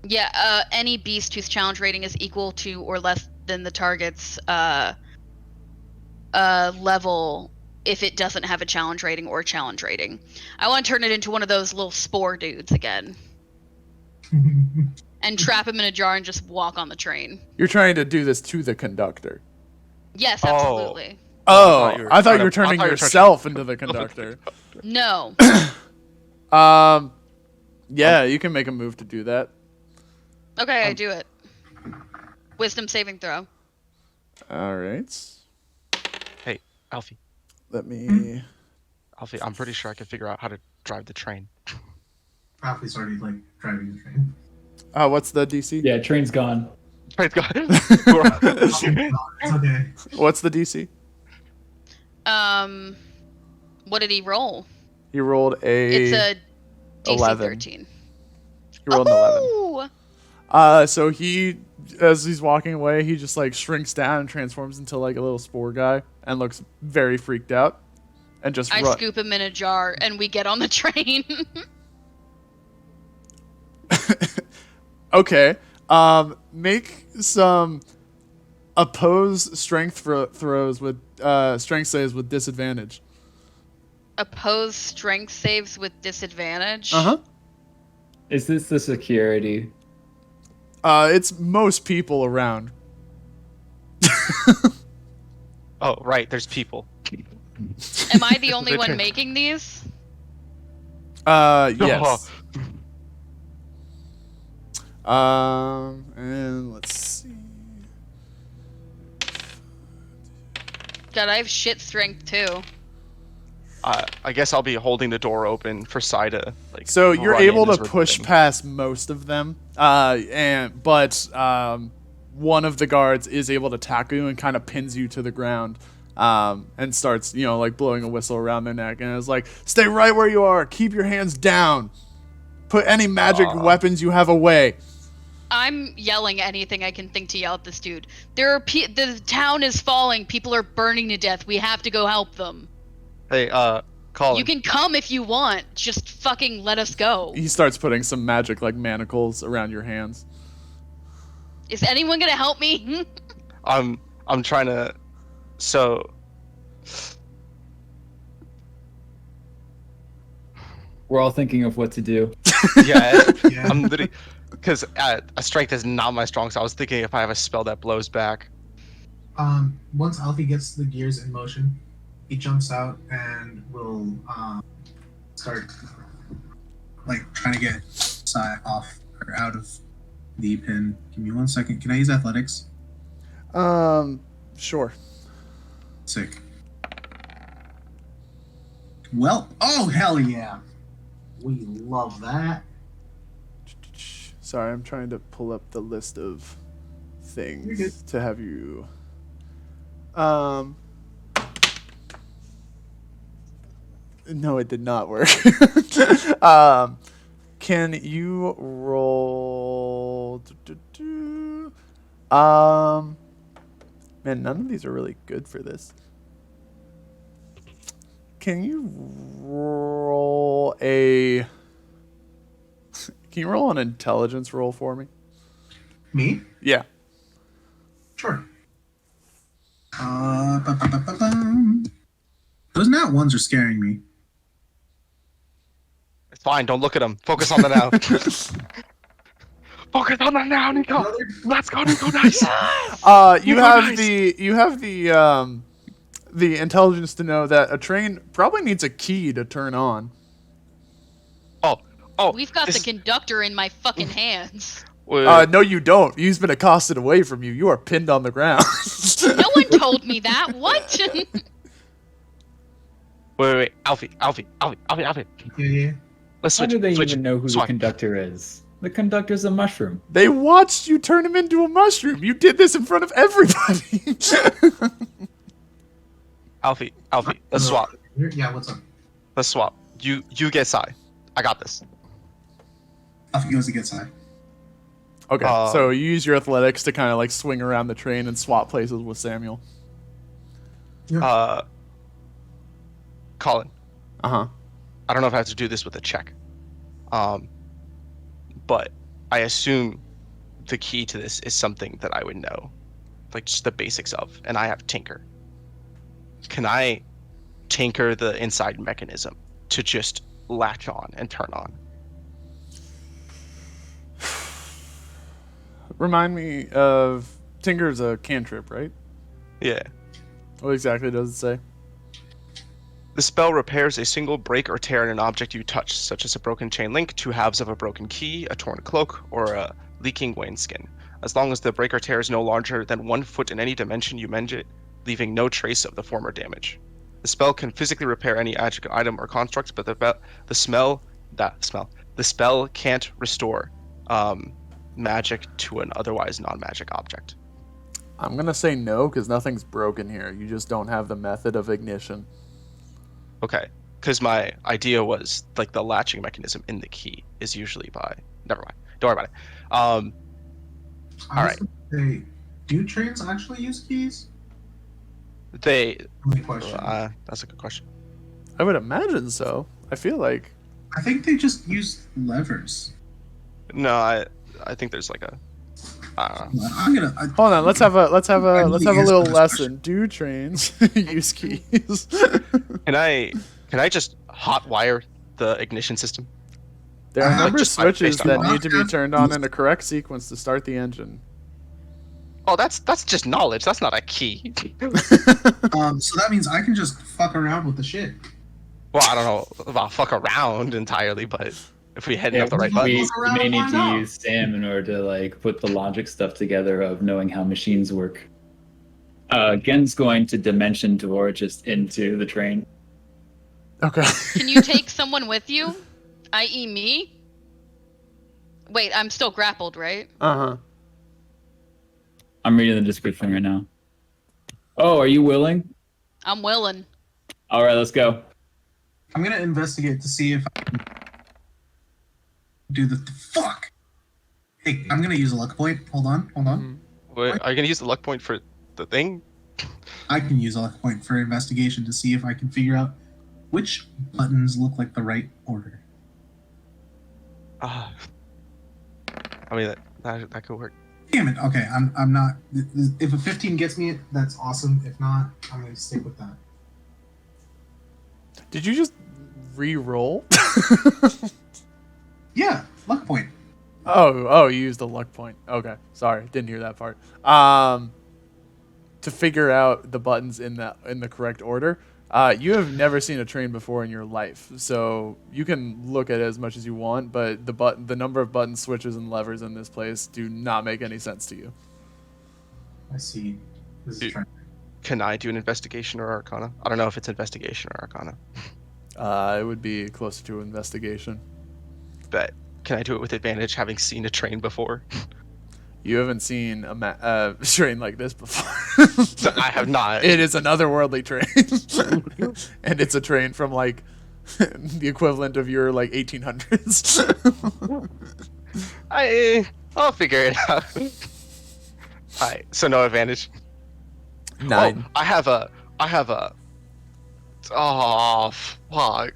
Speaker 8: Yeah, any beast whose challenge rating is equal to or less than the target's level if it doesn't have a challenge rating or challenge rating. I want to turn it into one of those little spore dudes again. And trap him in a jar and just walk on the train.
Speaker 1: You're trying to do this to the conductor.
Speaker 8: Yes, absolutely.
Speaker 1: Oh, I thought you were turning yourself into the conductor.
Speaker 8: No.
Speaker 1: Yeah, you can make a move to do that.
Speaker 8: Okay, I do it. Wisdom saving throw.
Speaker 1: All right.
Speaker 9: Hey, Alfie.
Speaker 1: Let me...
Speaker 9: Alfie, I'm pretty sure I can figure out how to drive the train.
Speaker 6: Alfie's already, driving the train.
Speaker 1: What's the DC?
Speaker 11: Yeah, train's gone.
Speaker 9: Train's gone.
Speaker 6: It's okay.
Speaker 1: What's the DC?
Speaker 8: What did he roll?
Speaker 1: He rolled
Speaker 8: It's a DC
Speaker 1: 11.
Speaker 8: 13.
Speaker 1: He rolled an 11. So he, as he's walking away, he just shrinks down and transforms into a little spore guy and looks very freaked out. And just
Speaker 8: I scoop him in a jar and we get on the train.
Speaker 1: Okay. Make some opposed strength throws with strength saves with disadvantage.
Speaker 8: Oppose strength saves with disadvantage?
Speaker 1: Uh-huh.
Speaker 11: Is this the security?
Speaker 1: It's most people around.
Speaker 9: Oh, right, there's people.
Speaker 8: Am I the only one making these?
Speaker 1: Yes. And let's see.
Speaker 8: God, I have shit strength too.
Speaker 9: I guess I'll be holding the door open for Sai to
Speaker 1: So you're
Speaker 9: run
Speaker 1: able
Speaker 9: in
Speaker 1: to
Speaker 9: as we're
Speaker 1: push
Speaker 9: leaving.
Speaker 1: past most of them, but one of the guards is able to tackle you and kind of pins you to the ground, and starts blowing a whistle around their neck, and is like, "Stay right where you are. Keep your hands down. Put any magic weapons you have away."
Speaker 8: I'm yelling anything I can think to yell at this dude. The town is falling. People are burning to death. We have to go help them.
Speaker 9: Hey, Colin.
Speaker 8: You can come if you want. Just fucking let us go.
Speaker 1: He starts putting some magic manacles around your hands.
Speaker 8: Is anyone gonna help me?
Speaker 9: I'm trying to. So.
Speaker 11: We're all thinking of what to do.
Speaker 9: Yeah. I'm literally. Because a strength is not my strong, so I was thinking if I have a spell that blows back.
Speaker 6: Once Alfie gets the gears in motion, he jumps out and will start trying to get Sai off or out of the pin. Give me 1 second. Can I use athletics?
Speaker 1: Sure.
Speaker 6: Sick. Well, oh hell yeah. We love that.
Speaker 1: Sorry, I'm trying to pull up the list of
Speaker 6: You're good.
Speaker 1: things to have you. No, it did not work. Can you roll? Man, none of these are really good for this. Can you roll a? Can you roll an intelligence roll for me?
Speaker 6: Me?
Speaker 1: Yeah.
Speaker 6: Sure. Those nat ones are scaring me.
Speaker 9: It's fine. Don't look at him. Focus on the now. Focus on the now, Nico. Let's go, Nico. Nice.
Speaker 1: You have the intelligence to know that a train probably needs a key to turn on.
Speaker 9: Oh.
Speaker 8: We've got the conductor in my fucking hands.
Speaker 1: No, you don't. He's been accosted away from you. You are pinned on the ground.
Speaker 8: No one told me that. What?
Speaker 9: Wait. Alfie.
Speaker 6: Yeah.
Speaker 9: Let's
Speaker 11: How
Speaker 9: switch.
Speaker 11: do they
Speaker 9: switch.
Speaker 11: even know who
Speaker 9: Swap.
Speaker 11: the conductor is? The conductor's a mushroom.
Speaker 1: They watched you turn him into a mushroom. You did this in front of everybody.
Speaker 9: Alfie. Let's swap.
Speaker 6: Yeah, what's up?
Speaker 9: Let's swap. You get Sai. I got this.
Speaker 6: Alfie goes to get Sai.
Speaker 1: Okay, so you use your athletics to kind of like swing around the train and swap places with Samuel.
Speaker 9: Colin.
Speaker 1: Uh-huh.
Speaker 9: I don't know if I have to do this with a check. But I assume the key to this is something that I would know. Like just the basics of. And I have Tinker. Can I tinker the inside mechanism to just latch on and turn on?
Speaker 1: Remind me of Tinker's a cantrip, right?
Speaker 9: Yeah.
Speaker 1: What exactly does it say?
Speaker 9: The spell repairs a single break or tear in an object you touch, such as a broken chain link, 2 halves of a broken key, a torn cloak, or a leaking wineskin. As long as the break or tear is no larger than 1 foot in any dimension you mend it, leaving no trace of the former damage. The spell can physically repair any magic item or construct, but the spell can't restore magic to an otherwise non-magic object.
Speaker 1: I'm gonna say no because nothing's broken here. You just don't have the method of ignition.
Speaker 9: Okay, because my idea was like the latching mechanism in the key is usually by. Never mind. Don't worry about it. All right.
Speaker 6: Hey, do trains actually use keys?
Speaker 9: They.
Speaker 6: Only question.
Speaker 9: That's a good question.
Speaker 1: I would imagine so. I feel like.
Speaker 6: I think they just use levers.
Speaker 9: No, I think there's like a. I don't know.
Speaker 1: Hold on. Let's have a little lesson. Do trains use keys?
Speaker 9: Can I just hotwire the ignition system?
Speaker 1: There are a number of
Speaker 9: Just
Speaker 1: switches
Speaker 9: based on
Speaker 1: that
Speaker 9: law.
Speaker 1: need to be turned on in the correct sequence to start the engine.
Speaker 9: Oh, that's just knowledge. That's not a key.
Speaker 6: So that means I can just fuck around with the shit.
Speaker 9: Well, I don't know about fuck around entirely, but if we head up the right
Speaker 11: we
Speaker 9: buttons.
Speaker 11: may need to use Sam in order to like put the logic stuff together of knowing how machines work. Gen's going to dimension door just into the train.
Speaker 1: Okay.
Speaker 8: Can you take someone with you? I.e. me? Wait, I'm still grappled, right?
Speaker 1: Uh-huh.
Speaker 11: I'm reading the description right now. Oh, are you willing?
Speaker 8: I'm willing.
Speaker 11: All right, let's go.
Speaker 6: I'm gonna investigate to see if I can do the fuck. Hey, I'm gonna use a luck point. Hold on.
Speaker 9: Wait, are you gonna use the luck point for the thing?
Speaker 6: I can use a luck point for investigation to see if I can figure out which buttons look like the right order.
Speaker 9: I mean that could work.
Speaker 6: Damn it. Okay, I'm not. If a 15 gets me, that's awesome. If not, I'm gonna stick with that.
Speaker 1: Did you just re-roll?
Speaker 6: Yeah, luck point.
Speaker 1: Oh, you used the luck point. Okay, sorry, didn't hear that part. To figure out the buttons in the correct order, you have never seen a train before in your life, so you can look at it as much as you want, but the number of button switches and levers in this place do not make any sense to you.
Speaker 6: I see. This is trying.
Speaker 9: Can I do an investigation or arcana? I don't know if it's investigation or arcana.
Speaker 1: It would be closer to investigation.
Speaker 9: But can I do it with advantage, having seen a train before?
Speaker 1: You haven't seen a train like this before.
Speaker 9: I have not.
Speaker 1: It is an otherworldly train. And it's a train from, like, the equivalent of your, like, 1800s.
Speaker 9: I'll figure it out. Alright, so no advantage.
Speaker 1: 9.
Speaker 9: Oh, I have a. Oh, fuck.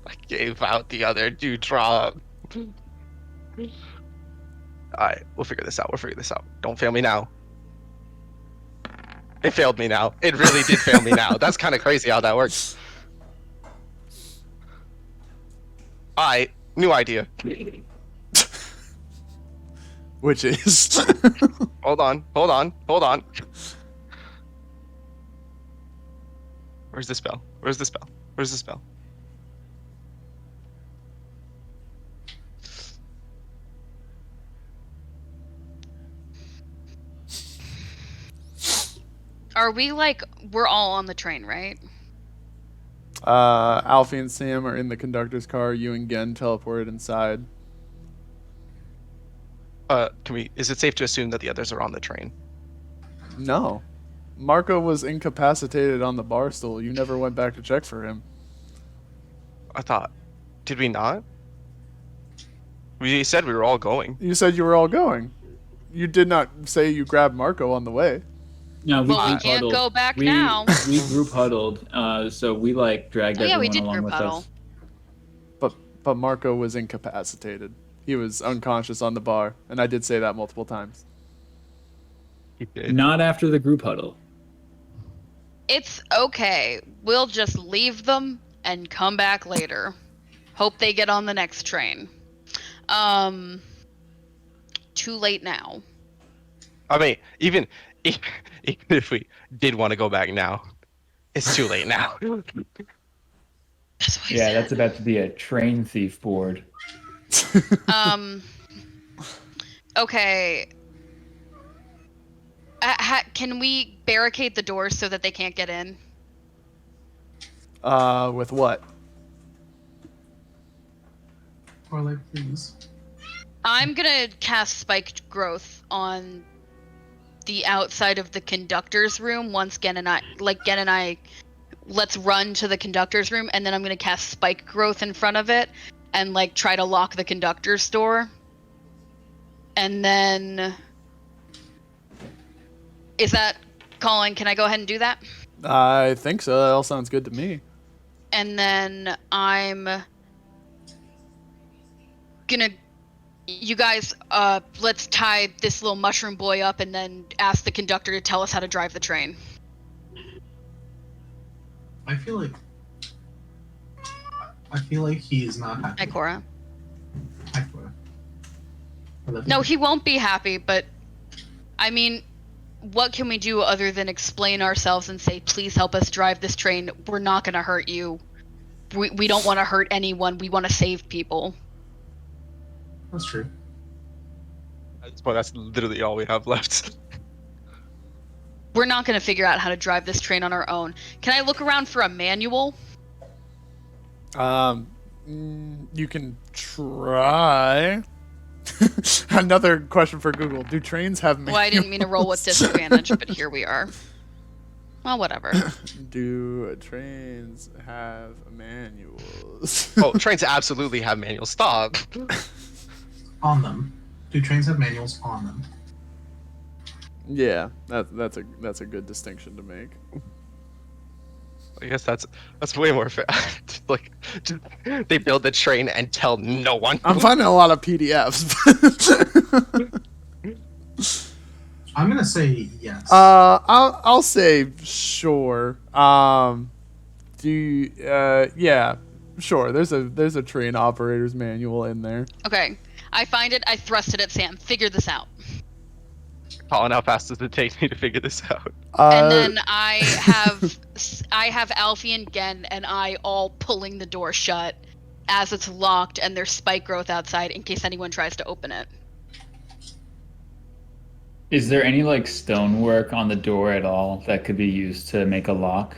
Speaker 9: I gave out the other dewdrop. Alright, we'll figure this out. Don't fail me now. It failed me now. It really did fail me now. That's kind of crazy how that works. Alright, new idea.
Speaker 1: Which is?
Speaker 9: Hold on. Where's the spell?
Speaker 8: Are we like, we're all on the train, right?
Speaker 1: Alfie and Sam are in the conductor's car. You and Gen teleported inside.
Speaker 9: Is it safe to assume that the others are on the train?
Speaker 1: No. Marco was incapacitated on the bar stool. You never went back to check for him.
Speaker 9: I thought. Did we not? We said we were all going.
Speaker 1: You said you were all going. You did not say you grabbed Marco on the way.
Speaker 11: No, we
Speaker 8: Well, we
Speaker 11: group
Speaker 8: can't
Speaker 11: huddled.
Speaker 8: go back
Speaker 11: we,
Speaker 8: now.
Speaker 11: We group huddled, so we like dragged
Speaker 8: Oh, yeah, we
Speaker 11: everyone
Speaker 8: did
Speaker 11: along
Speaker 8: group
Speaker 11: with
Speaker 8: huddle.
Speaker 11: us.
Speaker 1: But Marco was incapacitated. He was unconscious on the bar, and I did say that multiple times.
Speaker 9: He did.
Speaker 11: Not after the group huddle.
Speaker 8: It's okay. We'll just leave them and come back later. Hope they get on the next train. Too late now.
Speaker 9: I mean, even if we did want to go back now, it's too late now.
Speaker 8: That's what he
Speaker 11: Yeah,
Speaker 8: said.
Speaker 11: that's about to be a train thief board.
Speaker 8: Okay. Can we barricade the doors so that they can't get in?
Speaker 1: With what?
Speaker 6: Or like, please.
Speaker 8: I'm gonna cast Spiked Growth on the outside of the conductor's room once Gen and I let's run to the conductor's room, and then I'm gonna cast Spike Growth in front of it and like try to lock the conductor's door. And then is that Colin, can I go ahead and do that?
Speaker 1: I think so. That all sounds good to me.
Speaker 8: And then I'm gonna, you guys, let's tie this little mushroom boy up and then ask the conductor to tell us how to drive the train.
Speaker 6: I feel like he is not happy.
Speaker 8: Hi, Cora.
Speaker 6: Hi, Cora. I love you.
Speaker 8: No, he won't be happy, but I mean, what can we do other than explain ourselves and say, please help us drive this train? We're not gonna hurt you. We don't want to hurt anyone. We want to save people.
Speaker 6: That's true.
Speaker 9: At this point, that's literally all we have left.
Speaker 8: We're not gonna figure out how to drive this train on our own. Can I look around for a manual?
Speaker 1: You can try. Another question for Google. Do trains have manuals?
Speaker 8: Well, I didn't mean to roll with disadvantage, but here we are. Well, whatever.
Speaker 1: Do trains have manuals?
Speaker 9: Oh, trains absolutely have manuals. Stop.
Speaker 6: On them. Do trains have manuals on them?
Speaker 1: Yeah, that's a good distinction to make.
Speaker 9: I guess that's way more fair. Like, they build the train and tell no one.
Speaker 1: I'm finding a lot of PDFs.
Speaker 6: I'm gonna say yes.
Speaker 1: I'll say sure. Yeah, sure. There's a train operator's manual in there.
Speaker 8: Okay, I find it. I thrust it at Sam. Figure this out.
Speaker 9: Colin, how fast does it take me to figure this out?
Speaker 8: And then I have Alfie and Gen and I all pulling the door shut as it's locked, and there's spike growth outside in case anyone tries to open it.
Speaker 11: Is there any like stonework on the door at all that could be used to make a lock?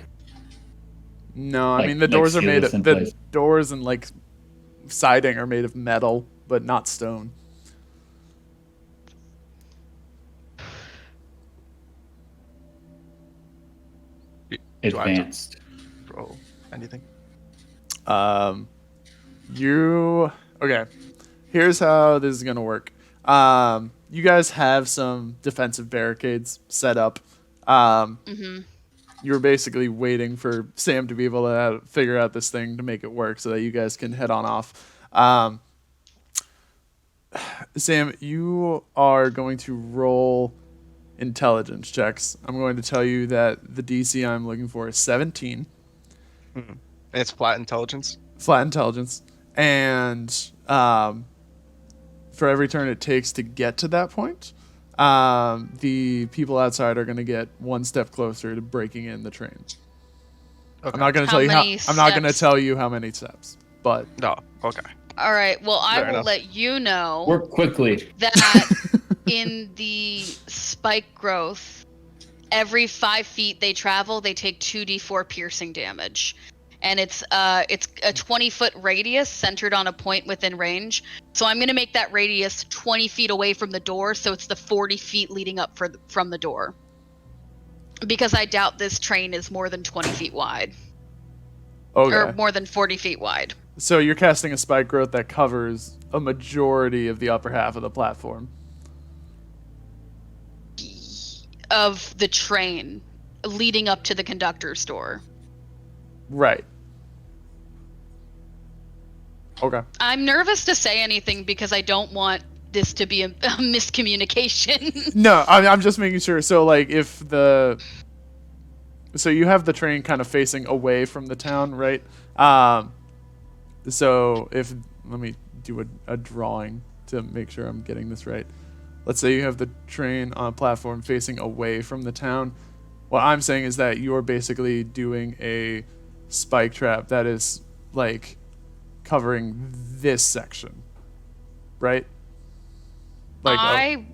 Speaker 1: No, I
Speaker 11: Like-
Speaker 1: mean the
Speaker 11: like
Speaker 1: doors are
Speaker 11: seal
Speaker 1: made
Speaker 11: this
Speaker 1: of
Speaker 11: in
Speaker 1: the
Speaker 11: place.
Speaker 1: doors and like siding are made of metal, but not stone.
Speaker 9: Do I have to
Speaker 11: Advanced.
Speaker 9: roll anything?
Speaker 1: You okay? Here's how this is gonna work. You guys have some defensive barricades set up. You're basically waiting for Sam to be able to figure out this thing to make it work so that you guys can head on off. Sam, you are going to roll intelligence checks. I'm going to tell you that the DC I'm looking for is 17.
Speaker 9: And it's flat intelligence.
Speaker 1: Flat intelligence. And for every turn it takes to get to that point, the people outside are going to get one step closer to breaking in the train.
Speaker 9: Okay.
Speaker 1: I'm not going to
Speaker 8: How
Speaker 1: tell you
Speaker 8: many
Speaker 1: I'm not going to
Speaker 8: steps?
Speaker 1: tell you how many steps, but
Speaker 9: No. Okay.
Speaker 8: All right. Well, I
Speaker 9: Fair
Speaker 8: will
Speaker 9: enough.
Speaker 8: let you know
Speaker 11: Work quickly.
Speaker 8: that in the spike growth, every 5 feet they travel, they take 2d4 piercing damage. And it's a 20-foot radius centered on a point within range. So I'm going to make that radius 20 feet away from the door, so it's the 40 feet leading up from the door. Because I doubt this train is more than 20 feet wide.
Speaker 1: okay.
Speaker 8: Or more than 40 feet wide.
Speaker 1: So you're casting a spike growth that covers a majority of the upper half of the platform.
Speaker 8: Of the train leading up to the conductor's door.
Speaker 1: Right. Okay.
Speaker 8: I'm nervous to say anything because I don't want this to be a miscommunication.
Speaker 1: No, I'm just making sure. So, like, so you have the train kind of facing away from the town, right? So let me do a drawing to make sure I'm getting this right. Let's say you have the train on a platform facing away from the town. What I'm saying is that you're basically doing a spike trap that is, like, covering this section, right? Like,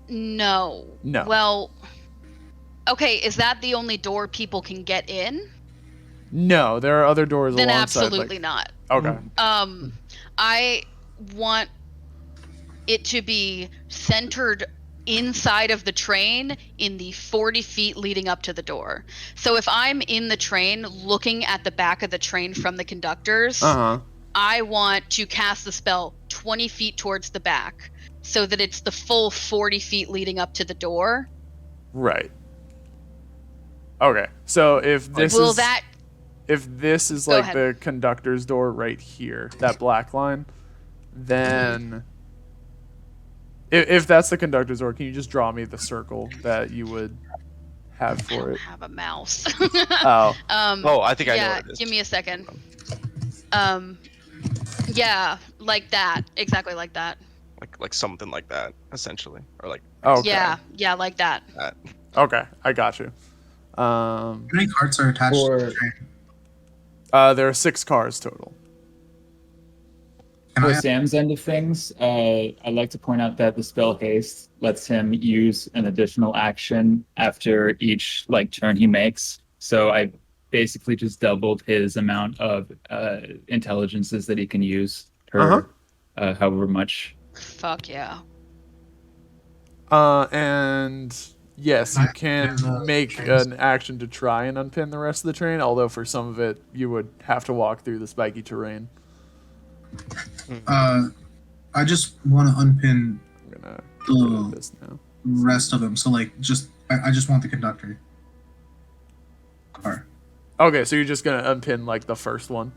Speaker 8: No.
Speaker 1: No.
Speaker 8: Well, okay, is that the only door people can get in?
Speaker 1: no, there are other doors
Speaker 8: Then
Speaker 1: alongside.
Speaker 8: absolutely not.
Speaker 1: Okay.
Speaker 8: I want it to be centered inside of the train in the 40 feet leading up to the door. So if I'm in the train looking at the back of the train from the conductors, I want to cast the spell 20 feet towards the back so that it's the full 40 feet leading up to the door.
Speaker 1: Right. Okay. So if this
Speaker 8: Will
Speaker 1: is
Speaker 8: that
Speaker 1: if this is
Speaker 8: Go
Speaker 1: like
Speaker 8: ahead.
Speaker 1: the conductor's door right here, that black line, then if that's the conductor's door, can you just draw me the circle that you would have
Speaker 8: I
Speaker 1: for
Speaker 8: don't
Speaker 1: it?
Speaker 8: have a mouse.
Speaker 1: Oh.
Speaker 9: I think I know
Speaker 8: yeah,
Speaker 9: what it is.
Speaker 8: give me a second. Yeah, like that. Exactly like that.
Speaker 9: Like something like that, essentially, or like.
Speaker 1: Okay.
Speaker 8: Yeah, like that.
Speaker 1: Okay, I got you.
Speaker 6: How many carts are attached to the train?
Speaker 1: There are 6 cars total.
Speaker 11: For Sam's end of things, I'd like to point out that the spell haste lets him use an additional action after each turn he makes. So I basically just doubled his amount of intelligences that he can use per however much.
Speaker 8: Fuck yeah.
Speaker 1: And yes, you can make an action to try and unpin the rest of the train, although for some of it you would have to walk through the spiky terrain.
Speaker 6: I just want to unpin
Speaker 1: I'm gonna do
Speaker 6: the
Speaker 1: this now.
Speaker 6: rest of them. So I just want the conductor car.
Speaker 1: Okay, so you're just gonna unpin like the first one.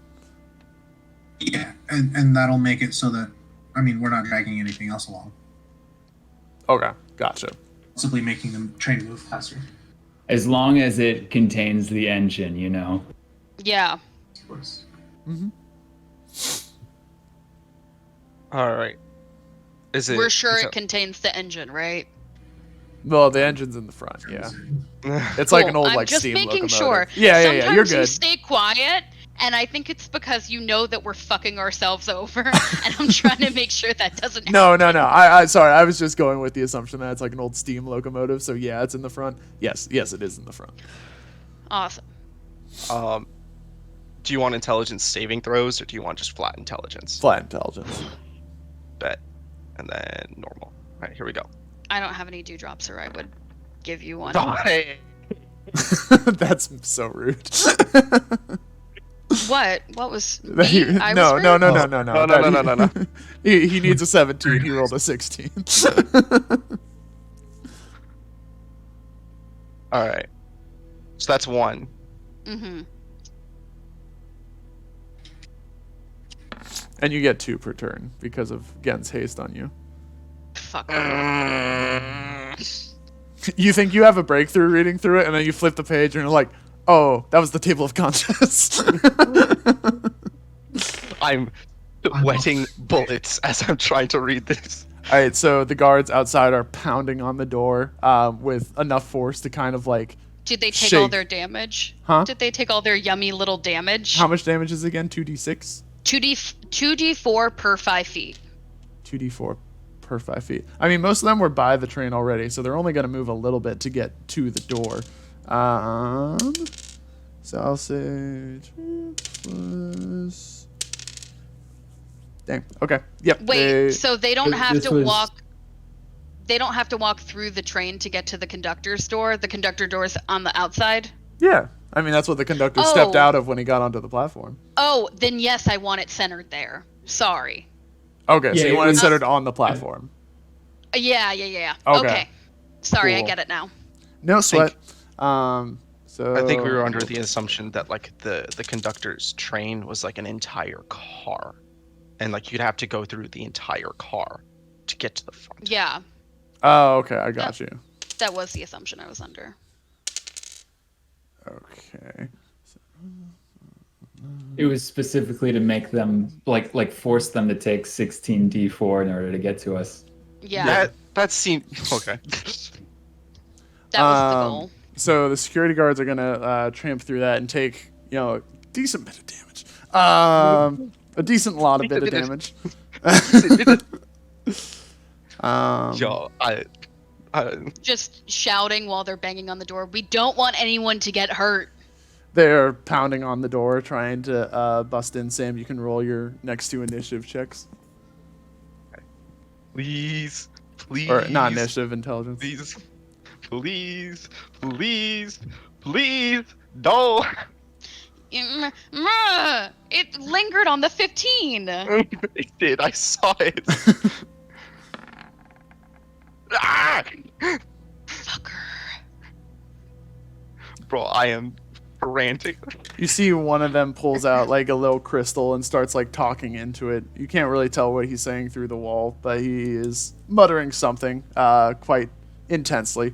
Speaker 6: Yeah, and that'll make it so that we're not dragging anything else along.
Speaker 1: Okay, gotcha.
Speaker 6: Possibly making the train move faster.
Speaker 11: As long as it contains the engine, you know.
Speaker 8: Yeah.
Speaker 6: Of course.
Speaker 1: Mm-hmm.
Speaker 9: All right.
Speaker 8: We're sure it contains the engine, right?
Speaker 1: Well, the engine's in the front, yeah. It's like an old
Speaker 8: I'm just
Speaker 1: steam
Speaker 8: making
Speaker 1: locomotive.
Speaker 8: sure.
Speaker 1: Yeah,
Speaker 8: Sometimes
Speaker 1: you're
Speaker 8: you
Speaker 1: good.
Speaker 8: stay quiet And I think it's because you know that we're fucking ourselves over, and I'm trying to make sure that doesn't happen.
Speaker 1: No. I sorry. I was just going with the assumption that it's like an old steam locomotive. So yeah, it's in the front. Yes, it is in the front.
Speaker 8: Awesome.
Speaker 9: Do you want intelligence saving throws, or do you want just flat intelligence?
Speaker 1: Flat intelligence.
Speaker 9: Bet. And then normal. All right, here we go.
Speaker 8: I don't have any dewdrops, or I would give you one.
Speaker 1: That's so rude.
Speaker 8: What? What was?
Speaker 1: No. He needs a 17. He rolled a 16.
Speaker 9: All right. So that's 1.
Speaker 8: Mm-hmm.
Speaker 1: And you get 2 per turn because of Gen's haste on you.
Speaker 8: Fuck.
Speaker 1: You think you have a breakthrough reading through it, and then you flip the page, and you're like, oh, that was the table of contents.
Speaker 9: I'm wetting bullets as I'm trying to read this.
Speaker 1: All right, so the guards outside are pounding on the door with enough force to kind of like
Speaker 8: Did they take
Speaker 1: shake.
Speaker 8: all their damage?
Speaker 1: Huh?
Speaker 8: Did they take all their yummy little damage?
Speaker 1: How much damage is it again? 2d6?
Speaker 8: 2d4 per 5 feet.
Speaker 1: 2d4 per 5 feet. I mean, most of them were by the train already, so they're only going to move a little bit to get to the door. So I'll say 2 plus... Dang. Okay. Yep.
Speaker 8: Wait, so they don't have to
Speaker 11: was-
Speaker 8: walk. They don't have to walk through the train to get to the conductor's door. The conductor door's on the outside.
Speaker 1: Yeah. I mean, that's what the conductor stepped out of when he got onto the platform.
Speaker 8: Oh, then yes, I want it centered there. Sorry.
Speaker 1: Okay, so
Speaker 11: Yeah,
Speaker 1: you
Speaker 11: it
Speaker 1: want it
Speaker 11: was-
Speaker 1: centered on the platform.
Speaker 8: Yeah.
Speaker 1: Okay.
Speaker 8: Okay. Sorry, I
Speaker 1: Cool.
Speaker 8: get it now.
Speaker 1: No sweat. So
Speaker 9: I think we were under the assumption that like the conductor's train was like an entire car, and like you'd have to go through the entire car to get to the front.
Speaker 8: Yeah,
Speaker 1: Oh, okay. I got you.
Speaker 8: that was the assumption I was under.
Speaker 1: Okay.
Speaker 11: It was specifically to make them like force them to take 16d4 in order to get to us.
Speaker 8: Yeah,
Speaker 9: That seemed okay.
Speaker 8: that was the goal.
Speaker 1: So the security guards are gonna tramp through that and take, a decent bit of damage. A decent lot of bit of damage.
Speaker 9: Yo, I
Speaker 8: Just shouting while they're banging on the door. We don't want anyone to get hurt.
Speaker 1: They're pounding on the door, trying to bust in. Sam, you can roll your next 2 initiative checks,
Speaker 9: please,
Speaker 1: or not initiative, intelligence.
Speaker 9: please, no.
Speaker 8: It lingered on the 15.
Speaker 9: It did. I saw it. Ah!
Speaker 8: Fucker.
Speaker 9: Bro, I am frantic.
Speaker 1: You see one of them pulls out like a little crystal and starts like talking into it. You can't really tell what he's saying through the wall, but he is muttering something quite intensely.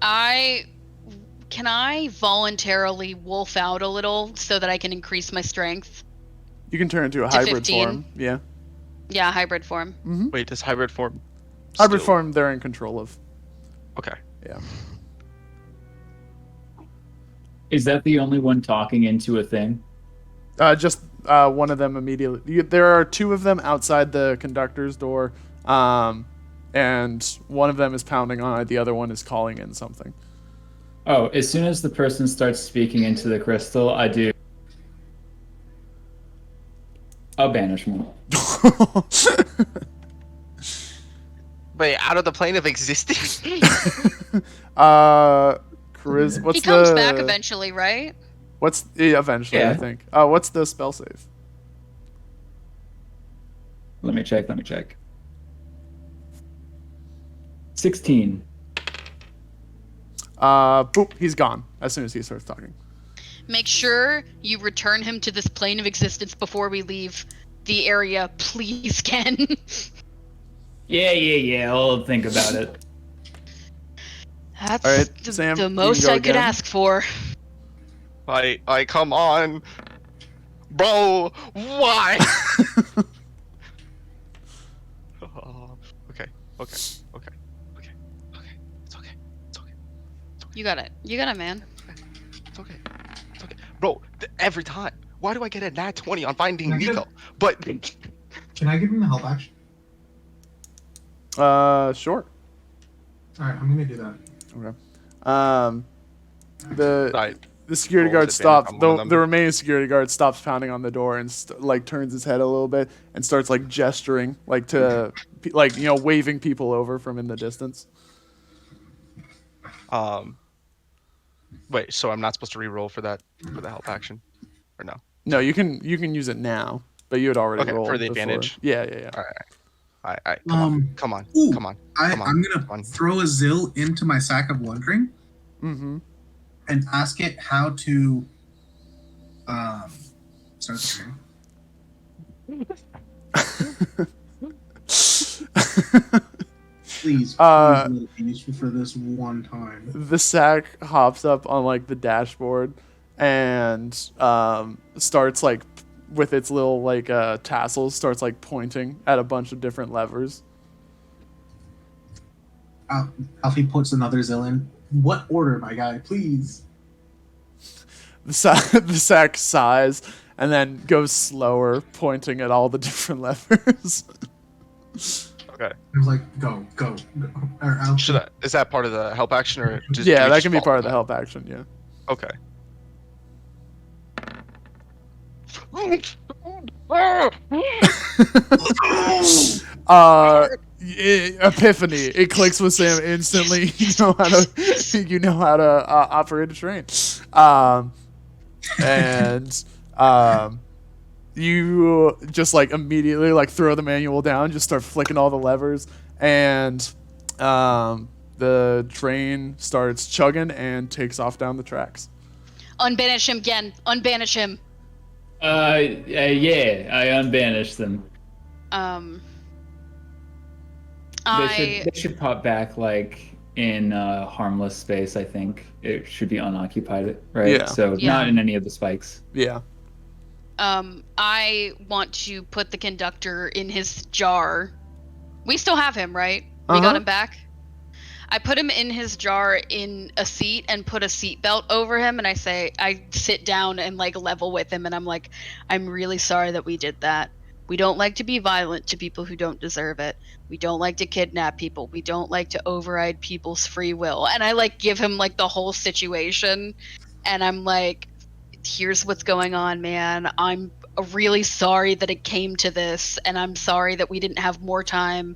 Speaker 8: Can I voluntarily wolf out a little so that I can increase my strength?
Speaker 1: You can turn into a
Speaker 8: To
Speaker 1: hybrid
Speaker 8: 15?
Speaker 1: form. Yeah.
Speaker 8: Yeah, hybrid form.
Speaker 9: Wait, does hybrid form?
Speaker 1: Hybrid
Speaker 9: still-
Speaker 1: form they're in control of.
Speaker 9: Okay.
Speaker 1: Yeah.
Speaker 11: Is that the only one talking into a thing?
Speaker 1: Just one of them immediately. There are 2 of them outside the conductor's door, and one of them is pounding on it. The other one is calling in something.
Speaker 11: Oh, as soon as the person starts speaking into the crystal, I do a banishment.
Speaker 9: Wait, out of the plane of existence?
Speaker 1: Charisma. What's
Speaker 8: He comes
Speaker 1: the?
Speaker 8: back eventually, right?
Speaker 1: What's eventually? I
Speaker 11: Yeah.
Speaker 1: think. What's the spell save?
Speaker 11: Let me check. 16.
Speaker 1: Boop. He's gone as soon as he starts talking.
Speaker 8: Make sure you return him to this plane of existence before we leave the area, please, Ken.
Speaker 11: Yeah. I'll think about it.
Speaker 8: That's
Speaker 1: All right,
Speaker 8: the,
Speaker 1: Sam,
Speaker 8: the
Speaker 1: you can
Speaker 8: most
Speaker 1: go
Speaker 8: I could
Speaker 1: again.
Speaker 8: ask for.
Speaker 9: I come on. Bro, why? Oh, okay. It's okay.
Speaker 8: You got it, man.
Speaker 9: It's okay. Bro, every time Why do I get a nat 20 on finding
Speaker 6: Can I get
Speaker 9: Nico? But
Speaker 6: Can I give him a help action?
Speaker 1: Sure.
Speaker 6: All right, I'm gonna do that.
Speaker 1: Okay. The security
Speaker 9: roll
Speaker 1: guard
Speaker 9: with advantage
Speaker 1: stops.
Speaker 9: on one of them.
Speaker 1: The remaining security guard stops pounding on the door and like turns his head a little bit and starts like gesturing, like to like waving people over from in the distance.
Speaker 9: Wait, so I'm not supposed to re-roll for the help action, or no?
Speaker 1: No, you can use it now, but you had already rolled
Speaker 9: for the
Speaker 1: before.
Speaker 9: advantage.
Speaker 1: Yeah.
Speaker 9: All right. Come on.
Speaker 6: Ooh,
Speaker 9: Come on.
Speaker 6: I'm gonna throw a Zill into my sack of wondering.
Speaker 1: Mm-hmm.
Speaker 6: And ask it how to start the train. Please let it finish for this one time.
Speaker 1: The sack hops up on like the dashboard and starts like with its little like tassels starts like pointing at a bunch of different levers.
Speaker 6: Alfie puts another Zill in. What order, my guy? Please.
Speaker 1: The sack sighs and then goes slower, pointing at all the different levers.
Speaker 9: Okay.
Speaker 6: I was like, go.
Speaker 9: Is that part of the help action or just?
Speaker 1: Yeah, that can be part of the help action. Yeah.
Speaker 9: Okay.
Speaker 1: Epiphany. It clicks with Sam instantly. You know how to operate a train. You just like immediately like throw the manual down, just start flicking all the levers, and the train starts chugging and takes off down the tracks.
Speaker 8: Unbanish him again. Unbanish him.
Speaker 11: Yeah, I unbanished them. They should pop back like in harmless space. I think it should be unoccupied, right?
Speaker 1: Yeah.
Speaker 11: So not in any of the spikes.
Speaker 1: Yeah.
Speaker 8: I want to put the conductor in his jar. We still have him, right? We got him back. I put him in his jar in a seat and put a seat belt over him, and I sit down and like level with him, and I'm like, I'm really sorry that we did that. We don't like to be violent to people who don't deserve it. We don't like to kidnap people. We don't like to override people's free will. And I like give him like the whole situation, and I'm like, here's what's going on, man. I'm really sorry that it came to this, and I'm sorry that we didn't have more time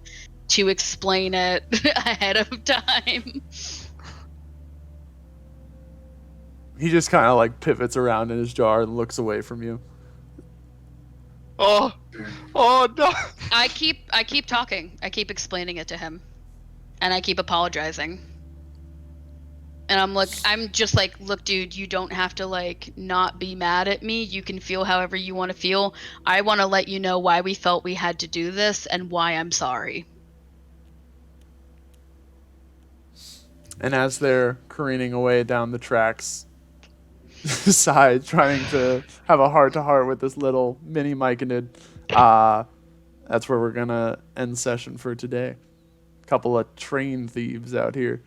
Speaker 8: to explain it ahead of time.
Speaker 1: He just kind of like pivots around in his jar and looks away from you.
Speaker 9: Oh no!
Speaker 8: I keep talking. I keep explaining it to him, and I keep apologizing. And I'm just like, look, dude, you don't have to like not be mad at me. You can feel however you want to feel. I want to let you know why we felt we had to do this and why I'm sorry.
Speaker 1: And as they're careening away down the tracks, side trying to have a heart-to-heart with this little mini Myconid, that's where we're gonna end session for today. Couple of train thieves out here.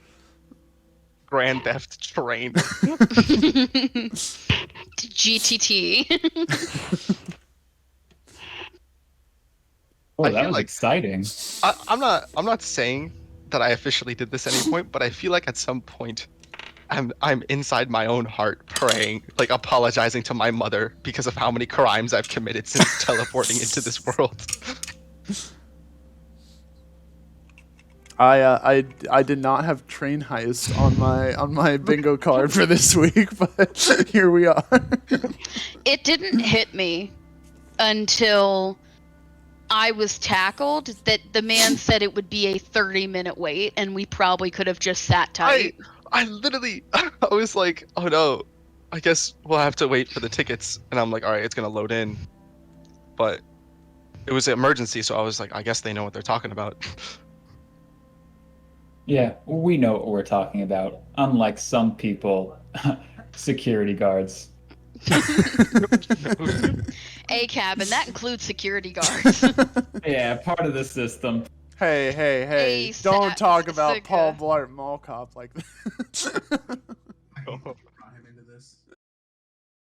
Speaker 9: Grand Theft Train.
Speaker 8: GTT.
Speaker 11: Oh, that was exciting.
Speaker 9: I'm not saying that I officially did this at any point, but I feel like at some point I'm inside my own heart praying, like apologizing to my mother because of how many crimes I've committed since teleporting into this world.
Speaker 1: I did not have train heist on my bingo card for this week, but here we are.
Speaker 8: It didn't hit me until I was tackled that the man said it would be a 30-minute wait, and we probably could have just sat tight.
Speaker 9: I was like, oh no, I guess we'll have to wait for the tickets. And I'm like, all right, it's going to load in. But it was an emergency, so I was like, I guess they know what they're talking about.
Speaker 11: Yeah, we know what we're talking about. Unlike some people, security guards.
Speaker 8: A cab, and that includes security guards.
Speaker 11: Yeah, part of the system.
Speaker 1: Hey, don't talk about Paul Blart Mall Cop like that.